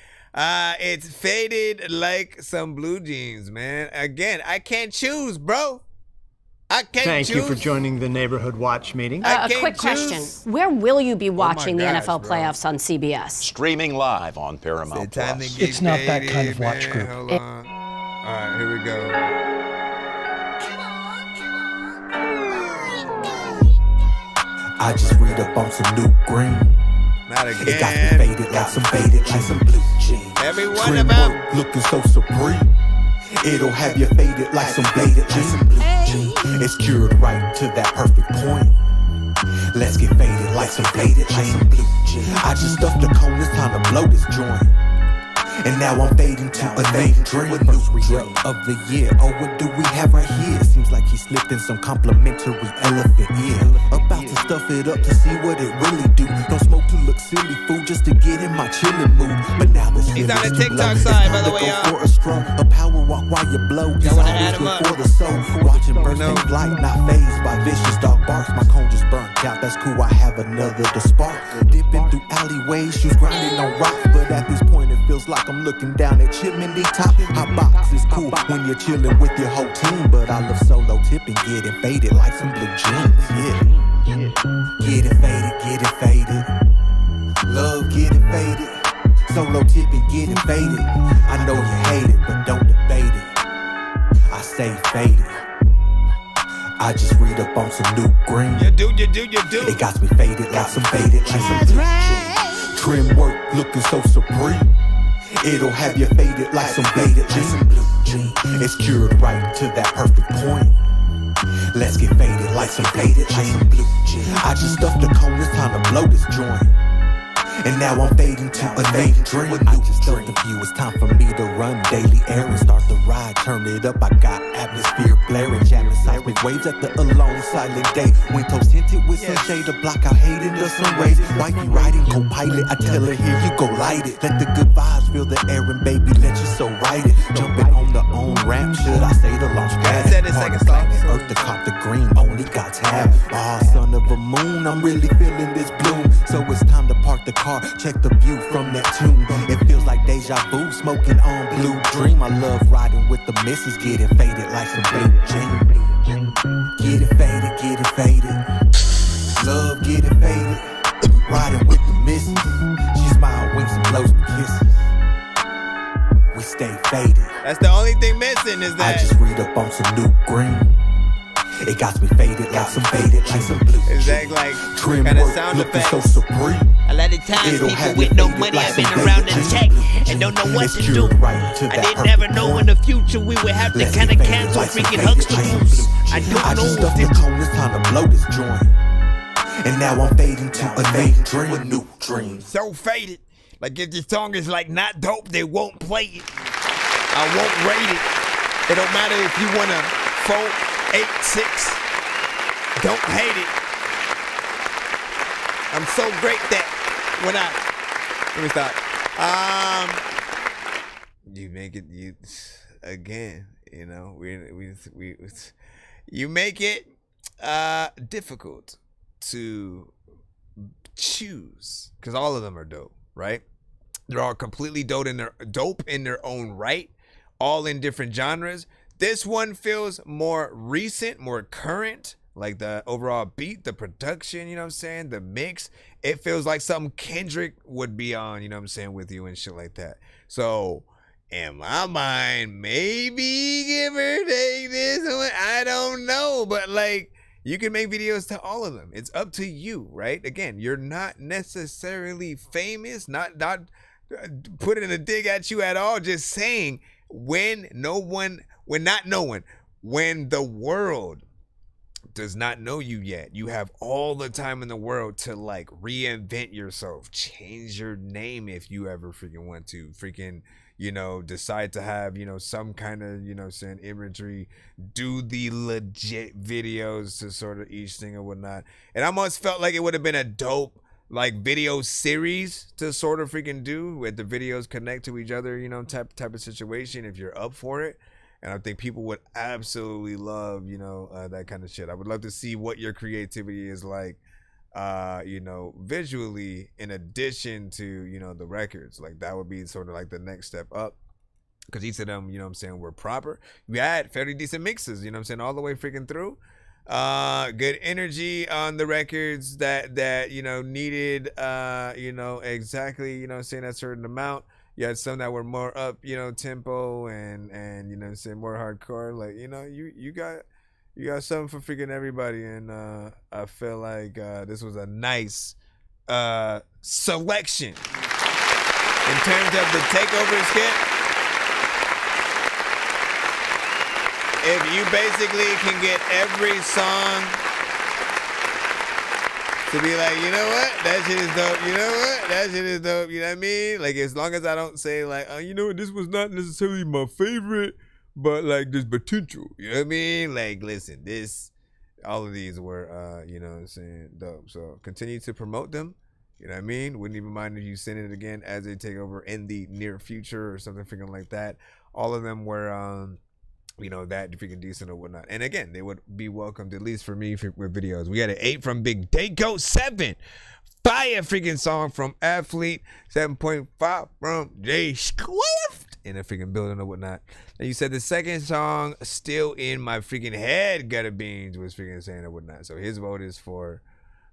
It's Faded Like Some Blue Jeans, man. Again, I can't choose, bro. I can't Thank choose. you for joining the Neighborhood Watch meeting. A quick question. Where will you be watching the gosh, NFL bro. playoffs on CBS? Streaming live on Paramount Plus. It's not that kind of watch group. Hold on. All right, here we go. I just read up on some new green. Not again. It got me faded like some faded, like some blue jeans. Everyone Trim about work looking so supreme. It'll have you faded like some faded jeans. It's cured right to that perfect point. Let's get faded like some faded, like some blue jeans. I just stuffed the cone, it's time to blow this joint. And now I'm fading to a fading dream. First re-up of the year. Oh, what do we have right here? Seems like he slipped in some complimentary elephant ear. About to stuff it up to see what it really do. Don't smoke to look silly, fool, just to get in my chillin' mood. But now the He's on the too TikTok low. side, It's by the time to way, go y'all. for a stroll, a power walk while you blow. It's wanna always add 'em good up? for the soul. Watching birthday flight, not phased by vicious dog barks. My cone just burnt out, that's cool. I have another to spark. Dipping through alleyways, shoes grinding on rocks. But at this point, it feels like I'm looking down at chimney top. Hot box is cool when you're chilling with your whole team, but I love solo tipping, getting faded like some blue jeans. Yeah, getting faded. Love getting faded. Solo tipping, getting faded. I know you hate it, but don't debate it. I stay faded. I just read up on some new green. You do. It got me faded like some faded, like some blue jeans. Trim work looking so supreme. It'll have you faded like some faded jeans. It's cured right to that perfect point. Let's get faded like some faded jeans. I just stuffed the cone, it's time to blow this joint. And now I'm fading to a fading dream. I just stuffed the view, it's time for me to run daily errands. Start the ride, turn it up, I got atmosphere blaring. Jamming seismic waves at the alone silent day. Windows tinted with some shade to block out hate in the sun rays. Wifey riding co-pilot, I tell her here you go light it. Let the good vibes fill the air and baby let you so ride it. Jumping on the own ramp, should I say the launch pad? Part of planet Earth to cop the green, only got tab. Son of a moon, I'm really feeling this bloom. So it's time to park the car, check the view from Neptune. It feels like deja vu, smoking on blue dream. I love riding with the missus, getting faded like some blue jeans. Getting faded. Love getting faded. Riding with the missus. She smile, winks, and blows me kisses. We stay faded. That's the only thing missing is that. I just read up on some new green. It got me faded like some blue. Is that like Trim kind of work sound looking effects? so supreme. A lot of times It'll people have with you no faded money like have been some around the faded tech jeans. and don't know what It's to cured do. right to I that didn't never perfect know point. in the future we would have to Let's kind of get faded cancel like some freaking faded Huxtables. jeans. I don't I just know stuffed if the cone, it's time to blow this joint. And now I'm fading to a fading dream, a new dream. So faded. Like if the song is like not dope, they won't play it. I won't rate it. It don't matter if you want a 4, 8, 6. Don't hate it. I'm so great that when let me stop. You make it. You again. You know you make it difficult to choose because all of them are dope, right? They're all completely dope in their own right, all in different genres. This one feels more recent, more current. Like the overall beat, the production, you know what I'm saying? The mix, it feels like something Kendrick would be on, you know what I'm saying, with you and shit like that. So, in my mind, maybe give or take this one, I don't know. But like, you can make videos to all of them. It's up to you, right? Again, you're not necessarily famous, not putting a dig at you at all, just saying when the world does not know you yet, you have all the time in the world to like reinvent yourself, change your name if you ever freaking want to, freaking, you know, decide to have, you know, some kind of, you know, saying imagery, do the legit videos to sort of each thing or whatnot. And I almost felt like it would have been a dope like video series to sort of freaking do, with the videos connect to each other, you know, type of situation, if you're up for it. And I think people would absolutely love, you know, that kind of shit. I would love to see what your creativity is like, you know, visually, in addition to, you know, the records. Like, that would be sort of like the next step up. Because each of them, you know what I'm saying, were proper. We had fairly decent mixes, you know what I'm saying, all the way freaking through. Good energy on the records that you know, needed, you know, exactly, you know, saying that certain amount. You had some that were more up, you know, tempo and you know, say more hardcore. Like, you know, you got something for freaking everybody, and I feel like this was a nice selection in terms of the takeover skit. If you basically can get every song to be like, you know what, that shit is dope, you know what, that shit is dope, you know what I mean? Like, as long as I don't say like, oh, you know what, this was not necessarily my favorite, but like, there's potential, you know what I mean? Like, listen, all of these were, you know what I'm saying, dope. So continue to promote them, you know what I mean? Wouldn't even mind if you send it again as a takeover in the near future or something freaking like that. All of them were, you know, that freaking decent or whatnot. And again, they would be welcomed, at least for me, with videos. We had an 8 from Big Dago, 7 fire freaking song from Athlete, 7.5 from Jay Swift in a freaking building or whatnot. And you said the second song, Still in My Freaking Head, Gutter Beans, was freaking saying or whatnot. So his vote is for,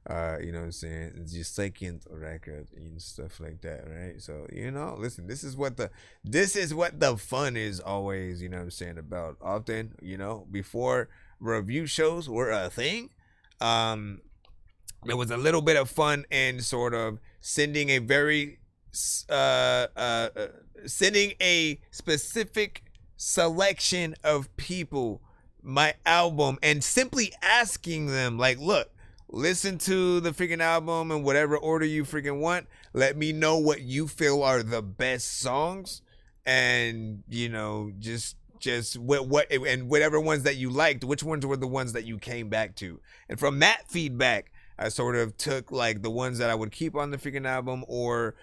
you know what I'm saying, the second record and stuff like that, right? So, you know, listen, this is what the fun is always, you know what I'm saying, about. Often, you know, before review shows were a thing, there was a little bit of fun in sort of sending a very sending a specific selection of people my album and simply asking them, like, look, listen to the freaking album in whatever order you freaking want. Let me know what you feel are the best songs, and, you know, just what and whatever ones that you liked, which ones were the ones that you came back to. And from that feedback, I sort of took like the ones that I would keep on the freaking album, or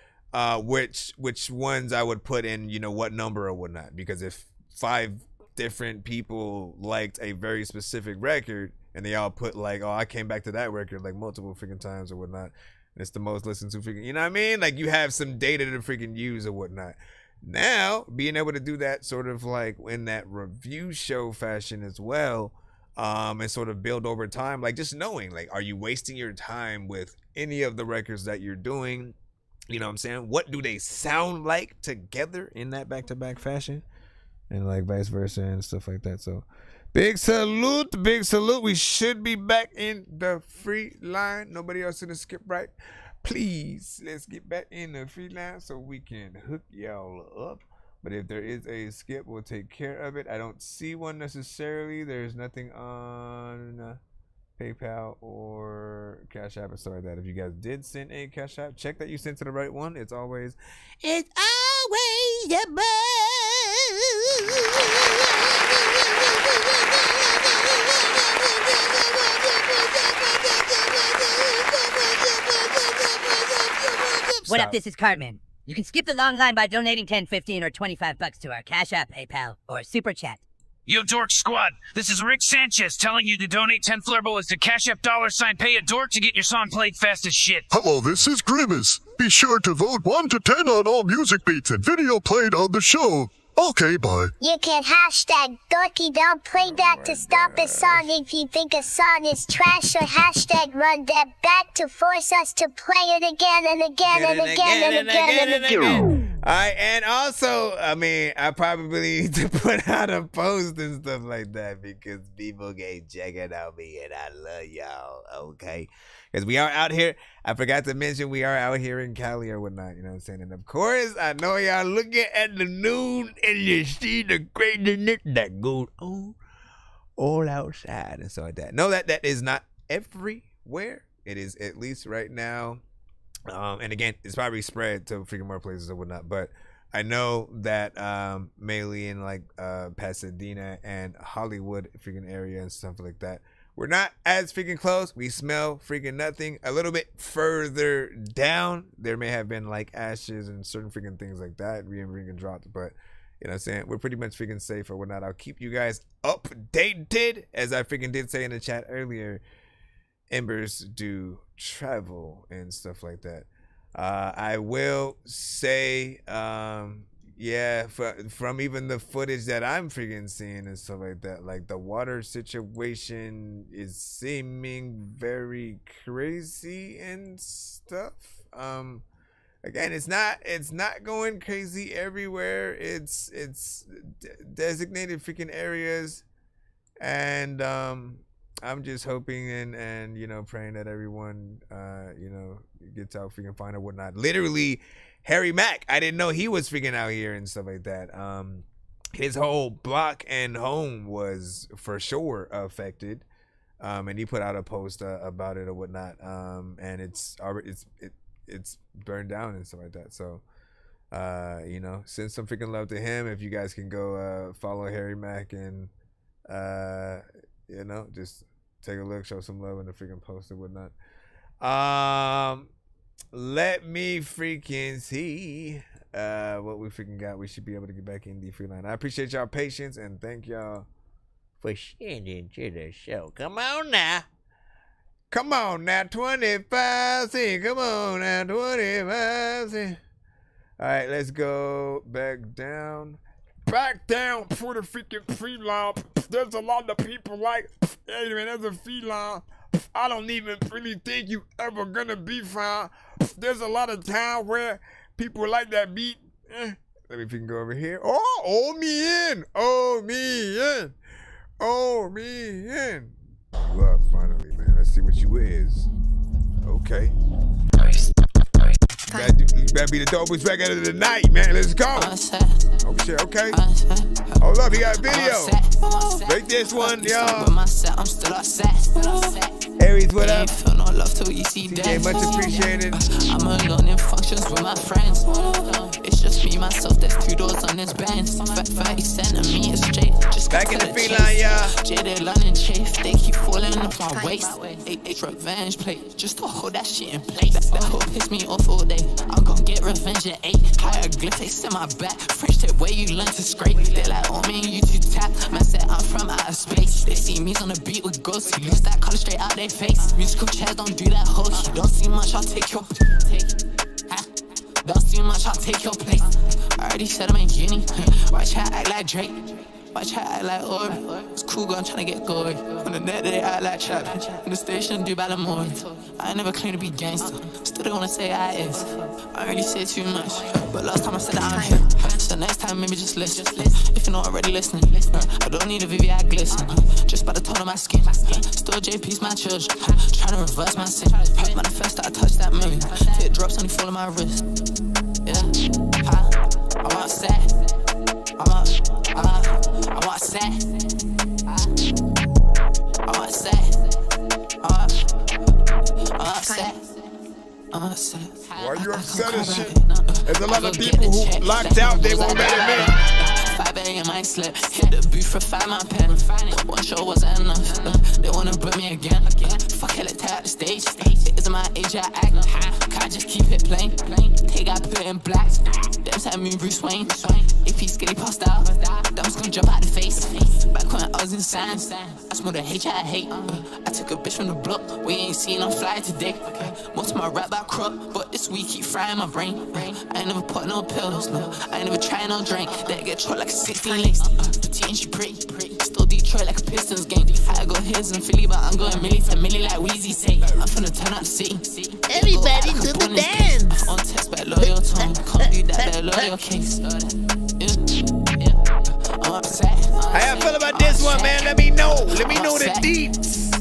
which ones I would put in, you know, what number or whatnot. Because if 5 different people liked a very specific record, and they all put like, oh, I came back to that record like multiple freaking times or whatnot, and it's the most listened to freaking, you know what I mean? Like, you have some data to freaking use or whatnot. Now, being able to do that sort of like in that review show fashion as well, and sort of build over time, like just knowing, like, are you wasting your time with any of the records that you're doing? You know what I'm saying? What do they sound like together in that back-to-back fashion? And like vice versa and stuff like that. So big salute. We should be back in the free line. Nobody else in the skip, right? Please, let's get back in the free line so we can hook y'all up. But if there is a skip, we'll take care of it. I don't see one necessarily. There's nothing on PayPal or Cash App and stuff like that. If you guys did send a Cash App, check that you sent to the right one. It's always the What up, this is Cartman. You can skip the long line by donating $10, $15, or $25 to our Cash App, PayPal, or Super Chat. Yo, Dork Squad, this is Rick Sanchez telling you to donate 10 flurbles to Cash App $pay a dork to get your song played fast as shit. Hello, this is Grimace. Be sure to vote 1 to 10 on all music beats and video played on the show. Okay, bye. You can hashtag dorky don't play that to stop a song if you think a song is trash, or hashtag run that back to force us to play it again and again and again and again and again. All right, and also, I mean, I probably need to put out a post and stuff like that because people ain't checking out me, and I love y'all, okay? Because we are out here. I forgot to mention we are out here in Cali or whatnot, you know what I'm saying? And of course, I know y'all looking at the news and you see the craziness that goes on all outside and stuff like that. No, that is not everywhere. It is at least right now. And again, it's probably spread to freaking more places or whatnot. But I know that mainly in like Pasadena and Hollywood freaking area and stuff like that, we're not as freaking close. We smell freaking nothing. A little bit further down, there may have been like ashes and certain freaking things like that being freaking dropped. But you know what I'm saying? We're pretty much freaking safe or whatnot. I'll keep you guys updated. As I freaking did say in the chat earlier, embers do travel and stuff like that. I will say, yeah, from even the footage that I'm freaking seeing and stuff like that, like the water situation is seeming very crazy and stuff. Again, it's not going crazy everywhere. It's designated freaking areas, and I'm just hoping and you know, praying that everyone you know, gets out freaking fine or whatnot. Literally, Harry Mack, I didn't know he was freaking out here and stuff like that. His whole block and home was for sure affected, and he put out a post about it or whatnot. And it's burned down and stuff like that. So you know, send some freaking love to him. If you guys can go follow Harry Mack and you know, just take a look, show some love in the freaking post and whatnot. Let me freaking see what we freaking got. We should be able to get back in the free line. I appreciate y'all patience and thank y'all for sending to the show. Come on now. Come on now, 25 cents. Come on now, 25 cents. All right, let's go back down. Back down for the freaking free line. There's a lot of people like, hey man, there's a free line. I don't even really think you ever gonna be found. There's a lot of time where people like that beat. Let me freaking go over here. Oh me in. Oh me in. Oh me in. Love, finally, man. Let's see what you is. Okay. You better be the dopest record of the night, man. Let's go. Oh shit, okay. Hold up, you got a video. Break this one, y'all. Aries, what up? Yeah, much appreciated. I'm alone in functions with my friends. It's just me, myself, there's 2 doors on this bench. 30 centimeters straight. Just back in the feline, y'all. Jaded London chafe, they keep falling off my waist. It's revenge play, just to hold that shit in place. That hoe piss me off all day. I'm gonna get revenge at 8. Hieroglyphics in my back. French tip where you learn to scrape. They like, oh man, you too tap. Man said I'm from outer space. They see me on the beat with ghosts. You lose that color straight out their face. Musical chairs don't do that hoe. You don't see much, I'll take your Don't see much, I'll take your place. I already said I'm in uni. Watch how I act like Drake. Watch how I act like Ori. It's cool, girl, I'm tryna get gory. On the net, they act like Trap. In the station, do Ballamore. I ain't never claim to be gangster. Still they wanna say I is. I don't really say too much. But last time I said that I'm here. So next time, maybe just listen. If you're not already listening, I don't need a VVI glisten. Just by the tone of my skin. Still JP's my children. Tryna reverse my sin. Manifest, I touch that moon. Teardrops only fall on my wrist. Yeah, I'm upset. I'm upset. I'm upset. Why you upset and shit? There's a lot of people who locked out, they won't let him in. day in my slip. Hit the booth for 5 my pen. One show wasn't enough. They wanna book me again. Fuck it, let's take out the stage. It isn't my age, I act. Can't just keep it plain. Take I put it in black. Them time me Bruce Wayne. If he's skinny passed out, that was gonna jump out the face. Back when I was in science, I smelled the H I hate. I took a bitch from the block. We ain't seen on fly today. Most of my rap by crop, but this week keep frying my brain. I ain't never put no pills, no. I ain't never tried no drink. That get trolled like a 16 lace. Petite and she pretty. Still Detroit like a Pistons game. I go his in Philly, but I'm going milli to milli like Weezy say. I'm finna turn out the city. Everybody to the dance. On text by loyal tone. Can't do that, that loyal case. I'm upset. How y'all feel about this one, man? Let me know. Let me know the deets.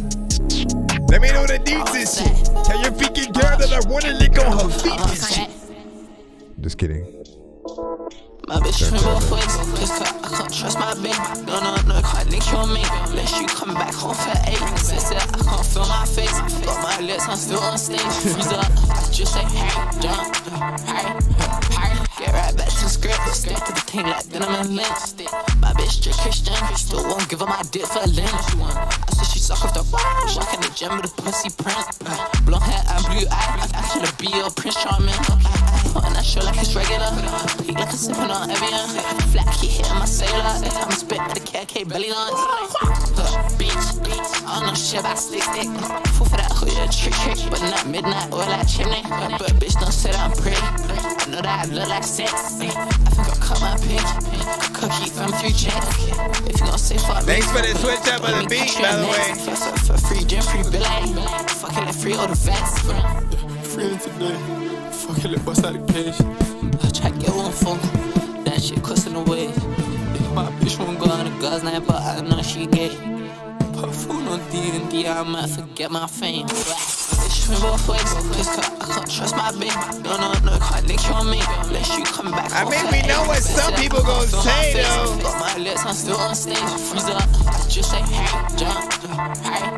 Let me know the deets and shit. Tell your freaking girl that I wanna lick on her feet and shit. Just kidding. My bitch from both ways, I can't trust my babe. No, can't link you on me. Unless you come back home for 8. Sister, I can't feel my face. Got my lips, I'm still on stage. Freeze up, just say hey, jump, hey. Get right back to the script. Stick to the thing like denim and lint. My bitch straight Christian, still won't give her my dick for a lint. I said she suck off the watch. Walk in the gym with a pussy print. Blonde hair and blue eye. I tryna be your Prince Charming. Putting that show like it's regular. Peak like a sipping on Evian. Flat key hitting my sailor. I'm spit at the KK belly dance. Bitch, I don't know shit about stick. Fool for that hood, yeah, trick. But not midnight or like chimney. But bitch, don't say that I'm pretty. I know that I look like sex. I think I'll cut my pig. Cookie from 3 checks. If you gon' say fuck me. Thanks for the switch up of the beat, by the way. For free gym, free billing. Fuck it, let free all the vets. Free today. Fuck it, let bust out the page. I try to get one phone. That shit cussing away. My bitch won't go on the girls' night, but I know she gay. Put food on D&D, I might forget my fame. Bitch from both ways, I can't trust my babe. No, can't link you on me. Unless you come back. I mean, we know what some people gon' say, though. Got my lips, I'm still on stage. Freeze up, just say hey, jump, hey.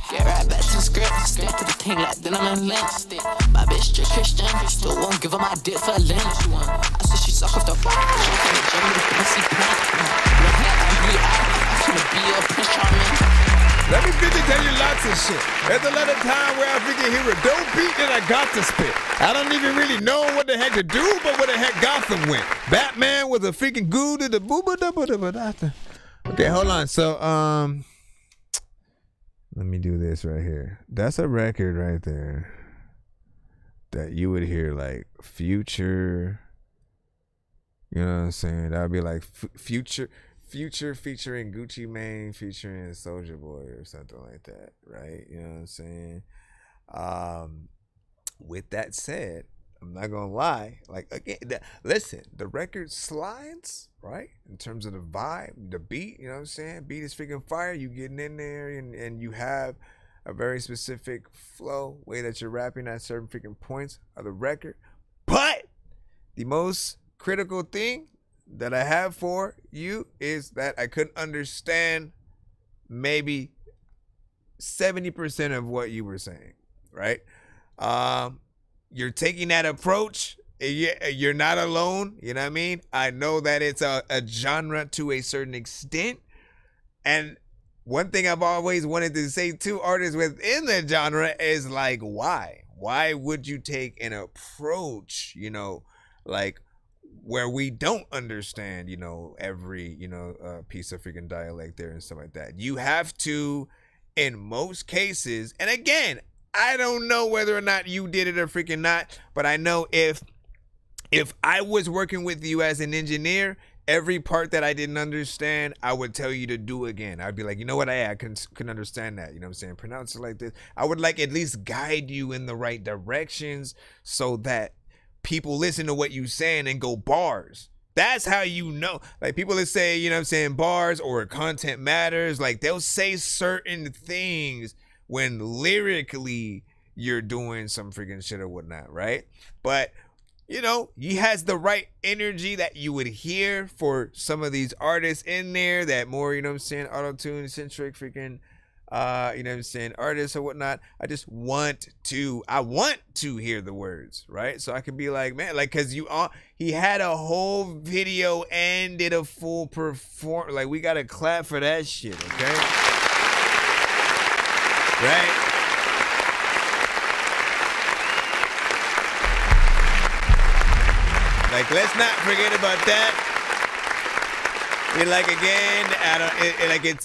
Get right back to the script. Stick to the thing like denim and lint. My bitch straight Christian, still won't give her my dick for a lint. I said she suck off the watch. Walk in the gym with a pussy print. Blonde hair and blue eye. I'm finna be your Prince Charming. Let me finish tell you lots of shit. There's a lot of time where I freaking hear a dope beat that I got to spit. I don't even really know what the heck to do, but where the heck Gotham went. Batman was a freaking goo to the boo da. Okay, hold on. So, let me do this right here. That's a record right there that you would hear like Future. You know what I'm saying? That would be like Future featuring Gucci Mane featuring Soulja Boy or something like that, right? You know what I'm saying? With that said, I'm not gonna lie. Like again, listen, the record slides, right? In terms of the vibe, the beat, you know what I'm saying? Beat is freaking fire. You getting in there and you have a very specific flow, way that you're rapping at certain freaking points of the record. But the most critical thing that I have for you is that I couldn't understand maybe 70% of what you were saying, right? You're taking that approach. You're not alone. You know what I mean? I know that it's a genre to a certain extent. And one thing I've always wanted to say to artists within the genre is like, why? Why would you take an approach, you know, like where we don't understand, you know, every, you know, piece of freaking dialect there and stuff like that? You have to, in most cases, and again, I don't know whether or not you did it or freaking not, but I know if I was working with you as an engineer, every part that I didn't understand, I would tell you to do again. I'd be like, you know what, I can understand that. You know what I'm saying? Pronounce it like this. I would like at least guide you in the right directions so that people listen to what you're saying and go bars. That's how you know. Like people that say, you know what I'm saying, bars or content matters, like they'll say certain things when lyrically you're doing some freaking shit or whatnot, right? But, you know, he has the right energy that you would hear for some of these artists in there that more, you know what I'm saying, auto-tune centric freaking you know what I'm saying, artists or whatnot. I want to hear the words, right? So I can be like, man, like, cause he had a whole video and did a full perform. Like, we gotta clap for that shit, okay? Right? Like, let's not forget about that. Like, again,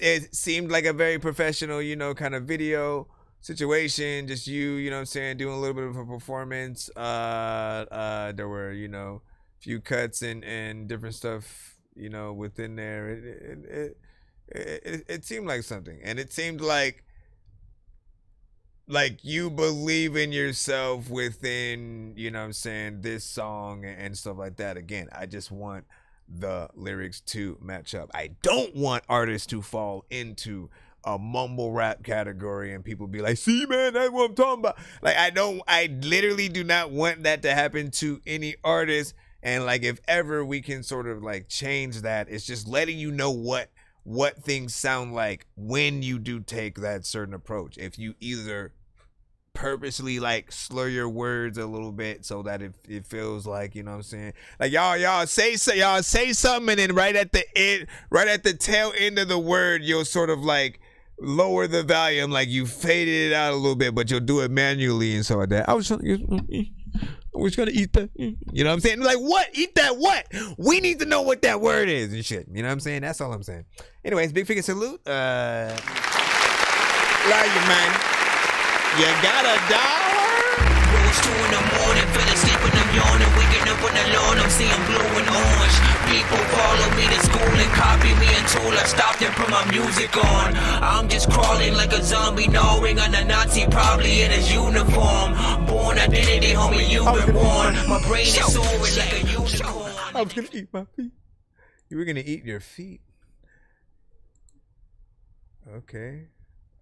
it seemed like a very professional, you know, kind of video situation. Just you know what I'm saying, doing a little bit of a performance. There were, you know, a few cuts and different stuff, you know, within there. It seemed like something, and it seemed like you believe in yourself within, you know what I'm saying, this song and stuff like that. Again, I just want the lyrics to match up. I don't want artists to fall into a mumble rap category and people be like, see, man, that's what I'm talking about. Like, I literally do not want that to happen to any artist. And like, if ever we can sort of like change that, it's just letting you know what things sound like when you do take that certain approach. If you either purposely like slur your words a little bit so that it feels like, you know what I'm saying, like y'all say something, and then right at the tail end of the word, you'll sort of like lower the volume, like you faded it out a little bit, but you'll do it manually and stuff like that. I was gonna eat that. You know what I'm saying? Like, what? Eat that what? We need to know what that word is and shit. You know what I'm saying? That's all I'm saying. Anyways, big figure salute. Love you, man. You got $1? Rose 2 in the morning, fell asleep when I'm yawning, waking up on the lawn, I'm seeing blue and orange. People follow me to school and copy me until I stopped and put my music on. I'm just crawling like a zombie, gnawing on a Nazi, probably in his uniform. Born identity, homie, you've been warned. My brain is soaring like a unicorn. I was gonna eat my feet. You were gonna eat your feet. Okay,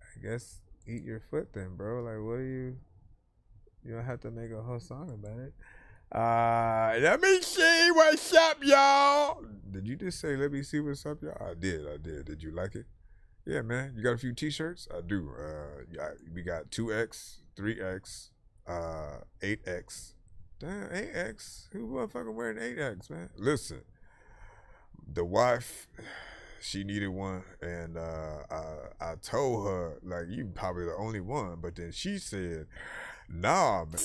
I guess eat your foot then, bro. Like, what are you don't have to make a whole song about it. Let me see what's up, y'all. Did you just say let me see what's up, y'all? I did. Did you like it? Yeah, man. You got a few t-shirts? I do. Yeah, we got 2X, 3X, 8X. Damn, 8X. Who motherfucking wearing 8X, man? Listen, the wife, she needed one, and I told her, like, you probably the only one, but then she said, nah, man.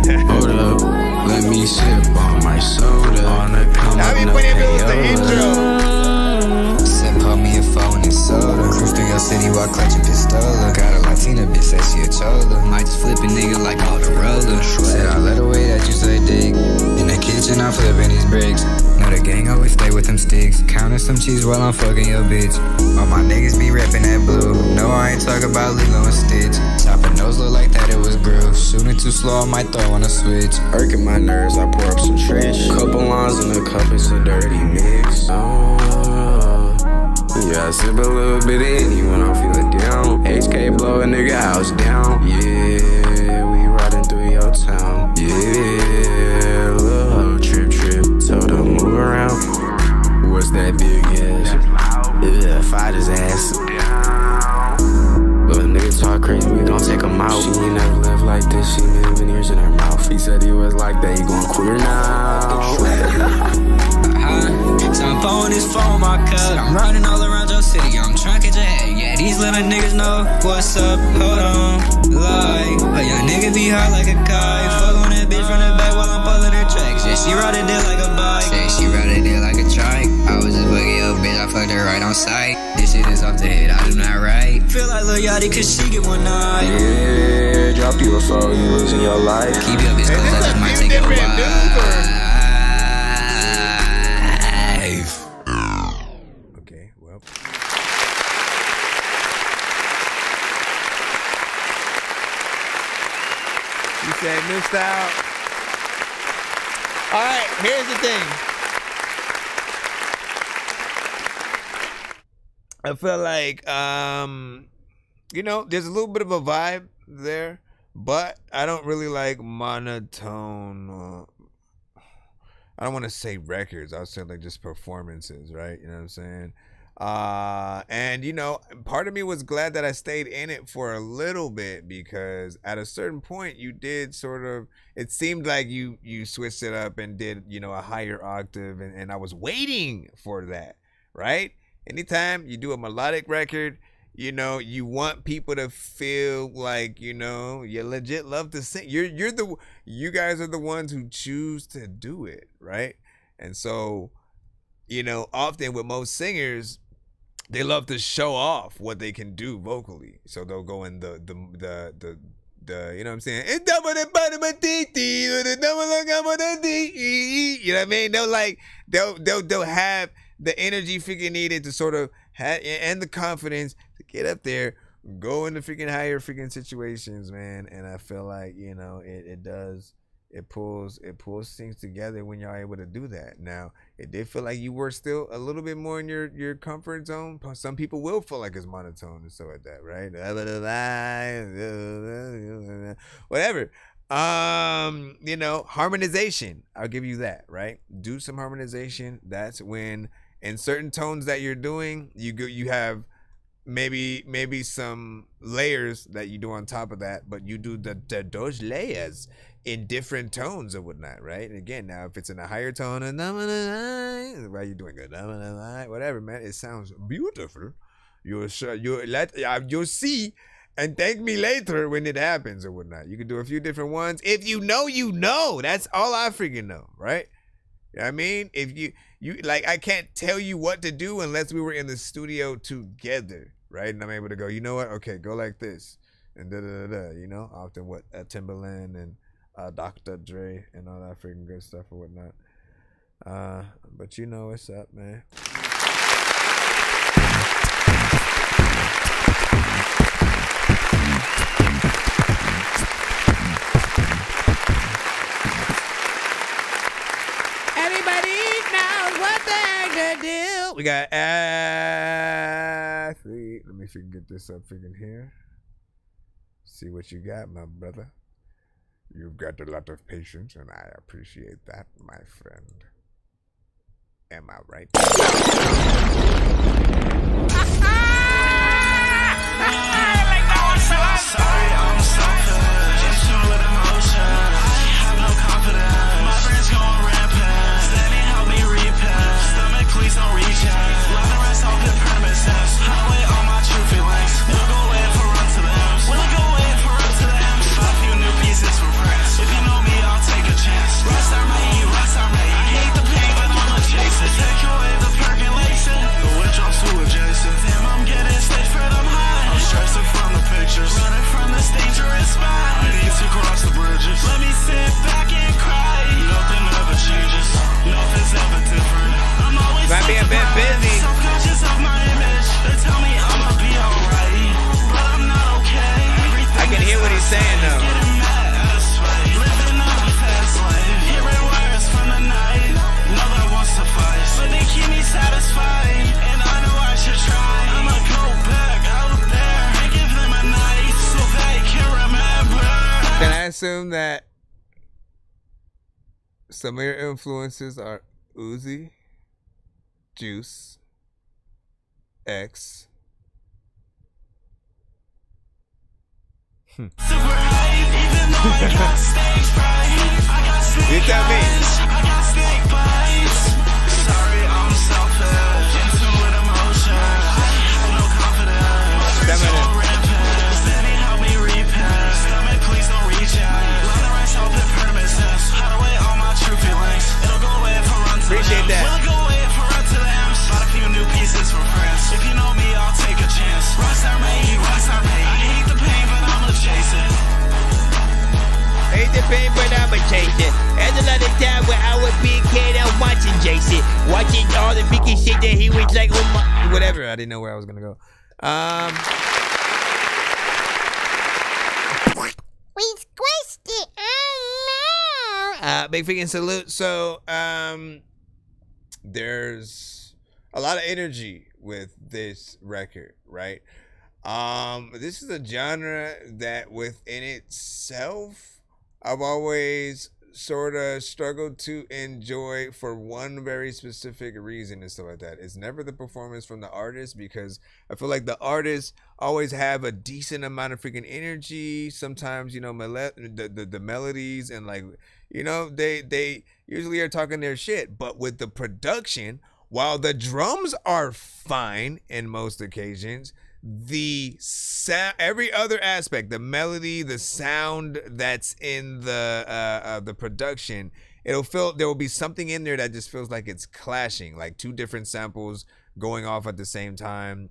Hold up, let me sip on my soda. On the come up, no payola. Sip, call me a phone and soda. Cruise through your city while clutching pistola. Got a Latina bitch, say she a chola. Might just flip a nigga like all the roller. Said I let the way that you say dick. In the kitchen, I'm flipping these bricks. Know the gang always stay with them sticks. Counting some cheese while I'm fucking your bitch. All my niggas be reppin' that blue. No, I ain't talking about Lilo and Stitch. Chopping nose look like that it was grilled. Shooting too slow, I might throw on a switch. Irking my nerves, I pour up some trish. Couple lines in the cup, it's a dirty mix. Yeah, I sip a little bit of any when I'm feeling down. HK blow a nigga house down. Yeah, we riding through your town. Yeah, little trip. Told her move around. What's that big ass? Yeah, fight his ass. Little nigga talk crazy, we gon' take him out. She ain't never lived like this, she been veneers in her mouth. He said he was like that, he gon' queer now. So I'm blowing this phone, my cup. I'm riding all around your city, I'm trying to catch a head. Yeah, these little niggas know what's up. Hold on, like a young nigga be hard like a kite. Fuck on that bitch from the back while I'm pulling her tracks. Yeah, she ride it there like a bike. Yeah, she ride it there like a trike. I was just fucking your bitch, I fucked her right on sight. This shit is off the head, I do not write. Feel like Lil Yachty cause she get one night. Yeah, dropped you a phone, you losing your life. Keep your bitch close, I just might take a while. Okay, well. You said new style. All right, here's the thing. I feel like, you know, there's a little bit of a vibe there, but I don't really like monotone. I don't want to say records. I would say like just performances, right? You know what I'm saying? And you know, part of me was glad that I stayed in it for a little bit, because at a certain point you did sort of, it seemed like you switched it up and did, you know, a higher octave, and I was waiting for that, right? Anytime you do a melodic record, you know, you want people to feel like, you know, you legit love to sing. You guys are the ones who choose to do it, right? And so, you know, often with most singers, they love to show off what they can do vocally. So they'll go in the you know what I'm saying? You know what I mean? They'll have the energy freaking needed to sort of have, and the confidence to get up there, go into freaking higher freaking situations, man. And I feel like, you know, it pulls things together when y'all able to do that. Now, it did feel like you were still a little bit more in your comfort zone. Some people will feel like it's monotone and stuff like that, right? Whatever. You know, harmonization. I'll give you that, right? Do some harmonization. That's when in certain tones that you're doing, you have maybe some layers that you do on top of that, but you do those layers in different tones or whatnot, right? And again, now if it's in a higher tone, why are you doing it? Whatever, man. It sounds beautiful. You'll see, and thank me later when it happens or whatnot. You can do a few different ones. If you know, you know. That's all I freaking know, right? You know what I mean? If you like, I can't tell you what to do unless we were in the studio together, right? And I'm able to go, you know what? Okay, go like this, and you know, often what Timberland and Dr. Dre and all that freaking good stuff or whatnot. But you know what's up, man. Everybody knows what they're gonna do. We got athlete. Let me freaking get this up freaking here. See what you got, my brother. You've got a lot of patience, and I appreciate that, my friend. Am I right? Sorry, I'm selfish. In tune with emotion. I have no confidence. My brain's going rampant. Steady help me repent. Stomach, please don't reach out. Love the rest off the premises. Hide away all my true feelings. We'll go away for run to them. We'll go away for run to them. Buy a few new pieces for friends. If you know me, I'll take a chance. Rest our mate, rest our mate. I hate the pain, but I'ma chase it. Take away the percolation. The witch I'm too adjacent. Damn, I'm getting stage fright, I'm high. I'm stressing from the pictures. Running from this dangerous spot. I need to cross the bridges. Let me sit back and cry. Nothing ever changes. Nothing's ever different. I'm always might be a bit busy. Self-conscious of my image. They tell me I'ma be alright, but I'm not okay. Everything I can hear what he's saying though. getting mad at a sway. Living on a fast lane. Hearing words from the night. No, that won't suffice, but they keep me satisfied, and I know I should try. I'ma go back out there and give them a night so they can remember. Can I assume that some of your influences are Uzi, Juice, X? Super hype, even though I got stage fright. I got sleep You tell me. I got snake bites. Sorry, I'm selfish. In tune with emotion. I have no confidence. My brain's going rampant. Steady help me repent. Stomach, please don't reach out. Let the rest off the premises. Hide away all my true feelings. It'll go away if I run to Appreciate them. that. We'll go away if I run to them. Bought a few new pieces for friends. If you know me, I'll take a chance. Rest our mate, rest our mate. I hate the pain, but I'ma chase it. Hate the pain, but I'ma chase it. There's a lot of time where I was being kid out watching Jason. Watching all the freaking shit that he was like, oh my. Whatever. I didn't know where I was gonna go. We squished it. Oh no. Big freaking salute. So, there's a lot of energy with this record, right? This is a genre that within itself, I've always sort of struggle to enjoy for one very specific reason and stuff like that. It's never the performance from the artist, because I feel like the artists always have a decent amount of freaking energy. Sometimes, you know, the melodies and like, you know, they usually are talking their shit. But with the production, while the drums are fine in most occasions, the sound, every other aspect, the melody, the sound that's in the production, there will be something in there that just feels like it's clashing, like two different samples going off at the same time,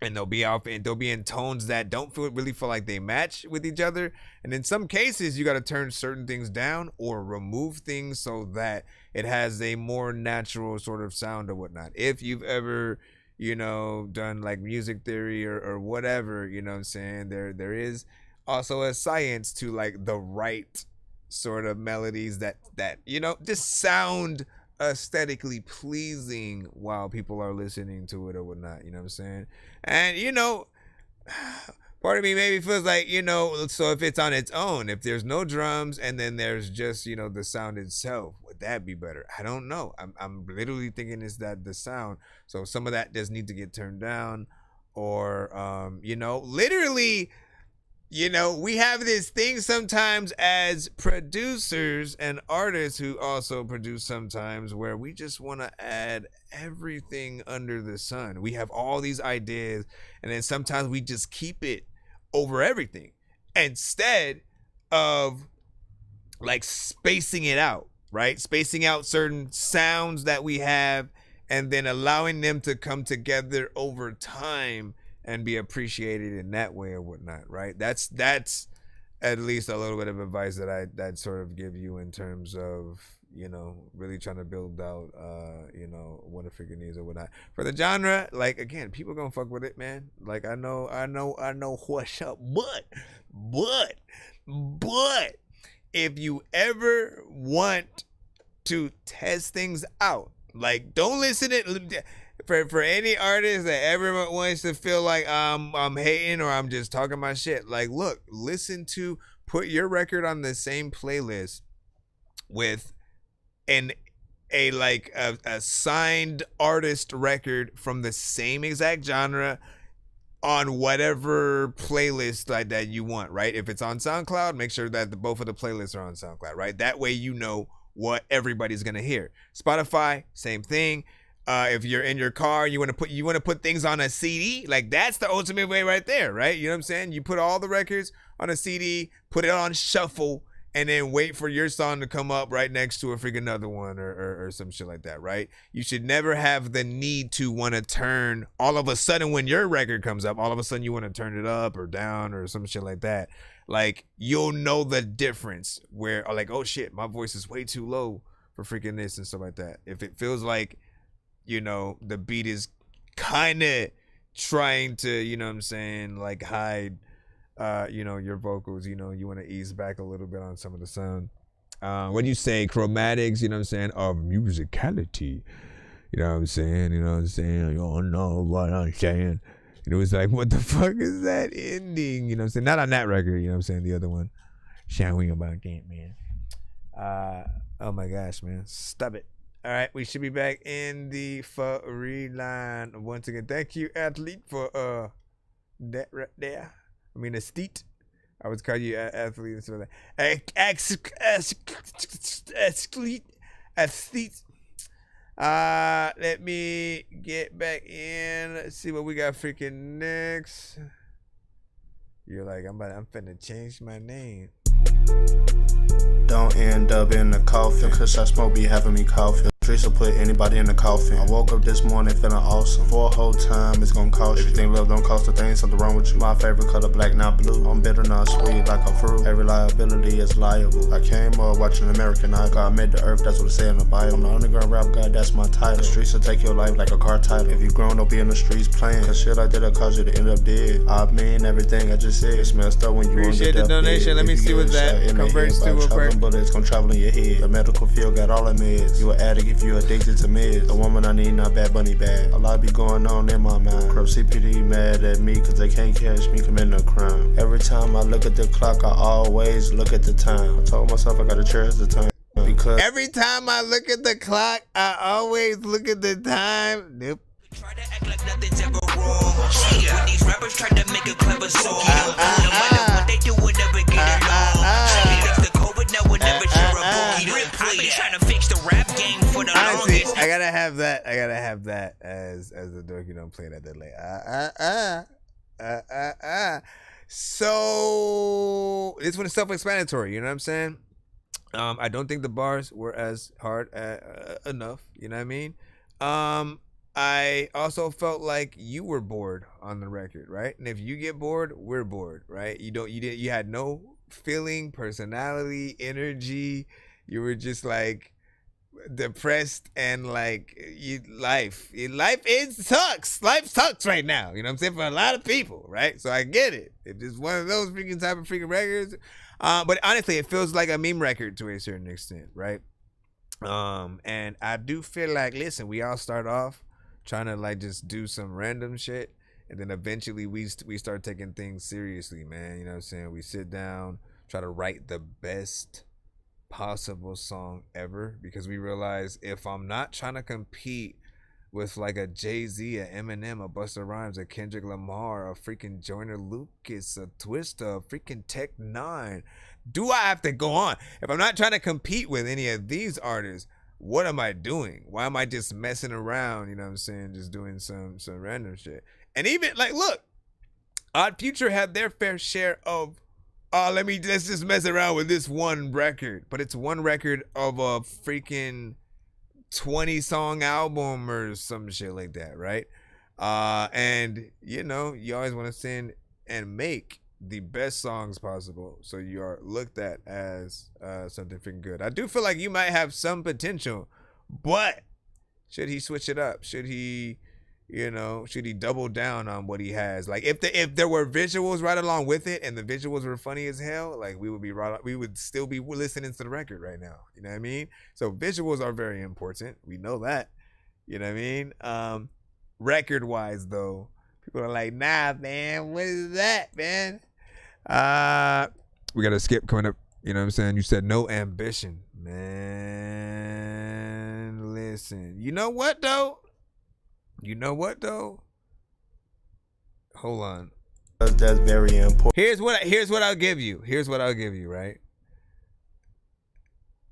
and they'll be in tones that don't really feel like they match with each other. And in some cases, you got to turn certain things down or remove things so that it has a more natural sort of sound or whatnot. If you've ever, you know, done like music theory or whatever, you know what I'm saying, there is also a science to like the right sort of melodies that you know just sound aesthetically pleasing while people are listening to it or whatnot, you know what I'm saying. And you know, part of me maybe feels like, you know, so if it's on its own, if there's no drums and then there's just, you know, the sound itself, would that be better? I don't know. I'm literally thinking is that the sound. So some of that does need to get turned down, or you know, literally, you know, we have this thing sometimes as producers and artists who also produce sometimes where we just want to add everything under the sun. We have all these ideas and then sometimes we just keep it over everything instead of like spacing it out, right? Spacing out certain sounds that we have and then allowing them to come together over time and be appreciated in that way or whatnot, right? That's at least a little bit of advice that I'd sort of give you in terms of, you know, really trying to build out, you know, what a freaking needs or whatnot. For the genre, like, again, people gonna fuck with it, man. Like, I know what's up, but if you ever want to test things out, like, don't listen to for any artist that ever wants to feel like I'm hating or I'm just talking my shit. Like, look, put your record on the same playlist with a signed artist record from the same exact genre on whatever playlist like that you want, right? If it's on SoundCloud, make sure that both of the playlists are on SoundCloud, right? That way you know what everybody's gonna hear. Spotify, same thing. If you're in your car, you want to put things on a CD, like that's the ultimate way right there, right? You know what I'm saying? You put all the records on a CD, put it on shuffle, and then wait for your song to come up right next to a freaking another one or some shit like that, right? You should never have the need to want to turn, all of a sudden when your record comes up, all of a sudden you want to turn it up or down or some shit like that. Like, you'll know the difference where, like, oh shit, my voice is way too low for freaking this and stuff like that. If it feels like, you know, the beat is kind of trying to, you know what I'm saying, like hide, you know, your vocals, you know, you want to ease back a little bit on some of the sound. What do you say, chromatics, you know what I'm saying, of musicality, you know what I'm saying, you don't know what I'm saying. It was like, what the fuck is that ending, you know what I'm saying, not on that record, you know what I'm saying, the other one, shouting about that, man. Oh my gosh, man, stop it. All right, we should be back in the free line once again. Thank you, athlete, for that right there. I mean, Esthete. I would call you athlete and stuff like that. Esthete. Let me get back in. Let's see what we got freaking next. You're like, I'm finna change my name. Don't end up in the coffin, cause I smoke be having me coughing. Streets will put anybody in the coffin. I woke up this morning feeling awesome. For a whole time, it's gonna cost you. If you think love don't cost a thing, something wrong with you. My favorite color, black, not blue. I'm bitter, not sweet, like a fruit. Every liability is liable. I came up watching American Idol. God made the earth, that's what it said in the Bible. I'm the underground rap guy, that's my title. The streets will take your life like a car title. If you grown, don't be in the streets playing. Cause shit I did, it cause you to end up dead. I mean everything I just said. It's messed up when you appreciate the donation. Let me see what that converts to real quick. But it's gonna travel in your head. The medical field got all the meds. You an addict if you addicted to meds. The woman I need, not Bad Bunny bad. A lot be going on in my mind. Crub CPD mad at me cause they can't catch me committing a crime. Every time I look at the clock, I always look at the time. I told myself I gotta cherish the time. because every time I look at the clock, I always look at the time. Nope. Nothing's ever wrong. When these rappers try to make a clever song, no matter what they do, we'll never get along. Thanks to COVID, now we'll never share a boogie. I've been trying to fix the rap game for the longest. I gotta have that. I gotta have that as the dorky don't play that late. So this one is self-explanatory. You know what I'm saying? I don't think the bars were as hard enough. You know what I mean? I also felt like you were bored on the record, right? And if you get bored, we're bored, right? You had no feeling, personality, energy. You were just like depressed and like life sucks. Life sucks right now. You know what I'm saying? For a lot of people, right? So I get it. If it's one of those freaking type of freaking records. But honestly, it feels like a meme record to a certain extent, right? And I do feel like, listen, we all start off trying to like just do some random shit, and then eventually we start taking things seriously, man. You know what I'm saying? We sit down, try to write the best possible song ever, because we realize if I'm not trying to compete with like a Jay-Z, a Eminem, a Busta Rhymes, a Kendrick Lamar, a freaking Joyner Lucas, a Twista, a freaking Tech Nine, do I have to go on? If I'm not trying to compete with any of these artists, what am I doing? Why am I just messing around? You know what I'm saying? Just doing some random shit. And even like, look, Odd Future had their fair share of, let's just mess around with this one record. But it's one record of a freaking 20-song album or some shit like that, right? And you know, you always want to send and make the best songs possible, so you are looked at as something freaking good. I do feel like you might have some potential, but should he switch it up? Should he double down on what he has? Like if there were visuals right along with it, and the visuals were funny as hell, like we would still be listening to the record right now. You know what I mean? So visuals are very important. We know that. You know what I mean? Record wise though, people are like, nah, man, what is that, man? We got a skip coming up. You know what I'm saying? You said no ambition, man. Listen, you know what though? Hold on. That's very important. Here's what I'll give you. Right?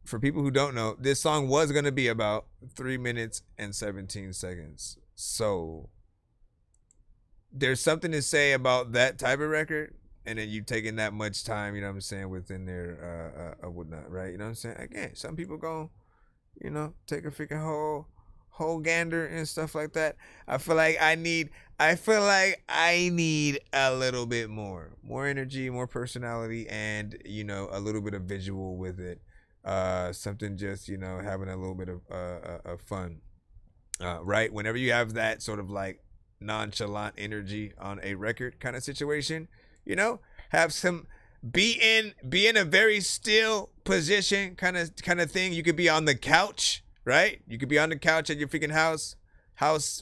For people who don't know, this song was gonna be about 3 minutes and 17 seconds. So there's something to say about that type of record, and then you taking that much time, you know what I'm saying, within their whatnot, right? You know what I'm saying? Again, some people go, take a freaking whole gander and stuff like that. I feel like I need a little bit more energy, more personality, and a little bit of visual with it. Something just having a little bit of fun, right? Whenever you have that sort of like nonchalant energy on a record kind of situation, have some be in a very still position kind of thing. You could be on the couch, right? You could be on the couch at your freaking house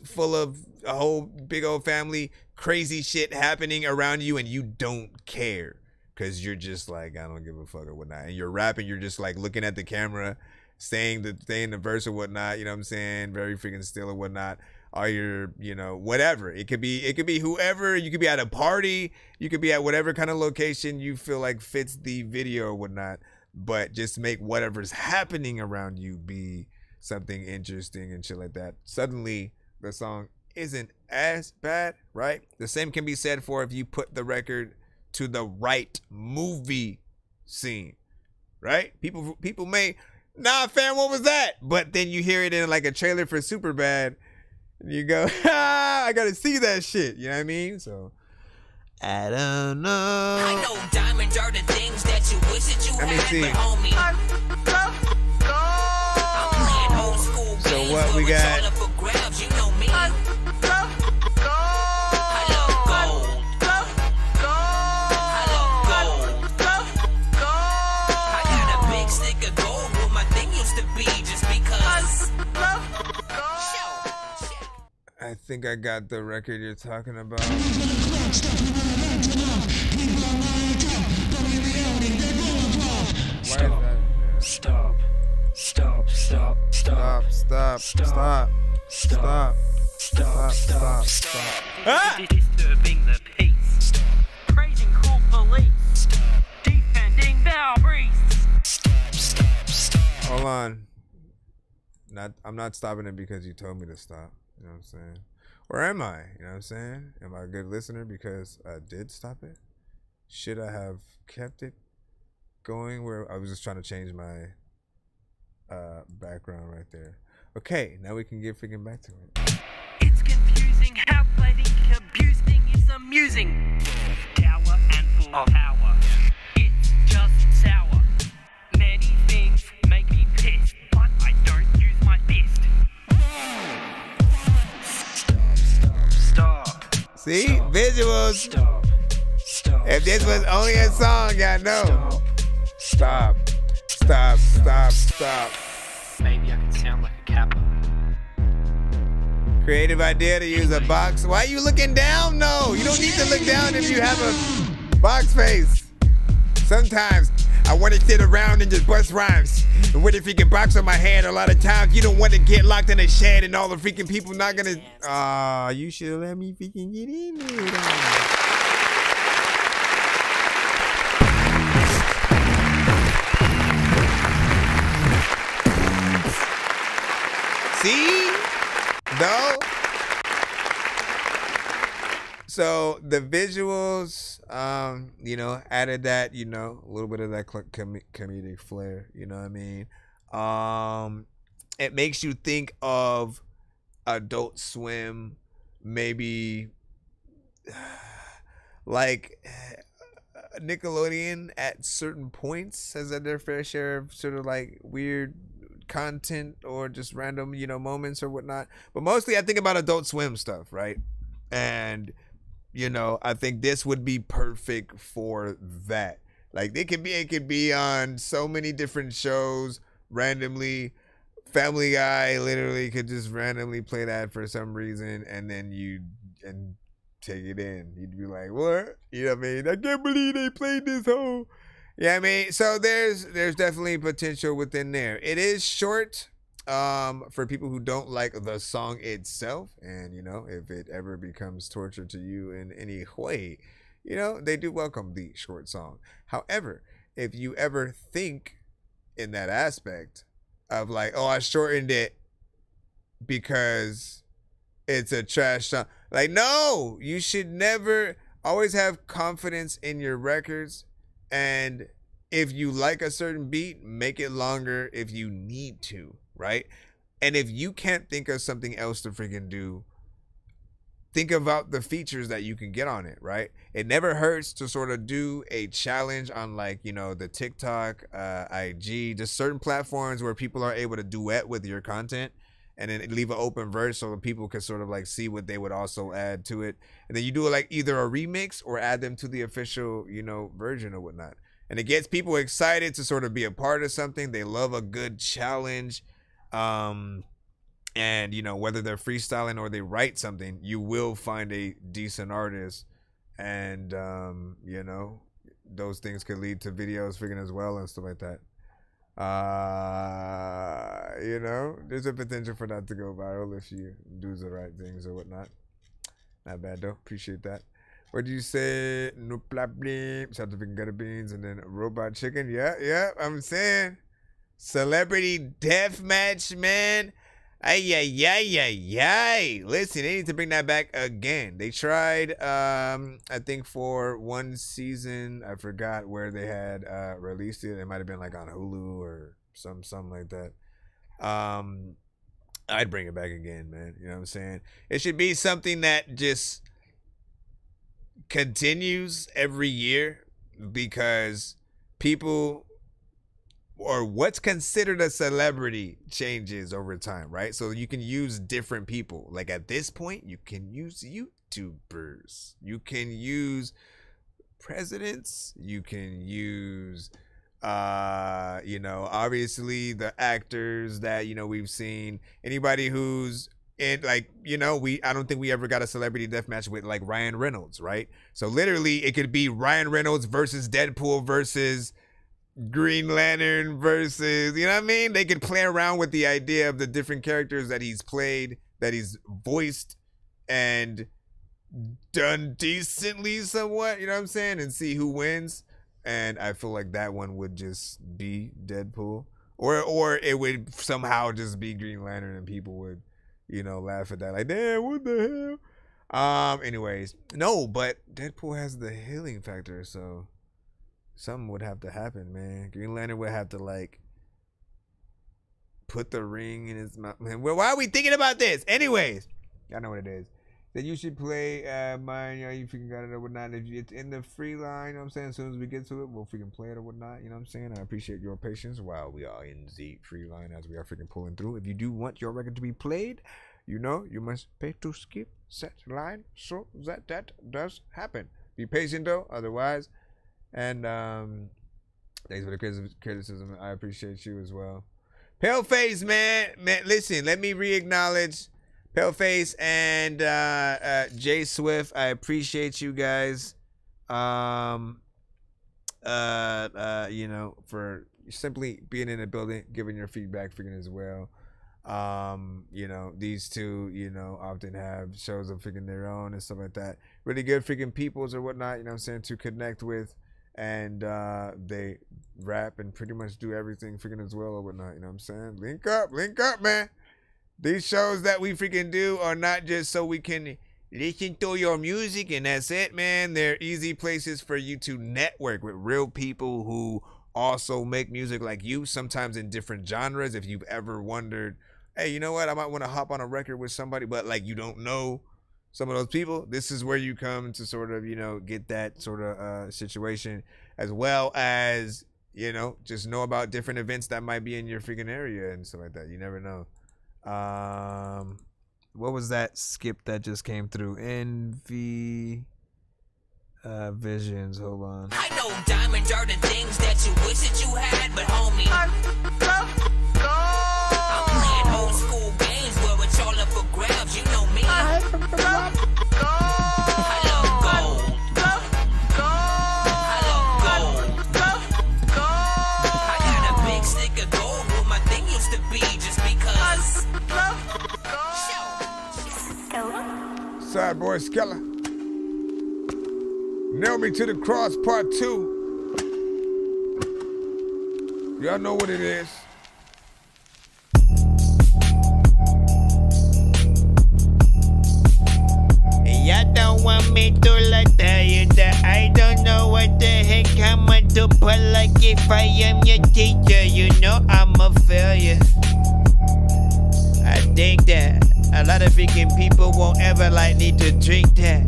full of a whole big old family, crazy shit happening around you, and you don't care because you're just like, I don't give a fuck or whatnot. And you're rapping, you're just like looking at the camera, saying the verse or whatnot, you know what I'm saying? Very freaking still or whatnot. Or you're, whatever. It could be whoever. You could be at a party. You could be at whatever kind of location you feel like fits the video or whatnot. But just make whatever's happening around you be something interesting and shit like that. Suddenly, the song isn't as bad, right? The same can be said for if you put the record to the right movie scene, right? People may, nah, fam, what was that? But then you hear it in like a trailer for Superbad. You go, I gotta see that shit. You know what I mean? So, I don't know. I know diamonds are the things that you wish that you Let me had, see. but homie, I'm playing old school games. So what we where it's got? all up for grabs, you know me. I love gold. I love gold. I got a big stick of gold where my thing used to be just because. I think I got the record you're talking about. Stop. Stop, stop, stop, stop, stop, stop, stop, stop, stop. Ah! Disturbing the peace. Stop. Praising cool police. Stop. Defending boundaries. Stop, stop, stop. Hold on. I'm not stopping it because you told me to stop. You know what I'm saying? Where am I? You know what I'm saying? Am I a good listener because I did stop it? Should I have kept it going where I was just trying to change my background right there? Okay, now we can get freaking back to it. It's confusing how fighting abusing is amusing. Tower and full of power. It's just sour. Many things make me pissed, but I don't use my fist. Stop. See? Stop. Visuals. Stop. Stop. If this was only a song, y'all know. Stop. Stop. Stop. Stop. Maybe I can sound like a kappa. Creative idea to use a box. Why are you looking down? No, you don't need to look down if you have a box face. Sometimes I want to sit around and just bust rhymes. And what if you can box on my head? A lot of times you don't want to get locked in a shed and all the freaking people not gonna. You should let me freaking get in there. See? No? So the visuals, added that, a little bit of that comedic flair, you know what I mean? It makes you think of Adult Swim, maybe like Nickelodeon at certain points has had their fair share of sort of like weird content or just random, moments or whatnot. But mostly I think about Adult Swim stuff, right? And I think this would be perfect for that. Like it could be on so many different shows randomly. Family Guy literally could just randomly play that for some reason, and then and take it in. You'd be like, what? You know what I mean? I can't believe they played this whole. Yeah, I mean, so there's definitely potential within there. It is short. For people who don't like the song itself, and if it ever becomes torture to you in any way, they do welcome the short song. However, if you ever think in that aspect of like, oh, I shortened it because it's a trash song, like, no, you should never. Always have confidence in your records, and if you like a certain beat, make it longer if you need to. Right? And if you can't think of something else to freaking do, think about the features that you can get on it, right? It never hurts to sort of do a challenge on like, the TikTok, IG, just certain platforms where people are able to duet with your content and then leave an open verse so that people can sort of like see what they would also add to it. And then you do like either a remix or add them to the official, version or whatnot. And it gets people excited to sort of be a part of something. They love a good challenge. And whether they're freestyling or they write something, you will find a decent artist, and those things could lead to videos freaking as well and stuff like that. There's a potential for that to go viral if you do the right things or whatnot. Not bad though. Appreciate that. What did you say? No problem. Shout out to freaking Gutter Beans and then Robot Chicken. Yeah. I'm saying. Celebrity Deathmatch, man. Ay. Listen, they need to bring that back again. They tried, I think for one season, I forgot where they had released it. It might have been like on Hulu or something like that. I'd bring it back again, man. You know what I'm saying? It should be something that just continues every year, because people, or what's considered a celebrity, changes over time, right? So you can use different people. Like at this point, you can use YouTubers. You can use presidents. You can use, obviously the actors that, we've seen. Anybody who's in, like, I don't think we ever got a celebrity deathmatch with like Ryan Reynolds, right? So literally it could be Ryan Reynolds versus Deadpool versus Green Lantern versus, you know what I mean? They could play around with the idea of the different characters that he's played, that he's voiced and done decently somewhat, you know what I'm saying? And see who wins. And I feel like that one would just be Deadpool. Or it would somehow just be Green Lantern and people would, you know, laugh at that. Like, damn, what the hell? Anyways, no, but Deadpool has the healing factor, so something would have to happen, man. Green Lantern would have to, like, put the ring in his mouth. Man, why are we thinking about this? Anyways, y'all know what it is. That you should play mine, you know, you freaking got it or whatnot. If it's in the free line, you know what I'm saying? As soon as we get to it, we'll freaking play it or whatnot, you know what I'm saying? I appreciate your patience while we are in the free line as we are freaking pulling through. If you do want your record to be played, you know, you must pay to skip set line so that does happen. Be patient though, otherwise. And thanks for the criticism. I appreciate you as well. Paleface, man, listen, let me re-acknowledge Paleface and Jay Swift. I appreciate you guys, you know, for simply being in the building, giving your feedback freaking as well. You know, these two, you know, often have shows of freaking their own and stuff like that. Really good freaking peoples or whatnot, you know what I'm saying, to connect with. And they rap and pretty much do everything freaking as well or whatnot, you know what I'm saying? Link up, man. These shows that we freaking do are not just so we can listen to your music and that's it, man. They're easy places for you to network with real people who also make music like you, sometimes in different genres. If you've ever wondered, hey, you know what, I might want to hop on a record with somebody, but like you don't know some of those people, this is where you come to sort of, you know, get that sort of situation, as well as, you know, just know about different events that might be in your freaking area and stuff like that. You never know. What was that skip that just came through? Envy Visions. Hold on. I know diamonds are the things that you wish that you had, but homie, I'm playing old school games where it's all up for grabs. You know me. I love gold. I got a big stick of gold where my thing used to be just because. Side boy Skella. Nail Me to the Cross Part 2. Y'all know what it is. Y'all don't want me to tell you that I don't know what the heck I'm going to put. Like if I am your teacher, you know I'm a failure. I think that a lot of freaking people won't ever like need to drink that.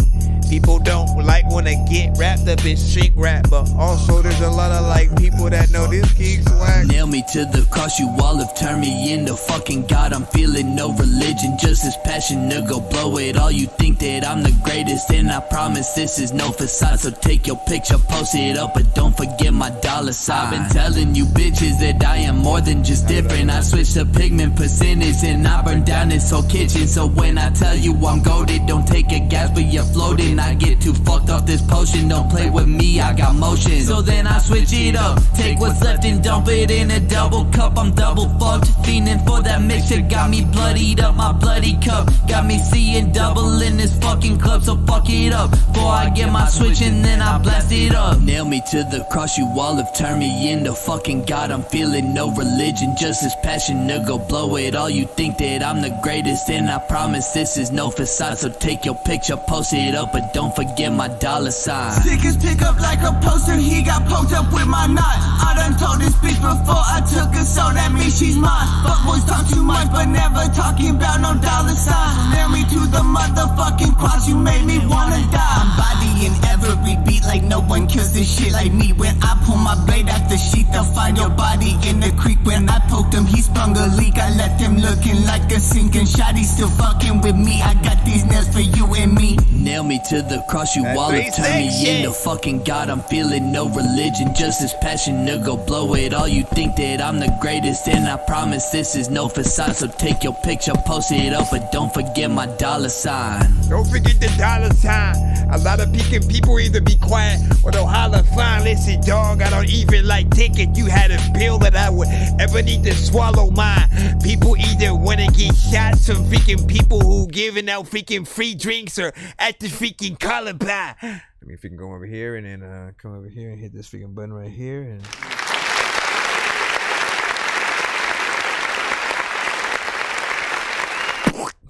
People don't like want to get wrapped up in shrink wrap, but also there's a lot of like people that know this geek's whack. Nail me to the cross, you all have turned me into fucking God. I'm feeling no religion, just this passion to go blow it all. You think that I'm the greatest, and I promise this is no facade. So take your picture, post it up, but don't forget my dollar sign. I've been telling you bitches that I am more than just different. I switched the pigment percentage and I burned down this whole kitchen. So when I tell you I'm goated, don't take a gas but you're floating. I get too fucked off this potion, don't play with me, I got motion. So then I switch it up, take what's left and dump it in a double cup. I'm double fucked, fiending for that mixture. Got me bloodied up, my bloody cup. Got me seeing double in this fucking club, so fuck it up. Before I get my switch and then I blast it up. Nail me to the cross, you all have turned me into fucking God. I'm feeling no religion, just this passion to go blow it all. You think that I'm the greatest, and I promise this is no facade. So take your picture, post it up, but don't forget my dollar sign. Stickers pick up like a poster, he got poked up with my knot. I done told this bitch before I took her, so that means she's mine. Fuck boys talk too much, but never talking about no dollar sign. Nail me to the motherfucking cross, you made me wanna die. I'm bodying every beat like no one kills this shit like me. When I pull my blade out the sheath, they'll find your body in the creek. When I poked him, he sprung a leak. I left him looking like a sinking shot. He's still fucking with me. I got these nails for you and me. Nail me to the cross, you all have turned me into fucking God. I'm feeling no religion, just this passion to go blow it all. You think that I'm the greatest, and I promise this is no facade. So take your picture, post it up, but don't forget my dollar sign. Don't forget the dollar sign. A lot of people either be quiet or they'll holler fine. Listen, dog, I don't even like taking if you had a pill that I would ever need to swallow, my people either wanna get shots from freaking people who giving out freaking free drinks or at the freaking Columbine. I mean, if you can go over here and then come over here and hit this freaking button right here and.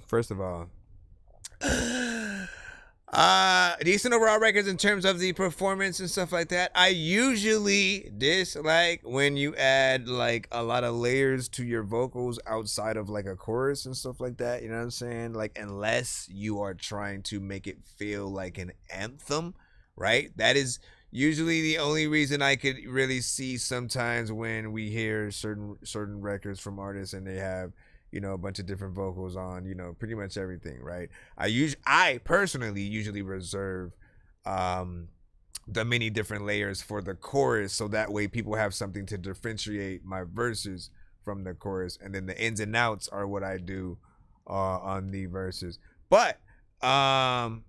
First of all, decent overall records in terms of the performance and stuff like that. I usually dislike when you add like a lot of layers to your vocals outside of like a chorus and stuff like that. You know what I'm saying? Like, unless you are trying to make it feel like an anthem, right? That is usually the only reason I could really see sometimes when we hear certain records from artists and they have, you know, a bunch of different vocals on, you know, pretty much everything, right? I personally usually reserve the many different layers for the chorus, so that way people have something to differentiate my verses from the chorus, and then the ins and outs are what I do on the verses. But I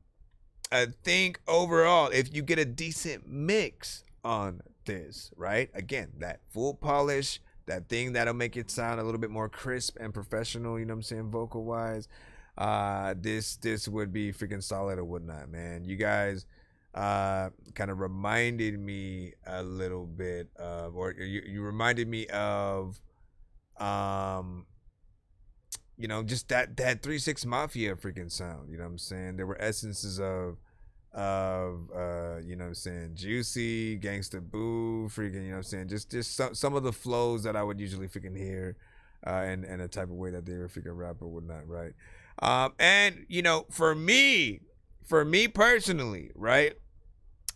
think overall, if you get a decent mix on this, right? Again, that full polish, that thing that'll make it sound a little bit more crisp and professional, you know what I'm saying, vocal wise, this would be freaking solid or whatnot, man. You guys kind of reminded me a little bit of, or you reminded me of you know, just that 3-6 Mafia freaking sound, you know what I'm saying? There were essences of you know what I'm saying, Juicy, Gangsta Boo, freaking, you know what I'm saying, just some of the flows that I would usually freaking hear and the type of way that they were freaking rap or whatnot, right? And you know, for me personally, right,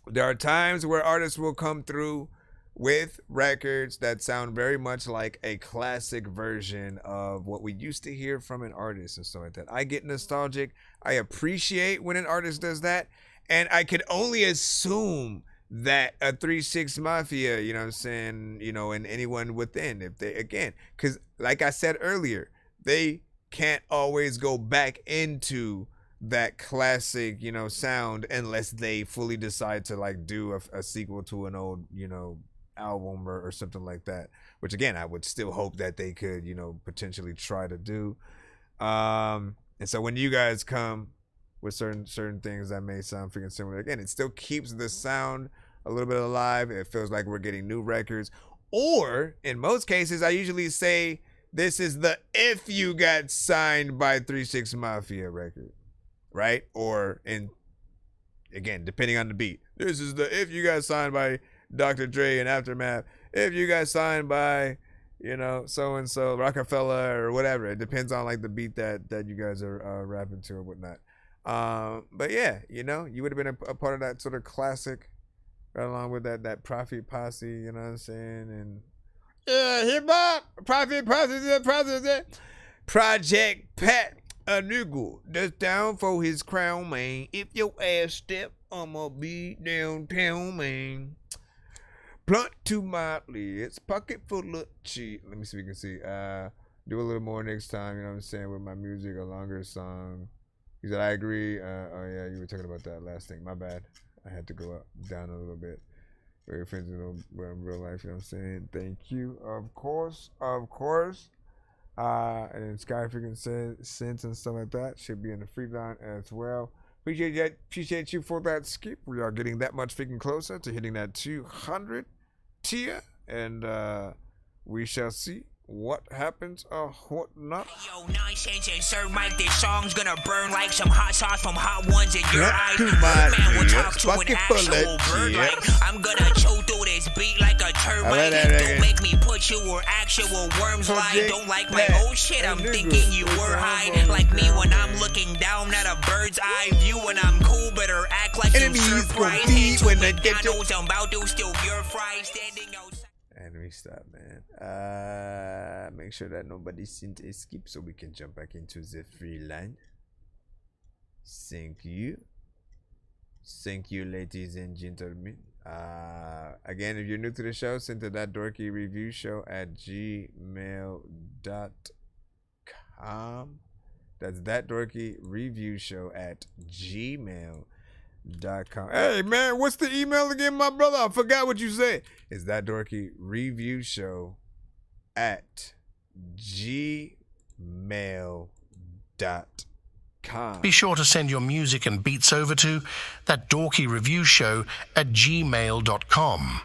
there are times where artists will come through with records that sound very much like a classic version of what we used to hear from an artist and stuff like that. I get nostalgic. I appreciate when an artist does that. And I could only assume that a 3-6 Mafia, you know what I'm saying, you know, and anyone within, if they, again, because like I said earlier, they can't always go back into that classic, you know, sound unless they fully decide to like do a sequel to an old, you know, album or something like that, which again, I would still hope that they could, you know, potentially try to do. And so when you guys come with certain things that may sound freaking similar, again, it still keeps the sound a little bit alive. It feels like we're getting new records, or in most cases, I usually say this is the if you got signed by 3-6 Mafia record, right? Or in, again, depending on the beat, this is the if you got signed by Dr. Dre and Aftermath, if you got signed by, you know, so and so, Rockefeller or whatever. It depends on like the beat that you guys are rapping to or whatnot. But yeah, you know, you would have been a part of that sort of classic, right along with that Prophet Posse, you know what I'm saying? And yeah, hip hop, Prophet Posse, Project Pat, a nigga that's down for his crown, man. If your ass step, I'ma be downtown, man. Blunt to my lids, pocket full of cheese. Let me see if we can see. Do a little more next time, you know what I'm saying, with my music, a longer song. He said, I agree. Oh yeah, you were talking about that last thing. My bad. I had to go down a little bit. Very offensive in real life, you know what I'm saying? Thank you. Of course. And then Sky freaking Sense and stuff like that should be in the free line as well. Appreciate you for that skip. We are getting that much freaking closer to hitting that 200 tier, and we shall see what happens or what not. Yo, Nonsenze and Sir Mike, this song's gonna burn like some hot sauce from Hot Ones in your eyes. Man will talk to an actual bird like I'm gonna chew through this beat like a termite. Don't make me put you where actual worms lie. Don't like my old shit, I'm thinking you were high. Like me when I'm looking down at a bird's eye view. When I'm cool, better act like you surprised. Hands when the McDonald's, I'm about to steal your fries standing outside. And we stop, man. Make sure that nobody sent a skip so we can jump back into the free line. Thank you. Thank you, ladies and gentlemen. Again, if you're new to the show, send to ThatDorkyReviewShow at gmail.com. That's ThatDorkyReviewShow at gmail.com. gmail.com. Hey man, what's the email again, my brother? I forgot what you said. It's ThatDorkyReviewShow at gmail.com. Be sure to send your music and beats over to ThatDorkyReviewShow at gmail.com.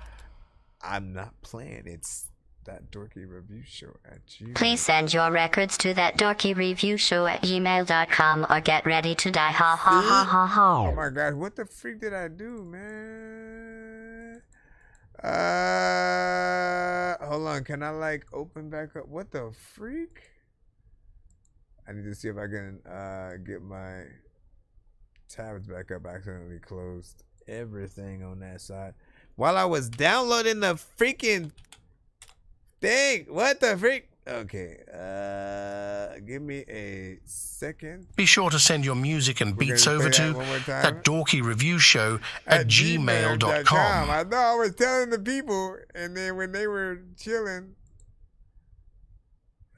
I'm not playing. It's ThatDorkyReviewShow at gmail. Please send your records to ThatDorkyReviewShow at gmail.com or get ready to die. Ha ha ha ha ha. Oh my God, what the freak did I do, man? Hold on. Can I like open back up? What the freak? I need to see if I can get my tabs back up. I accidentally closed everything on that side while I was downloading the freaking thing. What the freak? Okay, give me a second. Be sure to send your music and beats over to ThatDorkyReviewShow at gmail.com. I know I was telling the people, and then when they were chilling,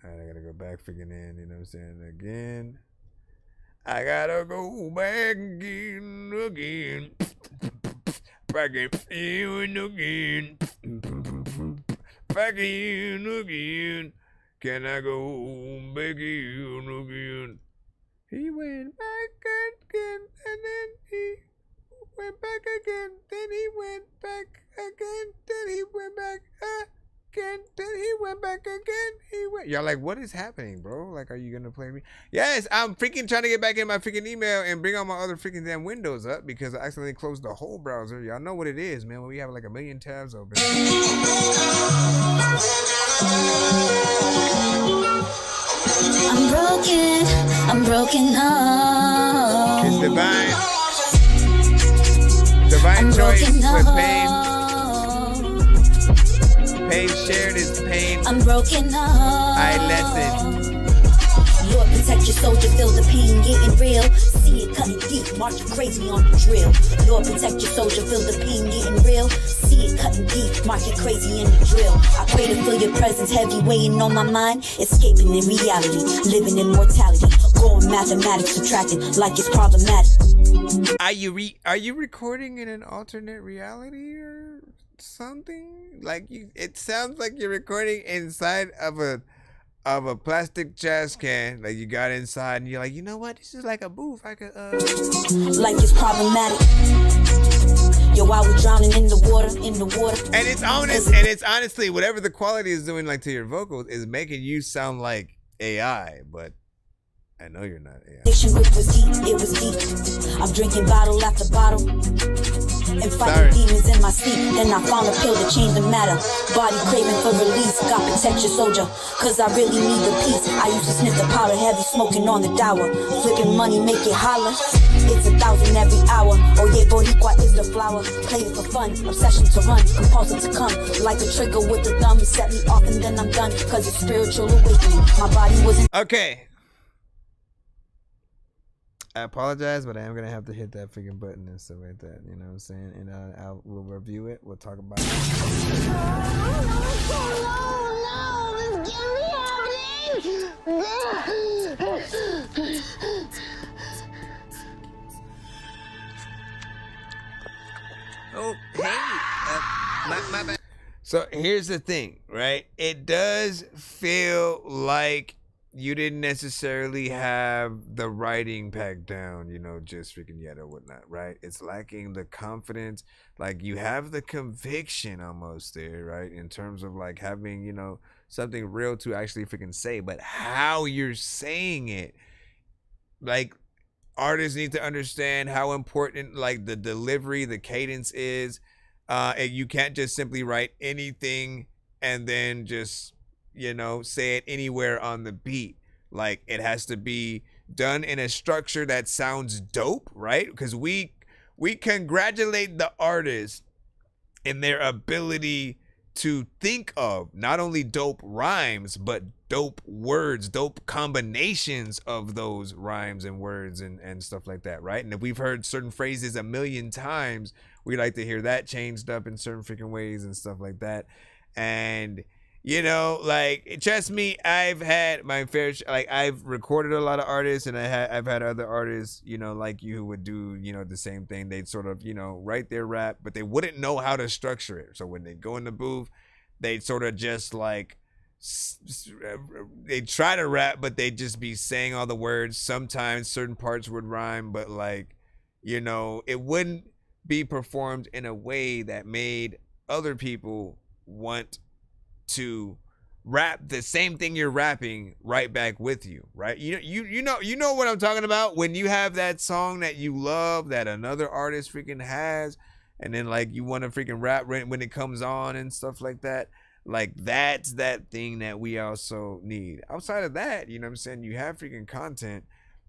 all right, I gotta go back freaking in, you know what I'm saying? Again. I gotta go back again. Back in again. Back in again. Can I go back in again? He went back again, and then he went back again. Then he went back again. Then he went back again. Then he went back again. Y'all like, what is happening, bro? Like, are you gonna play me? Yes, I'm freaking trying to get back in my freaking email and bring all my other freaking damn windows up because I accidentally closed the whole browser. Y'all know what it is, man. When we have like a million tabs open. I'm broken up. It's divine choice with pain. Pain shared is pain. I'm broken up. I lesson. Lord, protect your soldier, feel the pain getting real. See it cutting deep, march crazy on the drill. Lord, protect your soldier, feel the pain getting real. See it cutting deep, march it crazy in the drill. I pray to feel your presence heavy weighing on my mind. Escaping in reality, living in mortality. Going mathematics, subtracting like it's problematic. Are you recording in an alternate reality or something? Like it sounds like you're recording inside of a plastic jazz can, like you got inside and you're like, you know what, this is like a booth. I could like it's problematic. Yo, while we're drowning in the water. And it's honest, and it's honestly whatever the quality is doing like to your vocals is making you sound like AI, but I know you're not AI. Grip was deep, it was deep. I'm drinking bottle after bottle and fighting demons in my sleep. Then I found a pill to change the matter. Body craving for release. God protect your soldier, cause I really need the peace. I used to sniff the powder, heavy smoking on the dower. Flipping money, make it holler. It's 1,000 every hour. Oh yeah, Boricua is the flower. Playing for fun, obsession to run, compulsive to come. Like a trigger with the thumb, set me off and then I'm done. Cause it's spiritual awakening. My body wasn't. Okay. I apologize, but I am gonna have to hit that freaking button and stuff like that. You know what I'm saying? And we'll review it. We'll talk about it. Oh, hey, my bad. So here's the thing, right? It does feel like you didn't necessarily have the writing packed down, you know, just freaking yet or whatnot, right? It's lacking the confidence, like you have the conviction almost there, right? In terms of like having, you know, something real to actually freaking say, but how you're saying it, like artists need to understand how important like the delivery, the cadence is. And you can't just simply write anything and then just, you know, say it anywhere on the beat. Like it has to be done in a structure that sounds dope, right? Because we congratulate the artist in their ability to think of not only dope rhymes, but dope words, dope combinations of those rhymes and words and stuff like that, right? And if we've heard certain phrases a million times, we like to hear that changed up in certain freaking ways and stuff like that. And You know, like, trust me, I've had my fair like, I've recorded a lot of artists, and I've had other artists, you know, like you, who would do, you know, the same thing. They'd sort of, you know, write their rap, but they wouldn't know how to structure it. So when they go in the booth, they'd sort of just like, they'd try to rap, but they'd just be saying all the words. Sometimes certain parts would rhyme, but like, you know, it wouldn't be performed in a way that made other people want to rap the same thing you're rapping right back with you, right? You know what I'm talking about, when you have that song that you love that another artist freaking has, and then like you want to freaking rap when it comes on and stuff like that. Like, that's that thing that we also need. Outside of that, you know what I'm saying, you have freaking content,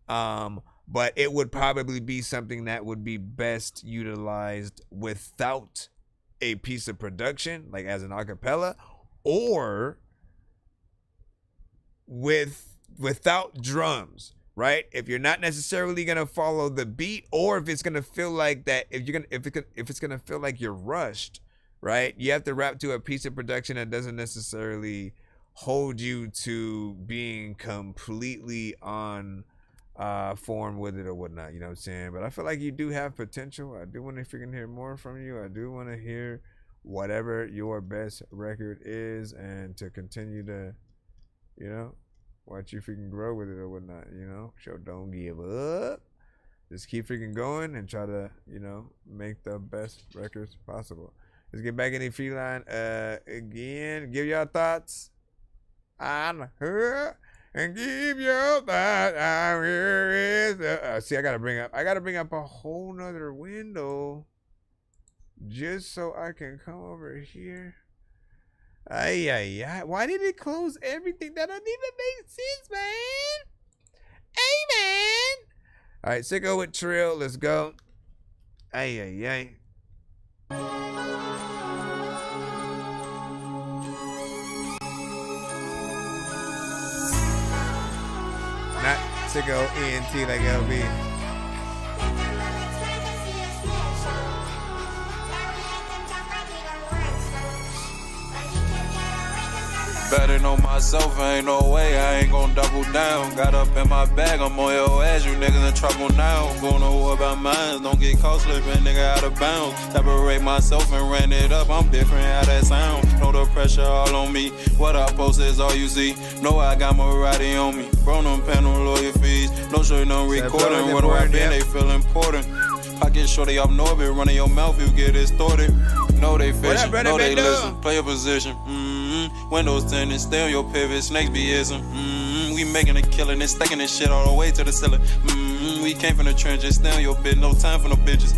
but it would probably be something that would be best utilized without a piece of production, like as an acapella, or without drums, right? If you're not necessarily gonna follow the beat, or if it's gonna feel like that, if it's gonna feel like you're rushed, right? You have to rap to a piece of production that doesn't necessarily hold you to being completely on form with it or whatnot, you know what I'm saying? But I feel like you do have potential. I do want to freaking hear more from you. I do want to hear whatever your best record is, and to continue to, you know, watch you freaking grow with it or whatnot, you know? So don't give up. Just keep freaking going and try to, you know, make the best records possible. Let's get back in the feline again. Give your thoughts on her, and give your thoughts on her. See, I gotta bring up a whole nother window just so I can come over here. Why did it close everything? That doesn't even make sense, man. Hey, man. All right, sicko with Trill. Let's go. Not sicko ENT like LB. Betting on myself, ain't no way, I ain't gon' double down. Got up in my bag, I'm on your ass, you niggas in trouble now. Gonna war about mine, don't get caught slipping, nigga out of bounds. Separate myself and ran it up, I'm different how that sound. Know the pressure all on me, what I post is all you see. Know I got Marathi on me, bro, them panel lawyer fees. No shirt, no recording, what do I been, they feel important. Pocket shorty off Norbit, running your mouth, you get distorted. Know they fishing, know they listen, play a position. Windows tinted, stay on your pivot, snakes be hissing. We making a killing and stacking this shit all the way to the ceiling. We came from the trenches, stay on your bit, no time for no bitches.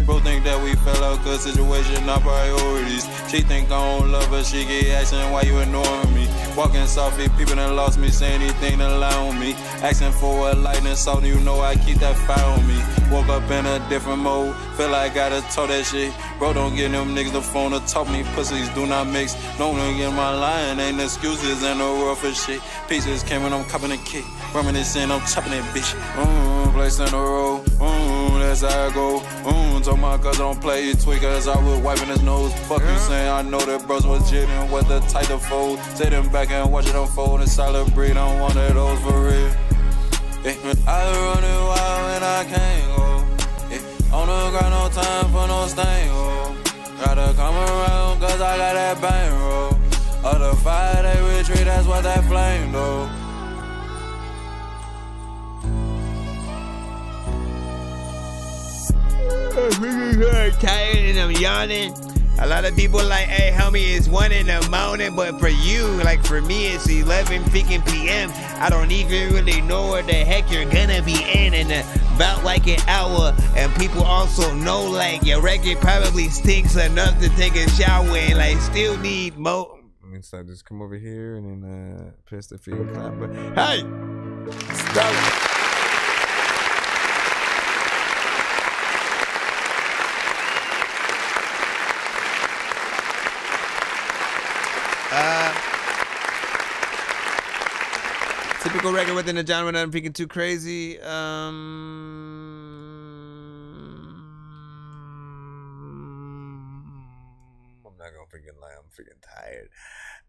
Bro think that we fell out cause situation not priorities. She think I don't love her, she get asking why you ignoring me. Walking softly, people done lost me, say anything to lie on me. Asking for a lightning salt, you know I keep that fire on me. Woke up in a different mode, feel like I gotta talk that shit. Bro, don't get them niggas the phone to talk me, pussies do not mix. Don't get my line, ain't excuses in the world for shit. Pieces came when I'm copping a kick, reminiscing, I'm chopping that bitch. Place in a row, that's how I go. Told my cousin don't play tweakers, I was wiping his nose. Fuck you saying, I know that bros was jitting with the type of fold. Sitting back and watch it unfold in solid breed, I'm one of those for real. I run it wild when I can't go. On the ground, no time for no stain, oh. Gotta come around, cause I got that bang roll. Other fire, they retreat, that's what that flame do. I'm tired and I'm yawning. A lot of people like, hey, homie, it's 1 in the morning, but for you, like for me, it's 11 freaking p.m. I don't even really know where the heck you're gonna be in about like an hour. And people also know like your record probably stinks enough to take a shower and like still need more. So just come over here and then press the field clap. But hey, stop it. Typical record within the genre, nothing freaking too crazy. I'm not not gonna freaking lie. I'm freaking tired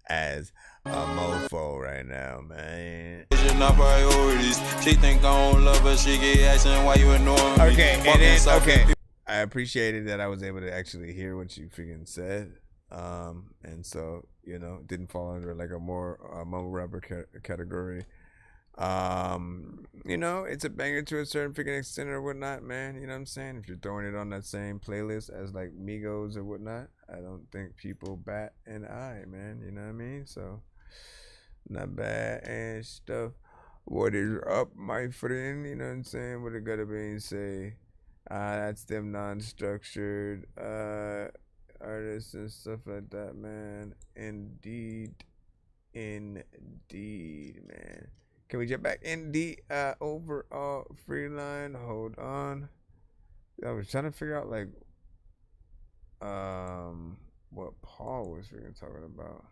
as a mofo right now, man. Not priorities. She think I don't love her. She get asking why you ignoring me. Okay, and then, okay. I appreciated that I was able to actually hear what you freaking said. And so, you know, didn't fall under like a more mumble rapper category. You know, it's a banger to a certain freaking extent or whatnot, man. You know what I'm saying? If you're throwing it on that same playlist as like Migos or whatnot, I don't think people bat an eye, man. You know what I mean? So, not bad and stuff. What is up, my friend? You know what I'm saying? What it gotta be and say? That's them non-structured artists and stuff like that, man. Indeed, man. Can we get back in the overall free line? Hold on. I was trying to figure out like what Paul was freaking talking about.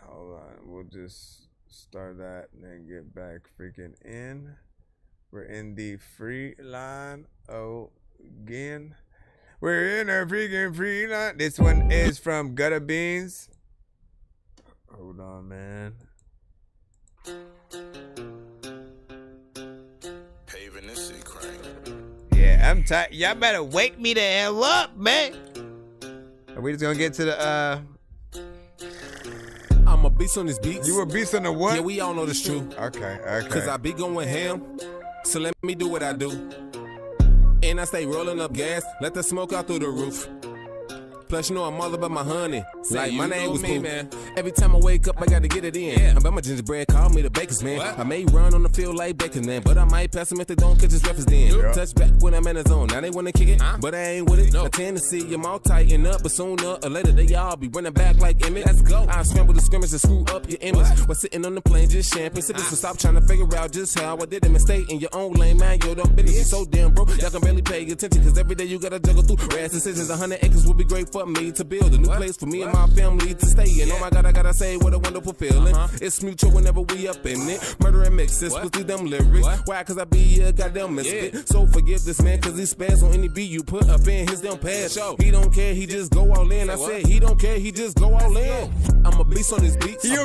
Hold on. We'll just start that and then get back freaking in. We're in the free line again. We're in our freaking free line. This one is from Gutter Beans. Hold on, man. Paving this shit crank. Yeah, I'm tired. Y'all better wake me the hell up, man. Are we just gonna get to the I'm a beast on this beat. You a beast on the what? Yeah, we all know this true. Okay. Cause I be going ham. So let me do what I do. And I stay rolling up gas, let the smoke out through the roof. Plus, you know I'm all about my honey. Like, my name was Pooh. Man. Every time I wake up, I gotta get it in. I'm about my gingerbread, call me the baker's man. What? I may run on the field like bacon, man, but I might pass them if they don't catch his reference then. Yeah. Touch back when I'm in the zone. Now they wanna kick it, but I ain't with it. No. I tend to see them all tighten up, but sooner or later they all be running back like Emmett. Let's go. I scramble the scrimmage and screw up your image. While sitting on the plane, just champagne sipping. So stop trying to figure out just how I did it and stay in your own lane, man. Yo, don't business. You so damn broke, y'all can barely pay attention. Cause every day you gotta juggle through rare decisions. 100 acres would be great for me to build. A new place for me and my family to stay in. Oh my God, I gotta say what a wonderful feeling. It's mutual whenever we up in it. Murder and mixes with these them lyrics. Why? Cause I be a goddamn misfit. So forgive this man cause he spans on any beat you put up in his damn past. He don't care, he just go all in. I said he don't care, he just go all in. I'm a beast on this beat. Yeah,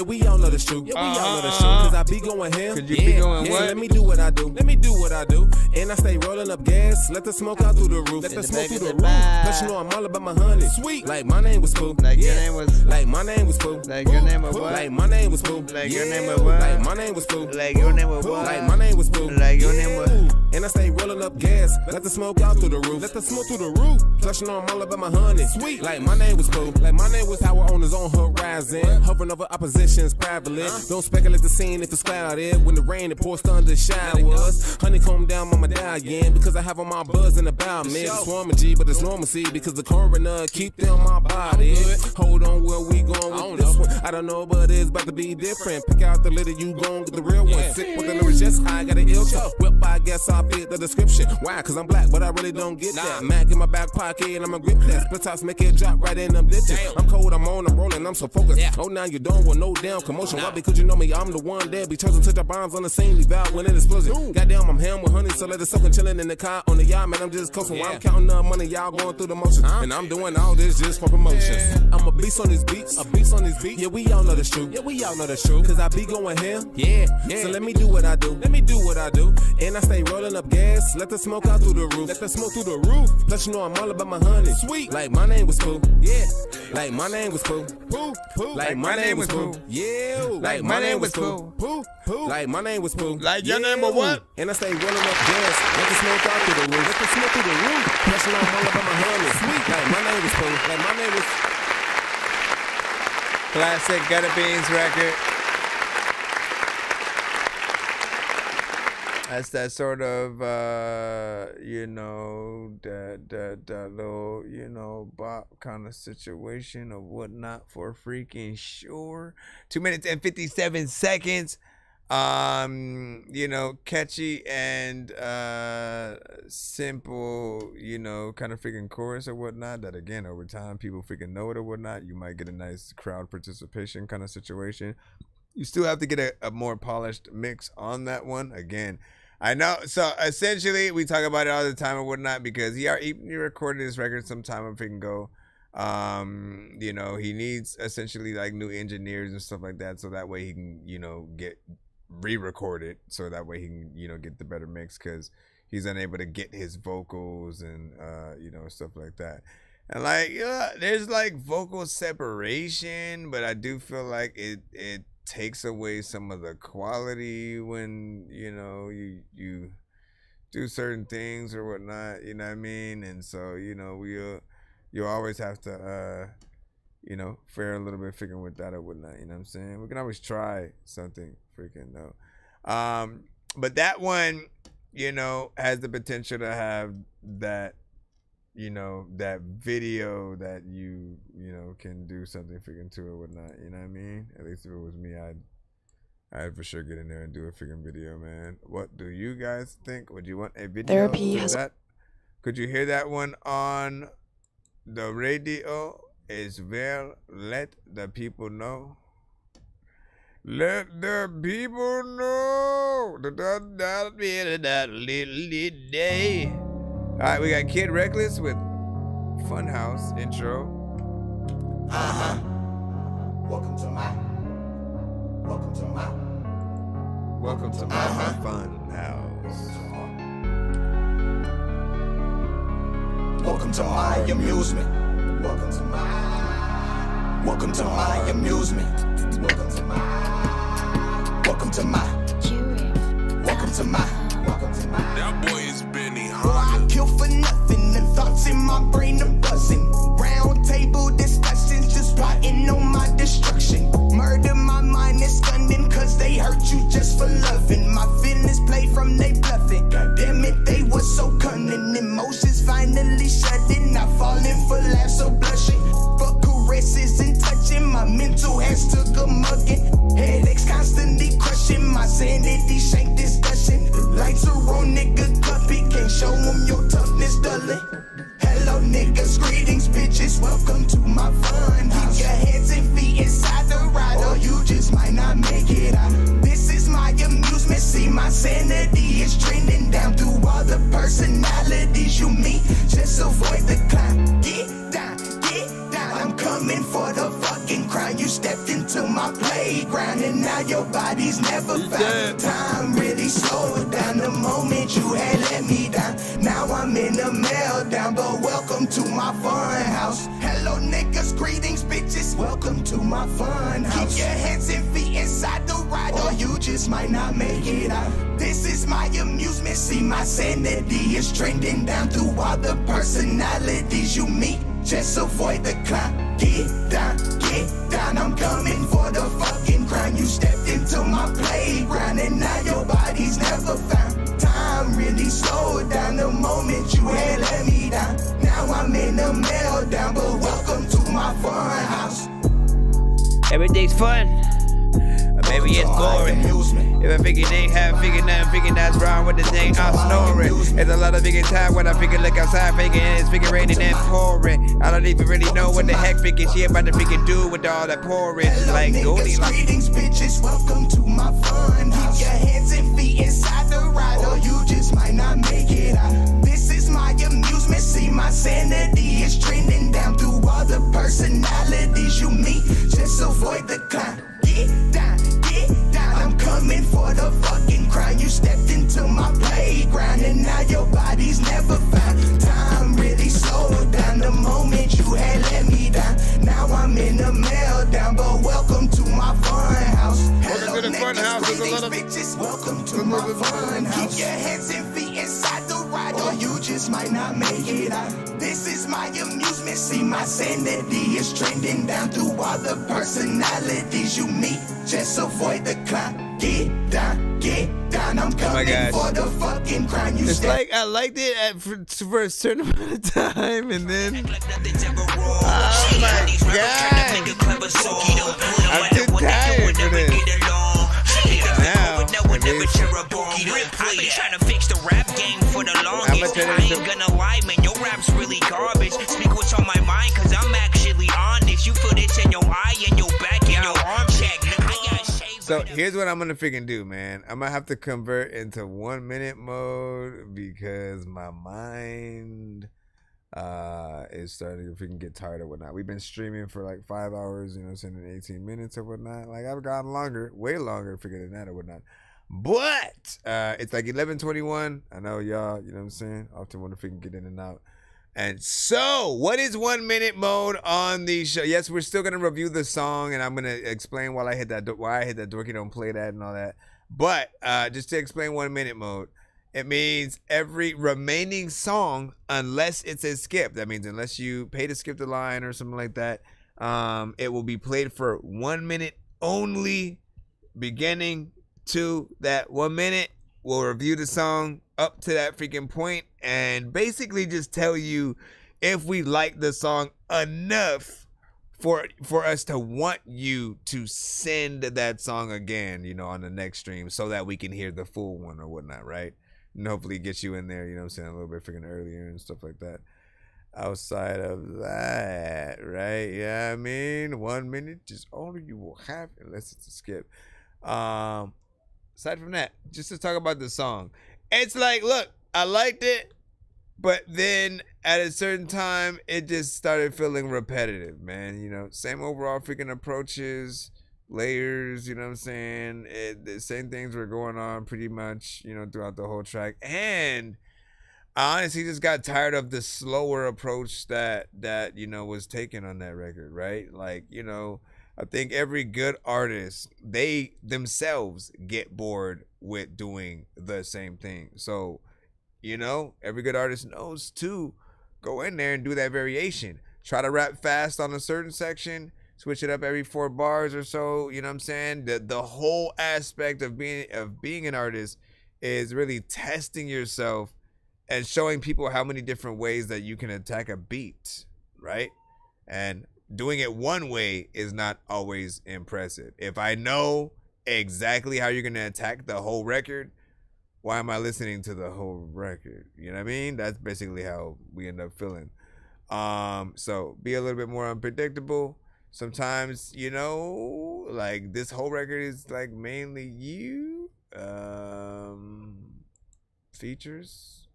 we all know the truth. Yeah, we all know the truth. Cause I be going ham. Could you be going what? Let me do what I do. Let me do what I do. And I stay rolling up gas. Let the smoke out through the roof. Let the smoke through the roof. Plus you know I'm all about my honey. Sweet. Like my name was Pooh. Like your name was. Like my name was Pooh. Like your name was what? Like my name was Pooh. Like your name was what? Like my name was Pooh. Like your name was what? Like my name was Pooh. Like your name was. And I stay rolling up gas. Let the smoke out through the roof. Let the smoke through the roof. Plus you know I'm all about my honey. Sweet. Like my name was Pooh. Like my name was Howard on his own horizon. Hovering over oppositions privately. Don't speculate the scene if it's clouded. When the rain it pours thunder showers. Honeycomb down on my dial because I have on my buzz and about me. It's swarm G, but it's normalcy because the coroner keep them on my body. Hold on, where we going with this one? I don't know, but it's about to be different. Pick out the little, you gon' get the real one. Sick with the lyrics, yes, I got an ill toe. Whip, I guess I fit the description. Why? Cause I'm black, but I really don't get that. Mac in my back pocket and I'm a grip that. Split tops make it drop right in them ditches. I'm cold, I'm on, I'm rolling, I'm so focused. Oh, now you don't want no damn commotion. Why? Because you know me, I'm the one that be chosen. Touch our bombs on the scene, leave out when it explosion. Goddamn, I'm ham with honey, so let it soak and chillin' in the car on the yacht, man. I'm just coasting while I'm counting up money, y'all going through the motions. And I'm doing all this just for promotions. I'm a beast on these beats, a beast on these beats. Yeah, we all know that's true. Yeah, we all know that's true. Cause I be going ham. Yeah. So let me do what I do. Let me do what I do. And I stay rolling up gas. Let the smoke out through the roof. Let the smoke through the roof. Plus you know I'm all about my honey. Sweet. Like my name was Pooh. Yeah. Like my name was Pooh. Pooh. Like my name was Pooh. Yeah. Like my name was Pooh. Pooh. Like my name was Pooh. Like your name was what? And I stay rolling up gas. Let the smoke out through the roof. Let the smoke through the roof. Plus you know I'm all about my honey. Sweet. Like my name was Pooh. Like my name was. Classic Gutter Beans record. That's that sort of, you know, that little, you know, bop kind of situation or whatnot for freaking sure. 2 minutes and 57 seconds. You know, catchy and simple, you know, kind of freaking chorus or whatnot that again over time people freaking know it or whatnot. You might get a nice crowd participation kind of situation. You still have to get a more polished mix on that one. Again, I know. So essentially, we talk about it all the time and whatnot because he recorded this record some time ago. You know, he needs essentially like new engineers and stuff like that, so that way he can, you know, get re-recorded, so that way he can, you know, get the better mix because he's unable to get his vocals and you know, stuff like that. And like, there's like vocal separation, but I do feel like it takes away some of the quality when, you know, you do certain things or whatnot, you know what I mean? And so, you know, you always have to you know, fare a little bit freaking with that or whatnot, you know what I'm saying? We can always try something freaking though. But that one, you know, has the potential to have that, you know, that video that you know, can do something freaking to or whatnot, you know what I mean? At least if it was me, I'd for sure get in there and do a freaking video, man. What do you guys think? Would you want a video Therapy to that? Could you hear that one on the radio as well? Let the people know. Let the people know. That little day. All right, we got Kid Reckless with Funhouse intro. Welcome to my Funhouse. Welcome to my amusement. Welcome to my amusement. Welcome to my That boy is Benny Honda. I kill for nothing, and thoughts in my brain are buzzing. Round table discussions, just plotting on my destruction. Murder my mind is stunning, cause they hurt you just for loving. My feelings play from they bluffing. Damn it, they were so cunning. Emotions finally shutting. I falling for laughs or blushing. Fuck caresses and touching. My mental has took a mugging. Headaches constantly crushing. My sanity shank discussion. Lights are on, nigga, cuppy. Can't show them your toughness, dulling. Hello, niggas, greetings, bitches. Welcome to my fun house. Keep your hands and feet inside the ride, or you just might not make it out. This is my amusement. See, my sanity is trending down through all the personalities you meet. Just avoid the climb. Get down, get down. I'm coming for the fucking crown. You stepped into my playground, and now your body's never found. Time really slowed down the moment you had let me down. Now I'm in a meltdown, but welcome to my fun house. Hello, niggas, greetings, bitches. Welcome to my fun house. Keep your hands and feet inside the ride, or you just might not make it out. This is my amusement. See, my sanity is trending down through all the personalities you meet. Just avoid the climb. Get down, get down. I'm coming for the fucking crown. You stepped into my playground, and now your body's never found. Time really slowed down the moment you had let me down. Now I'm in a meltdown, but welcome to my fun house. Everything's fun, or maybe it's boring. If I figure they ain't figured nothing, figure that's wrong with the thing, I'm snoring. It's a lot of figure time when I figure look outside, figure it's figure raining and pouring. I don't even really know what the heck figure she about to figure do with all that pouring. Like Goldie, like greetings, bitches. Welcome to my fun house. Keep your hands and feet inside the ride, or you just might not make it out. This is my amusement. See, my sanity is trending down through all the personalities you meet. Just avoid the climb. Get down, get down. I'm coming for the fucking crown. You stepped into my playground, and now your body's never found. Time really slowed down the moment you had let me down. Now I'm in a meltdown, but welcome to my fun house. Hello, niggas, greetings, bitches. Welcome to my fun house. Keep your hands and feet inside the ride, or you just might not make it out. This is my amusement. See, my sanity is trending down through all the personalities you meet. Just avoid the climb. Get down, get down. I'm coming for the fucking crown. You it's like I liked it for a certain amount of time, and then oh my god, I'm too tired for this. Now, I've been trying to fix the rap game for the longest. I ain't gonna lie, man, your rap's really garbage. Speak what's on my mind, cause I'm actually honest. You feel this in your eye, in your back, in your arm check. I got shades So here's what I'm gonna freaking do, man. I'm gonna have to convert into 1 minute mode because my mind is starting to freaking get tired or whatnot. We've been streaming for like 5 hours, you know, sending 18 minutes or whatnot. Like I've gotten longer, way longer freaking than that or whatnot. But it's like 11:21. I know y'all, you know what I'm saying, often want to freaking get in and out. And so, what is 1 minute mode on the show? Yes, we're still gonna review the song, and I'm gonna explain why I hit that Dorky Don't Play That and all that. But just to explain 1 minute mode, it means every remaining song, unless it's a skip. That means unless you pay to skip the line or something like that, it will be played for 1 minute only, beginning to that 1 minute. We'll review the song up to that freaking point and basically just tell you if we like the song enough for us to want you to send that song again, you know, on the next stream so that we can hear the full one or whatnot, right? And hopefully get you in there, you know what I'm saying, a little bit freaking earlier and stuff like that. Outside of that, right? Yeah, I mean, 1 minute is all you will have unless it's a skip. Aside from that, just to talk about the song, it's like, look, I liked it, but then at a certain time, it just started feeling repetitive, man. You know, same overall freaking approaches, layers, you know what I'm saying? The same things were going on pretty much, you know, throughout the whole track. And I honestly just got tired of the slower approach that you know, was taken on that record, right? Like, you know, I think every good artist, they themselves get bored with doing the same thing. So, you know, every good artist knows to go in there and do that variation. Try to rap fast on a certain section, switch it up every 4 bars or so, you know what I'm saying? The whole aspect of being an artist is really testing yourself and showing people how many different ways that you can attack a beat, right? And doing it one way is not always impressive. If I know exactly how you're going to attack the whole record, why am I listening to the whole record? You know what I mean? That's basically how we end up feeling. So be a little bit more unpredictable. Sometimes, you know, like this whole record is like mainly you. Features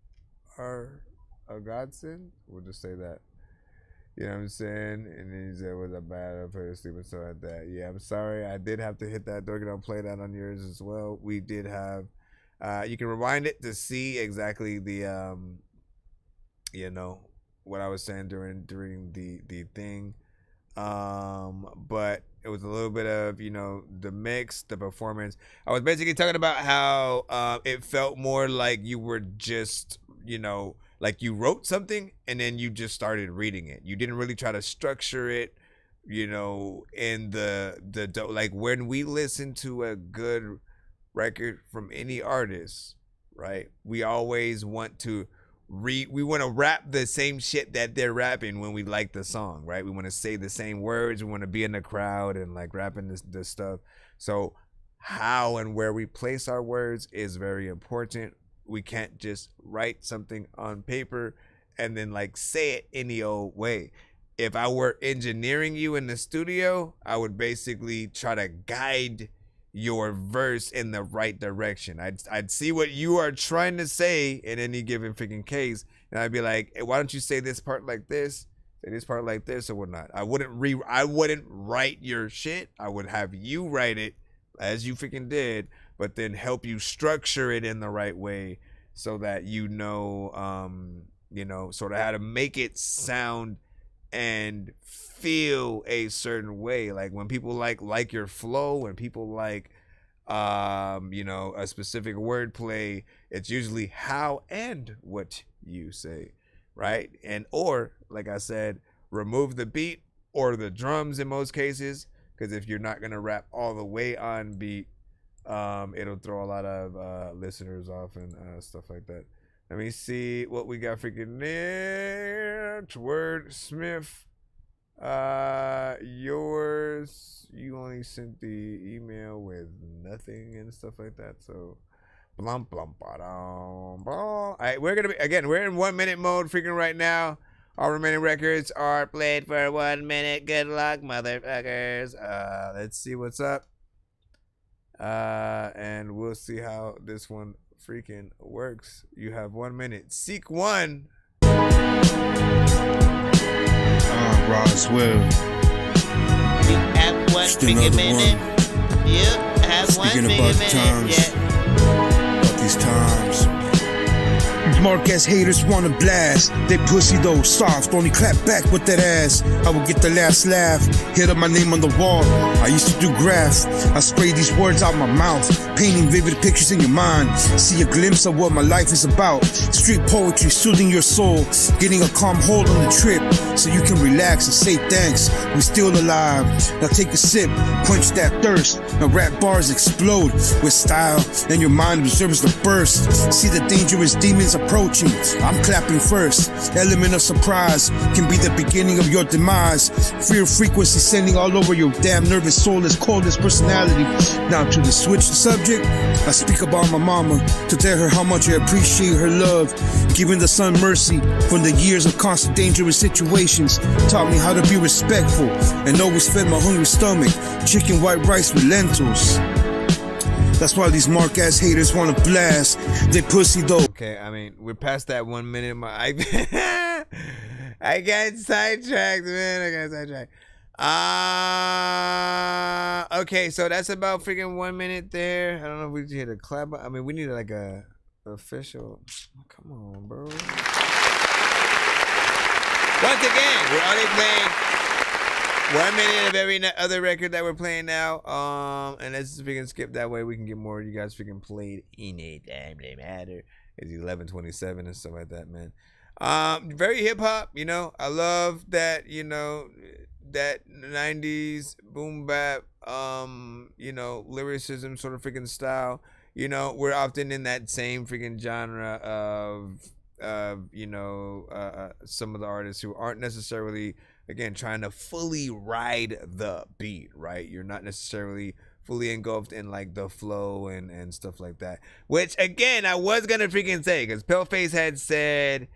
are a godsend. We'll just say that. You know what I'm saying? And then he said, was a bad I put asleep and stuff like that. Yeah, I'm sorry. I did have to hit that Dorky Don't Play That on yours as well. We did have, you can rewind it to see exactly the, you know, what I was saying during the thing. But it was a little bit of, you know, the mix, the performance. I was basically talking about how it felt more like you were just, you know, like you wrote something and then you just started reading it. You didn't really try to structure it, you know, in the like when we listen to a good record from any artist, right? We always want to we want to rap the same shit that they're rapping when we like the song, right? We want to say the same words. We want to be in the crowd and like rapping this stuff. So how and where we place our words is very important. We can't just write something on paper and then like say it any old way. If I were engineering you in the studio, I would basically try to guide your verse in the right direction. I'd see what you are trying to say in any given freaking case, and I'd be like, hey, why don't you say this part like this, say this part like this, or whatnot. I wouldn't write your shit. I would have you write it as you freaking did, but then help you structure it in the right way so that you know, sort of how to make it sound and feel a certain way. Like when people like your flow, when people like a specific wordplay, it's usually how and what you say, right? And or like I said, remove the beat or the drums in most cases, because if you're not gonna rap all the way on beat, it'll throw a lot of listeners off and stuff like that. Let me see what we got freaking there. Wordsmith. Yours, you only sent the email with nothing and stuff like that. So blum blum ba-dum, blum. All right, we're in 1 minute mode freaking right now. All remaining records are played for 1 minute. Good luck, motherfuckers. Let's see what's up. And we'll see how this one freaking works. You have 1 minute. Seek one. Roswell. You have one freaking minute. You have one freaking minute. Yeah. About these times. Mark ass haters wanna blast. They pussy though, soft, only clap back with that ass. I will get the last laugh, hit up my name on the wall. I used to do graphs, I spray these words out my mouth, painting vivid pictures in your mind. See a glimpse of what my life is about. Street poetry soothing your soul, getting a calm hold on the trip, so you can relax and say thanks. We still alive. Now take a sip, quench that thirst. Now rap bars explode with style, and your mind deserves the burst. See the dangerous demons approaching. I'm clapping first. Element of surprise can be the beginning of your demise. Fear frequency sending all over your damn nervous soul as cold as personality. Now to the switch subject, I speak about my mama to tell her how much I appreciate her love, giving the sun mercy from the years of constant dangerous situations. Taught me how to be respectful and always fed my hungry stomach. Chicken white rice with lentils. That's why these mark ass haters wanna blast. They pussy though. Okay, I mean, we're past that 1 minute. I got sidetracked, man. I got sidetracked. Okay, so that's about freaking 1 minute there. I don't know if we hit a clap. I mean, we need like a official. Come on, bro. Once again, we're only playing 1 minute of every other record that we're playing now. And let's just freaking skip that way. We can get more of you guys freaking played in it. Damn, they matter. It's 11:27 and stuff like that, man. Very hip hop, you know. I love that, you know, that 90s boom bap, you know, lyricism sort of freaking style. You know, we're often in that same freaking genre of you know, some of the artists who aren't necessarily, again, trying to fully ride the beat, right? You're not necessarily fully engulfed in like the flow and stuff like that. Which again, I was gonna freaking say, because Paleface had said,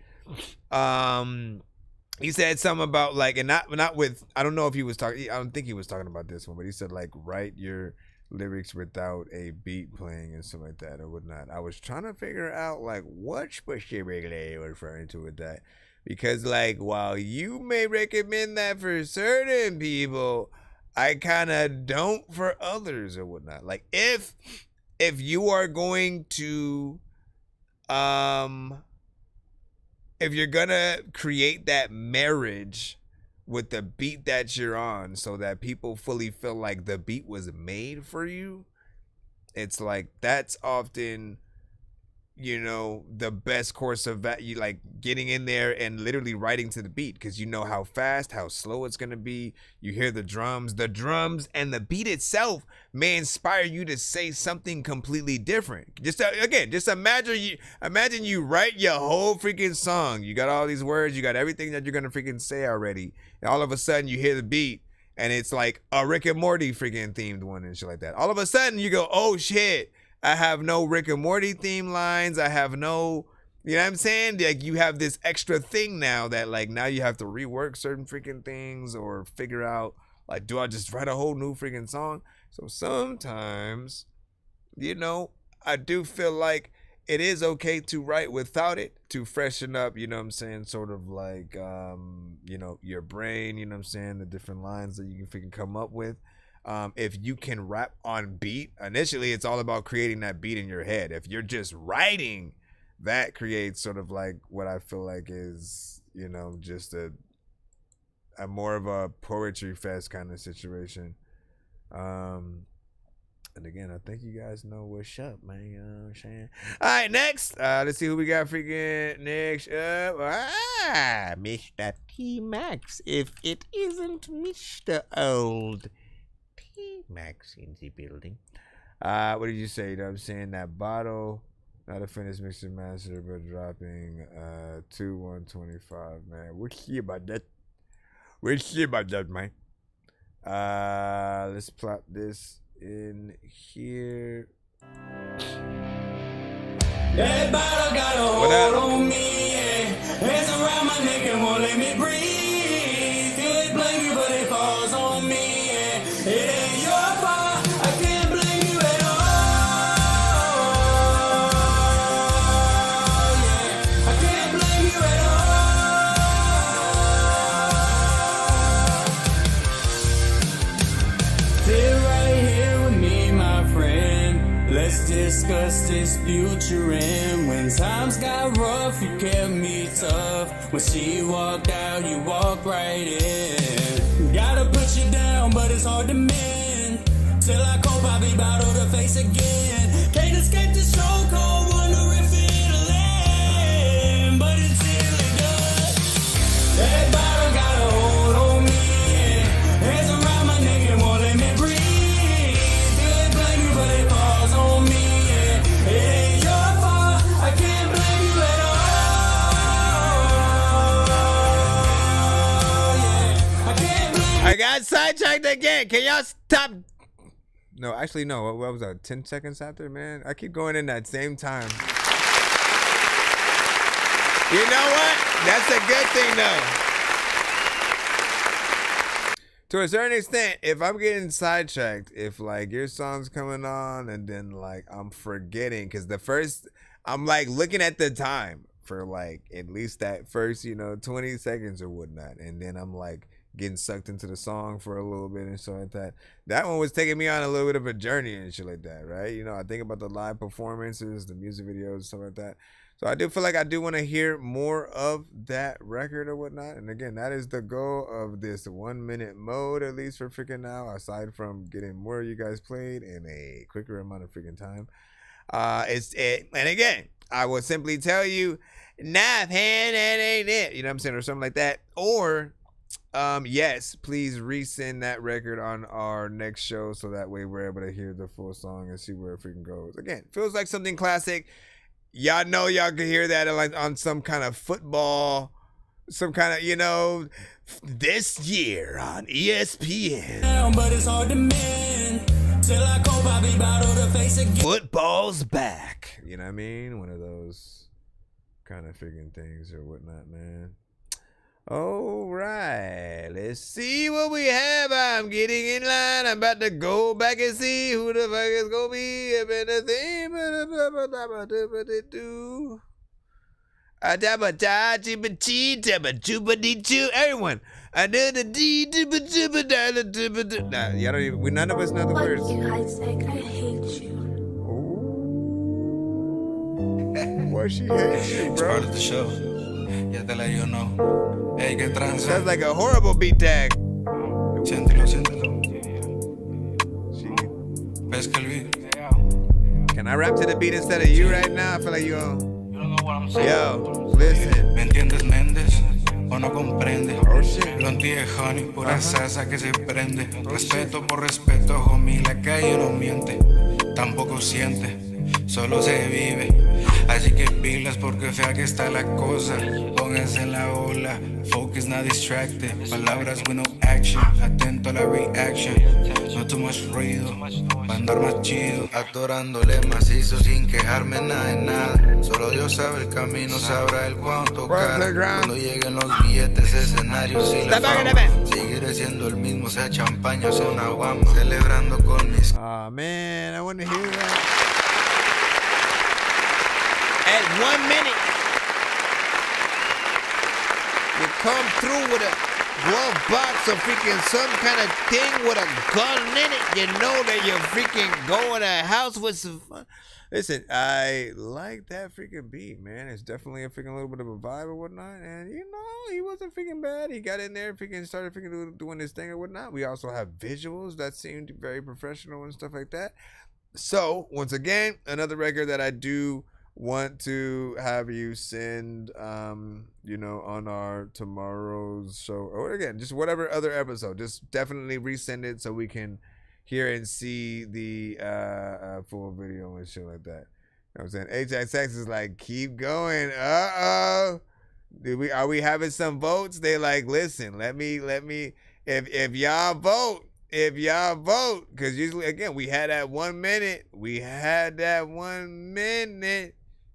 he said something about like, and not with, I don't know if he was talking, I don't think he was talking about this one, but he said like, write your lyrics without a beat playing and stuff like that or whatnot. I was trying to figure out like what specifically he was referring to with that. Because like, while you may recommend that for certain people, I kind of don't for others or whatnot. Like if you are going to, if you're gonna create that marriage with the beat that you're on so that people fully feel like the beat was made for you, it's like that's often, you know, the best course of that. You like getting in there and literally writing to the beat, because you know how fast, how slow it's gonna be. You hear the drums and the beat itself may inspire you to say something completely different. Just imagine you write your whole freaking song. You got all these words, you got everything that you're gonna freaking say already, and all of a sudden you hear the beat and it's like a Rick and Morty freaking themed one and shit like that. All of a sudden you go, oh shit, I have no Rick and Morty theme lines. I have no, you know what I'm saying? Like you have this extra thing now that like now you have to rework certain freaking things or figure out like, do I just write a whole new freaking song? So sometimes, you know, I do feel like it is okay to write without it to freshen up, you know what I'm saying? Sort of like, you know, your brain, you know what I'm saying? The different lines that you can freaking come up with. If you can rap on beat, initially it's all about creating that beat in your head. If you're just writing, that creates sort of like what I feel like is, you know, just a more of a poetry fest kind of situation. And again, I think you guys know what's up, man. You know what I'm saying? All right, next. Let's see who we got freaking next up. Mr. T-Max. If it isn't Mr. Old T-Max in the building. What did you say? You know what I'm saying? That bottle, not a finished mixer master, but dropping 2/125, man. We'll see about that. We'll see about that, man. Let's plop this in here. That bottle got a hold on me, yeah. Hands around my neck and won't let me breathe. Feel it blanket, but it falls on me, yeah. It ain't your fault, I can't blame you at all. discuss this future, and when times got rough, you kept me tough. When she walked out, you walked right in. Gotta put you down, but it's hard to mend. Till I cope, I'll be bottled to face again. Can't escape the show cold, wonder if it'll end. But until it does, that bottle got a hold on me. Hands around my neck and won't let me breathe. Could blame you, but it falls on me. It ain't your fault, I can't blame you at all. Yeah, I can't blame you. I got sidetracked again. Can y'all stop? No, actually, no. What was that? 10 seconds after, man? I keep going in that same time. You know what? That's a good thing, though. To a certain extent, if I'm getting sidetracked, if like your song's coming on and then like I'm forgetting, because I'm like looking at the time for like at least that first, 20 seconds or whatnot. And then I'm like getting sucked into the song for a little bit and stuff like that. That one was taking me on a little bit of a journey and shit like that, right? I think about the live performances, the music videos, stuff like that. So I do feel like I do want to hear more of that record or whatnot. And again, that is the goal of this 1 minute mode, at least for freaking now, aside from getting more of you guys played in a quicker amount of freaking time. And again, I will simply tell you, knife hand, that ain't it. You know what I'm saying? Or something like that. Or yes, please resend that record on our next show so that way we're able to hear the full song and see where it freaking goes. Again, feels like something classic. Y'all know y'all can hear that like on some kind of football, some kind of, this year on ESPN. But it's hard to mend. Till I cope, I'll be bottled to face again. Football's back. You know what I mean? One of those kind of freaking things or whatnot, man. All right, let's see what we have. I'm getting in line. I'm about to go back and see who the fuck is gonna be up in the thing. Everyone, I do the D. Nah, y'all don't even. None of us know the words. I hate you. Why she hates you, bro? It's part of the show. Ya te la yo no. Hey, qué tranza. Sounds like a horrible beat tag. Siéntelo. Pesca el beat. Can I rap to the beat instead of you right now? I feel like you on. You don't know what I'm saying. Yo, listen. ¿Me entiendes, Méndez? ¿O no comprende? Oh, shit. Lo entiende, honey, pura salsa que se prende. Respeto por respeto, homie, la calle no miente. Tampoco siente, solo se vive. Así que pilas porque fea que está la cosa. Pónganse en la ola, focus, not distracted. Palabras with no action, atento a la reaction. No too much ruido, pa' andar más chido. Atorándole macizo sin quejarme nada de nada. Solo Dios sabe el camino, sabrá el cuánto cara. Cuando lleguen los billetes, escenarios y la fama. Seguiré siendo el mismo, sea champaña o sea una guama. Celebrando con mis... Oh man, I want to hear that. At 1 minute, you come through with a glove box or freaking some kind of thing with a gun in it. You know that you're freaking going to a house with some fun. Listen, I like that freaking beat, man. It's definitely a freaking little bit of a vibe or whatnot. And, he wasn't freaking bad. He got in there, freaking started freaking doing his thing or whatnot. We also have visuals that seemed very professional and stuff like that. So, once again, another record that I do want to have you send on our tomorrow's show, or again, just whatever other episode, just definitely resend it so we can hear and see the full video and shit like that. You know what I'm saying? HXX is like, keep going. Are we having some votes? They like, listen, let me if y'all vote, because usually again we had that 1 minute,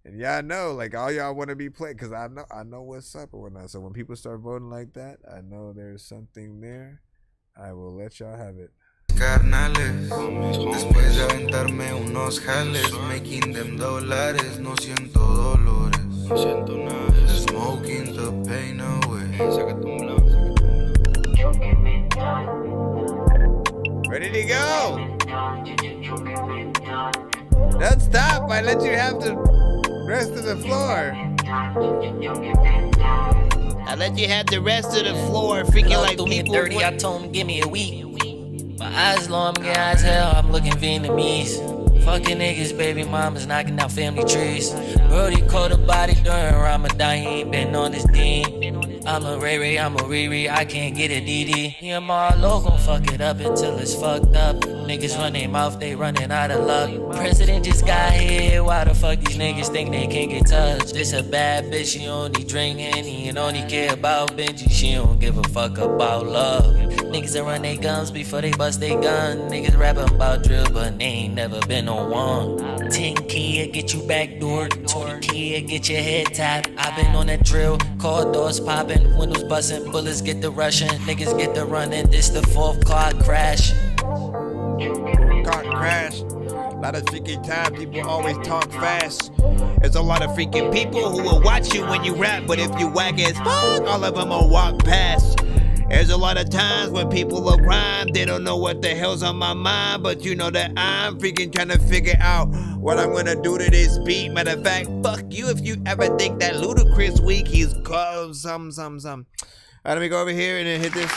and y'all know, like, all y'all want to be played, because I know what's up or whatnot. So when people start voting like that, I know there's something there. I will let y'all have it. Carnales, después de aventarme unos jales, making them dólares, no siento dolores, no siento nada, smoking the pain away. Ready to go. Don't stop. I let you have the rest of the floor. I let you have the rest of the floor, freaking like me people. 30, I told him give me a week. My eyes low, I'm getting high as hell, I'm looking Vietnamese. Fucking niggas, baby mamas knocking down family trees. Brody caught a body during Ramadan, he ain't been on his team. I'm a Ray Ray, I'm a Riri, I can't get a DD. Me and Marlo gon' fuck it up until it's fucked up. Niggas run their mouth, they running out of luck. President just got here, why the fuck these niggas think they can't get touched? This a bad bitch, she only drink Henny and only care about Benji. She don't give a fuck about love. Niggas that run their guns before they bust their gun. Niggas rapping about drill, but they ain't never been on one. 10K, get you backdoor. 20K, get your head tapped. I've been on that drill, car doors popping, windows busting, bullets get the rushing, niggas get the running. This the 4th car crash. Car crash. A lot of freaking time, people always talk fast. There's a lot of freaking people who will watch you when you rap, but if you whack as fuck, all of them will walk past. There's a lot of times when people will rhyme, they don't know what the hell's on my mind, but you know that I'm freaking trying to figure out what I'm gonna do to this beat. Matter of fact, fuck you if you ever think that Ludacris weak, he's called some. All right, let me go over here and then hit this.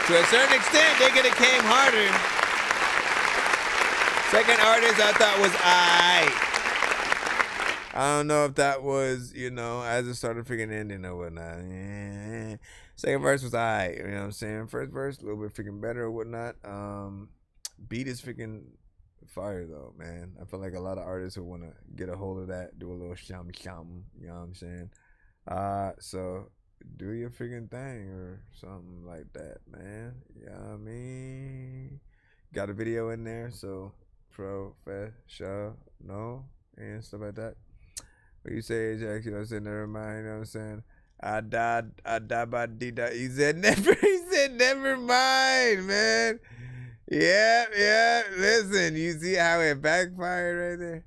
To a certain extent, they could have came harder. Second artist I thought was aight. I don't know if that was, you know, as it started freaking ending or whatnot. Yeah. Second verse was alright, you know what I'm saying? First verse, a little bit freaking better or whatnot. Beat is freaking fire though, man. I feel like a lot of artists who want to get a hold of that, do a little shum, you know what I'm saying? So do your freaking thing or something like that, man. You know what I mean? Got a video in there, so professional and stuff like that. What you say, Ajax? You know what I'm saying? Never mind. You know what I'm saying? I died by D-dot. He said never mind, man. Yeah. Listen, you see how it backfired right there?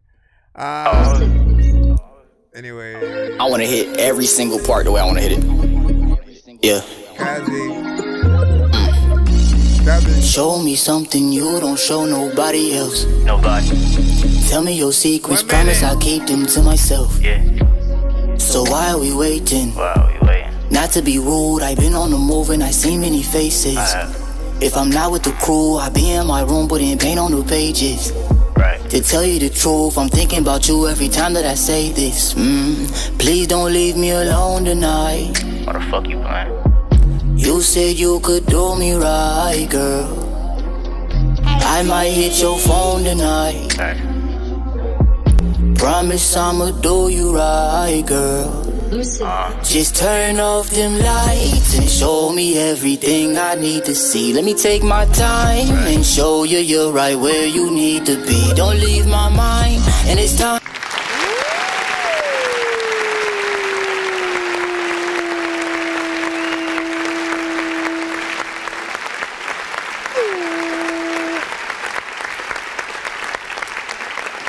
Anyway. I want to hit every single part the way I want to hit it. Yeah. Show me something you don't show nobody else. Tell me your secrets, promise I'll keep them to myself. Yeah. So why are we waiting? Not to be rude, I've been on the move and I seen many faces. If I'm not with the crew, I be in my room putting paint on the pages. To tell you the truth, I'm thinking about you every time that I say this. Please don't leave me alone tonight. What the fuck you playing? You said you could do me right, girl. I might hit your phone tonight. Promise I'ma do you right, girl. Just turn off them lights and show me everything I need to see. Let me take my time and show you you're right where you need to be. Don't leave my mind, and it's time.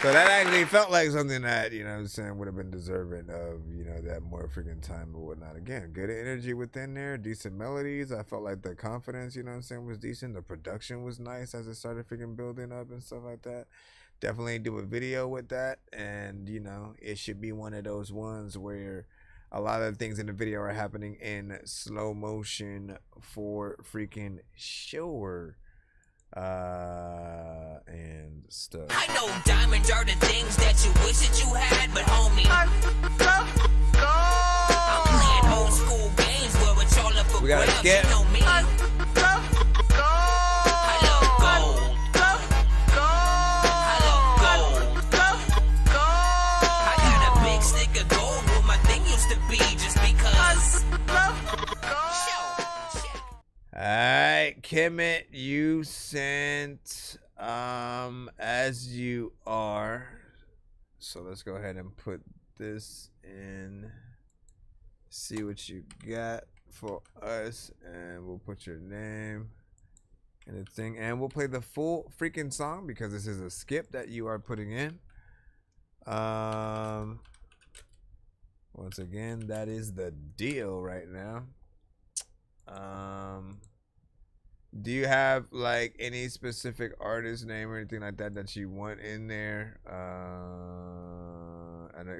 So that actually felt like something that, you know what I'm saying, would have been deserving of, you know, that more freaking time or whatnot. Again, good energy within there, decent melodies. I felt like the confidence, you know what I'm saying, was decent. The production was nice as it started freaking building up and stuff like that. Definitely do a video with that. And, you know, it should be one of those ones where a lot of the things in the video are happening in slow motion for freaking sure. And stuff. I know diamonds are the things that you wish that you had, but homie, I'm playing old school games where it's all up for we gotta grabs, skip. you know me. I love gold. I got a big stick of gold where my thing used to be just because. Alright, Kemet, you sent As You Are. So let's go ahead and put this in. See what you got for us. And we'll put your name in the thing. And we'll play the full freaking song because this is a skip that you are putting in. Once again, that is the deal right now. Do you have like any specific artist name or anything like that you want in there? I know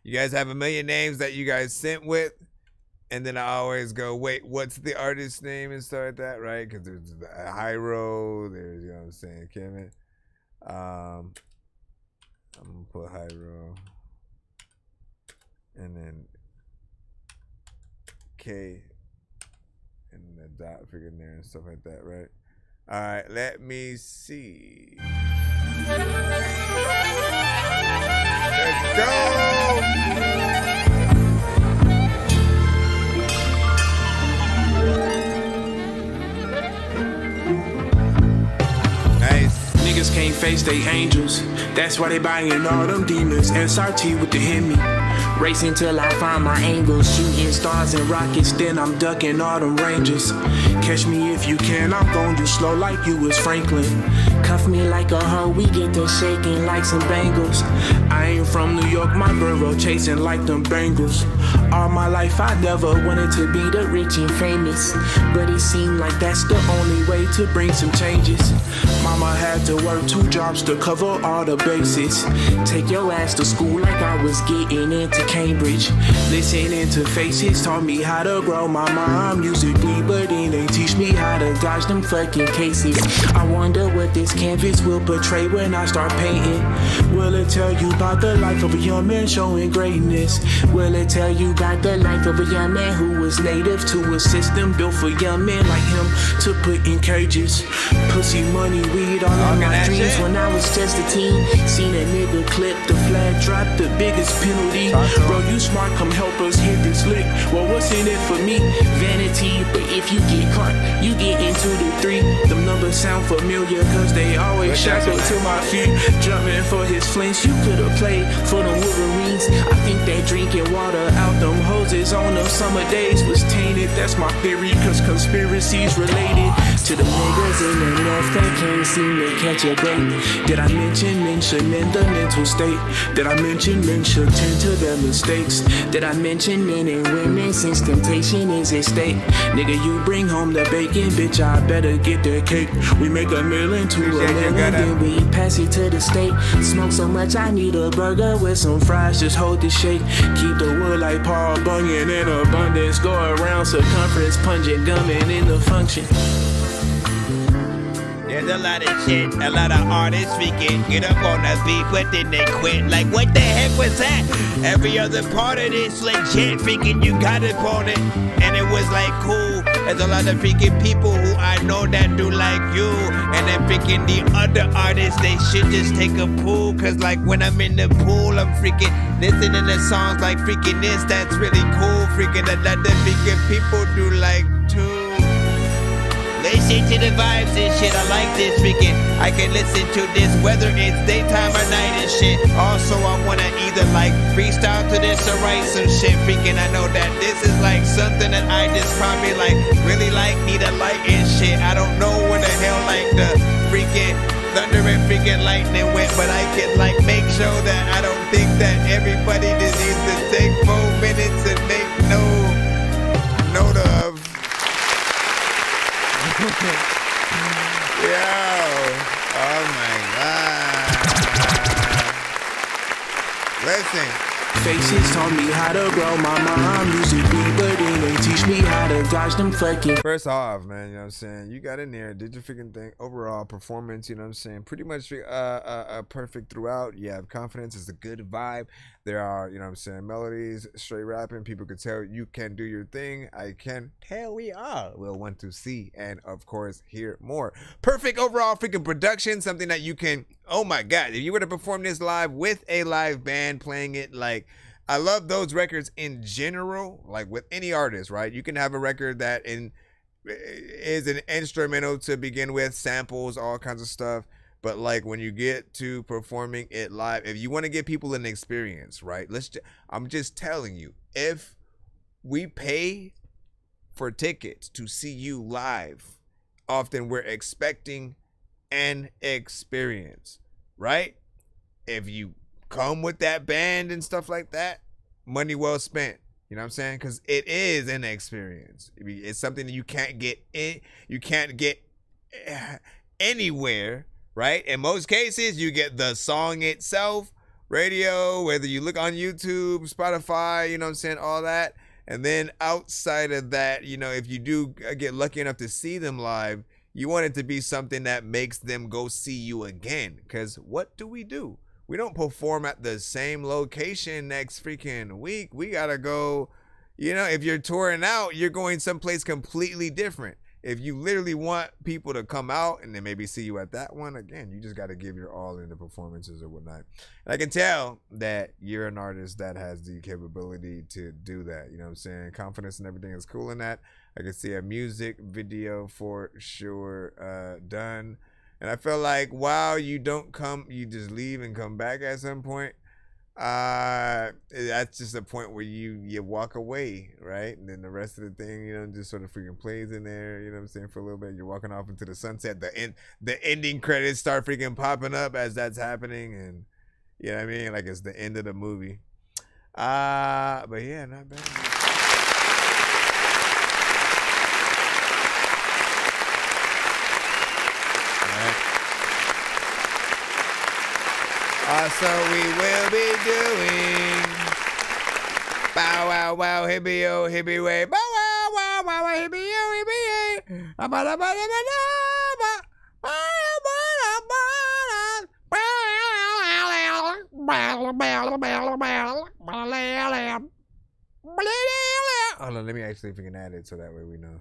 you guys have a million names that you guys sent with, and then I always go, wait, what's the artist name and stuff like that, right? Because there's Hyro, there's, you know what I'm saying, Kevin. I'm gonna put Hyro, and then K. And the dot figure in there and stuff like that, right? All right, let me see. Let's go! Nice. Niggas can't face they angels. That's why they buying all them demons. SRT with the Hemi. Racing till I find my angles. Shooting stars and rockets, then I'm ducking all them ranges. Catch me if you can, I'm gon' do slow like you was Franklin. Cuff me like a hoe, we get to shaking like some bangles. I ain't from New York, my borough chasing like them Bengals. All my life I never wanted to be the rich and famous, but it seemed like that's the only way to bring some changes. Mama had to work 2 jobs to cover all the bases. Take your ass to school like I was getting into Cambridge. Listening to faces taught me how to grow my mom musically, but it ain't teach me how to dodge them fucking cases. I wonder what this canvas will portray when I start painting. Will it tell you about the life of a young man showing greatness? Will it tell you about the life of a young man who was native to a system built for young men like him to put in cages? Pussy, money, weed, all of my dreams when I was just a teen. Seen a nigga clip the flag, drop the biggest penalty. Bro, you smart, come help us hit this lick. Well, what's in it for me? Vanity, but if you get caught, you get into the 3. Them numbers sound familiar, cause they always shackled to my feet. Jumping for his flinch, you could've played for them Wolverines. I think that drinking water out them hoses on them summer days was tainted. That's my theory, cause conspiracies related to the niggas in the north that can't seem to catch a break. Did I mention in the mental state? Did I mention men should tend to their mistakes? Did I mention men and women since temptation is at stake? Nigga, you bring home the bacon, bitch, I better get the cake. We make $1 million to $1 million, then we pass it to the state. Smoke so much, I need a burger with some fries, just hold the shake. Keep the wood like Paul Bunyan in abundance. Go around circumference, pungent gumming in the function. There's a lot of shit, a lot of artists freaking get up on the beat, but then they quit. Like, what the heck was that? Every other part of this legit, freaking you got it on it. And it was like cool. There's a lot of freaking people who I know that do like you. And then freaking the other artists, they should just take a pool. Cause like when I'm in the pool, I'm freaking listening to songs like freaking this, that's really cool. Freaking a lot of freaking people do like too. Listen to the vibes and shit, I like this freaking. I can listen to this whether it's daytime or night and shit. Also, I wanna either like freestyle to this or write some shit freaking. I know that this is like something that I just probably like, really like, need a light and shit. I don't know where the hell like the freaking thunder and freaking lightning went, but I can like make sure that I don't think that everybody just needs to take 4 minutes and make note of. Yo, oh my God. Listen. Faces taught me how to grow my mom musically, but they teach me how to dodge them fucking. First off, man, you know what I'm saying? You got in there, did your freaking thing. Overall performance, you know what I'm saying? Pretty much perfect throughout. You have confidence, it's a good vibe. There are, you know what I'm saying, melodies, straight rapping. People could tell you can do your thing. I can tell we all will want to see and, of course, hear more. Perfect overall freaking production. Something that you can, oh my God, if you were to perform this live with a live band playing it, like, I love those records in general, like with any artist, right? You can have a record that is an instrumental to begin with, samples, all kinds of stuff. But like when you get to performing it live, if you want to give people an experience, right? I'm just telling you, if we pay for tickets to see you live, often we're expecting an experience, right? If you come with that band and stuff like that, money well spent. You know what I'm saying? Because it is an experience. It's something that you can't get anywhere, right? In most cases, you get the song itself, radio, whether you look on YouTube, Spotify, you know what I'm saying, all that. And then outside of that, you know, if you do get lucky enough to see them live, you want it to be something that makes them go see you again. Because what do? We don't perform at the same location next freaking week. We got to go, you know, if you're touring out, you're going someplace completely different. If you literally want people to come out and then maybe see you at that one, again, you just got to give your all in the performances or whatnot. And I can tell that you're an artist that has the capability to do that. You know what I'm saying? Confidence and everything is cool in that. I can see a music video for sure done. And I feel like while you don't come, you just leave and come back at some point. That's just a point where you walk away, right? And then the rest of the thing, you know, just sort of freaking plays in there, you know what I'm saying, for a little bit. You're walking off into the sunset. The ending credits start freaking popping up as that's happening, and you know what I mean? Like it's the end of the movie. But yeah, not bad. So we will be doing bow wow wow hippie oh hippie way bow wow wow wow hippie oh hippie yay hold on, let me actually freaking add it so that way we know.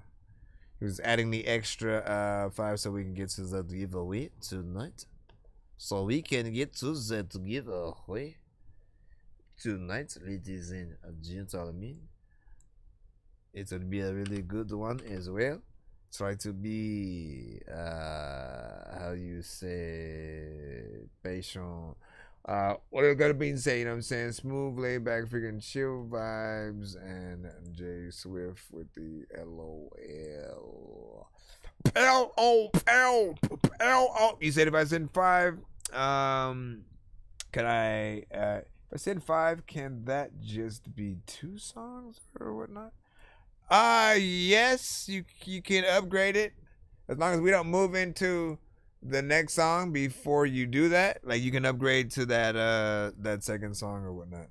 He was adding the extra 5 so we can get to the giveaway tonight. So we can get to the giveaway tonight, ladies and gentlemen. It will be a really good one as well. Try to be, how you say, patient. What are gonna be saying? You know what I'm saying? Smooth, laid back, freaking chill vibes, and J Swift with the LOL. L-O-L. You said if I send 5, can I, if I send 5, can that just be 2 songs or whatnot? Yes, you can upgrade it as long as we don't move into the next song before you do that. Like you can upgrade to that second song or whatnot.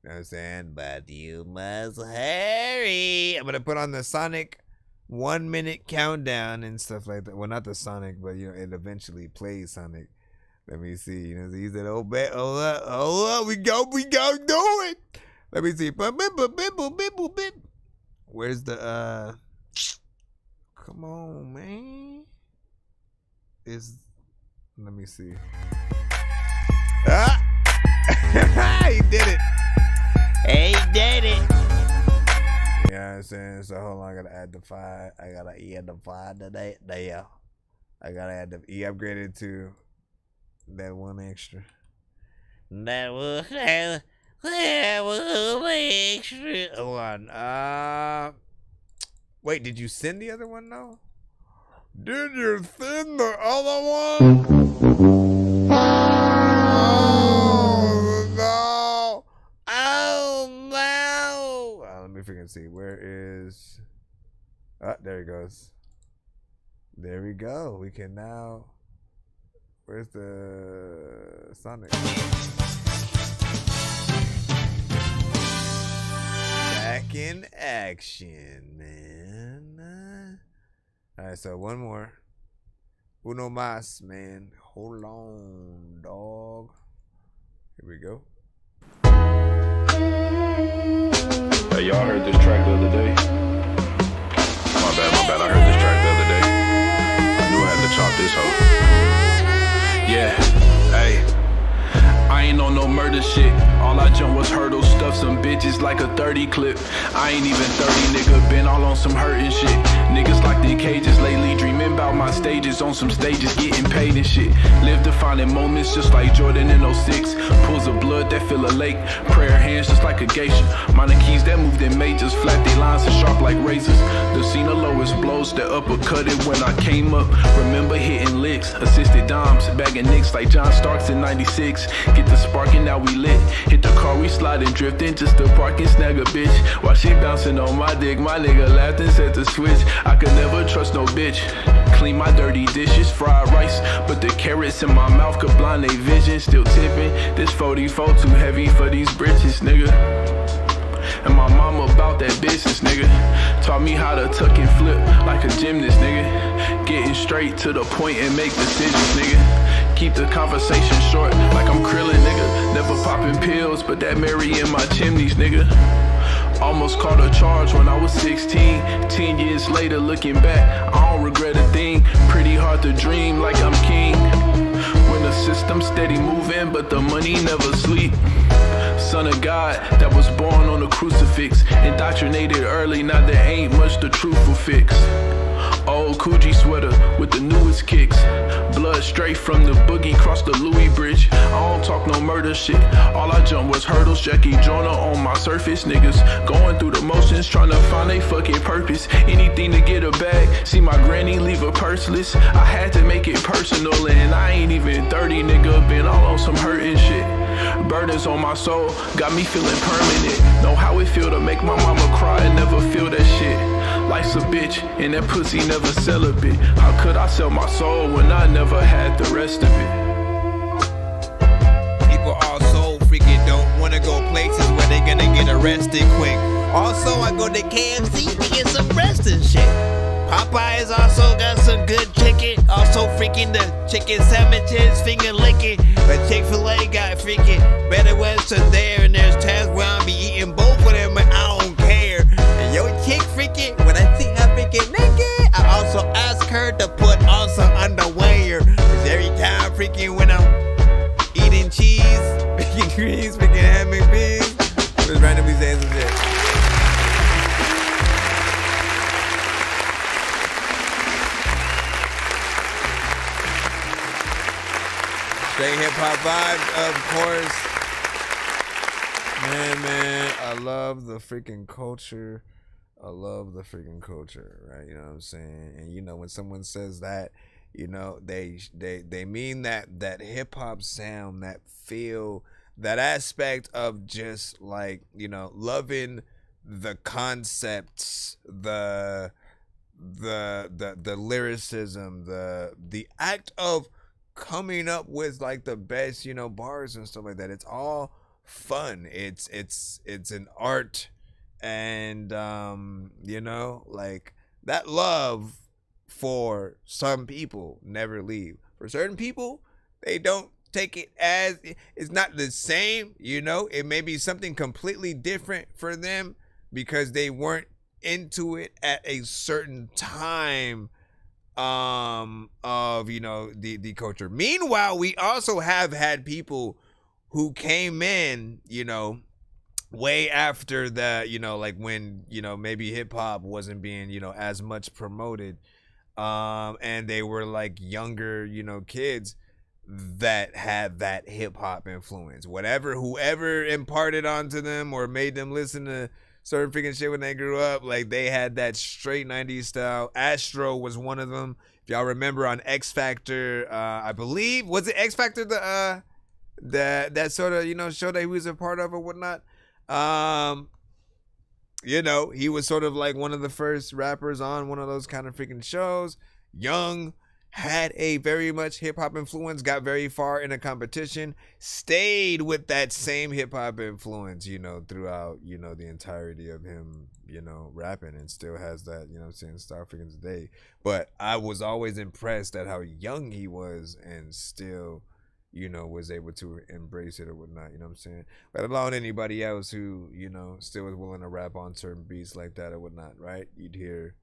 You know what I'm saying? But you must hurry. I'm gonna put on the Sonic 1-minute countdown and stuff like that. Well, not the Sonic, but you know, it eventually plays Sonic. Let me see. You know, he said, "Oh, hold up, we go do it." Let me see. Where's the come on, man. Let me see. He did it. He did it. You know what I'm saying? So hold on, I gotta add the 5. I gotta add the 5 today. There. I gotta add the upgraded to that 1 extra. That was extra. Hold on. Wait, did you send the other one though? Did you send the other one? Oh no! Oh no! Let me freaking see. Where is? There he goes. There we go. We can now. Where's the Sonic? Back in action, man. Alright, so one more. Uno más, man. Hold on, dog. Here we go. Hey, y'all heard this track the other day? My bad. I heard this track the other day. I knew I had to chop this hoe. Yeah, hey. I ain't on no murder shit. All I jumped was hurdles, stuff some bitches like a 30 clip. I ain't even 30, nigga, been all on some hurting shit. Niggas locked in cages lately, dreaming about my stages, on some stages, getting paid and shit. Live defining moments just like Jordan in 06. Pools of blood that fill a lake. Prayer hands just like a geisha. Minor keys that moved in majors. Flat they lines and sharp like razors. The scene of lowest blows that uppercutted when I came up. Remember hitting licks. Assisted dimes, bagging nicks like John Starks in 96. Get the sparking, now we lit. Hit the car, we sliding, drifting. Just to park and snag a bitch. While she bouncing on my dick, my nigga laughed and set the switch. I could never trust no bitch. Clean my dirty dishes, fried rice. But the carrots in my mouth could blind they vision. Still tipping. This 44 too heavy for these britches, nigga. And my mama about that business, nigga. Taught me how to tuck and flip like a gymnast, nigga. Getting straight to the point and make decisions, nigga. Keep the conversation short like I'm Krillin, nigga. Never popping pills, but that Mary in my chimneys, nigga. Almost caught a charge when I was 16. 10 years later, looking back, I don't regret a thing. Pretty hard to dream like I'm king. When the system's steady moving, but the money never sleep. Son of God that was born on a crucifix. Indoctrinated early, now there ain't much the truth will fix. Old Coogee sweater with the newest kicks. Blood straight from the boogie, cross the Louis Bridge. I don't talk no murder shit. All I jumped was hurdles. Jackie Jonah on my surface. Niggas going through the motions, trying to find a fucking purpose. Anything to get a bag. See my granny leave her purseless. I had to make it personal, and I ain't even 30, nigga. Been all on some hurting shit. Burdens on my soul, got me feeling permanent. Know how it feel to make my mama cry and never feel that shit. Life's a bitch, and that pussy never sell a bit. How could I sell my soul when I never had the rest of it? People also freaking don't wanna go places where they gonna get arrested quick. Also, I go to KFC to get some breast and shit. Popeyes also got some good chicken. Also freaking the chicken sandwiches, finger licking. But Chick-fil-A got freaking better ones to there. And there's times where I'll be eating both of them and I don't care. And yo chick freaking, when I see her freaking naked, I also ask her to put on some underwear. Cause every time freaking when I'm eating cheese, freaking greens, freaking ham and beans, just randomly saying some shit. Straight hip hop vibes, of course. Man, I love the freaking culture. I love the freaking culture, right? You know what I'm saying? And you know, when someone says that, you know, they mean that hip hop sound, that feel, that aspect of just like, you know, loving the concepts, the lyricism, the act of coming up with like the best, you know, bars and stuff like that. It's all fun. It's an art, and you know, like that love for some people never leave. For certain people, they don't take it as, it's not the same, you know. It may be something completely different for them because they weren't into it at a certain time of, you know, the culture. Meanwhile, we also have had people who came in, you know, way after that, you know, like when, you know, maybe hip hop wasn't being, you know, as much promoted, and they were like younger, you know, kids that had that hip hop influence. Whoever imparted onto them or made them listen to certain freaking shit when they grew up, like they had that straight 90s style. Astro was one of them. If y'all remember on X Factor, I believe, was it X Factor, that sort of, you know, show that he was a part of or whatnot? You know, he was sort of like one of the first rappers on one of those kind of freaking shows. Young, had a very much hip-hop influence, got very far in a competition, stayed with that same hip-hop influence, you know, throughout, you know, the entirety of him, you know, rapping, and still has that, you know what I'm saying, style freaking today. But I was always impressed at how young he was and still, you know, was able to embrace it or whatnot, you know what I'm saying? Let alone anybody else who, you know, still was willing to rap on certain beats like that or whatnot, right? You'd hear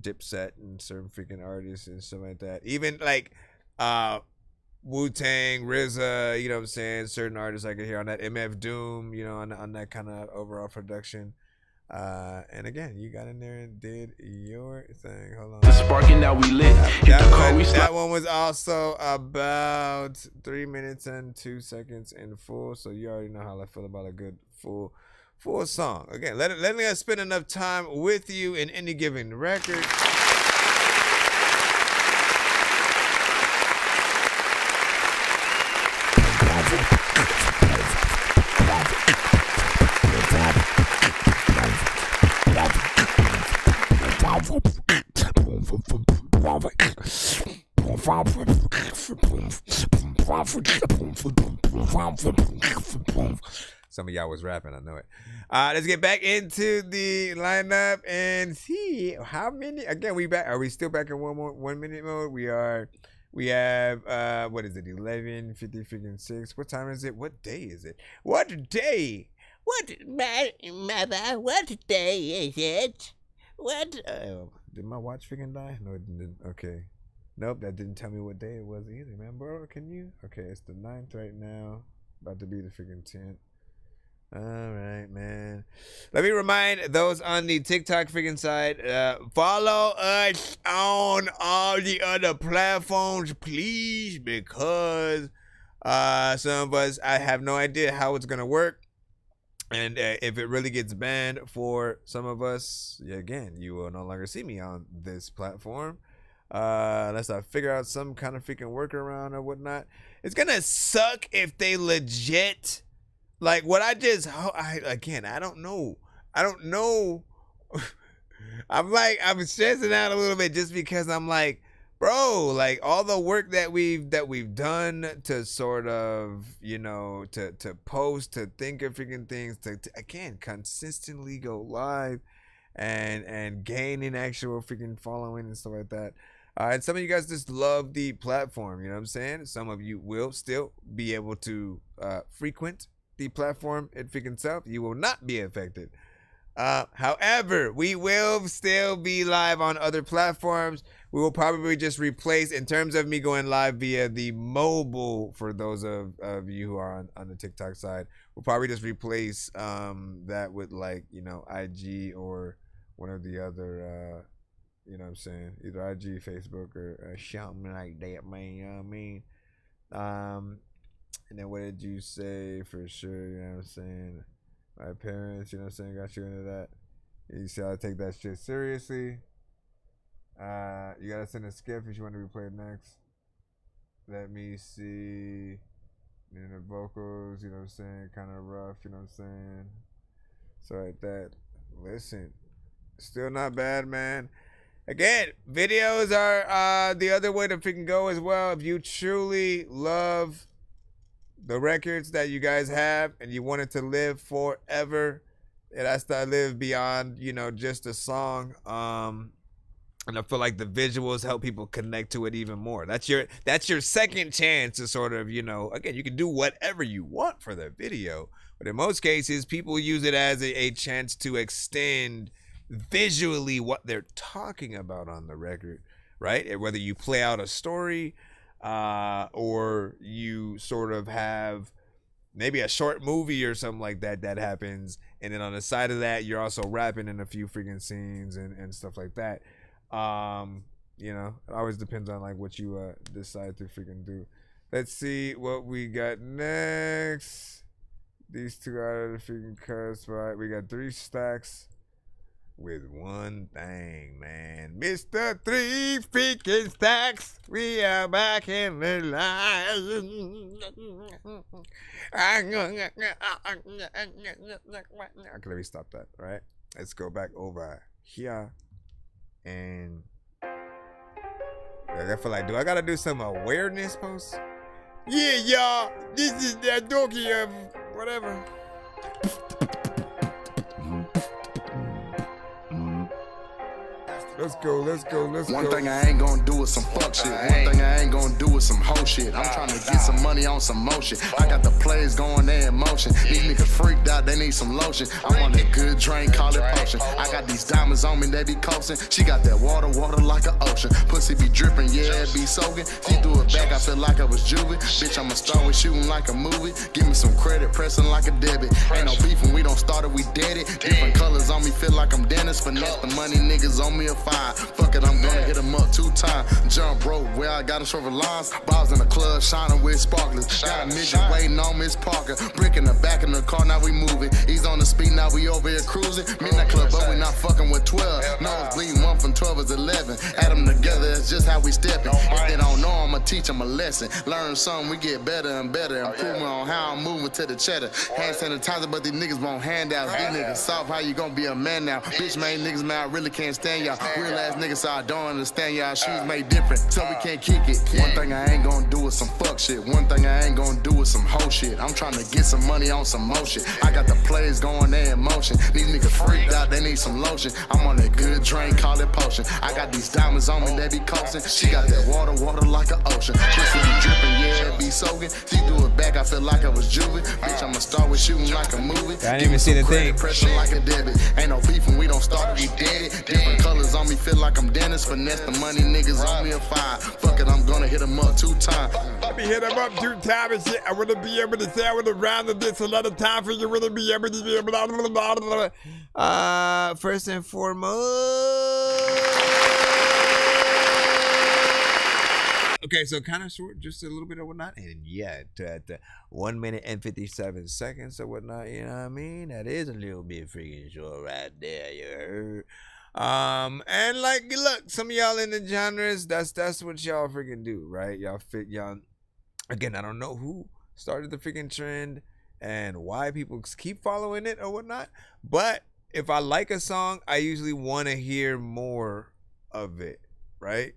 Dipset and certain freaking artists and stuff like that. Even like Wu-Tang, RZA, you know what I'm saying? Certain artists I could hear on that. MF Doom, you know, on that kind of overall production. And again, you got in there and did your thing. Hold on. The sparking that we lit. That one was also about 3 minutes and 2 seconds in full. So you already know how I feel about a good full song. Again, let me spend enough time with you in any given record. Some of y'all was rapping, I know it. Let's get back into the lineup and see how many. Again, we back. Are we still back in 1 minute mode? We are. We have what is it? 11:56. What time is it? What day is it? What day? What mother? What day is it? What? Did my watch freaking die? No, it didn't. Okay. Nope, that didn't tell me what day it was either, man. Bro, can you? Okay, it's the 9th right now. About to be the freaking 10th. All right, man. Let me remind those on the TikTok freaking side, follow us on all the other platforms, please, because some of us, I have no idea how it's going to work. And if it really gets banned for some of us, again, you will no longer see me on this platform. Unless I figure out some kind of freaking workaround or whatnot. It's going to suck if they legit... Like what I don't know. I'm stressing out a little bit just because I'm like, bro, like all the work that we've done to sort of, you know, to post, to think of freaking things, to again consistently go live and gaining actual freaking following and stuff like that. And some of you guys just love the platform, you know what I'm saying? Some of you will still be able to frequent the platform itself. You will not be affected. However, we will still be live on other platforms. We will probably just replace, in terms of me going live via the mobile, for those of you who are on the TikTok side, we'll probably just replace that with, like, you know, IG or one of the other, you know what I'm saying, either IG, Facebook, or something like that, man, you know what I mean? And then what did you say for sure, you know what I'm saying? My parents, you know what I'm saying, got you into that. You see how I take that shit seriously. You gotta send a skip if you want to be played next. Let me see. And the vocals, you know what I'm saying, kind of rough, you know what I'm saying? So like that. Listen, still not bad, man. Again, videos are the other way to freaking go as well. If you truly love the records that you guys have and you want it to live forever, it has to live beyond, you know, just a song. And I feel like the visuals help people connect to it even more. That's your second chance to sort of, you know, again, you can do whatever you want for the video, but in most cases, people use it as a chance to extend visually what they're talking about on the record, right? Whether you play out a story, or you sort of have maybe a short movie or something like that happens, and then on the side of that you're also rapping in a few freaking scenes and stuff like that. You know, it always depends on like what you decide to freaking do. Let's see what we got next. These two are the freaking cuts, right? We got 3 stacks with one thing, man. Mr. 3 freaking stacks. We are back in the line. Okay, let me stop that, right? Let's go back over here. And I feel like, do I gotta do some awareness posts? Yeah, y'all. This is that dorky of whatever. Let's go. One thing I ain't gonna do is some fuck shit. One thing I ain't gonna do is some hoe shit. I'm trying to get some money on some motion. I got the plays going there in motion. These niggas freaked out, they need some lotion. I'm on that good drink, call it potion. I got these diamonds on me, they be coasting. She got that water like an ocean. Pussy be dripping, yeah, it be soaking. She threw it back, I feel like I was juvie. Bitch, I'm a star with shooting like a movie. Give me some credit, pressing like a debit. Ain't no beef when we don't start it, we dead it. Different colors on me, feel like I'm Dennis. Finesse the money, niggas on me a 5. Fuck it, I'm gonna hit 'em up 2 times. Jump rope, where I got a short lines. Bobs in the club, shining with sparklers. Got a midget waiting on Miss Parker. Brick in the back of the car, now we moving. He's on the speed, now we over here cruising. Midnight club, but we not fucking with 12. Nose bleeding, 1 from 12 is 11. Add them together, that's just how we stepping. If they don't know, I'ma teach them a lesson. Learn something, we get better and better. Improvement on how I'm moving to the cheddar. Hand sanitizer, but these niggas won't handouts. These niggas soft, how you gonna be a man now? Bitch made niggas mad, I really can't stand y'all. Real ass niggas, so I don't understand y'all. Shoes made different, so we can't kick it. One thing I ain't gonna do is some fuck shit. One thing I ain't gonna do is some hoe shit. I'm trying to get some money on some motion. I got the plays going there in motion. These niggas freaked out, they need some lotion. I'm on that good drink, call it potion. I got these diamonds on me, they be coasting. She got that water like an ocean. Pussy be dripping, yeah, it be soaking. She threw it back, I feel like I was juvie. Bitch, I'ma start with shooting like a movie. I didn't even see the thing. Pressure like a debit. Ain't no beef when we don't start, we dead it. Different colors on me, feel like I'm Dennis. Finesse the money, niggas on me a 5. Fuck it, I'm gonna hit 'em up 2 times. Let me hit 'em up 2 times and shit. I wanna be able to say I wanna round this a lot of time for you. Wanna be able to be able to. First and foremost. Okay, so kind of short, just a little bit of whatnot, and yeah, at 1 minute and 57 seconds or whatnot. You know what I mean? That is a little bit freaking short right there. You heard? And like, look, some of y'all in the genres, that's what y'all freaking do, right? Y'all again, I don't know who started the freaking trend and why people keep following it or whatnot, but if I like a song, I usually want to hear more of it, right?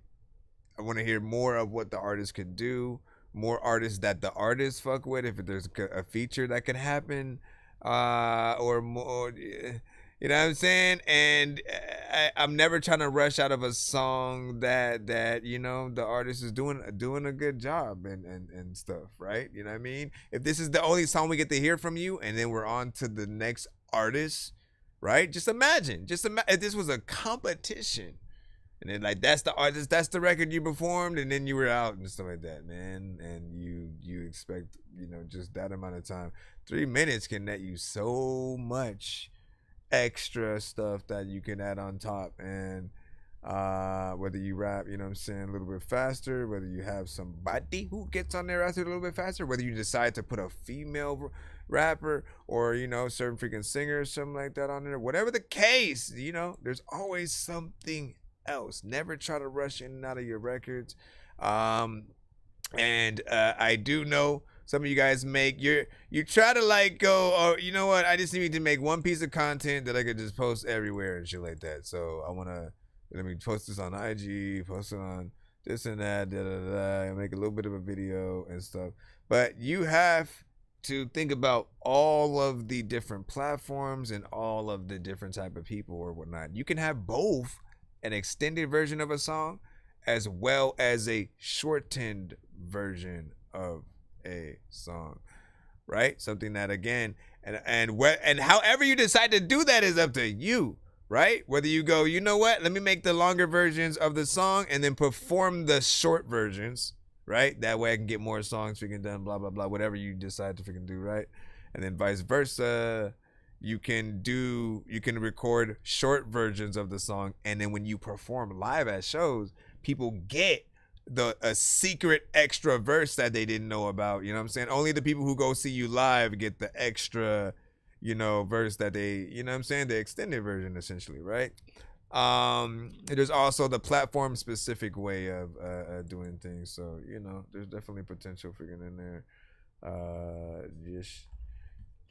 I want to hear more of what the artist could do, more artists that the artists fuck with, if there's a feature that could happen, or more, you know what I'm saying? And I'm never trying to rush out of a song that you know, the artist is doing a good job and stuff, right? You know what I mean? If this is the only song we get to hear from you, and then we're on to the next artist, right? Just imagine if this was a competition. And then like that's the artist, that's the record you performed, and then you were out and stuff like that, man. And you expect, you know, just that amount of time. 3 minutes can net you so much extra stuff that you can add on top. And whether you rap, you know what I'm saying, a little bit faster, whether you have somebody who gets on there after a little bit faster, whether you decide to put a female rapper or, you know, certain freaking singer or something like that on there, whatever the case, you know, there's always something else. Never try to rush in and out of your records. And I do know some of you guys you try to like go, oh, you know what, I just need to make one piece of content that I could just post everywhere and shit like that. So I want to, let me post this on IG, post it on this and that, make a little bit of a video and stuff. But you have to think about all of the different platforms and all of the different type of people or whatnot. You can have both an extended version of a song as well as a shortened version of a song, right? Something that, again, and however you decide to do that is up to you, right? Whether you go, you know what, let me make the longer versions of the song and then perform the short versions, right? That way I can get more songs freaking done, blah, blah, blah, whatever you decide to freaking do, right? And then vice versa. You can record short versions of the song, and then when you perform live at shows, people get a secret extra verse that they didn't know about. You know what I'm saying? Only the people who go see you live get the extra, you know, verse that they, you know what I'm saying? The extended version, essentially, right? There's also the platform specific way of doing things. So, you know, there's definitely potential for getting in there. Just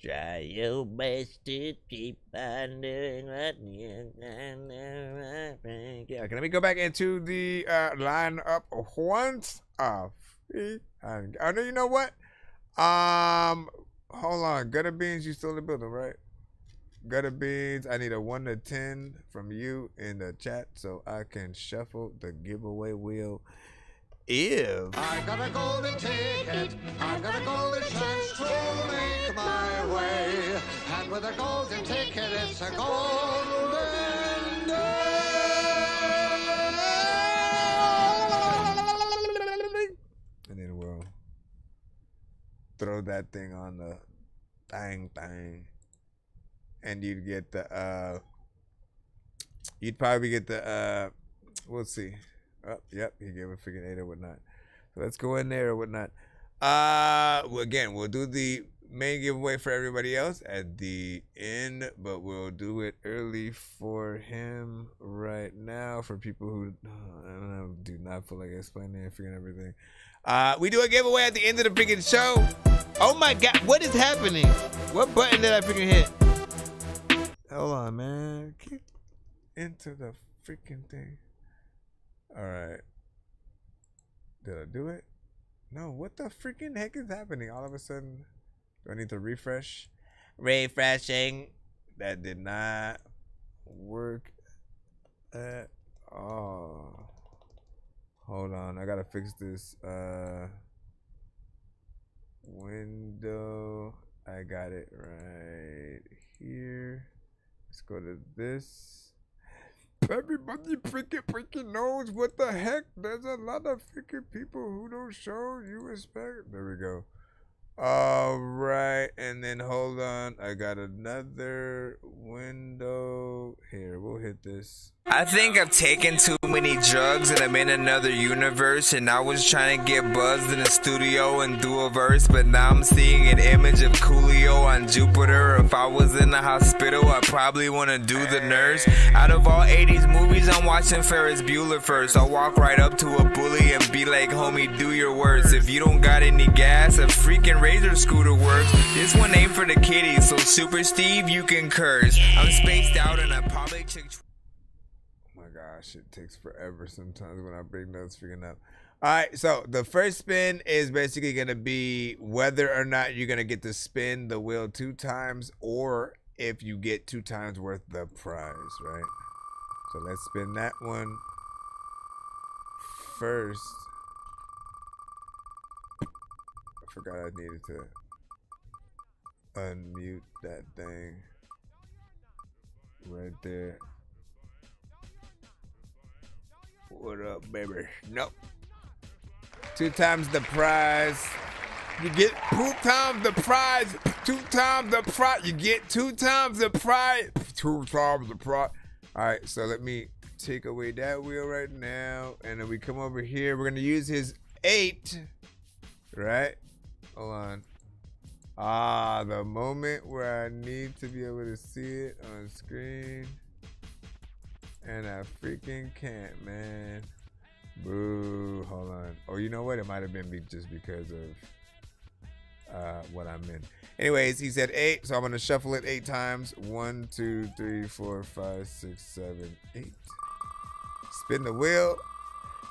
try your best to keep on doing what you can do. Yeah, let me go back into the lineup once off. I know, you know what? Hold on. Gutter Beans, you still in the building, right? Gutter Beans, I need a 1 to 10 from you in the chat so I can shuffle the giveaway wheel Eve. I got a golden ticket, I got a golden chance to make my way. And with a golden ticket, it's a golden day. And then we'll throw that thing on the thing. And you'd get the, you'd probably get the, we'll see. Oh, yep, he gave a freaking 8 or whatnot. So let's go in there or whatnot. Again, we'll do the main giveaway for everybody else at the end, but we'll do it early for him right now for people who do not feel like explaining and freaking everything. We do a giveaway at the end of the freaking show. Oh my God, what is happening? What button did I freaking hit? Hold on, man. Keep into the freaking thing. All right. Did I do it? No, what the freaking heck is happening? All of a sudden, do I need to refresh? Refreshing. That did not work at all. Hold on, I gotta fix this window. I got it right here. Let's go to this. Everybody freaking knows what the heck. There's a lot of freaking people who don't show you respect. There we go. All right, and then hold on. I got another window here. We'll hit this. I think I've taken too many drugs and I'm in another universe, and I was trying to get buzzed in the studio and do a verse, but now I'm seeing an image of Coolio on Jupiter. If I was in the hospital, I'd probably want to do the nurse. Out of all 80s movies, I'm watching Ferris Bueller first. I'll walk right up to a bully and be like, homie, do your worst. If you don't got any gas, a freaking Razor scooter works. This one ain't for the kiddies, so Super Steve, you can curse. I'm spaced out and I probably took... Gosh, it takes forever sometimes when I bring those freaking up. All right, so the first spin is basically going to be whether or not you're going to get to spin the wheel 2 times or if you get 2 times worth the prize, right? So let's spin that one first. I forgot I needed to unmute that thing right there. What up, baby? Nope. 2 times the prize. You get 2 times the prize. 2 times the prize. You get 2 times the prize. 2 times the prize. All right, so let me take away that wheel right now. And then we come over here. We're going to use his 8. Right? Hold on. The moment where I need to be able to see it on screen. And I freaking can't, man. Boo. Hold on. Oh, you know what? It might have been just because of what I'm in. Anyways, he said 8, so I'm going to shuffle it 8 times. 1, 2, 3, 4, 5, 6, 7, 8. Spin the wheel.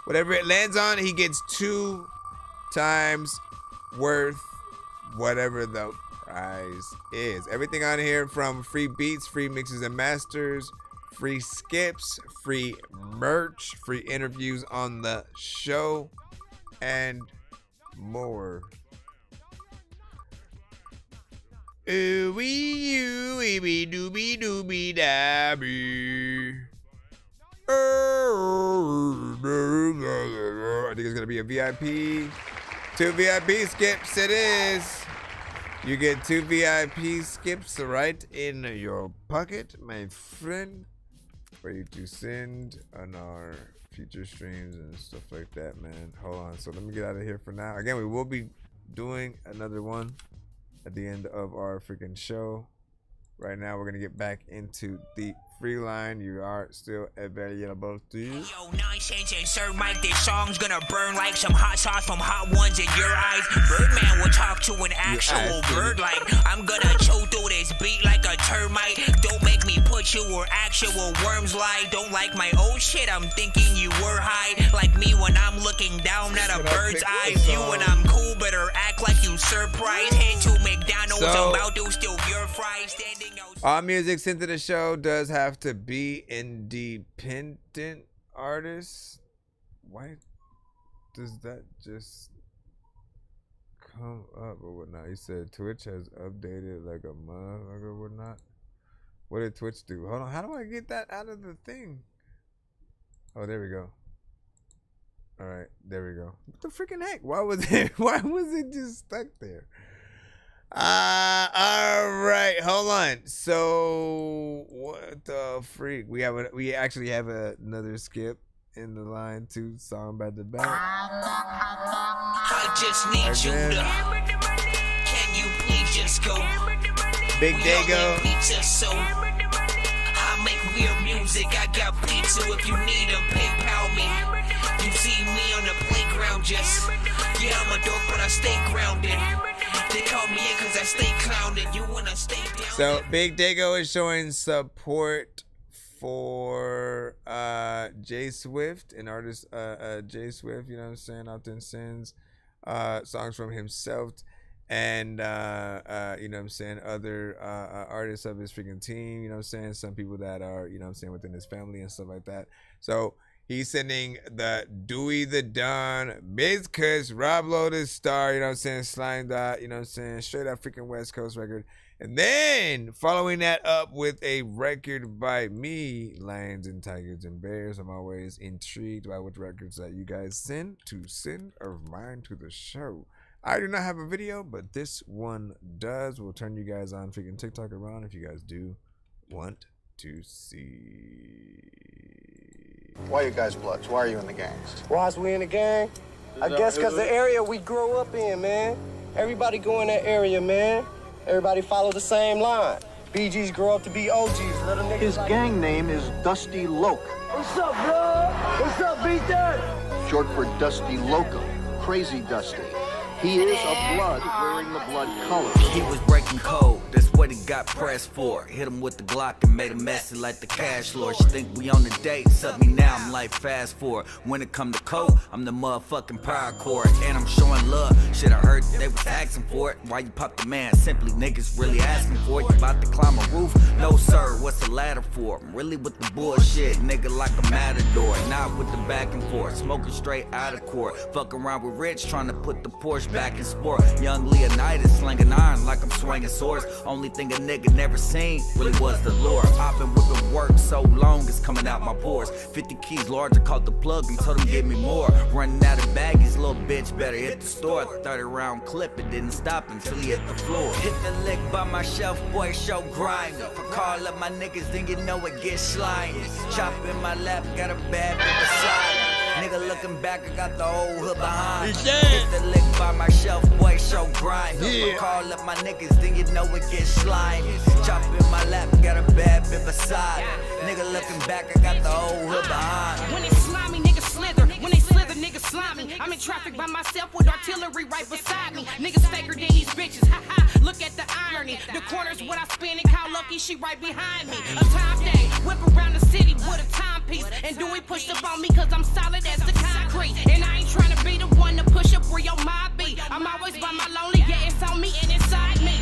Whatever it lands on, he gets 2 times worth whatever the prize is. Everything on here from free beats, free mixes and masters, free skips, free merch, free interviews on the show, and more. Ooh-wee, ooh-wee, doobie, doobie, dabby. I think it's going to be a VIP. 2 VIP skips it is. You get 2 VIP skips right in your pocket, my friend. For you to send on our future streams and stuff like that, man. Hold on, so let me get out of here for now. Again, we will be doing another one at the end of our freaking show. Right now, we're gonna get back into the free line. You are still available to you. Yo, Nonsenze and Sir Mike, this song's gonna burn like some hot sauce from hot ones in your eyes. Birdman will talk to an actual bird like I'm gonna chew through this beat like a termite. Don't make me put you where actual worms lie. Don't like my old shit, I'm thinking you were high. Like me when I'm looking down at a bird's eye view. And I'm cool, better act like you surprised. Head to McDonald's, I'm about to steal your fries. Standing out. All music sent to the show does have to be independent artists. Why does that just come up or whatnot? He said Twitch has updated like a motherfucker or whatnot. What did Twitch do? Hold on, how do I get that out of the thing? Oh, there we go. All right, there we go. What the freaking heck? Why was it just stuck there? All right, hold on. So what the freak? We actually have another skip in the line too. Song by the back. I just need you to. Can you please just go? Big Dago. So I make weird music. I got pizza if you need them. PayPal me. You see me on the playground just. Yeah, I'm a dork, but I stay grounded. They call me in cause I stay clowned. You wanna stay down. So Big Dago is showing support for J Swift, an artist, J Swift, you know what I'm saying, often sends songs from himself and you know what I'm saying, other artists of his freaking team, you know what I'm saying, some people that are, you know what I'm saying, within his family and stuff like that. So he's sending the Dewey the Don, Miz Kush, Rob Lotus Star, you know what I'm saying, Slime Dot, you know what I'm saying, straight up freaking West Coast record. And then following that up with a record by me, Lions and Tigers and Bears. I'm always intrigued by what records that you guys send of mine to the show. I do not have a video, but this one does. We'll turn you guys on freaking TikTok around if you guys do want to see. Why you guys bloods? Why are you in the gangs? Why is we in the gang? I guess because the area we grew up in, man. Everybody go in that area, man. Everybody follow the same line. BGs grow up to be OGs. Little niggas. His gang name is Dusty Loke. What's up, bro? What's up, B-Dirt? Short for Dusty Loco. Crazy Dusty. He is a blood wearing the blood color. He was breaking code, that's what he got pressed for. Hit him with the Glock and made him messy like the cash lord. She think we on the date, suck me now, I'm like fast forward. When it come to code, I'm the motherfucking power cord. And I'm showing love, shit I heard they was asking for it. Why you pop the man? Simply niggas really asking for it. You about to climb a roof? No sir, what's the ladder for? I'm really with the bullshit, nigga like a matador. Not with the back and forth, smoking straight out of court. Fuck around with Rich, trying to put the Porsche back in sport. Young Leonidas slinging iron like I'm swinging swords. Only thing a nigga never seen really was the lure. I've been whipping work so long it's coming out my pores. 50 keys larger, caught the plug and told him give me more. Running out of baggies, little bitch better hit the store. 30 round clip, it didn't stop until he hit the floor. Hit the lick by my shelf, boy, show grimy. If I call up my niggas, then you know it gets slimy. Chop in my lap, got a bad bitch beside me. Nigga looking back, I got the old hood behind me. Hit the lick by my shelf, boy, show grind. If I call up my niggas, then you know it gets slimy. Chop in my lap, got a bad bitch beside me. Nigga looking back, I got the old hood behind me. When it's slimy, niggas slither. When they slither, niggas slimy. I'm in traffic by myself with artillery right beside me. Niggas faker than these bitches. Ha ha, look at the irony. The corner's what I spin and call Lucky, she right behind me. A time day, whip around the city with a timepiece. And Dewey pushed up on me cause I'm solid as the concrete. And I ain't trying to be the one to push up where your mind be. I'm always by my lonely, yeah, it's on me and inside me.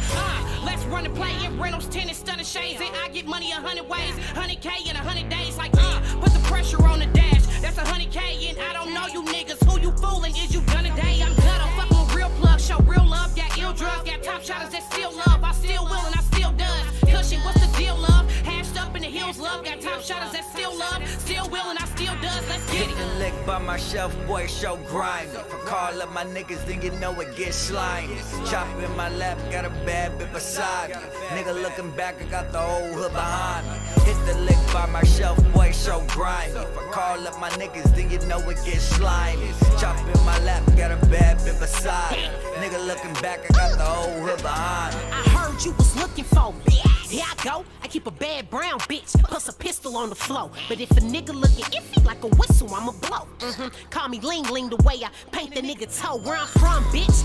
Let's run and play in Reynolds, tennis, stunning shades. And I get money 100 ways, 100K in 100 days. Like, put the pressure on the dash. That's 100K and I don't know you niggas. Who you fooling? Is you done a day? I'm gutter, fucking with real plug, show real love. Got ill drugs, got top shotters that still love. I still will and I still does. Cushion, what's the deal, love? Hashed up in the hills, love. Got top shotters that still love. Still will and I still does. Let's get it. Hit the lick by my shelf, boy, show grimy. If I call up my niggas, then you know it gets slimy. Chop in my lap, got a bad bitch beside me. Nigga looking back, I got the old hood behind me. Hit the lick by my shelf, boy, show grimy. If I call up my niggas, then you know it gets slimy. Chop in my lap, got a bad bitch beside me. Nigga looking back, I got the old hood behind me. I heard you was looking for me. Here I go, I keep a bad brown bitch, plus a pistol on the floor. But if a nigga looking iffy like a whistle, I'ma blow. Call me Ling Ling the way I paint the nigga toe. Where I'm from, bitch,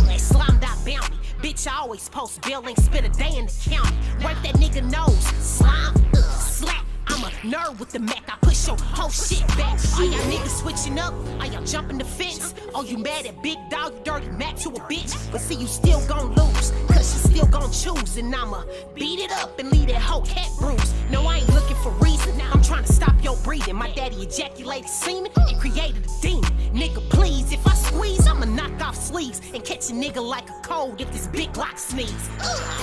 that slimed out bounty. Bitch, I always post bill, ain't spit a day in the county. Wipe that nigga nose, slime, slap. I'm I'm a nerd with the Mac. I push your whole shit back. All y'all niggas switching up. All y'all jumping the fence. Oh, you mad at Big Dog? You dirty Mac to a bitch. But see, you still gon' lose. Cause you still gon' choose. And I'ma beat it up and leave that whole cat bruise. No, I ain't looking for reason. I'm trying to stop your breathing. My daddy ejaculated semen and created a demon. Nigga, please, if I squeeze, I'ma knock off sleeves and catch a nigga like a cold if this big block sneeze.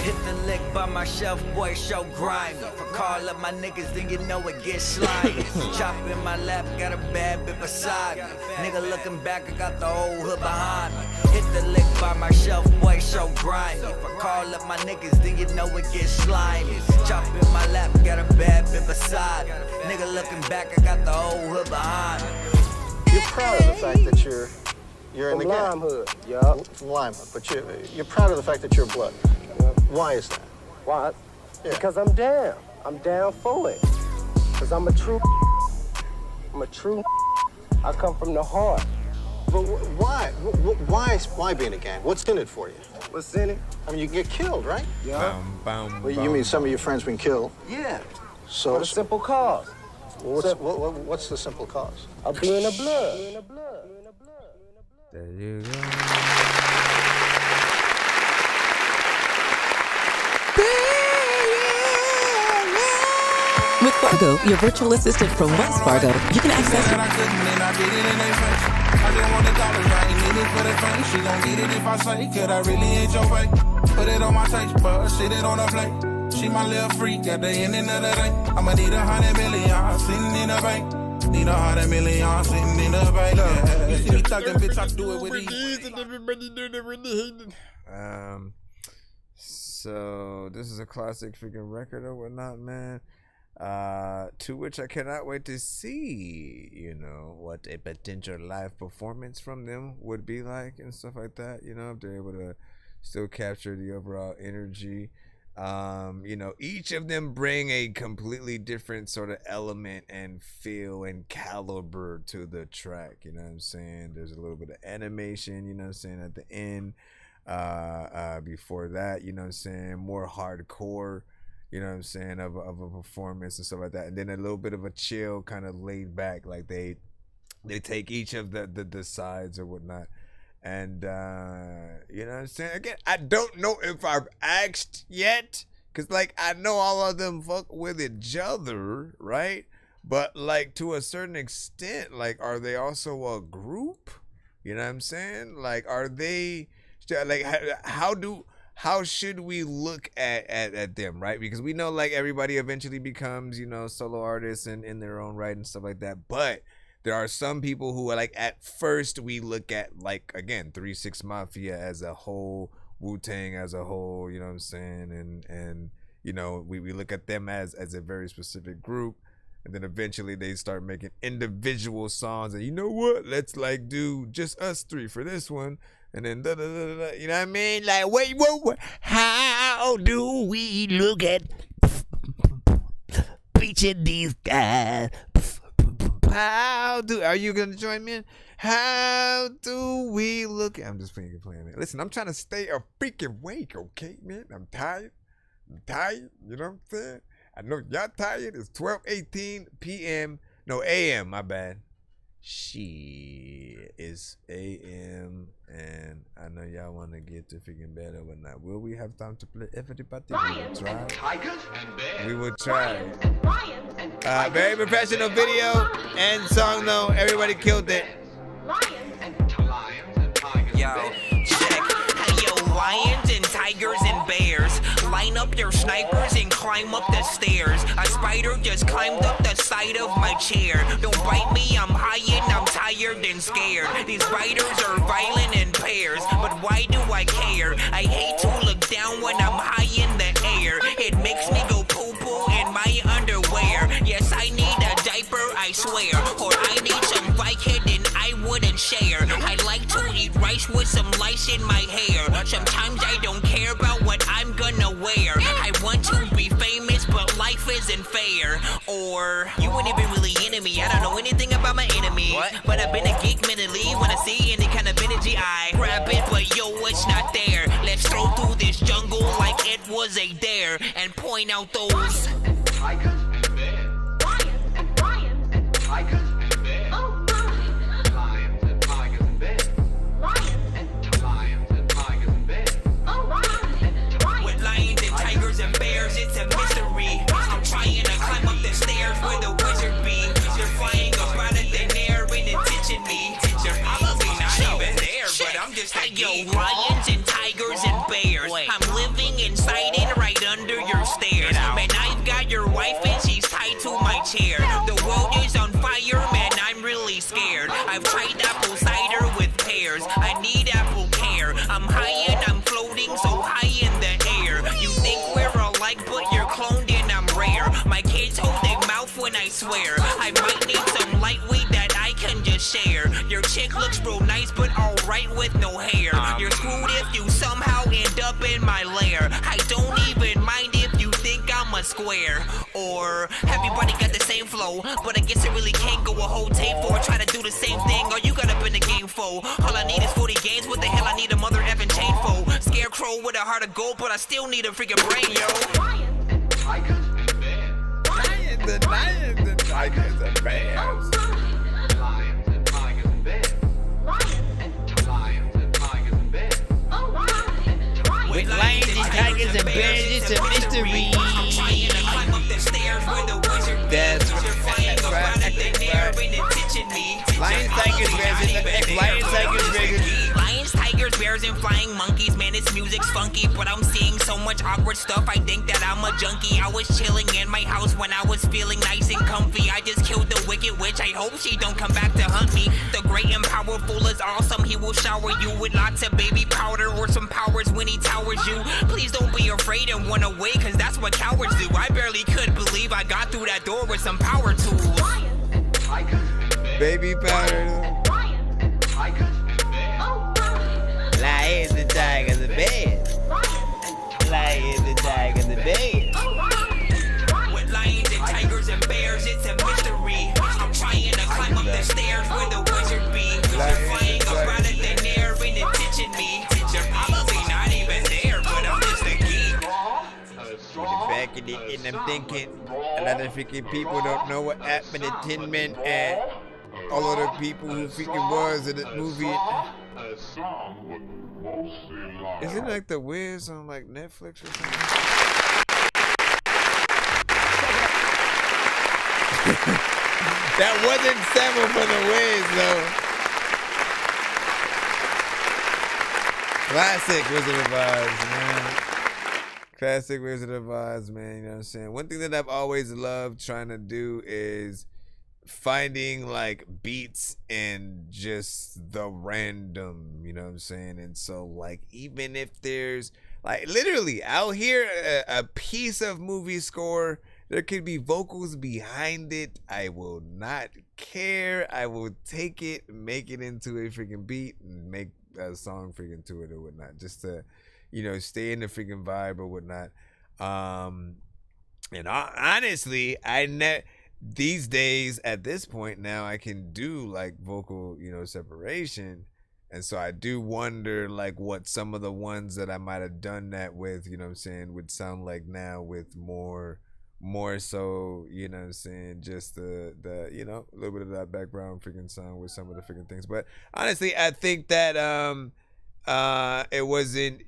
Hit the lick by my shelf, boy, show grimy. If I call up my niggas, then you know it gets slimy. Chop in my lap, got a bad bit beside me. Nigga looking back, I got the whole hood behind me. Hit the lick by my shelf, boy, show grimy. If I call up my niggas, then you know it gets slimy. Chop in my lap, got a bad bit beside me. Nigga looking back, I got the whole hood behind me. You're proud of the fact that you're in the gang. From Lime Hood, yeah. From Lime Hood, but you're proud of the fact that you're blood. Why is that? Why? Yeah. Because I'm down. I'm down for it. Because I'm a true. I come from the heart. But why? Why be in a gang? What's in it for you? What's in it? I mean, you get killed, right? Yeah. Well, you mean some of your friends been killed? Yeah. So For the simple cause. What's the simple cause? Of being a blood. There you go. With Fargo, your virtual assistant from Wells Fargo, you can access I just want the dollars, I ain't need it for the fame. She gon' get it if I say, could I really ain't your way? Put it on my taste bud, sit it on a plate. She my little freak at the end of the day. I'ma need 100 million sitting in the bank. Need 100 million sitting in the bank. Yeah. You see me talking, bitch, I do it with ease. And everybody knew they really hated. So this is a classic freaking record or whatnot, man. To which I cannot wait to see, you know, what a potential live performance from them would be like and stuff like that. You know, if they're able to still capture the overall energy. You know, each of them bring a completely different sort of element and feel and caliber to the track. You know what I'm saying? There's a little bit of animation, you know what I'm saying, at the end. Before that, you know what I'm saying, more hardcore, you know what I'm saying, of a performance and stuff like that. And then a little bit of a chill, kind of laid back, like they take each of the sides or whatnot. And you know what I'm saying? Again, I don't know if I've asked yet, because like I know all of them fuck with each other, right? But like to a certain extent, like are they also a group? You know what I'm saying? Like are they like how should we look at them, right? Because we know like everybody eventually becomes, you know, solo artists and in their own right and stuff like that. But there are some people who are like, at first we look at like, again, 3 6 Mafia as a whole, Wu-Tang as a whole, you know what I'm saying? And you know, we look at them as a very specific group. And then eventually they start making individual songs and you know what? Let's like do just us three for this one. And then da, da, da, da, you know what I mean? Like wait, how do we look at preaching these guys? Are you gonna join me in? How do we look at, I'm just playing, man. Listen, I'm trying to stay a freaking awake, okay, man? I'm tired, you know what I'm saying? I know y'all tired. It's 12:18 p.m. No, a.m. My bad. Shit, it's a.m. and I know y'all want to get to freaking bed or whatnot. Will we have time to play everybody? Lions and tigers and bears. We will try. Very professional video and song though. Everybody killed it. Lions and tigers. Yo, check. Hey, yo, lions and tigers and bears. Line up your snipers and climb up the stairs. A spider just climbed up the side of my chair. Don't bite me, I'm high and I'm tired and scared. These spiders are violent in pairs, but why do I care? I hate to look down when I'm high in the air. It makes me go poo-poo in my underwear. Yes, I need a diaper, I swear. Or I need some Vicodin I wouldn't share. I like to eat rice with some lice in my hair. Sometimes I don't care about what I'm gonna wear. I want to be famous, but life isn't fair. Or you ain't even really into me. I don't know anything about my enemy. But I've been a geek mentally. When I see any kind of energy, I grab it, but yo, it's not there. Let's throw through this jungle like it was a dare and point out those. just a yo, lions and tigers and bears. I'm living inside and right under your stairs. Man, I've got your wife and she's tied to my chair. The world is on fire, man, I'm really scared. I've tried apple cider with pears. I need apple care. I'm high and I'm floating so high in the air. You think we're alike, but you're cloned and I'm rare. My kids hold their mouth when I swear. I might need some light weed that I can just share. Your chick looks real nice, but alright with no hair. You're screwed if you somehow end up in my lair. I don't even mind if you think I'm a square. Or everybody got the same flow, but I guess I really can't go a whole tape for. Try to do the same thing, all you got up in the game for. All I need is 40 games, what the hell I need a mother effing chain for? Scarecrow with a heart of gold, but I still need a freaking brain, yo. Lions and tigers and bears. Lions and tigers and bears. Lions and tigers and bears. With lions and tigers and bears, it's a mystery. I'm trying to climb up the stairs where the wizard That's flying around at the air and attention me. Lions, tigers, bears, lions, tigers, bears. Lions, tigers, bears, and flying monkeys. Man, this music's funky, but I'm seeing so much awkward stuff. I think that I'm a junkie. I was chilling in my house when I was feeling nice and comfy. I just killed the wicked witch. I hope she don't come back to hunt me. The great and powerful is awesome. He will shower you with lots of baby powder or some powers when he towers you. Please don't be afraid and run away, cause that's what cowards do. I barely could believe I got through that door with some power tools. Baby powder. Lions and tigers and bears. Lions and tigers and bears. With lions and tigers and bears, it's a mystery. I'm trying to climb up the stairs where the wizard be. They're flying around at the air and attention me. They're probably not even there, but I'm just a geek. Back in it, and I'm thinking a lot of freaking people don't know what happened to Tin Man and all of the people who freaking was in the movie. Isn't it like The Wiz on like Netflix or something? That wasn't sample for The Wiz though. Classic Wizard of Oz, man. Classic Wizard of Oz, man. You know what I'm saying? One thing that I've always loved trying to do is finding like beats and just the random, you know what I'm saying? And so like even if there's like literally I'll hear a piece of movie score, there could be vocals behind it, I will not care. I will take it, make it into a freaking beat and make a song freaking to it or whatnot, just to, you know, stay in the freaking vibe or whatnot. And honestly, these days at this point now I can do like vocal, you know, separation. And so I do wonder like what some of the ones that I might have done that with, you know what I'm saying, would sound like now with more so, you know what I'm saying, just the you know, a little bit of that background freaking sound with some of the freaking things. But honestly, I think that it wasn't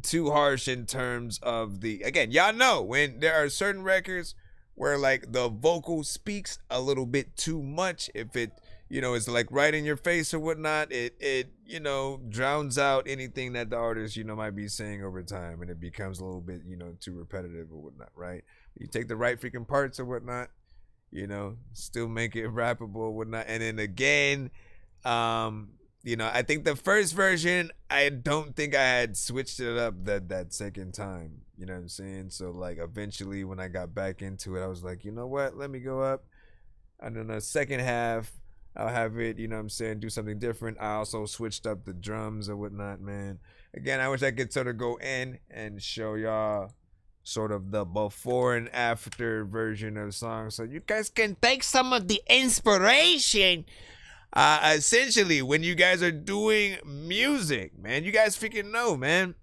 too harsh in terms of the, again, y'all know when there are certain records where like the vocal speaks a little bit too much, if it, you know, is like right in your face or whatnot, it you know, drowns out anything that the artist, you know, might be saying over time, and it becomes a little bit, you know, too repetitive or whatnot, right? You take the right freaking parts or whatnot, you know, still make it rappable or whatnot. And then again, you know, I think the first version, I don't think I had switched it up that second time. You know what I'm saying? So like eventually when I got back into it, I was like, you know what? Let me go up. And then the second half, I'll have it, you know what I'm saying, do something different. I also switched up the drums or whatnot, man. Again, I wish I could sort of go in and show y'all sort of the before and after version of the song, so you guys can take some of the inspiration. Essentially, when you guys are doing music, man, you guys freaking know, man.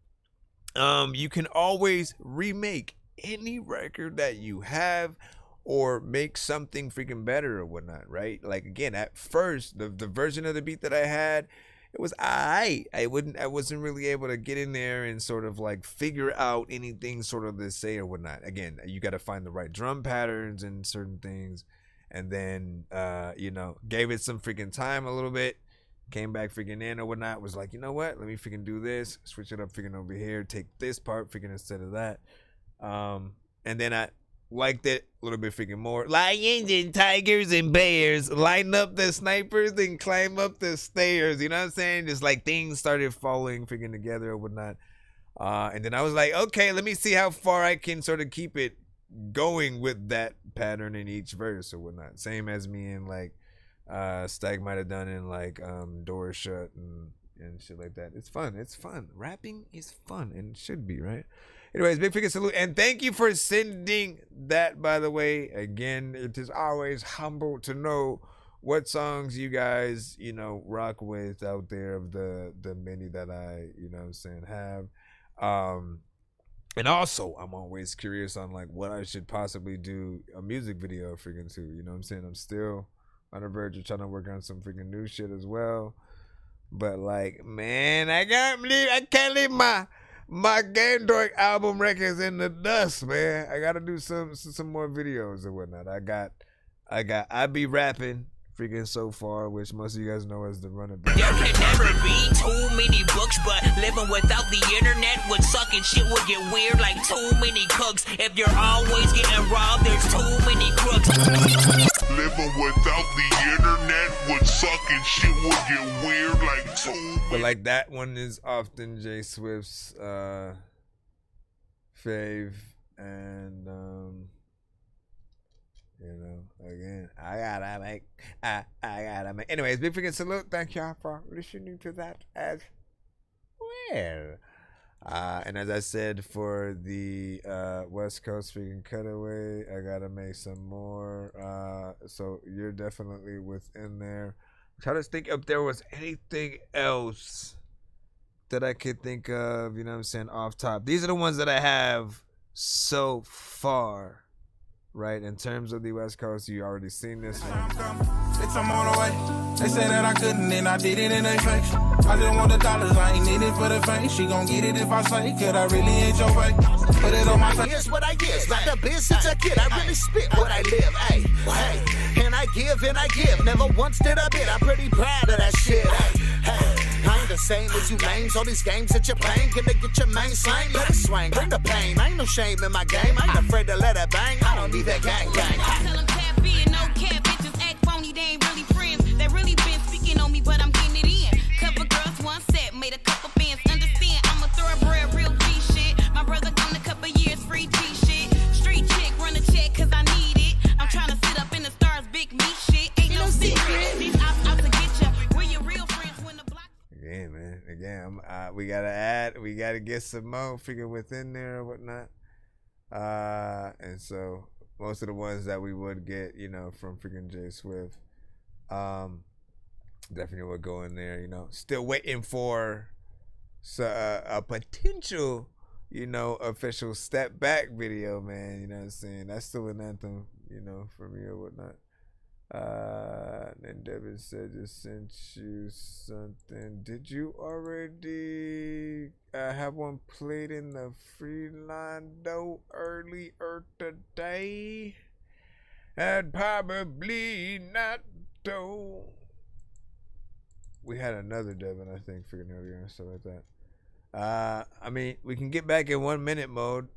You can always remake any record that you have or make something freaking better or whatnot, right? Like again, at first, the version of the beat that I had, it was I wasn't really able to get in there and sort of like figure out anything sort of to say or whatnot. Again, you got to find the right drum patterns and certain things. And then, you know, gave it some freaking time a little bit, came back freaking in or whatnot, was like, you know what, let me freaking do this, switch it up freaking over here, take this part freaking instead of that. And then I liked it a little bit freaking more. Lions and tigers and bears line up the snipers and climb up the stairs. You know what I'm saying? Just like things started falling freaking together or whatnot. And then I was like, okay, let me see how far I can sort of keep it going with that pattern in each verse or whatnot. Same as me and like Stag might have done in like Door Shut and shit like that. It's fun. It's fun. Rapping is fun and should be, right? Anyways, big freaking salute. And thank you for sending that, by the way. Again, it is always humble to know what songs you guys, you know, rock with out there of the many that I, you know what I'm saying, have. And also, I'm always curious on like what I should possibly do a music video freaking to. You know what I'm saying? I'm still on the verge of trying to work on some freaking new shit as well. But like, man, I can't leave my Game Dork album records in the dust, man. I gotta do some more videos or whatnot. I be rapping freaking so far, which most of you guys know as the runner. There can never be too many books, but living without the internet would suck and shit would get weird like too many cooks. If you're always getting robbed, there's too many crooks. Living without the internet would suck and shit would get weird like too. But like that one is often J Swift's fave, and you know, again, I gotta make. Anyways, big freaking salute. Thank y'all for listening to that as well. And as I said, for the West Coast freaking cutaway, I gotta make some more. So you're definitely within there. I'm trying to think if there was anything else that I could think of, you know what I'm saying, off top. These are the ones that I have so far. Right, in terms of the West Coast, you already seen this one. Bitch, I'm on the way. They said that I couldn't, and I did it in their face. I just want the dollars, I ain't in it for the fame. She gon' get it if I say, could I really ain't your way? Put it on my face. Here's what I is, not the biz since a kid. I really spit what I live, hey, hey. And I give, never once did I bid. I'm pretty proud of that shit, hey. I ain't the same as you names. All these games that you're playing, gonna get your main slang. Let it swing, bring the pain. I ain't no shame in my game. I ain't afraid to let it bang. I don't need that gang. Tell them cat be and no cat bitches act phony. They ain't really friends. They really been speaking on me, but I'm getting it in. Cover girls, one set, made a couple bands. Understand, I'm a thoroughbred, real G shit. My brother gone a couple years, free G shit. Street chick, run a check, cause I need it. I'm trying to sit up in the stars, big meat shit. Ain't no secret. These out to get ya. Where your real friends when the block. Again, man. Again, we gotta get some more freaking within there or whatnot. And so most of the ones that we would get, you know, from freaking J Swift, definitely would go in there, you know. Still waiting for a potential, you know, official step back video, man. You know what I'm saying? That's still an anthem, you know, for me or whatnot. And Devin said, just sent you something. Did you already have one played in the free line though earlier today? And probably not though. We had another Devin, I think, freaking earlier and stuff like that. I mean, we can get back in 1 minute mode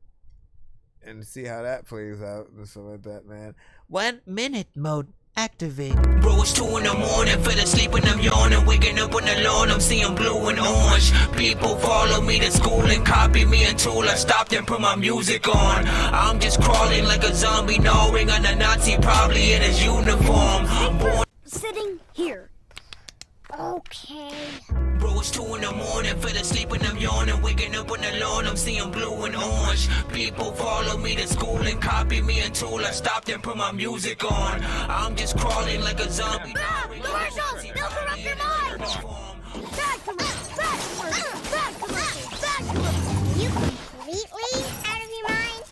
and see how that plays out and stuff like that, man. 1 minute mode. Activate. Bro, it's 2 in the morning, fell asleep and I'm yawning. Waking up on the lawn, I'm seeing blue and orange. People follow me to school and copy me until I stopped and put my music on. I'm just crawling like a zombie, gnawing on a Nazi, probably in his uniform. Sitting here. Okay. Bro, it's 2 in the morning, fell asleep and I'm yawning. Waking up on the lawn, I'm seeing blue and orange. People follow me to school and copy me until I stopped and put my music on. I'm just crawling like a zombie. Commercials! They'll corrupt your mind! Bad commercials! Bad commercials! Bad commercials! Bad commercials! You completely out of your mind?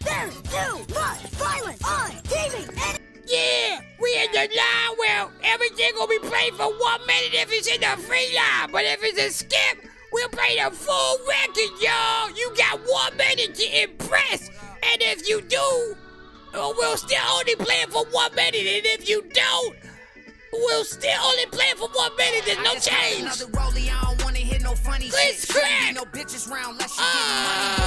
There's too much violence on TV and... Yeah, we in the line where everything will be played for 1 minute if it's in the free line. But if it's a skip, we'll play the full record, y'all. You got 1 minute to impress. And if you do, we'll still only play it for 1 minute. And if you don't, We'll still only play for 1 minute. There's no change. Another rollie, I don't wanna hear no funny Let's shit. crack. No bitches round unless you getting money.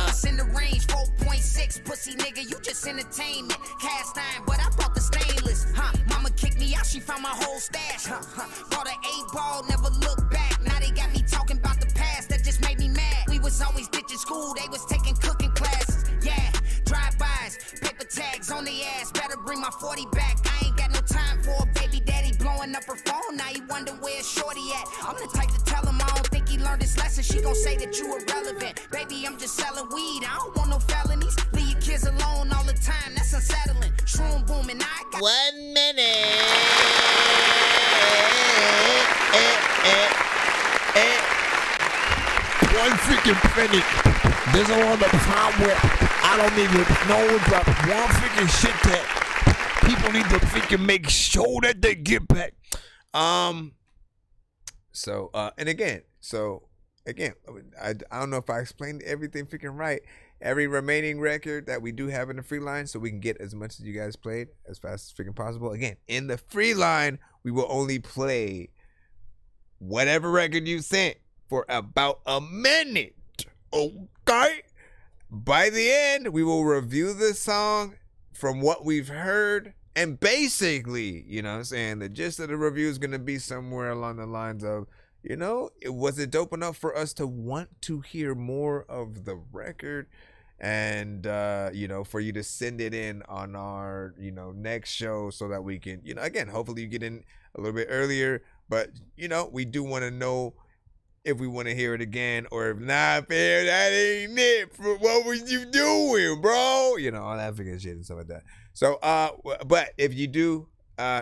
What's the difference in the range? 4.6, pussy nigga, you just entertainment. Cast iron, but I bought the stainless. Mama kicked me out, she found my whole stash. Bought an 8-ball, never looked back. Now they got me talking about the past, that just made me mad. We was always ditching school, they was taking cooking classes. Yeah, drive-bys, paper tags on the ass. Better bring my 40 back. I ain't got no time for a baby daddy blowing up her phone. Now you wonder where shorty at. I'm the type to tell him I don't think he learned his lesson. She gon' say that you irrelevant. Baby, I'm just selling weed. I don't want no felonies. Leave your kids alone all the time. That's unsettling. Shroom booming. I got 1 minute. One freaking penny. There's a lot of time where I don't even know about one freaking shit that people need to freaking make sure that they get back. So again, I don't know if I explained everything freaking right. Every remaining record that we do have in the free line, so we can get as much as you guys played as fast as freaking possible. Again, in the free line, we will only play whatever record you sent for about a minute. Okay? By the end, we will review the song from what we've heard. And basically, you know what I'm saying, the gist of the review is going to be somewhere along the lines of, you know, was it dope enough for us to want to hear more of the record? And, you know, for you to send it in on our, you know, next show so that we can, you know, again, hopefully you get in a little bit earlier. But, you know, we do want to know if we want to hear it again, or if not, man, that ain't it. What was you doing, bro? You know, all that freaking shit and stuff like that. So, but if you do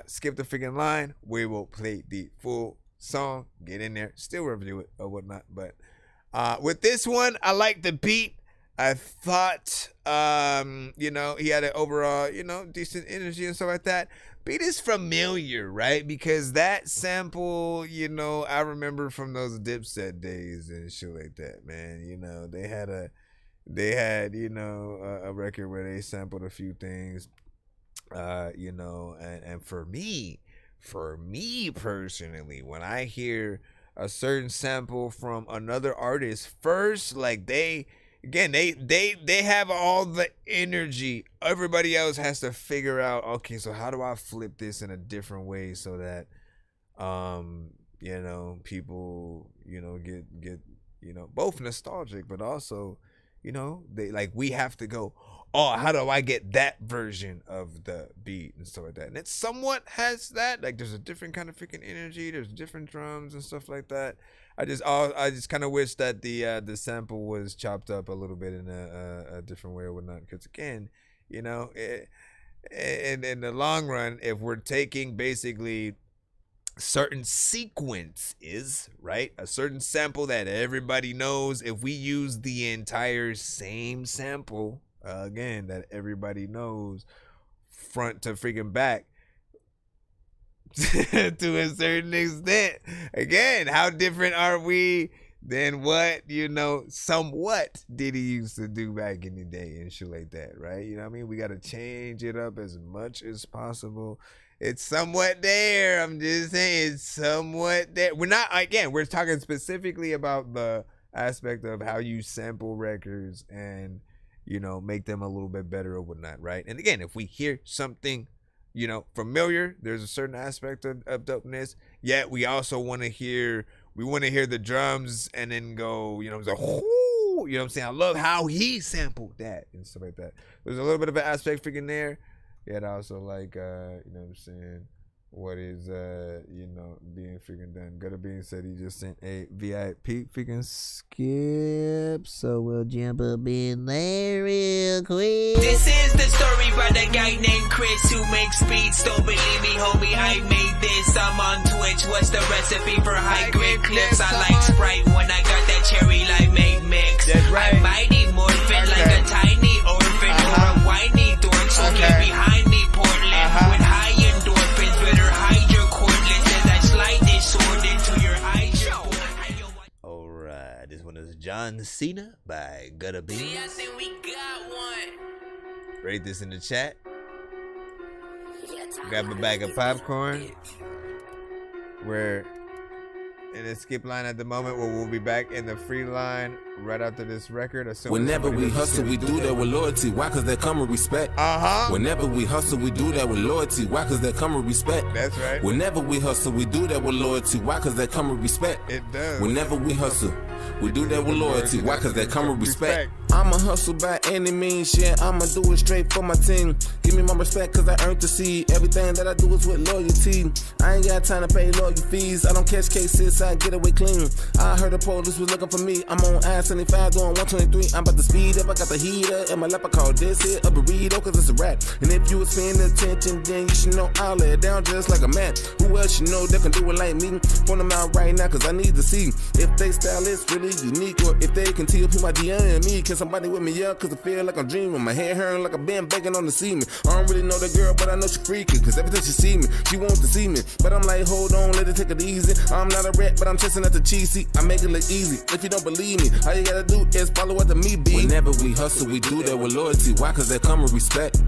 skip the freaking line, we will play the full song, get in there, still review it or whatnot. But with this one, I like the beat. I thought, you know, he had an overall, you know, decent energy and stuff like that. Beat is familiar, right? Because that sample, you know, I remember from those Dipset days and shit like that, man. You know, they had, you know, a record where they sampled a few things, you know, and for me personally, when I hear a certain sample from another artist first, like they have all the energy. Everybody else has to figure out, okay, so how do I flip this in a different way so that you know, people, you know, get you know, both nostalgic, but also, you know, they like, we have to go, oh, how do I get that version of the beat and stuff like that? And it somewhat has that, like, there's a different kind of freaking energy, there's different drums and stuff like that. I just kind of wish that the sample was chopped up a little bit in a different way or whatnot, because again, you know, in the long run, if we're taking basically certain sequences, right, a certain sample that everybody knows, if we use the entire same sample, again, that everybody knows front to freaking back, to a certain extent, again, how different are we than what, you know, somewhat Diddy used to do back in the day and shit like that, right? You know what I mean? We got to change it up as much as possible. It's somewhat there. I'm just saying, it's somewhat there. We're not, again, we're talking specifically about the aspect of how you sample records and, you know, make them a little bit better or whatnot, right? And again, if we hear something, you know, familiar, there's a certain aspect of dopeness. Yet we also want to hear the drums and then go, you know, like, whoo, you know what I'm saying? I love how he sampled that and stuff like that. There's a little bit of an aspect freaking there. Yet also like, you know what I'm saying, what is, you know, being freaking done. Gutter Bean said he just sent a VIP freaking skip, so we'll jump up in there real quick. This is the story by the guy named Chris who makes beats. Don't believe me, homie, I made this. I'm on Twitch. What's the recipe for high grade clips? I like Sprite when I got that cherry limeade mix. That's right. I'm mighty morphin' like a tiny orphan or a whiny dork. So get behind me, Portland. With high endorphins, better hide your cordless as I slide this sword into your eye. Alright, this one is John Cena by Gutter Bean. I think we got one. Rate this in the chat. grab a bag of popcorn. We're in a skip line at the moment where we'll be back in the free line right after this record. Whenever we hustle, we do that with loyalty. Why? Cause that come with respect. Whenever we hustle, we do that with loyalty. Why? Cause that come with respect. That's right. Whenever we hustle, we do that with loyalty. Why? Cause that come with respect. It does. Whenever we hustle, we do that with loyalty. Why? Cause that come with respect. I'ma hustle by any means, yeah. I'ma do it straight for my team. Give me my respect cause I earned the seed. Everything that I do is with loyalty. I ain't got time to pay lawyer fees. I don't catch cases, I get away clean. I heard the police was looking for me. I'm on I-75 doing 123. I'm about to speed up, I got the heater in my lap. I call this here a burrito cause it's a rap. And if you was paying attention, then you should know I'll lay it down just like a man. Who else you know that can do it like me? Point them out right now cause I need to see if they style is really unique, or if they can tell people my DM me. Can somebody with me up cause I feel like I'm dreaming. My hair hurting like I've been begging on the semen. I don't really know the girl but I know she freaking, cause every time she see me she wants to see me. But I'm like hold on, let it take it easy. I'm not a rat but I'm chasing at the cheesy. I make it look easy. If you don't believe me, all you gotta do is follow what the me be. Whenever we hustle we do that with loyalty. Why? Cause that come with respect.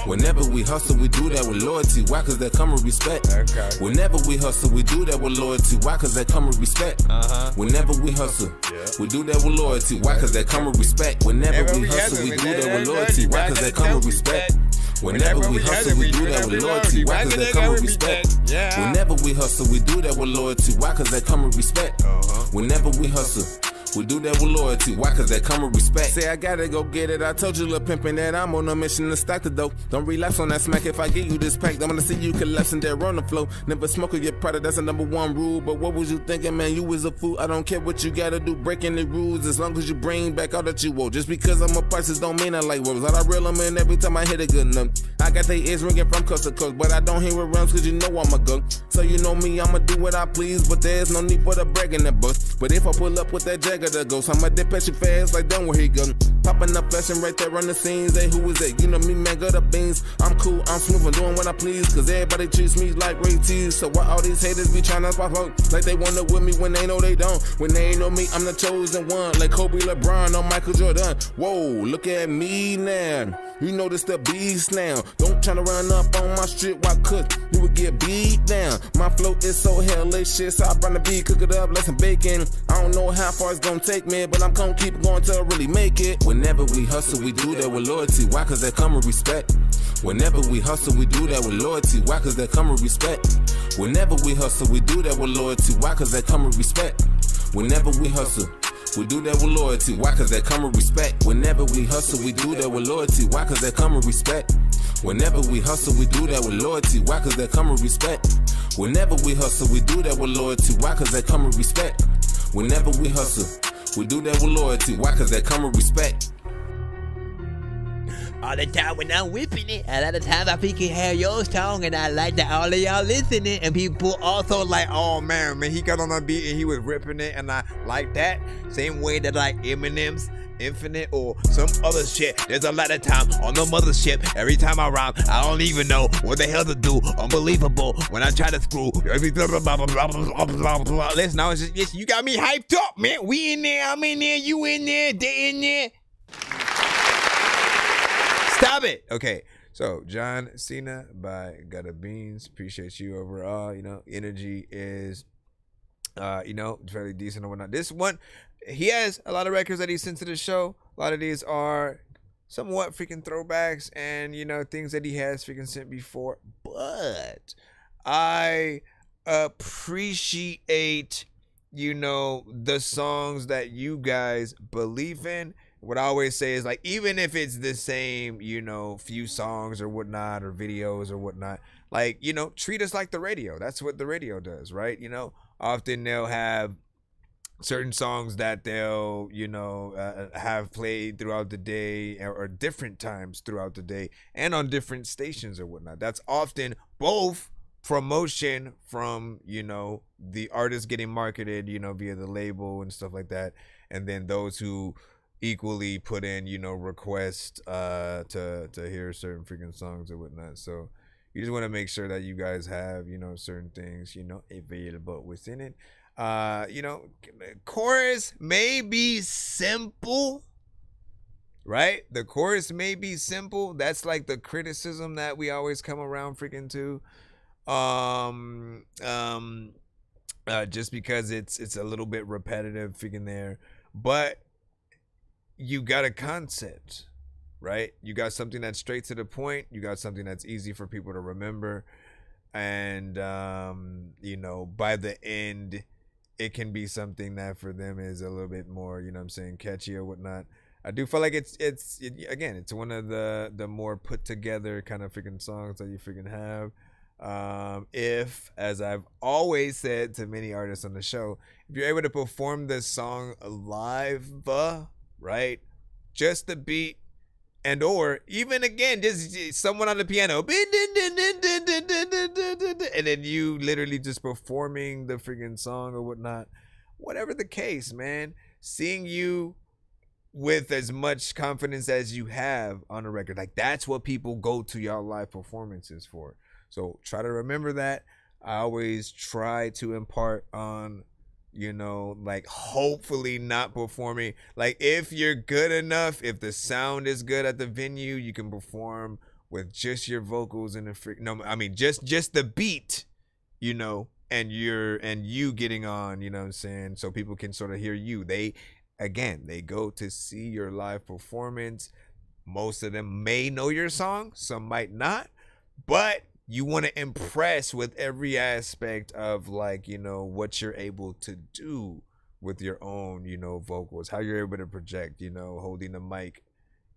Whenever we hustle we do that with loyalty. Why? Cause that come with respect. Whenever we hustle we do that with loyalty. Why? Cause that come with respect. Whenever we hustle we do that with loyalty. Why? Cause that come with respect. Whenever we hustle we do that with loyalty. Why? Cause that come with respect. Whenever we hustle we do that with loyalty. Why? Cause that come with respect. Whenever we hustle we do that with loyalty. Why? Cause that come with respect. Whenever we hustle we do that with loyalty. Why? Cause that come with respect. Say I gotta go get it. I told you, little pimpin', that I'm on a mission to stack the dough. Don't relapse on that smack. If I get you this pack, I'm gonna see you collapsing there on the flow. Never smoke with your product, that's the #1 rule. But what was you thinking, man? You was a fool. I don't care what you gotta do, breaking the rules. As long as you bring back all that you owe. Just because I'm a prices don't mean I like words. All I reel them in every time I hit a good note. I got they ears ringing from coast to coast, but I don't hear it rounds cause you know I'm a go. So you know me, I'ma do what I please, but there's no need for the brag in that bus. But if I pull up with that Jagger that goes, I'ma dip at you fast like done where he go. Popping up flashing right there on the scenes. Hey, who is that? You know me, man, got the beans. I'm cool, I'm smooth, I'm doing what I please. Cause everybody treats me like Ray T's. So why all these haters be trying to pop out? Like they wanna with me when they know they don't. When they ain't know me, I'm the chosen one. Like Kobe, LeBron, or Michael Jordan. Whoa, look at me now. You know this the beast now. Don't try to run up on my strip, why could you would get beat down. My flow is so hellish shit, so I bring the beat, cook it up like some bacon. I don't know how far it's gonna take me, but I'm gonna keep going till I really make it. Whenever we hustle, we do that with loyalty. Why? Cause that come with respect. Whenever we hustle, we do that with loyalty. Why? Cause that come with respect. Whenever we hustle, we do that with loyalty. Why? Cause that come with respect. Whenever we hustle, we do that with loyalty. Why? Cause that come with respect. Whenever we hustle, we do that with loyalty. Why? Cause that come with respect. Whenever we hustle, we do that with loyalty. Why? Cause that come with respect. Whenever we hustle, we do that with loyalty. Why? Cause that come with respect. Whenever we hustle, we do that with loyalty. Why? Cause that come with respect. All the time when I'm whipping it, a lot of times I think you hear your song, and I like that all of y'all listening, and people also like, oh man, he got on a beat and he was ripping it, and I like that. Same way that like Eminem's Infinite or some other shit. There's a lot of time on the mothership. Every time I rhyme, I don't even know what the hell to do. Unbelievable when I try to screw. Listen, now it's just you got me hyped up, man. We in there, I'm in there, you in there, they in there. Stop it. Okay, so John Cena by Gutter Beans. Appreciate you overall. You know, energy is, fairly decent or whatnot. This one, he has a lot of records that he sent to the show. A lot of these are somewhat freaking throwbacks and, things that he has freaking sent before. But I appreciate, the songs that you guys believe in. What I always say is, like, even if it's the same, few songs or whatnot, or videos or whatnot, like, treat us like the radio. That's what the radio does, right? Often they'll have certain songs that they'll, have played throughout the day or different times throughout the day and on different stations or whatnot. That's often both promotion from, the artist getting marketed, via the label and stuff like that. And then those who equally put in, requests to hear certain freaking songs or whatnot. So you just want to make sure that you guys have, certain things, available within it. Chorus may be simple, right? The chorus may be simple. That's like the criticism that we always come around freaking to. Just because it's a little bit repetitive freaking there. But you got a concept, right? You got something that's straight to the point. You got something that's easy for people to remember. And, you know, by the end, it can be something that for them is a little bit more, you know what I'm saying, catchy or whatnot. I do feel like it's one of the more put together kind of freaking songs that you freaking have. If, as I've always said to many artists on the show, if you're able to perform this song live, right, just the beat, and or even again just someone on the piano, and then you literally just performing the freaking song or whatnot, whatever the case, man, seeing you with as much confidence as you have on a record, like that's what people go to y'all live performances for. So try to remember that. I always try to impart on, you know, like hopefully not performing. Like if you're good enough, if the sound is good at the venue, you can perform with just your vocals and just the beat, you know, and you getting on, you know what I'm saying? So people can sort of hear you. They go to see your live performance. Most of them may know your song, some might not, but you want to impress with every aspect of, like, you know, what you're able to do with your own, you know, vocals, how you're able to project, you know, holding the mic,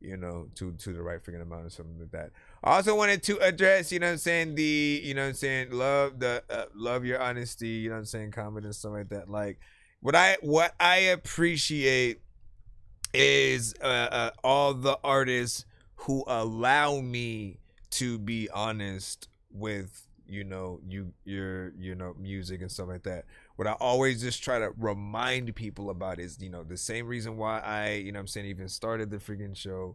you know, to the right freaking amount or something like that. I also wanted to address, you know what I'm saying, love your honesty, you know what I'm saying, comment and stuff like that. Like what I appreciate is all the artists who allow me to be honest with, you know, your music and stuff like that. What I always just try to remind people about is, you know, the same reason why I, you know what I'm saying, even started the freaking show,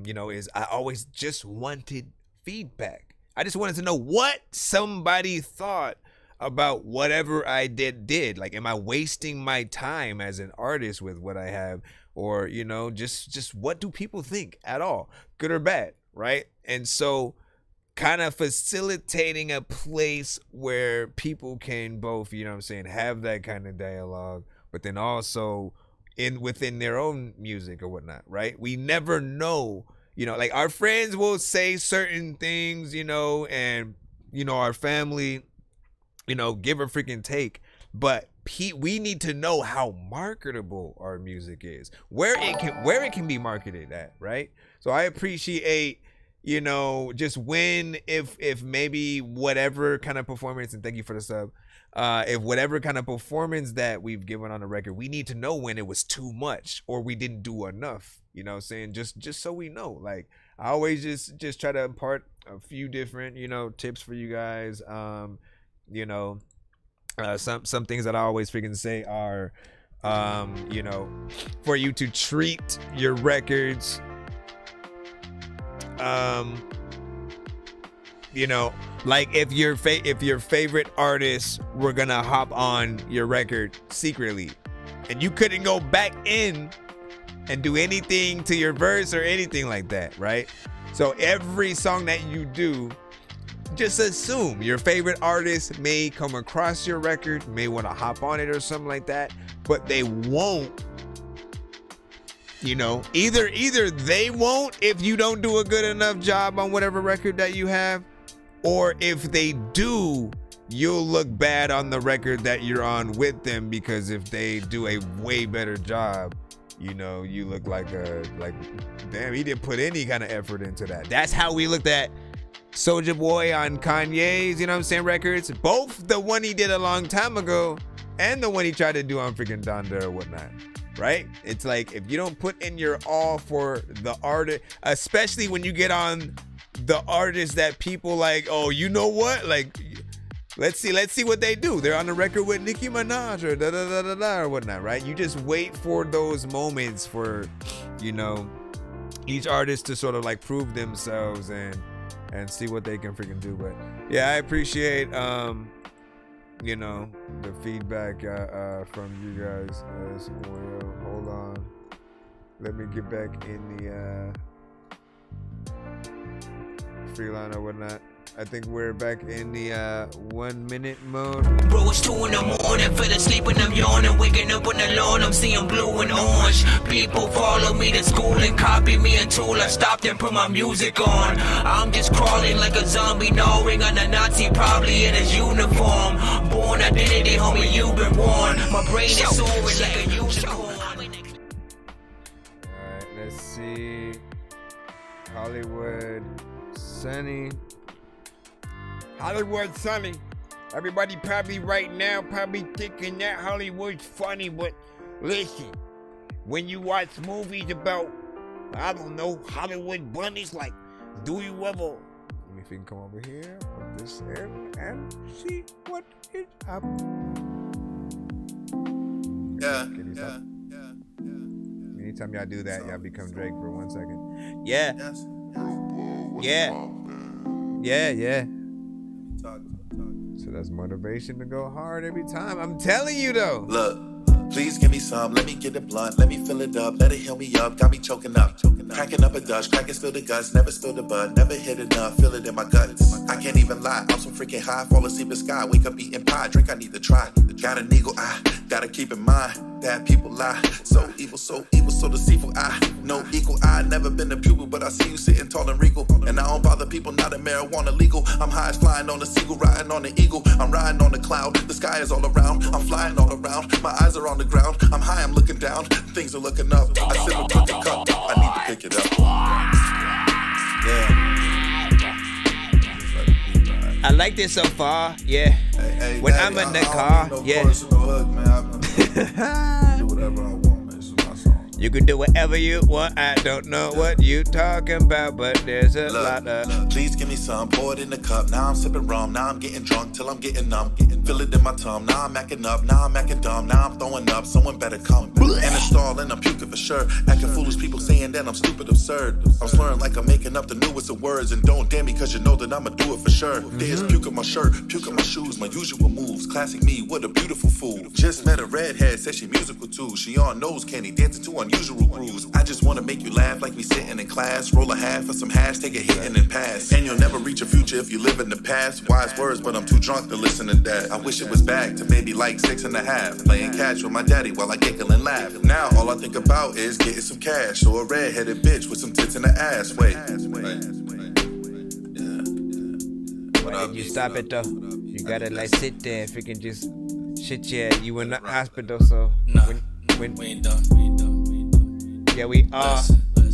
you know, is I always just wanted feedback. I just wanted to know what somebody thought about whatever I did. Like, am I wasting my time as an artist with what I have? Or, you know, just what do people think at all, good or bad, right? And so kind of facilitating a place where people can both, you know what I'm saying, have that kind of dialogue, but then also within their own music or whatnot, right? We never know, you know, like our friends will say certain things, you know, and, you know, our family, you know, give a freaking take, but we need to know how marketable our music is, where it can be marketed at, right? So I appreciate, you know, just if maybe whatever kind of performance, and thank you for the sub, if whatever kind of performance that we've given on the record, we need to know when it was too much or we didn't do enough, you know what I'm saying? Just so we know. Like, I always just try to impart a few different, you know, tips for you guys. You know, some things that I always freaking say are, you know, for you to treat your records, you know, like if your favorite artists were gonna hop on your record secretly and you couldn't go back in and do anything to your verse or anything like that, right? So every song that you do, just assume your favorite artist may come across your record, may want to hop on it or something like that, but they won't. You know, either they won't if you don't do a good enough job on whatever record that you have, or if they do, you'll look bad on the record that you're on with them, because if they do a way better job, you know, you look like damn, he didn't put any kind of effort into that. That's how we looked at Soulja Boy on Kanye's, you know what I'm saying, records, both the one he did a long time ago and the one he tried to do on freaking Donda or whatnot. Right? It's like, if you don't put in your all for the artist, especially when you get on the artists that people like, oh, you know what? Like, let's see what they do. They're on the record with Nicki Minaj or da or whatnot, right? You just wait for those moments for, you know, each artist to sort of like prove themselves and see what they can freaking do. But yeah, I appreciate you know, the feedback from you guys. Hold on. Let me get back in the Freeline or whatnot. I think we're back in the 1 minute mode. Bro, it's 2 in the morning, fell asleep and I'm yawning, waking up on the lawn, I'm seeing blue and orange. People follow me to school and copy me until I stopped and put my music on. I'm just crawling like a zombie, gnawing on a Nazi, probably in his uniform. Born identity, homie, you've been warned. My brain is soaring like a unicorn. Alright, let's see. Hollywood Sunny. Hollywood Sunny. Everybody probably right now thinking that Hollywood's funny, but listen, when you watch movies about, I don't know, Hollywood bunnies, like, do you ever? Let me see if we can come over here on this area and see what is up. Yeah. Anytime y'all do that, y'all become Drake for 1 second. Yeah. Yeah. So that's motivation to go hard every time. I'm telling you though. Look, please give me some, let me get a blunt, let me fill it up, let it heal me up, got me choking up. Cracking up a gush, cracking spill the guts, never spill the bud, never hit enough, feel it in my guts. I can't even lie, I'm so freaking high, fall asleep in sky, wake up eating pie, drink I need to try. Got an eagle eye, gotta keep in mind, bad people lie. So evil, so deceitful, I no equal. I never been a pupil, but I see you sitting tall and regal. And I don't bother people, not a marijuana legal. I'm high as flying on a seagull, riding on an eagle. I'm riding on a cloud, the sky is all around. I'm flying all around, my eyes are on the ground. I'm high, I'm looking down, things are looking up. I sip a crooked cup, I need to pick it up. Yeah. I like this so far, yeah. Hey, when daddy, I'm in the car, yeah. Do whatever I want, man. This is my song. You can do whatever you want. I don't know what you talking about, but there's a lot of. Please give me some, pour it in the cup. Now I'm sipping rum, now I'm getting drunk till I'm getting numb. Feel it in my tongue, now I'm acting up, now I'm acting dumb, now I'm throwing up. Someone better come. And a stall and I'm puking for sure. Acting foolish, people saying that I'm stupid, absurd. I'm slurring like I'm making up the newest of words. And don't damn me, cause you know that I'ma do it for sure. There's puke in my shirt, puke in my shoes, my usual moves. Classic me, what a beautiful fool. Just met a redhead, said she musical too. She on nose candy, dancing to unusual grooves. I just wanna make you laugh like we sitting in class. Roll a half for some hash, take a hit and then pass. And you'll never reach your future if you live in the past. Wise words, but I'm too drunk to listen to that. I wish it was back to maybe like 6.5. Playing catch with my daddy while I giggle and laugh. Now all I think about is getting some cash. Or a redheaded bitch with some tits in the ass. Wait. Why did you stop it though? You gotta like sit there and freaking just shit. Yeah, you in the hospital, so when we ain't done. Yeah, we are.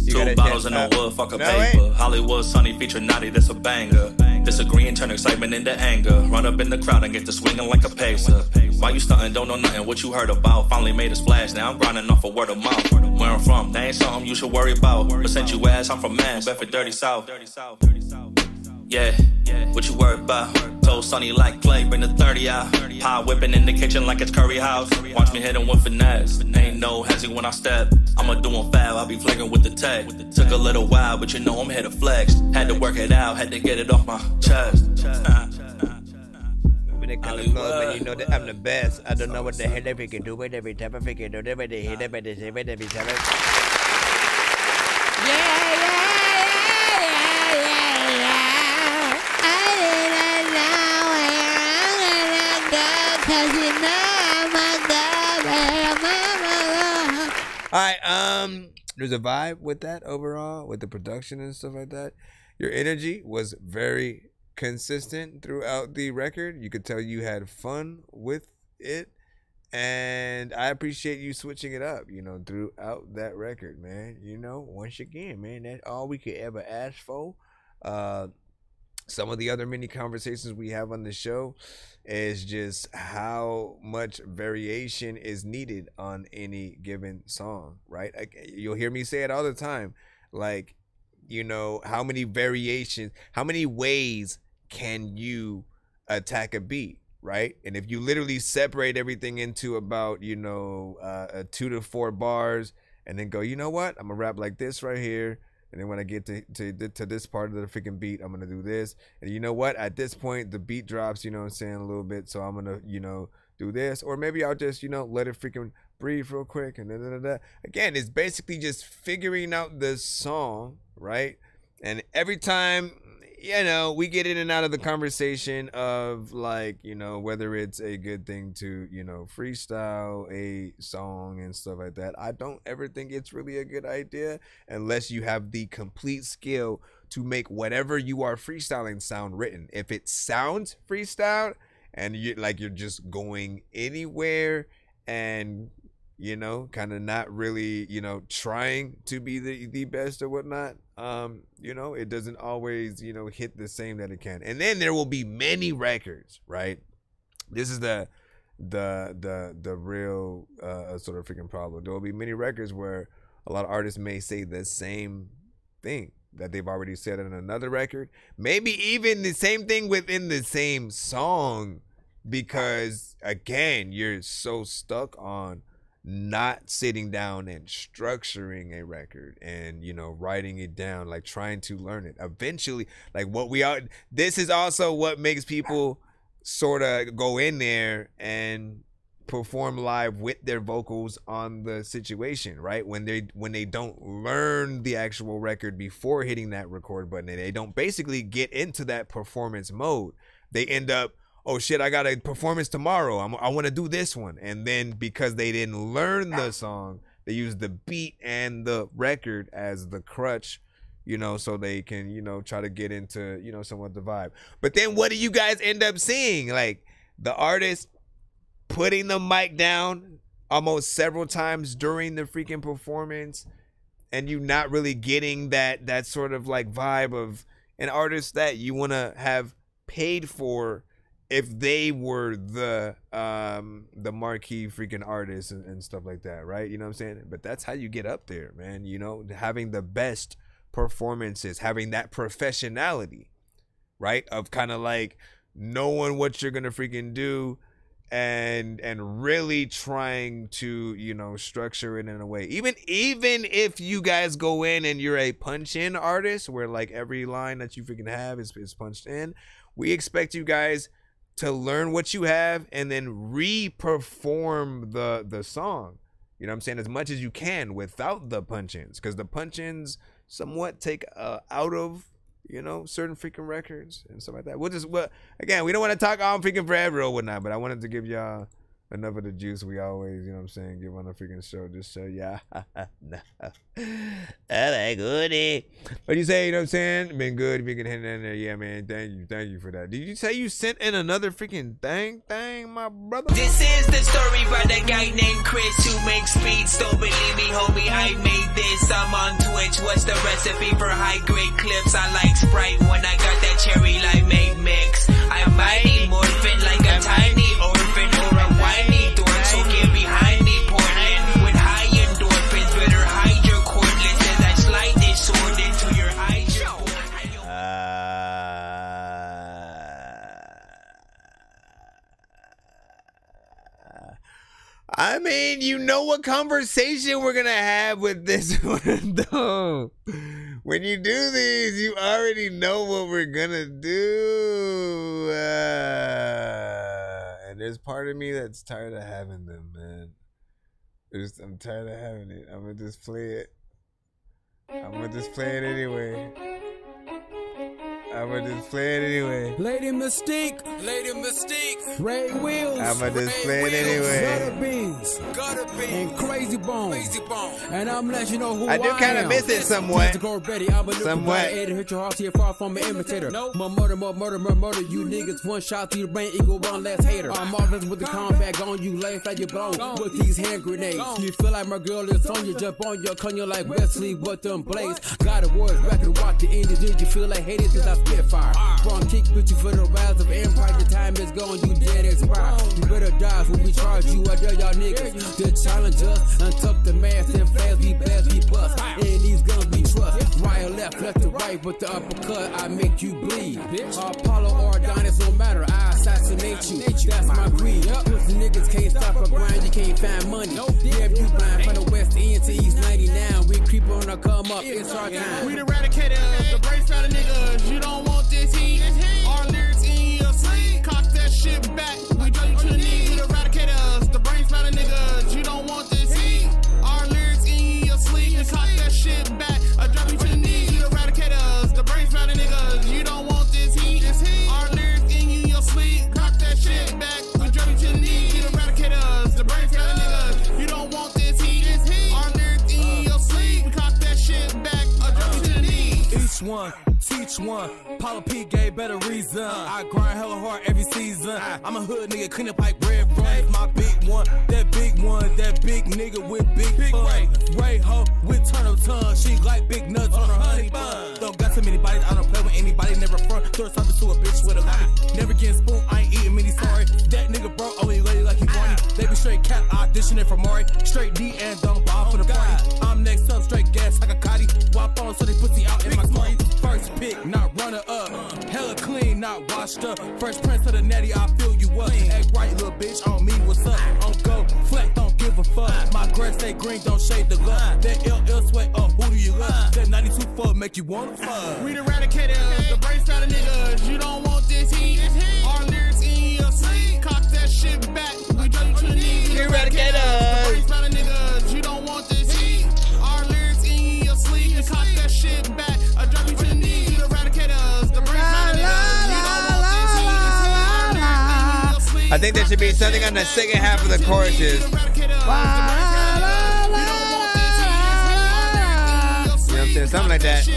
Two bottles in the wood, fuck a paper. Hollywood Sunny feature naughty, that's a banger. Disagree and turn excitement into anger. Run up in the crowd and get to swinging like a pacer. Why you stuntin', don't know nothing, what you heard about. Finally made a splash, now I'm grinding off a word of mouth. Where I'm from, that ain't something you should worry about. But sent you ass, I'm from Man, Bedford, Dirty South. Yeah, what you worried about? Told Sonny like Clay, bring the 30 out. Pie whipping in the kitchen like it's Curry House. Watch me hit him with finesse. Ain't no hezzy when I step. I'ma do him fab, I'll be flagrant with the tech. Took a little while, but you know I'm here to flex. Had to work it out, had to get it off my chest. When it comes to clothes, man, you know that I'm the best. I don't know what the hell they can do with every time I figure it out. Everybody hit it, but they say it every time. Alright, there's a vibe with that overall, with the production and stuff like that. Your energy was very consistent throughout the record. You could tell you had fun with it. And I appreciate you switching it up, you know, throughout that record, man. You know, once again, man, that's all we could ever ask for. Some of the other mini conversations we have on the show is just how much variation is needed on any given song, right? You'll hear me say it all the time. Like, you know, how many variations, how many ways can you attack a beat, right? And if you literally separate everything into about, you know, 2 to 4 bars and then go, you know what? I'm gonna rap like this right here. And then when I get to this part of the freaking beat, I'm going to do this. And you know what? At this point, the beat drops, you know what I'm saying, a little bit. So I'm going to, you know, do this, or maybe I'll just, let it freaking breathe real quick and Again, it's basically just figuring out the song, right? And every time, we get in and out of the conversation of like, whether it's a good thing to, freestyle a song and stuff like that. I don't ever think it's really a good idea unless you have the complete skill to make whatever you are freestyling sound written. If it sounds freestyled and you're just going anywhere and kind of not really, trying to be the best or whatnot, it doesn't always, hit the same that it can. And then there will be many records, right? This is the real sort of freaking problem. There will be many records where a lot of artists may say the same thing that they've already said in another record, maybe even the same thing within the same song, because again, you're so stuck on not sitting down and structuring a record and writing it down, like trying to learn it. Eventually, like this is also what makes people sort of go in there and perform live with their vocals on the situation, right? When they don't learn the actual record before hitting that record button, and they don't basically get into that performance mode, they end up, oh shit, I got a performance tomorrow, I want to do this one. And then because they didn't learn the song, they use the beat and the record as the crutch, so they can, try to get into, somewhat the vibe. But then what do you guys end up seeing? Like the artist putting the mic down almost several times during the freaking performance, and you not really getting that sort of like vibe of an artist that you want to have paid for if they were the marquee freaking artists and stuff like that, right? You know what I'm saying? But that's how you get up there, man. Having the best performances, having that professionality, right? Of kind of like knowing what you're gonna freaking do, and really trying to structure it in a way. Even if you guys go in and you're a punch-in artist where like every line that you freaking have is punched in, we expect you guys to learn what you have and then re-perform the song. You know what I'm saying? As much as you can without the punch-ins, because the punch-ins somewhat take out of certain freaking records and stuff like that. Again, we don't want to talk on freaking forever or whatnot, but I wanted to give y'all enough of the juice we always, give on the freaking show, just so that goodie. What do you say? You know what I'm saying? Been good. If you can hit in there, yeah, man. Thank you for that. Did you say you sent in another freaking thing, my brother? This is the story about a guy named Chris who makes beats. Don't believe me, homie, I made this. I'm on Twitch. What's the recipe for high grade clips? I like Sprite when I got that cherry limeade mix. I'm mighty morphin' like a tiny orphan or a whiny dork, so get behind me, Portland. With high endorphins, better hide your cordless as I slide this sword into your eye. I mean, you know what conversation we're gonna have with this one, though. When you do these, you already know what we're gonna do. And there's part of me that's tired of having them, man. I'm tired of having it. I'm gonna just play it. I'm gonna just play it anyway. Lady Mystique, Ray Wheels, I'ma just play it anyway. Gutter Beans, and Crazy Bone. And I'm letting you know who I am. I do kind of miss it somewhat. Hit your heart here far from an imitator. More murder. You niggas one shot to your brain, equal one less hater. I'm always with the combat on you, laugh like your bone with these hand grenades. You feel like my girl is on you, jump on your cunyon like Wesley with them blades. Got a word back to watch the Indians. Did you feel like haters since I spit fire? From kick with you for the rise of empire. The time is gone, you dead expired. You better die when we charge you. I dare y'all niggas to challenge us. Untuck the mask and fast, we blast, we bust. And these guns we trust. Right or left to right, but the uppercut I make you bleed. Apollo or Adonis, no matter, I assassinate you. That's my greed. Pussy niggas can't stop a grind, you can't find money. Damn, you blind from the west end to east 99. We creep on a come up, it's our time. We the radicators, the brace out of niggas. You don't want this heat. Our lyrics in your sleep. Cock that shit back. We go you to the knees. We the radicators. shit back. I drop you to the knees, you eradicate us. The brain sprouting niggas, you don't want this heat. Our lyrics in you, your sleep. Cock that shit back. We drop you to the knees, you eradicate us. The brain sprouting niggas, you don't want this heat. Our lyrics in you, your sleep. We cock that shit back. I drop you to the knees. Each one, teach one. Paula P gave better reason. I grind hella hard every season. I'm a hood nigga, clean up like red runs. My big one, that big nigga with big fun. Ray ho with turnip tongue. She like big nuts on her honey bun. Don't got so many bodies, I don't play with anybody. Never front, throw something to a bitch with a lie. Never getting spoon, I ain't eating mini sorry. That nigga broke, only lady like he horny. They be straight cat auditioning for Maury. Straight D and don't ball for the party. I'm next up, straight gas like a Cotty. Wop on so they pussy out in my smarty. First pick, not runner up. Hella clean, not washed up. First prince of the natty, I fill you up. Act right, little bitch, on me, what's up? On go, flat, don't give a fuck. My grass stay green, don't shade the luck. That LL sweat up, who do you love? That 92 fuck make you wanna fuck. We eradicated us, the brain sprouting niggas. You don't want this heat. Our lyrics in your sleep. Cock that shit back. We drop you to the knees. We eradicate us. The brain sprouting niggas. You don't want this heat. Our lyrics in your sleep. Cock that shit back. I drop you to the knees. You eradicate us. The brain sprouting niggas. You don't want this heat. Our lyrics in your sleep. I think there should be something on the second half of the choruses. You know what I'm saying? Something like that.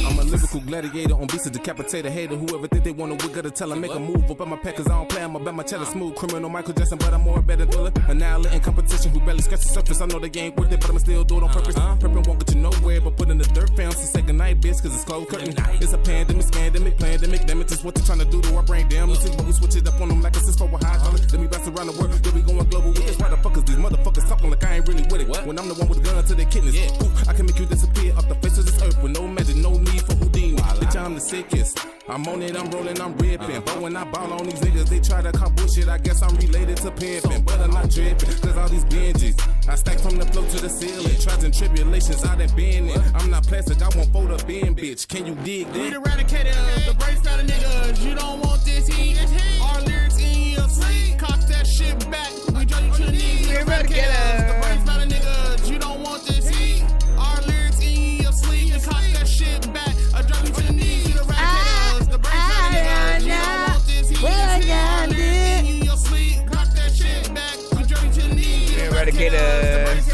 I'm a lyrical gladiator on beats to decapitate a hater. Whoever think they want to wiggle to tell them make a move up at my pack, cause I don't play, I'm about my cheddar smooth. Criminal Michael Jackson, but I'm more better thriller. Annihilating competition who barely scratch the surface. I know the game worth it, but I'ma still do it on purpose. Prepping won't get you nowhere, but put in the dirt found to say goodnight, bitch, cause it's closed curtain. It's a pandemic, scandemic, pandemic, damn it, is what they trying to do to our brain damage. But we switch it up on them like a sis for a high color. Then we bounce around the world, then we going global with this. Why the fuck is these motherfuckers talking like I ain't really with it? When I'm the one with the gun to their kidneys. Ooh, I can make you disappear off the face of this earth with no magic, no need for Houdini. Bitch, I'm the sickest. I'm on it, I'm rolling, I'm ripping. But when I ball on these niggas, they try to call bullshit. I guess I'm related to pimping, but I'm not dripping. Cause all these binges, I stack from the floor to the ceiling. Trials and tribulations, I done been in. I'm not plastic, I won't fold up in, bitch. Can you dig that? We eradicated us, the brain sprouting niggas. You don't want this heat. Our lyrics in your sleep. Cock that shit back. We drop you to the knees. We eradicate us, the brain sprouting niggas. You don't want this heat. Our lyrics in your sleep. Cock that shit back. I drop you to the knees. You eradicate us, the brain sprouting niggas. You don't want this heat. Our lyrics in your sleep. Cock that shit back. We drop you to the knees. You eradicate us.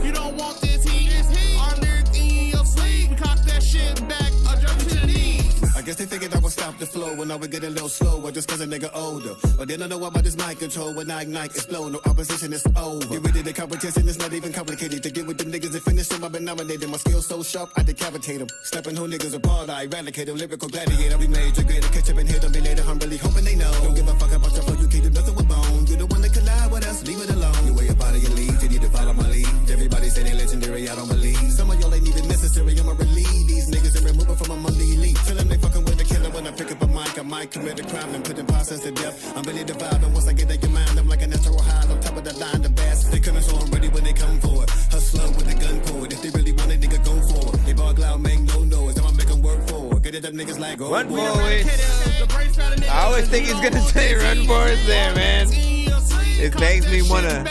You don't want this heat. Our lyrics in your sleep. Cock that shit back. I drop you to the knees. I guess they figured I would stop the flow when I would get a little slower just cause a nigga older. But they don't know about this mic control when I ignite, explode. No opposition, it's over. Get rid of the competition, it's not even complicated. To get with them niggas and finish them, I've been nominated. My skills so sharp, I decapitate them. Snapping whole niggas apart, I eradicate them. Lyrical gladiator, we major greater. Catch up and hit them, and later I'm really hoping they know. Don't give a fuck about your flow, you can't do nothing with bone. You're the one that collide with us, leave it alone. You wear your body, you leave, you need to follow my lead. Everybody say they legendary, I don't believe. Some of y'all ain't even necessary, I'ma relieve these niggas and remove them from my money elite. Tell them they fucking with the killer when I pick up a mic. I might commit a crime and put them process to death. I'm really the vibe, and once I get in your mind, I'm like a natural high on top of the line, the best. They coming so I'm ready when they come for it. Hustler with the gun forward. If they really want it, nigga, go for it. They ball loud, make no noise. I'ma make them work for it. Get it, them niggas like go run for it. I always think he's gonna say run for it there, man. It makes me wanna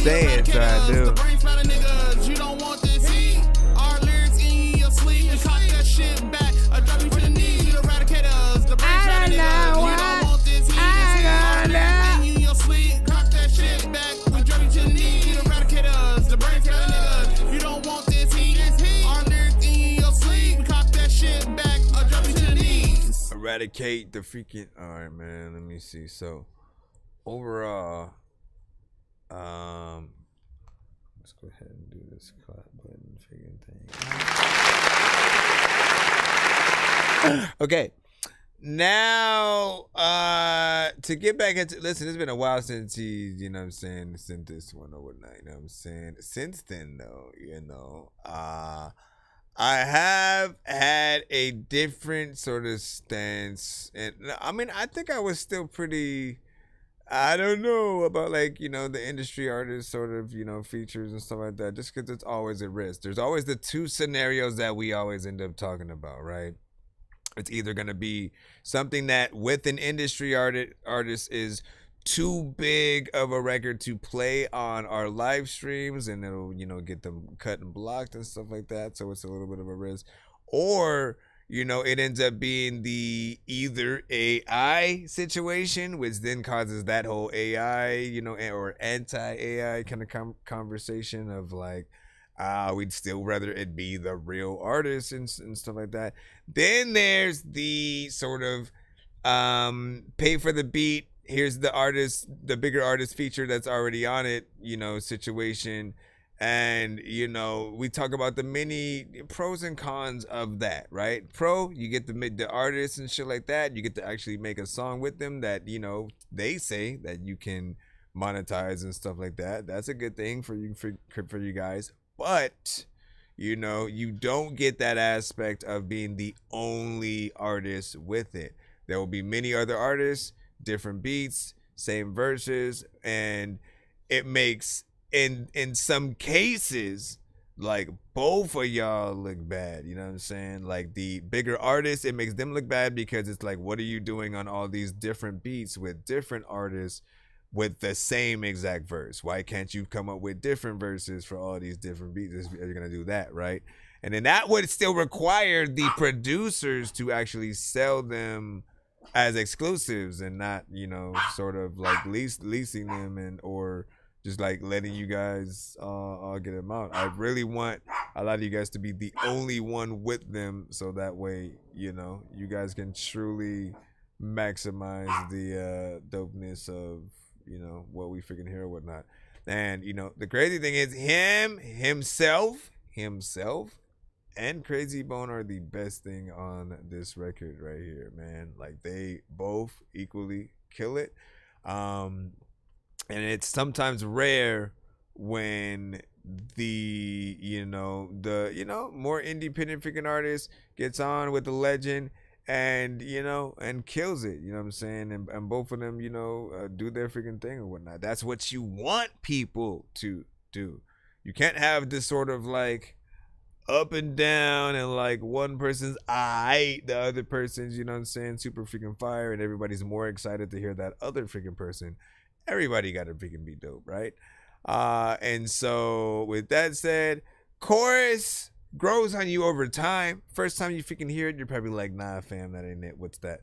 say it, so I do. You don't want this heat. Our lyrics in your sleep. Cock that shit back. I drop you to the knees. You eradicate us. The brain sprouting niggas. You don't want this heat. Our lyrics in your sleep. Cock that shit back. We drop you to the knees. You eradicate us. The brain sprouting niggas. You don't want this heat. Our lyrics in your sleep. Cock that shit back. I drop you to the knees. Eradicate the freaking. All right, man. Let me see. So overall, let's go ahead and do this clap button freaking thing. Okay, now to get back into, listen, it's been a while since he, you know what I'm saying, sent this one or whatnot, you know what I'm saying. Since then though, you know, I have had a different sort of stance, and I mean, I think I was still pretty, I don't know about, like, you know, the industry artist sort of, you know, features and stuff like that, just because it's always a risk. There's always the two scenarios that we always end up talking about, right? It's either going to be something that with an industry artist is too big of a record to play on our live streams, and it'll, you know, get them cut and blocked and stuff like that. So it's a little bit of a risk. Or, you know, it ends up being the either AI situation, which then causes that whole AI, you know, or anti-AI kind of conversation of like, we'd still rather it be the real artist and stuff like that. Then there's the sort of pay for the beat, here's the artist, the bigger artist feature that's already on it, you know, situation. And, you know, we talk about the many pros and cons of that, right? Pro, you get to meet the artists and shit like that. You get to actually make a song with them that, you know, they say that you can monetize and stuff like that. That's a good thing for you, for you guys. But, you know, you don't get that aspect of being the only artist with it. There will be many other artists, different beats, same verses, and it makes, in some cases, like, both of y'all look bad. You know what I'm saying? Like, the bigger artists, it makes them look bad because it's like, what are you doing on all these different beats with different artists with the same exact verse? Why can't you come up with different verses for all these different beats? You're gonna do that, right? And then that would still require the producers to actually sell them as exclusives and not, you know, sort of like leasing them, and or just like letting you guys all get them out. I really want a lot of you guys to be the only one with them, so that way, you know, you guys can truly maximize the dopeness of, you know, what we freaking hear or whatnot. And, you know, the crazy thing is himself, and Crazy Bone are the best thing on this record right here, man. Like, they both equally kill it. And it's sometimes rare when the, more independent freaking artist gets on with the legend and, you know, and kills it, you know what I'm saying? And both of them, you know, do their freaking thing or whatnot. That's what you want people to do. You can't have this sort of like up and down and like one person's the other person's, you know what I'm saying, super freaking fire, and everybody's more excited to hear that other freaking person. Everybody got to freaking be dope, right? And so with that said, chorus grows on you over time. First time you freaking hear it, you're probably like, nah, fam, that ain't it. What's that?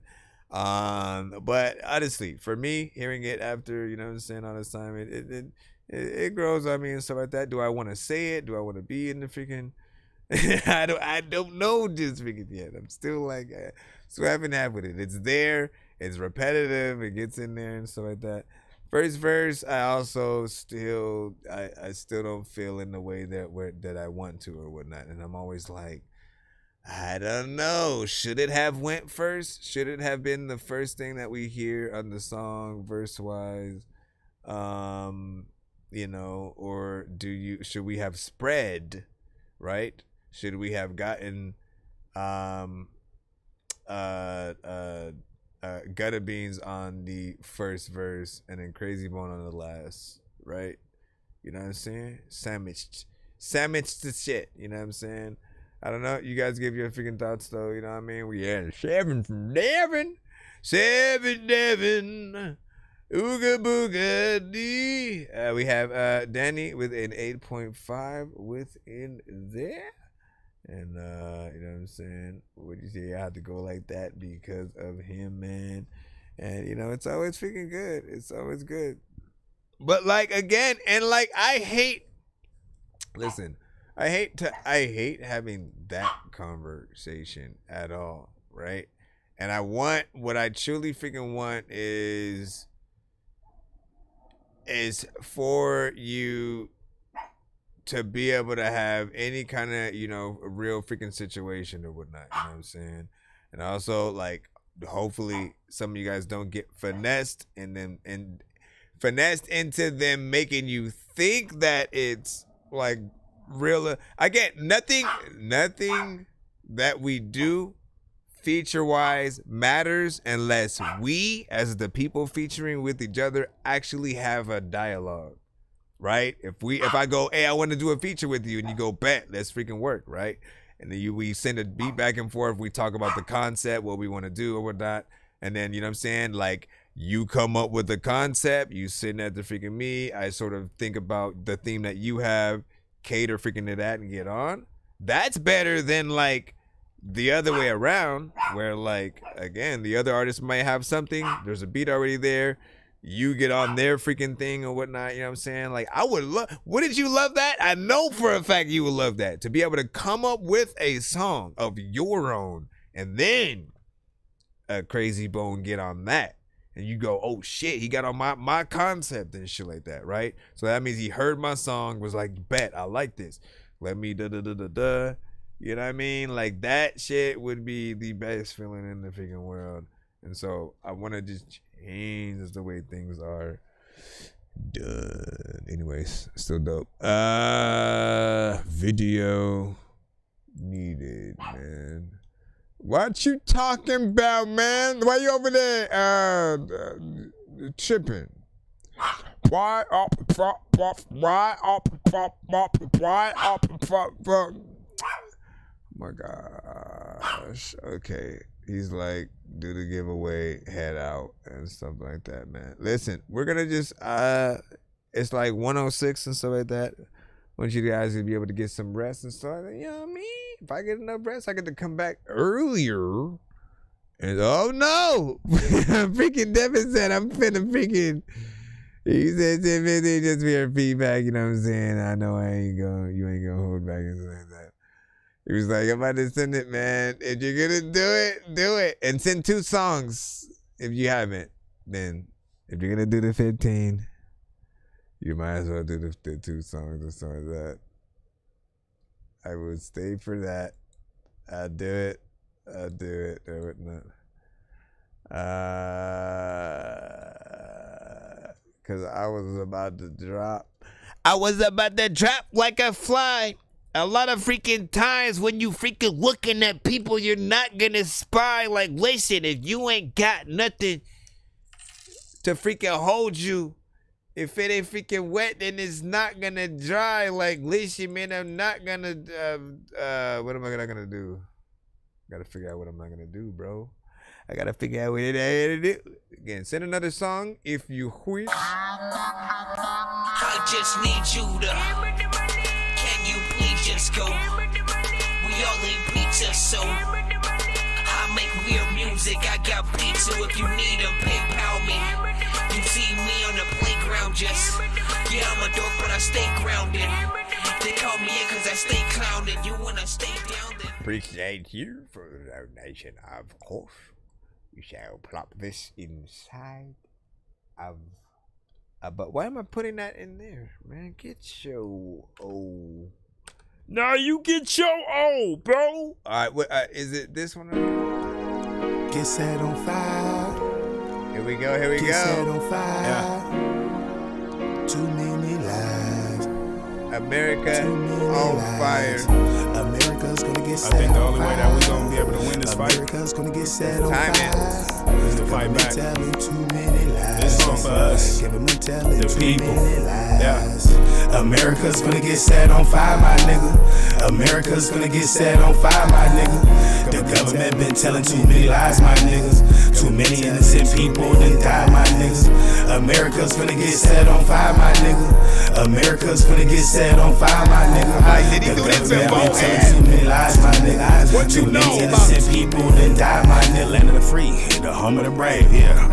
But honestly, for me, hearing it after, you know what I'm saying, all this time, it grows on me and stuff like that. Do I want to say it? Do I want to be in the freaking... I don't know just freaking yet. I'm still like swapping half with it. It's there. It's repetitive. It gets in there and stuff like that. First verse, I also still don't feel in the way that I want to or whatnot, and I'm always like, I don't know. Should it have went first? Should it have been the first thing that we hear on the song, verse wise? You know, or should we have spread, right? Should we have gotten Gutta Beans on the first verse and then Crazy Bone on the last, right? You know what I'm saying? Sandwiched the shit, you know what I'm saying? I don't know. You guys give your freaking thoughts though, you know what I mean? We had Seven from Devin. Ooga booga dee. We have Danny with an 8.5 within there. And, you know what I'm saying? What do you say? I have to go like that because of him, man. And, you know, it's always freaking good. It's always good. But, like, again, and, like, I hate having that conversation at all, right? And what I truly freaking want is for you to be able to have any kind of, you know, real freaking situation or whatnot, you know what I'm saying? And also, like, hopefully some of you guys don't get finessed and finessed into them making you think that it's like real. Again, nothing that we do feature wise matters unless we, as the people featuring with each other, actually have a dialogue. Right? If I go, hey, I want to do a feature with you, and you go, bet, let's freaking work, right? And then we send a beat back and forth. We talk about the concept, what we want to do or whatnot. And then, you know what I'm saying? Like, You come up with a concept, you sitting at the freaking me, I sort of think about the theme that you have, cater freaking to that and get on. That's better than like the other way around, where like, again, the other artist might have something, there's a beat already there, you get on their freaking thing or whatnot, you know what I'm saying? Like, I would love, wouldn't you love that? I know for a fact you would love that, to be able to come up with a song of your own and then a Crazy Bone get on that. And you go, oh shit, he got on my concept and shit like that, right? So that means he heard my song, was like, bet, I like this. Let me da-da-da-da-da. You know what I mean? Like, that shit would be the best feeling in the freaking world. And so I want to just change the way things are done. Anyways, still dope. Video needed, man. What you talking about, man? Why you over there tripping? Why up? Oh my gosh. Okay. He's like, do the giveaway, head out, and stuff like that, man. Listen, we're gonna just it's like 1:06 and stuff like that. I want you guys to be able to get some rest and stuff like that. You know what I mean? If I get enough rest, I get to come back earlier. And oh no! Freaking Devin said I'm finna freaking. He said just be your feedback, you know what I'm saying? I know you ain't gonna hold back and stuff like that. He was like, I'm about to send it, man. If you're gonna do it. And send 2 songs if you haven't. Then if you're gonna do the 15, you might as well do the 2 songs or something like that. I would stay for that. I'll do it. Or whatnot. Cause I was about to drop like a fly. A lot of freaking times when you freaking looking at people, you're not gonna spy. Like, listen, if you ain't got nothing to freaking hold you, if it ain't freaking wet, then it's not gonna dry. Like, listen, man, I'm not gonna, what am I gonna do? Gotta figure out what I'm not gonna do, bro. I gotta figure out what I'm gonna do. Again, send another song if you wish. I just need you to, can you please just go? We all eat pizza, so I make weird music. I got pizza if you need them, PayPal me. You see me on the playground just, yeah, I'm a dork, but I stay grounded. They call me in cause I stay clowned. You wanna stay down then. Appreciate you for the donation, of course. We shall plop this inside of... but why am I putting that in there? Man, get your O. Nah, you get your O, bro. Alright, is it this one? Get set on fire. Here we go, Get set on fire. Yeah. Too many lies. America on fire. America's gonna get set on fire. I think the only way that we're gonna be able to win this fight, America's gonna get set on fire. Is to fight back. Telling too many lies. This song for us, the people. Yeah. America's gonna get set on fire, my nigga. America's gonna get set on fire, my nigga. The government been telling too many lies, my niggas. Too many innocent people done died, my niggas. America's gonna get set on fire, my nigga. America's gonna get set on fire, my nigga. Did he do this in both hands? Too many lies, my nigga. What you Too know many about innocent people done died, my nigga. Land of the free, the home of the brave, yeah.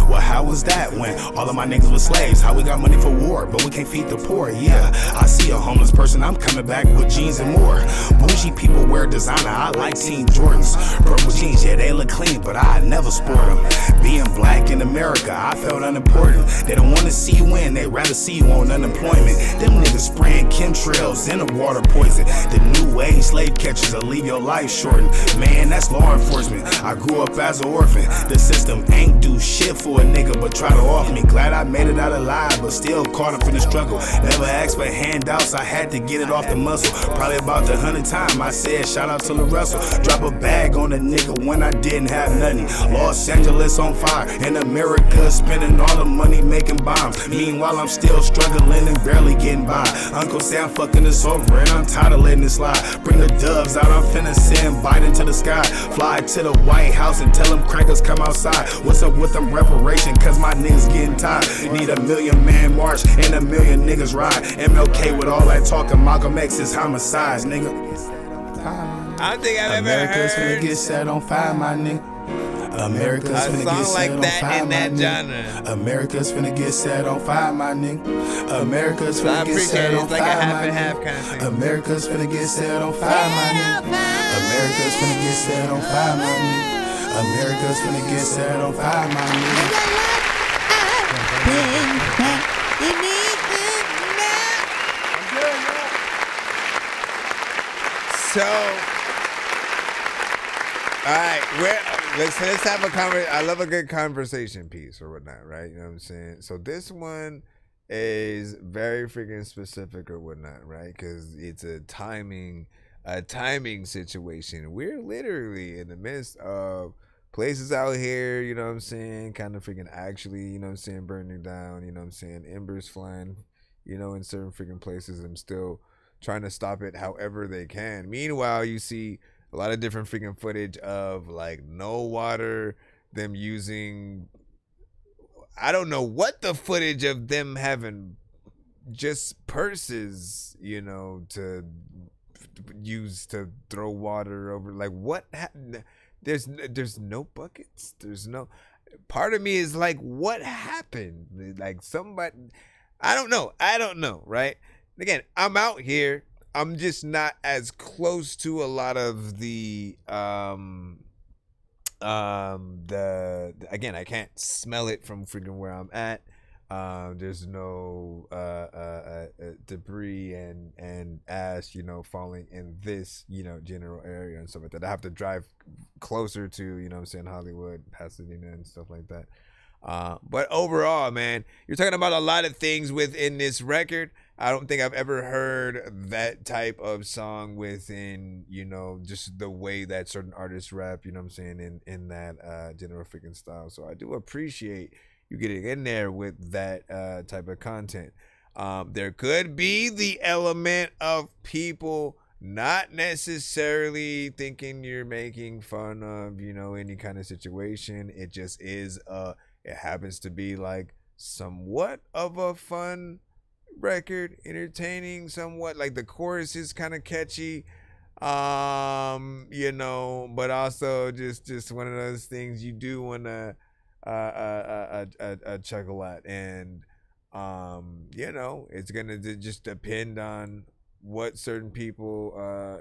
Well, how was that when all of my niggas were slaves? How we got money for war, but we can't feed the poor, yeah. I see a homeless person, I'm coming back with jeans and more. Bougie people wear designer, I like Team Jordans. Purple jeans, yeah, they look clean, but I never sport them. Being black in America, I felt unimportant. They don't want to see you win, they rather see you on unemployment. Them niggas spraying chemtrails in the water poison. The new age slave catchers will leave your life shortened. Man, that's law enforcement. I grew up as an orphan. The system ain't do shit for a nigga, but try to off me. Glad I made it out alive, but still caught up in the struggle. Never asked for handouts, I had to get it off the muscle. Probably about the 100th time I said shout out to the Russell. Drop a bag on a nigga when I didn't have nothing. Los Angeles on fire, and America spending all the money making bombs. Meanwhile I'm still struggling and barely barely getting by. Uncle Sam fucking us over and I'm tired of letting it slide. Bring the doves out, I'm finna send Biden to the sky. Fly to the White House and tell them crackers come outside. What's up with them reparation? Cause my niggas getting tired. Need a million man march and a million niggas ride. MLK with all that talking, Malcolm X is homicides, nigga. I don't think I've ever America's heard finna get set on fire, my nigga. America's a finna song get set like on that fire, in my that nigga. genre. America's finna get set on fire, my nigga. America's So I finna get appreciate set it. on It's like a fire, half my and half nigga. kind of thing. America's finna get set on fire, my nigga. America's finna get set on fire, my nigga. America's finna get set on fire, my nigga. So, all right, let's have a conversation. I love a good conversation piece or whatnot, right? You know what I'm saying? So this one is very freaking specific or whatnot, right? Because it's a timing situation. We're literally in the midst of places out here, you know what I'm saying, kind of freaking actually, you know what I'm saying, burning down, you know what I'm saying, embers flying, you know, in certain freaking places and still trying to stop it however they can. Meanwhile, you see a lot of different freaking footage of like no water, them using, I don't know what the footage of them having just purses, you know, to use to throw water over. Like what happened? There's no buckets. There's no, part of me is like, what happened? Like somebody, I don't know, right? Again, I'm out here. I'm just not as close to a lot of the again, I can't smell it from freaking where I'm at. There's no debris and ash, you know, falling in this, you know, general area and stuff like that. I have to drive closer to, you know what I'm saying, Hollywood, Pasadena and stuff like that. But overall, man, you're talking about a lot of things within this record. I don't think I've ever heard that type of song within, you know, just the way that certain artists rap, you know what I'm saying, in that general freaking style. So I do appreciate you getting in there with that type of content. There could be the element of people not necessarily thinking you're making fun of, you know, any kind of situation. It just is, it happens to be like somewhat of a fun record, entertaining somewhat, like the chorus is kind of catchy, you know, but also just one of those things you do want to chuckle at. And you know, it's gonna just depend on what certain people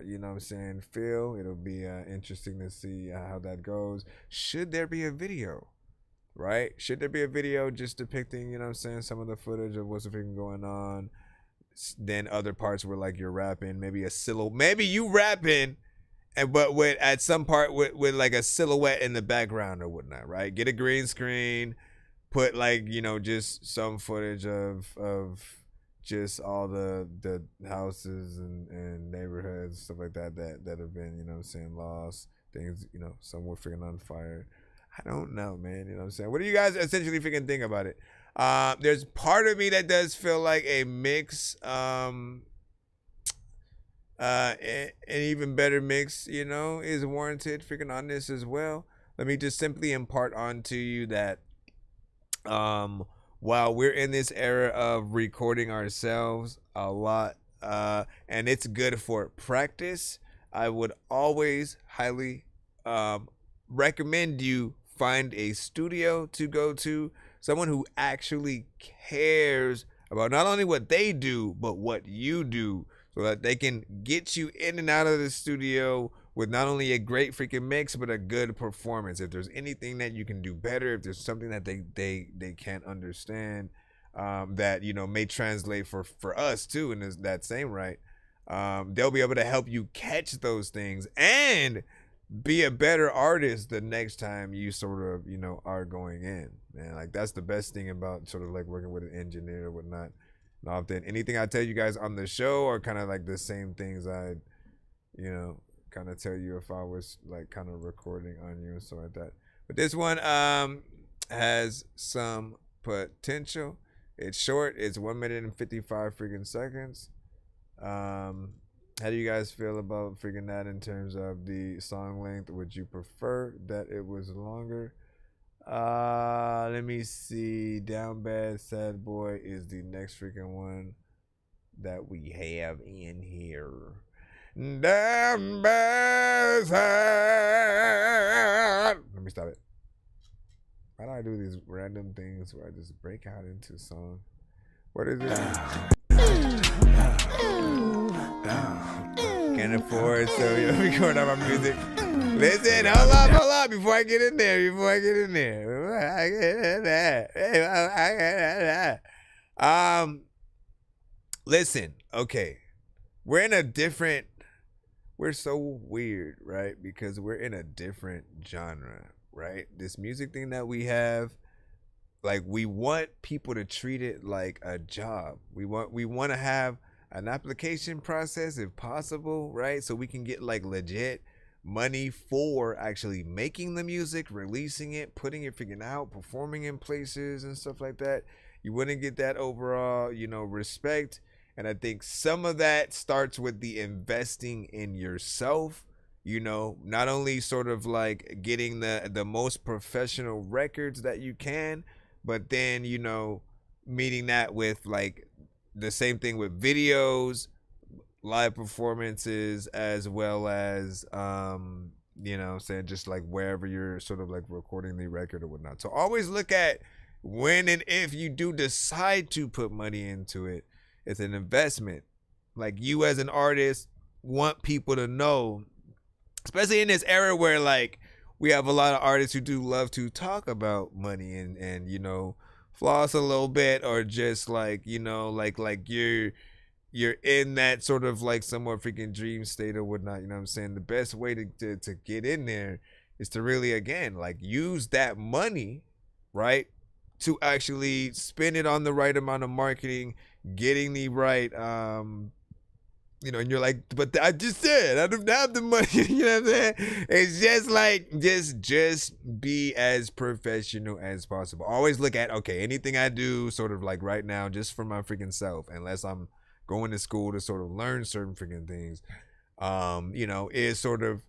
you know what I'm saying, feel. It'll be interesting to see how that goes. Should there be a video, right? Should there be a video just depicting, you know what I'm saying, some of the footage of what's freaking going on? Then other parts where like you're rapping, maybe maybe you rapping, and but with at some part with like a silhouette in the background or whatnot, right? Get a green screen, put like, you know, just some footage of just all the houses and neighborhoods, stuff like that have been, you know what I'm saying, lost. Things, you know, some were freaking on fire. I don't know, man. You know what I'm saying? What do you guys essentially freaking think about it? There's part of me that does feel like a mix, an even better mix, you know, is warranted freaking on this as well. Let me just simply impart onto you that while we're in this era of recording ourselves a lot, and it's good for practice, I would always highly recommend you find a studio to go to, someone who actually cares about not only what they do, but what you do, so that they can get you in and out of the studio with not only a great freaking mix, but a good performance. If there's anything that you can do better, if there's something that they can't understand, that, you know, may translate for us too in that same right, they'll be able to help you catch those things and be a better artist the next time you sort of, you know, are going in, man. Like that's the best thing about sort of like working with an engineer or whatnot. And often anything I tell you guys on the show are kind of like the same things I'd, you know, kind of tell you if I was like kind of recording on you and stuff like that. But this one has some potential. It's short. It's 1 minute and 55 freaking seconds. How do you guys feel about freaking that in terms of the song length? Would you prefer that it was longer? Let me see. Down Bad Sad Boy is the next freaking one that we have in here. Down Bad Sad. Let me stop it. Why do I do these random things where I just break out into song? What is it? Can't afford, so you know, record on my music. Listen, hold up, before I get in there, listen, okay, we're so weird, right? Because we're in a different genre, right? This music thing that we have, like, we want people to treat it like a job. We want to have an application process if possible, right? So we can get like legit money for actually making the music, releasing it, putting it freaking out, performing in places and stuff like that. You wouldn't get that overall, you know, respect. And I think some of that starts with the investing in yourself, you know, not only sort of like getting the most professional records that you can, but then, you know, meeting that with like the same thing with videos, live performances, as well as, you know, saying just like wherever you're sort of like recording the record or whatnot. So always look at when and if you do decide to put money into it, it's an investment. Like, you as an artist want people to know, especially in this era where like we have a lot of artists who do love to talk about money and you know, floss a little bit, or just like, you know, like you're in that sort of like somewhat freaking dream state or whatnot, you know what I'm saying? The best way to get in there is to really, again, like, use that money, right, to actually spend it on the right amount of marketing, getting the right, you know, and you're like, but I just said I don't have the money, you know what I'm saying? It's just like, just be as professional as possible. Always look at, okay, anything I do sort of like right now, just for my freaking self, unless I'm going to school to sort of learn certain freaking things, you know, is sort of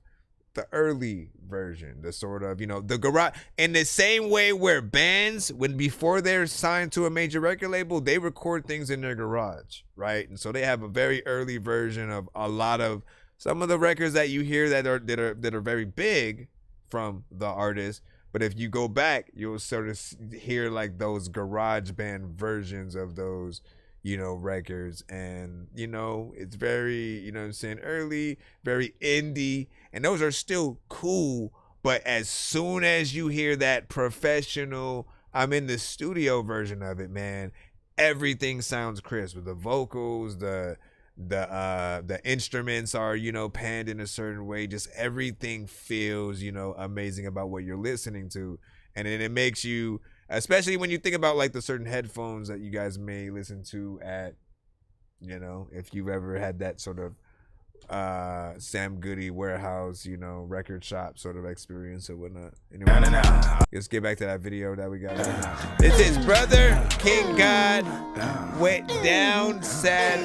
the early version, the sort of, you know, the garage. In the same way where bands, when before they're signed to a major record label, they record things in their garage, right? And so they have a very early version of a lot of some of the records that you hear that are very big from the artist. But if you go back, you'll sort of hear like those garage band versions of those, you know, records. And, you know, it's very, you know what I'm saying, early, very indie, and those are still cool. But as soon as you hear that professional, I'm in the studio version of it, man, everything sounds crisp. With the vocals, the instruments are, you know, panned in a certain way. Just everything feels, you know, amazing about what you're listening to. And then it makes you, especially when you think about like the certain headphones that you guys may listen to at, you know, if you've ever had that sort of Sam Goody warehouse, you know, record shop sort of experience or whatnot. Anyway, let's get back to that video that we got right now. This is Brother King God went down sad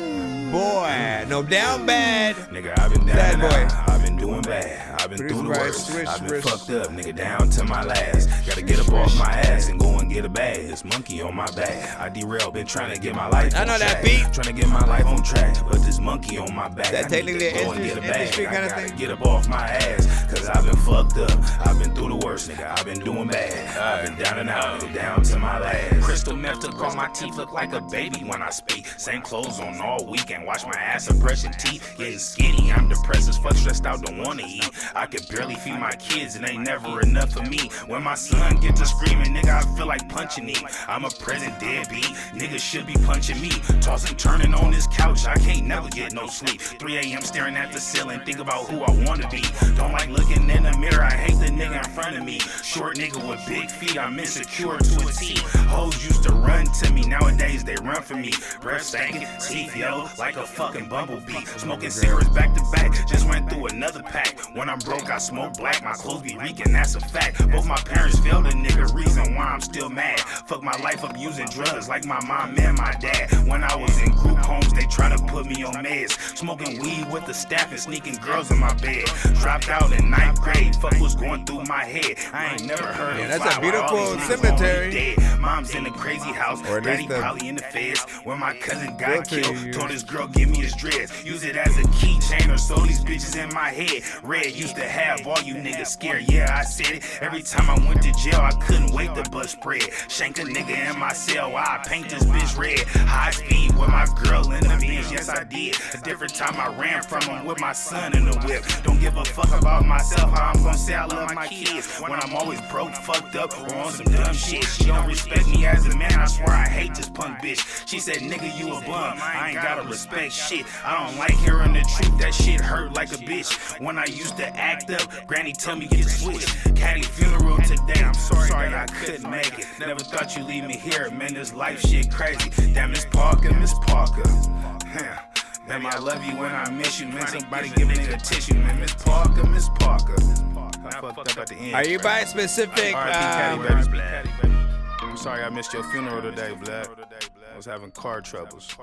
boy. No, down bad. Nigga, I've been down sad boy. I've been doing bad. I've been through the worst. I've been fucked up, nigga, down to my last. Gotta get up off my ass and go and get a bag. This monkey on my back. I derailed, been trying to get my life on track. I know that beat. Trying to get my life on track, but this monkey on my back. That technically go and get a bag. I gotta get up off my ass, cause I've been fucked up. I've been through the worst, nigga. I've been doing bad. I've been down and out, nigga, down to my last. Crystal meth took all my teeth, look like a baby when I speak. Same clothes on all weekend. Wash my ass and brushing teeth. Getting skinny, I'm depressed as fuck, stressed out, don't wanna eat. I could barely feed my kids, it ain't never enough for me. When my son get to screaming, nigga, I feel like punching him. I'm a present deadbeat, niggas should be punching me. Tossing, turning on this couch, I can't never get no sleep. 3 a.m. staring at the ceiling, think about who I wanna be. Don't like looking in the mirror, I hate the nigga in front of me. Short nigga with big feet, I'm insecure to a T. Hoes used to run to me, nowadays they run for me. Breath stankin', teeth yellow like a fucking bumblebee. Smoking cigarettes back to back, just went through another pack. When I'm broke, I smoke black. My clothes be reeking, that's a fact. Both my parents failed a nigga, reason why I'm still mad. Fuck my life up using drugs like my mom and my dad. When I was in group homes, they try to put me on meds. Smoking weed with the staff and sneaking girls in my bed. Dropped out in 9th grade, fuck what's going through my head. I ain't never heard of that's a beautiful cemetery. Mom's in a crazy house, daddy probably in the feds. When my cousin got killed, told his girl give me his dreads. Use it as a keychain or so these bitches in my head. Red used to have all you niggas scared, yeah I said it. Every time I went to jail I couldn't wait to bust spread. Shank a nigga in my cell while I paint this bitch red. High speed with my girl in the bitch, yes I did. A different time I ran from him with my son in the whip. Don't give a fuck about myself, how I'm gonna say I love my kids when I'm always broke, fucked up, or on some dumb shit. She don't respect me as a man, I swear I hate this punk bitch. She said, nigga, you a bum, I ain't gotta respect shit. I don't like hearing the truth, that shit hurt like a bitch. When I used to act up, granny tell me get switched. Caddy funeral today, I'm sorry I couldn't make it. Never thought you'd leave me here, man, this life shit crazy. Damn, Miss Parker. Damn, I love you when I miss you, man. Somebody give a nigga tissue, man. Miss Parker. I fucked up at the end. Are you by specific? R.I.P. Caddy, baby. I'm sorry I missed your funeral today, Black. I was having car troubles.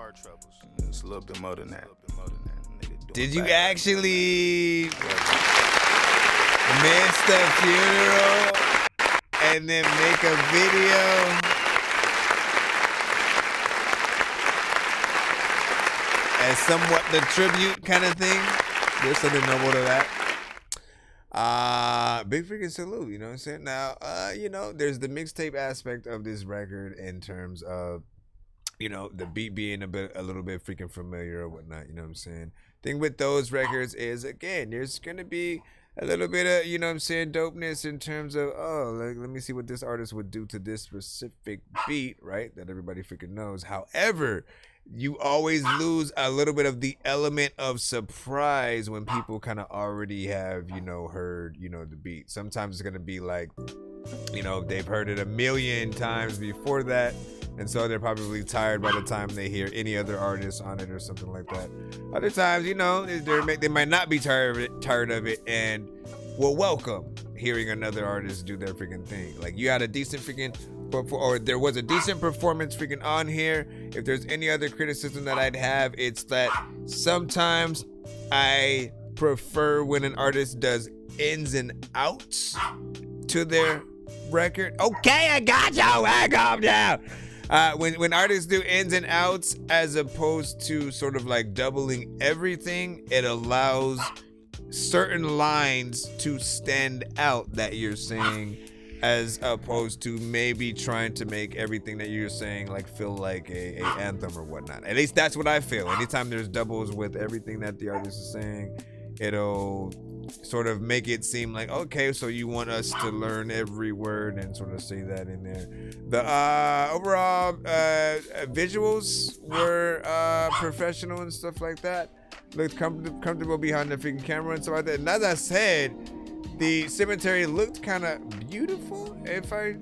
It's a little bit more than that. Did you actually miss the funeral and then make a video? As somewhat the tribute kind of thing. There's something noble to that. Big freaking salute, you know what I'm saying? Now, there's the mixtape aspect of this record in terms of, the beat being a little bit freaking familiar or whatnot, you know what I'm saying? Thing with those records is, again, there's going to be a little bit of, dopeness in terms of, let me see what this artist would do to this specific beat, right? That everybody freaking knows. However, you always lose a little bit of the element of surprise when people kind of already have, heard, the beat. Sometimes it's going to be like, they've heard it a million times before that. And so they're probably tired by the time they hear any other artist on it or something like that. Other times, they might not be tired of it and will welcome hearing another artist do their freaking thing. Like you had a decent freaking, or there was a decent performance freaking on here. If there's any other criticism that I'd have, it's that sometimes I prefer when an artist does ins and outs to their record. Okay, I got you. Calm down. When artists do ins and outs as opposed to sort of like doubling everything, it allows certain lines to stand out that you're saying, as opposed to maybe trying to make everything that you're saying like feel like a anthem or whatnot. At least that's what I feel. Anytime there's doubles with everything that the artist is saying, it'll sort of make it seem like, okay, so you want us to learn every word and sort of say that in there. The overall visuals were professional and stuff like that. Looked comfortable behind the freaking camera and stuff like that. And as I said, the cemetery looked kind of beautiful, if I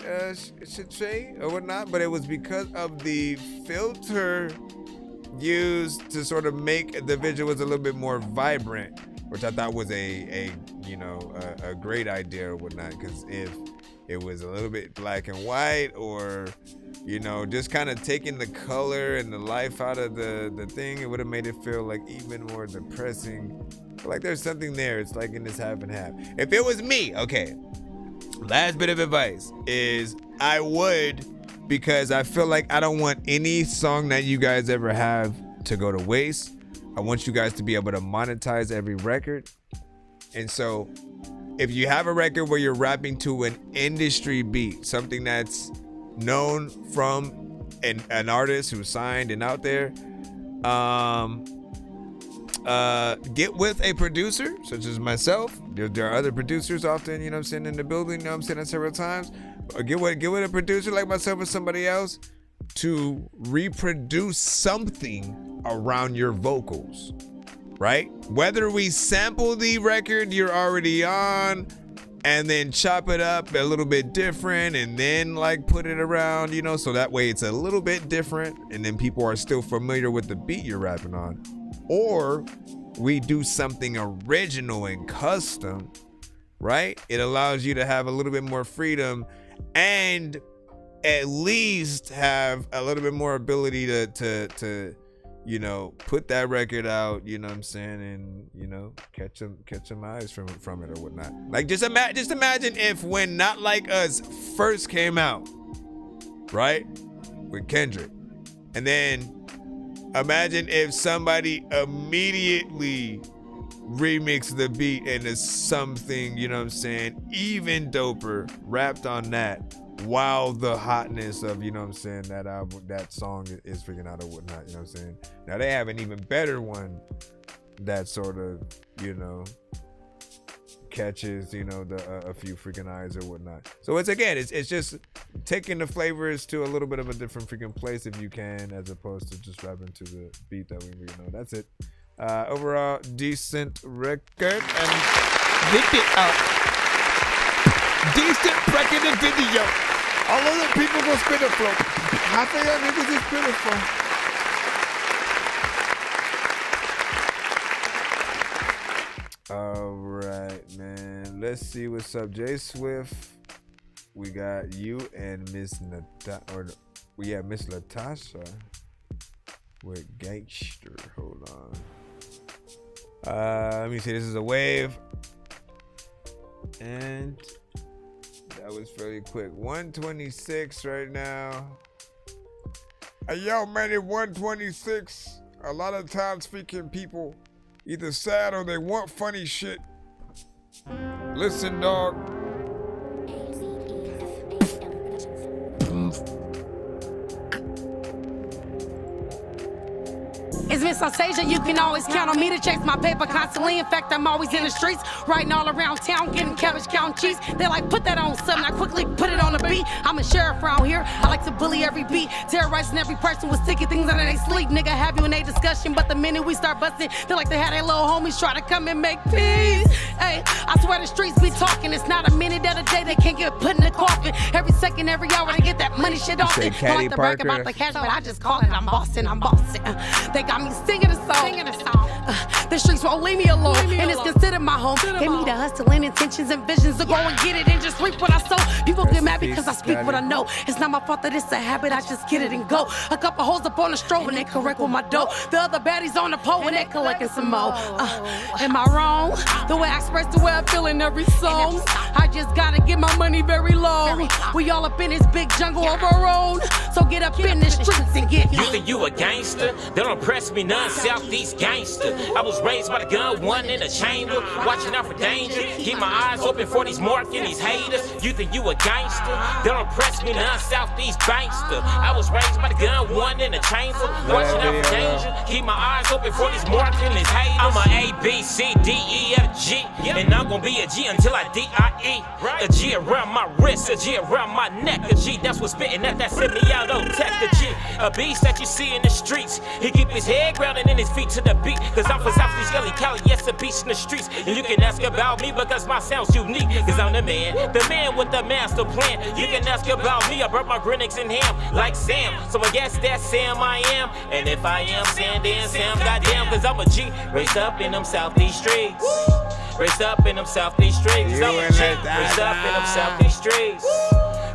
should say, or whatnot, but it was because of the filter used to sort of make the visuals a little bit more vibrant, which I thought was a great idea or whatnot, because if it was a little bit black and white or, just kind of taking the color and the life out of the thing, it would have made it feel like even more depressing. But like there's something there. It's like in this half and half. If it was me, okay, last bit of advice is I would, because I feel like I don't want any song that you guys ever have to go to waste. I want you guys to be able to monetize every record. And so if you have a record where you're rapping to an industry beat, something that's known from an artist who's signed and out there, get with a producer such as myself. There are other producers often, in the building, I've said that several times. Or get with a producer like myself or somebody else to reproduce something around your vocals, right? Whether we sample the record you're already on and then chop it up a little bit different and then like put it around, so that way it's a little bit different and then people are still familiar with the beat you're rapping on. Or we do something original and custom right? It allows you to have a little bit more freedom and at least have a little bit more ability to you know, put that record out, you know what I'm saying, and, you know, catch some eyes from it or whatnot. Like, just imagine if when Not Like Us first came out, right, with Kendrick, and then imagine if somebody immediately remixed the beat into something, you know what I'm saying, even doper, rapped on that, while the hotness of, you know what I'm saying, that album, that song is freaking out or whatnot, you know what I'm saying. Now they have an even better one that sort of, you know, catches, you know, a few freaking eyes or whatnot. So it's just taking the flavors to a little bit of a different freaking place if you can, as opposed to just rapping to the beat that we know. That's it. Overall, decent record and Decent record and video. All of the people go spit a flow. Half of y'all niggas is pitiful. All right, man. Let's see what's up. J Swift, we got you and Miss Miss Latasha with Gangster. Hold on. Let me see. This is a wave, and that was fairly quick. 126 right now. Hey, yo, man, at 126, a lot of times freaking people either sad or they want funny shit. Listen, dog. It's Miss Anastasia, you can always count on me to chase my paper constantly. In fact, I'm always in the streets, riding all around town, getting cabbage, counting cheese. They're like, put that on something, I quickly put it on the beat. I'm a sheriff around here, I like to bully every beat, terrorizing every person with sticky things under their sleep. Nigga, have you in a discussion, but the minute we start busting, feel like they had their little homies try to come and make peace. Hey, I swear the streets be talking, it's not a minute of the day they can't get put in the coffin. Every second, every hour, they get that money shit off it. I like to brag about the cash, but I just call it, I'm bossing. They got me singing a song. The streets won't leave me alone, and it's considered my home. Gave me the hustling intentions and visions to go and get it and just reap what I sow. People get mad because I speak what I know. It's not my fault that it's a habit, I just get it and go. A couple hoes up on the strobe and they correct with my dough. The other baddies on the pole and they collecting some more. Am I wrong? The way I express the way I feel in every song. I just gotta get my money very low. We all up in this big jungle of our own. So get up in the streets and get. You think you a gangster? They don't press me none, Southeast gangster. I was raised by the gun, one in the chamber, watching out for danger. Keep my eyes open for these marking, these haters. You think you a gangster? They don't press me none, Southeast gangster. I was raised by the gun, one in the chamber, watching out for danger. Keep my eyes open for these marking, these haters. I'm a A, B, C, D, E, F, G, and I'm gonna be a G until I D-I-E. A G around my wrist, a G around my neck, a G that's what's spitting at that semi-auto tech, a G. A beast that you see in the streets. He keep his head grounded and his feet to the beat. Cause I'm from Southeast Gully, Cali, yes, a beast in the streets. And you can ask about me because my sound's unique. Cause I'm the man with the master plan. You can ask about me, I brought my Greenwich and ham like Sam. So I guess that's Sam I am. And if I am Sam, then Sam, goddamn. Cause I'm a G, raised up in them Southeast streets. Raised up in them Southeast streets. I'm a G, raised up in them Southeast streets.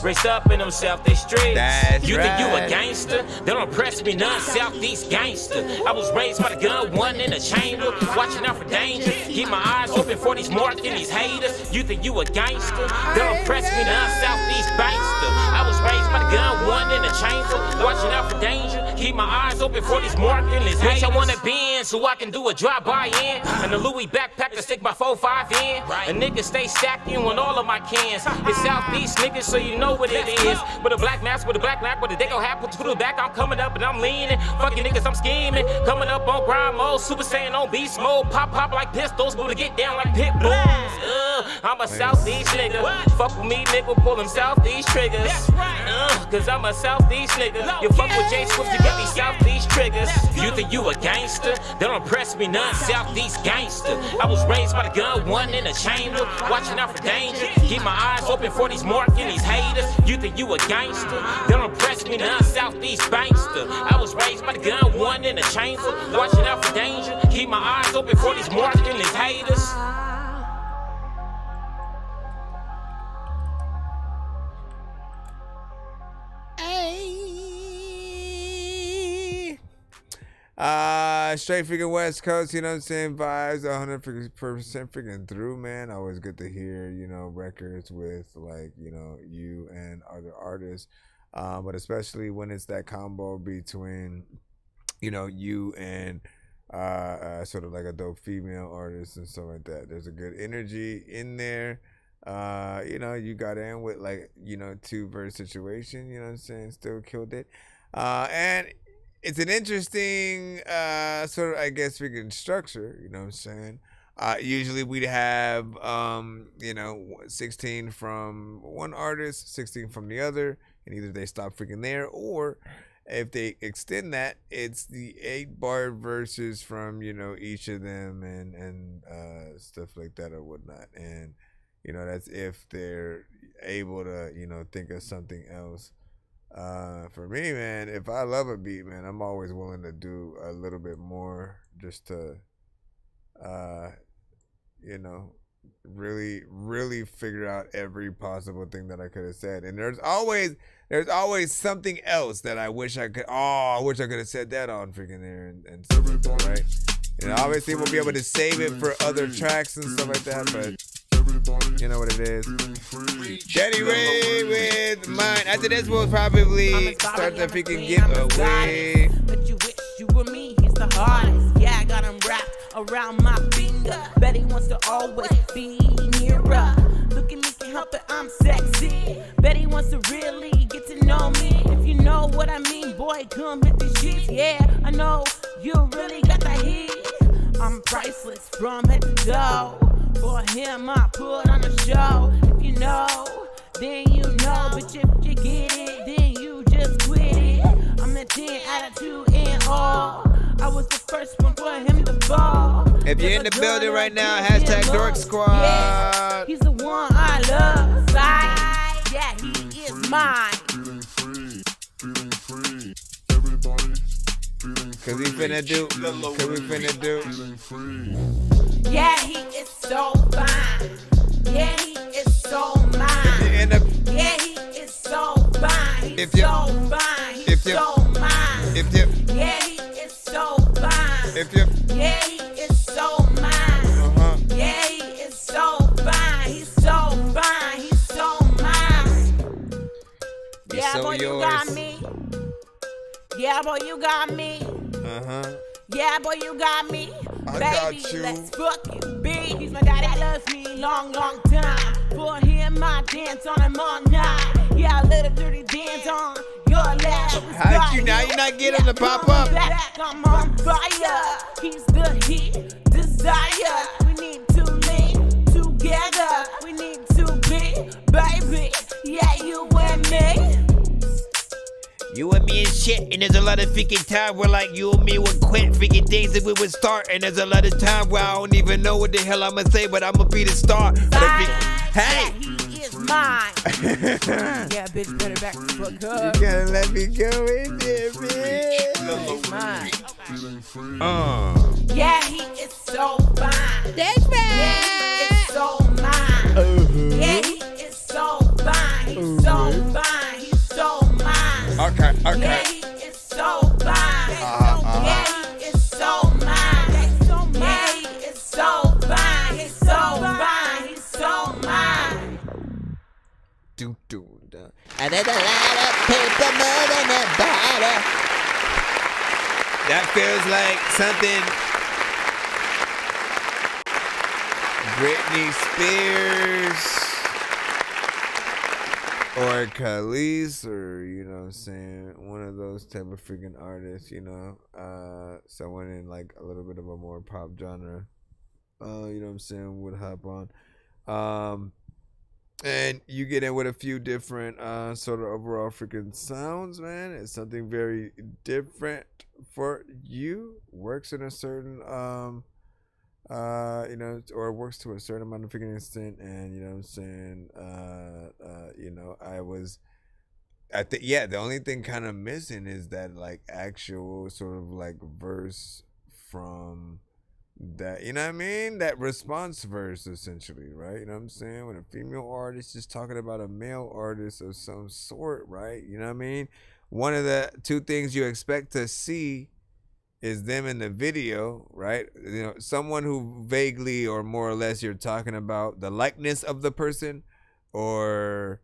Raised up in them Southeast streets. That's you right. think you a gangster? They don't press me none, Southeast gangster. I was raised by the gun, one in the chamber, watching out for danger. Keep my eyes open for these marking, these haters. You think you a gangster? They don't press me none, Southeast gangster. I was raised by the gun, one in the chamber, watching out for danger. Keep my eyes open for these marking, these haters. I wanna be in so I can do a drive-by in. And a Louis backpack to stick my 4-5 in. A nigga stay stacking on all of my cans. It's Southeast niggas, so you know what it is. With a black mask, with a black knife, with a dick on half, put to the back, I'm coming up and I'm leaning. Fucking niggas, I'm scheming. Coming up on grind mode, Super Saiyan on beast mode. Pop like pistols, gonna get down like pit bulls. I'm a Southeast nigga. Fuck with me, nigga, pull them Southeast triggers. Cause I'm a Southeast nigga. You fuck with J Swift to get these Southeast triggers. You think you a gangster? They don't press me none, Southeast gangster. I was raised by the gun, one in the chamber, watching out for danger. Keep my eyes open for these marking, these haters. You think you a gangster? They don't press me none, Southeast gangster. I was raised by the gun, one in the chamber, watching out for danger. Keep my eyes open for these marking, these haters. Straight freaking West Coast, you know what I'm saying? Vibes 100% freaking through, man. Always good to hear, you know, records with like, you know, you and other artists. But especially when it's that combo between, you know, you and sort of like a dope female artist and stuff like that. There's a good energy in there. You know, you got in with like, you know, 2-verse situation, you know what I'm saying? Still killed it. And it's an interesting sort of, I guess, freaking structure, you know what I'm saying? Usually we'd have, you know, 16 from one artist, 16 from the other, and either they stop freaking there, or if they extend that, it's the 8-bar verses from, you know, each of them and stuff like that or whatnot. And, you know, that's if they're able to, you know, think of something else. For me, man, if I love a beat, man, I'm always willing to do a little bit more just to, you know, really figure out every possible thing that I could have said. And there's always something else that I wish I could. Oh, I wish I could have said that on freaking there and stuff like that, right? And obviously we'll be able to save it for other tracks and stuff like that, but you know what it is. Daddy Ray with mine. After this, we'll probably start the freaking giveaway. But you wish you were me, he's the hardest. Yeah, I got him wrapped around my finger. Bet he wants to always be nearer. Look at me, can't help it, I'm sexy. Bet he wants to really get to know me. If you know what I mean, boy, come hit the sheets. Yeah, I know you really got the heat. I'm priceless from head to toe. For him, I put on a show. If you know, then you know. But if you get it, then you just quit it. I'm the 10 attitude in all. I was the first one for him to fall. If you're in the building right now, hashtag Dork Squad. Yeah, he's the one I love. Side, yeah, he is mine. Feeling free, everybody. Cause we finna do. Yeah, he is so fine. Yeah, he is so mine. Yeah, he is so fine. He's so fine. He's so mine. Yeah, he is so fine. Yeah, he is so mine. Yeah, he is so fine. He's so fine. He's so mine. Yeah, boy, you got me. Yeah, boy, you got me. Yeah, boy, you got me. I Baby, got you. let's fucking be. He's my guy that loves me long time. For him, I dance on him all night. Yeah, I let a dirty dance on your lap. How did you now? You're not getting him to pop up. I'm on fire. He's the heat, desire. We need to live together. We need to be, baby. Yeah, you and me. You and me and shit, and there's a lot of freaking time where like you and me would quit freaking things that we would start, and there's a lot of time where I don't even know what the hell I'ma say, but I'ma be the star. Hey! He is mine. Yeah, bitch, better back the fuck up. You gotta let me go in there, bitch. He's mine. Yeah, he is so fine. That's right. Yeah, he is so mine. Yeah, he is so fine. He's so fine. He's so mine. Okay. Yeah, he is so fine. Yeah, he is so mine. Yeah, he is so fine. He's so fine. He's so mine. And there's a lot of people moving their body. That feels like something Britney Spears or Khalees, or you know what I'm saying, one of those type of freaking artists, you know, someone in like a little bit of a more pop genre, you know what I'm saying, would hop on. And you get in with a few different sort of overall freaking sounds, man. It's something very different for you. Works in a certain you know, or works to a certain amount of freaking extent, and you know what I'm saying, you know, I think, yeah, the only thing kind of missing is that like actual sort of like verse from that, you know what I mean, that response verse essentially, right? You know what I'm saying, when a female artist is talking about a male artist of some sort, right? You know what I mean, one of the two things you expect to see is them in the video, right? You know, someone who vaguely or more or less you're talking about the likeness of the person, or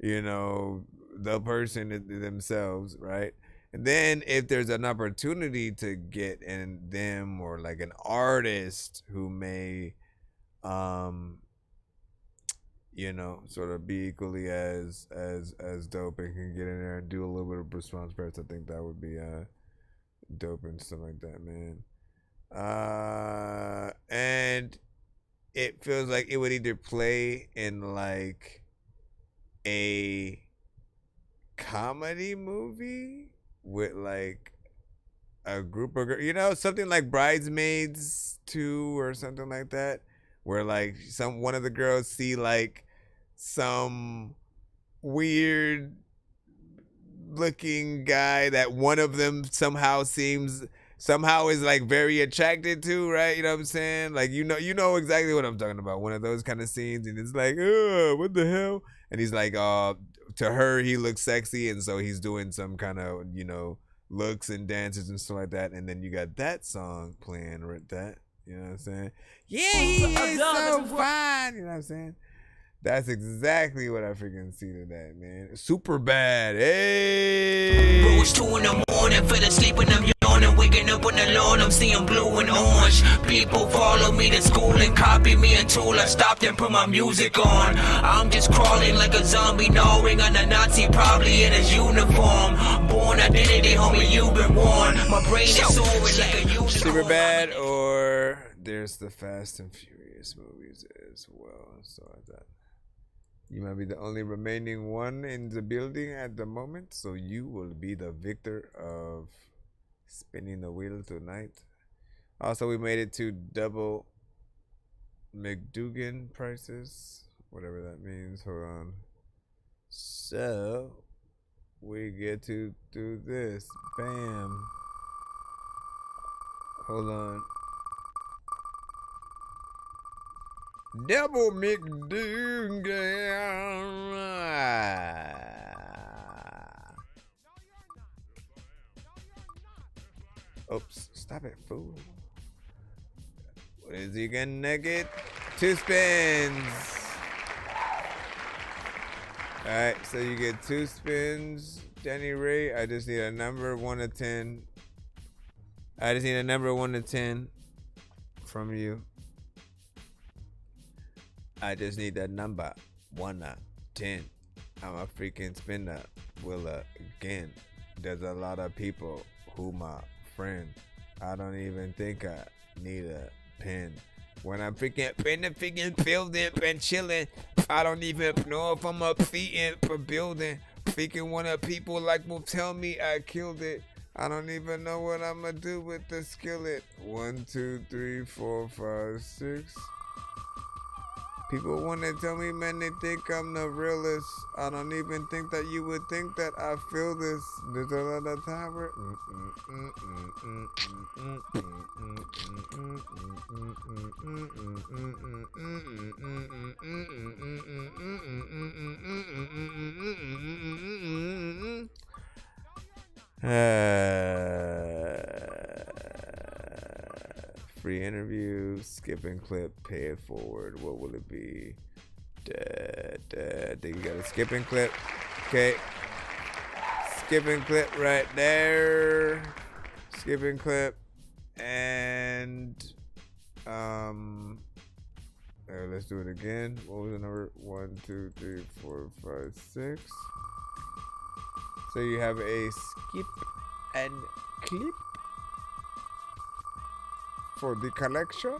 you know, the person themselves, right? And then if there's an opportunity to get in them or like an artist who may you know, sort of be equally as dope and can get in there and do a little bit of response parts, I think that would be dope and stuff like that, man. And it feels like it would either play in like a comedy movie with like a group of girls, you know, something like Bridesmaids 2 or something like that, where like one of the girls see like some weird looking guy that one of them somehow is like very attracted to, right? You know what I'm saying? Like, you know exactly what I'm talking about. One of those kind of scenes, and it's like, what the hell? And he's like, to her he looks sexy, and so he's doing some kind of, you know, looks and dances and stuff like that. And then you got that song playing with that. You know what I'm saying? Yeah, he is so fine. You know what I'm saying? That's exactly what I freaking see today, man. Super bad. Hey. Bro, it's 2 in the morning, fell asleep and I'm yawning, waking up on the lawn, I'm seeing blue and orange. People follow me to school and copy me until I stopped and put my music on. I'm just crawling like a zombie, gnawing on a Nazi, probably in his uniform. Born identity, homie, you've been warned. My brain is soaring like a unicorn. Super bad, or there's the Fast and Furious movies as well. So like that. You might be the only remaining one in the building at the moment, so you will be the victor of spinning the wheel tonight. Also, we made it to double McDougan prices, whatever that means. Hold on. So, we get to do this. Bam. Hold on. Double McDougan. Oops, stop it, fool. What is he gonna get? 2 spins. Alright, so you get 2 spins. Danny Ray, I just need a number 1 to 10. I just need a number 1 to 10 from you. I just need that number 1 to 10. I'm a freaking spinner. Will again. There's a lot of people who my friend. I don't even think I need a pen. When I'm freaking building and chilling, I don't even know if I'm up feeding for building. Freaking one of people like will tell me I killed it. I don't even know what I'm gonna do with the skillet. 1, 2, 3, 4, 5, 6. People want to tell me, man, they think I'm the realest. I don't even think that you would think that I feel this. There's a lot of time where... Free interview, skipping clip, pay it forward. What will it be? Think you got a skipping clip. Okay. Skipping clip right there. Skipping clip. And let's do it again. What was the number? 1, 2, 3, 4, 5, 6. So you have a skip and clip for the collection.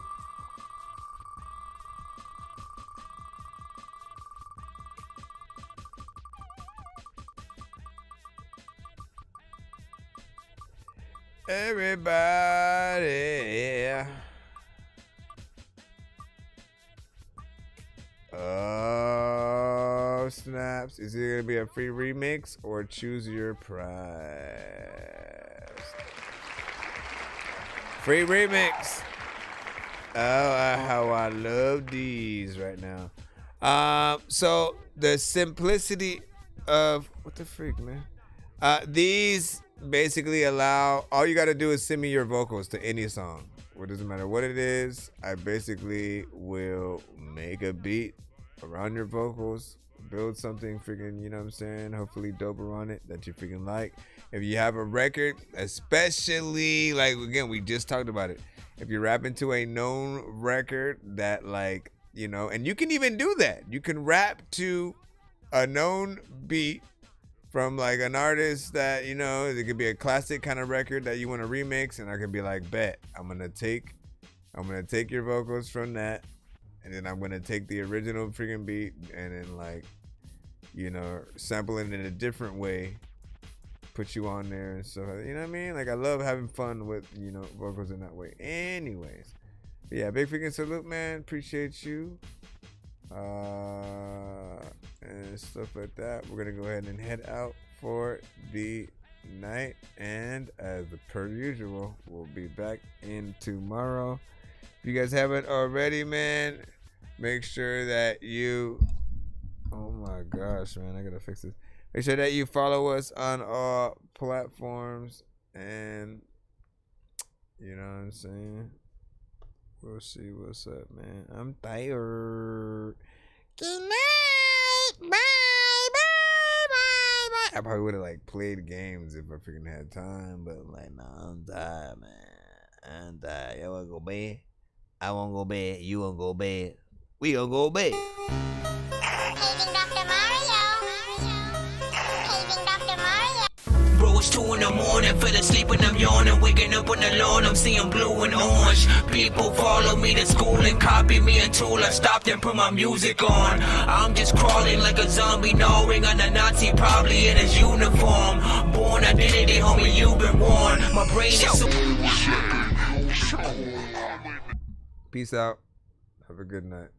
Everybody. Oh, snaps. Is it going to be a free remix or choose your prize? Free remix. Oh, how I love these right now. So the simplicity of what the freak, man. These basically allow, all you got to do is send me your vocals to any song. It doesn't matter what it is. I basically will make a beat around your vocals, build something freaking, you know what I'm saying, hopefully doper on it that you freaking like. If you have a record, especially, like, again, we just talked about it. If you're rapping to a known record that, like, you know, and you can even do that. You can rap to a known beat from, like, an artist that, you know, it could be a classic kind of record that you want to remix, and I could be like, bet, I'm gonna take your vocals from that, and then I'm gonna take the original freaking beat and then, like, you know, sample it in a different way, put you on there and stuff. You know what I mean? Like, I love having fun with, you know, vocals in that way. Anyways, yeah, big freaking salute, man. Appreciate you. And stuff like that. We're gonna go ahead and head out for the night, and as per usual, we'll be back in tomorrow. If you guys haven't already, man, make sure that you, oh my gosh, man, I gotta fix this. Make sure that you follow us on all platforms, and you know what I'm saying, we'll see what's up, man. I'm tired. Good night. Bye, bye, bye, bye. I probably would have, like, played games if I freaking had time, but, like, nah, I'm tired, man. I'm tired. Y'all wanna go bed? I wanna go bed. You wanna go bed? We gonna go bed. Bro, it's 2 in the morning, fell asleep and I'm yawning, waking up on the lawn, I'm seeing blue and orange. People follow me to school and copy me until I stopped and put my music on. I'm just crawling like a zombie, gnawing on a Nazi, probably in his uniform. Born identity, homie, you've been warned. My brain is so... Peace out. Have a good night.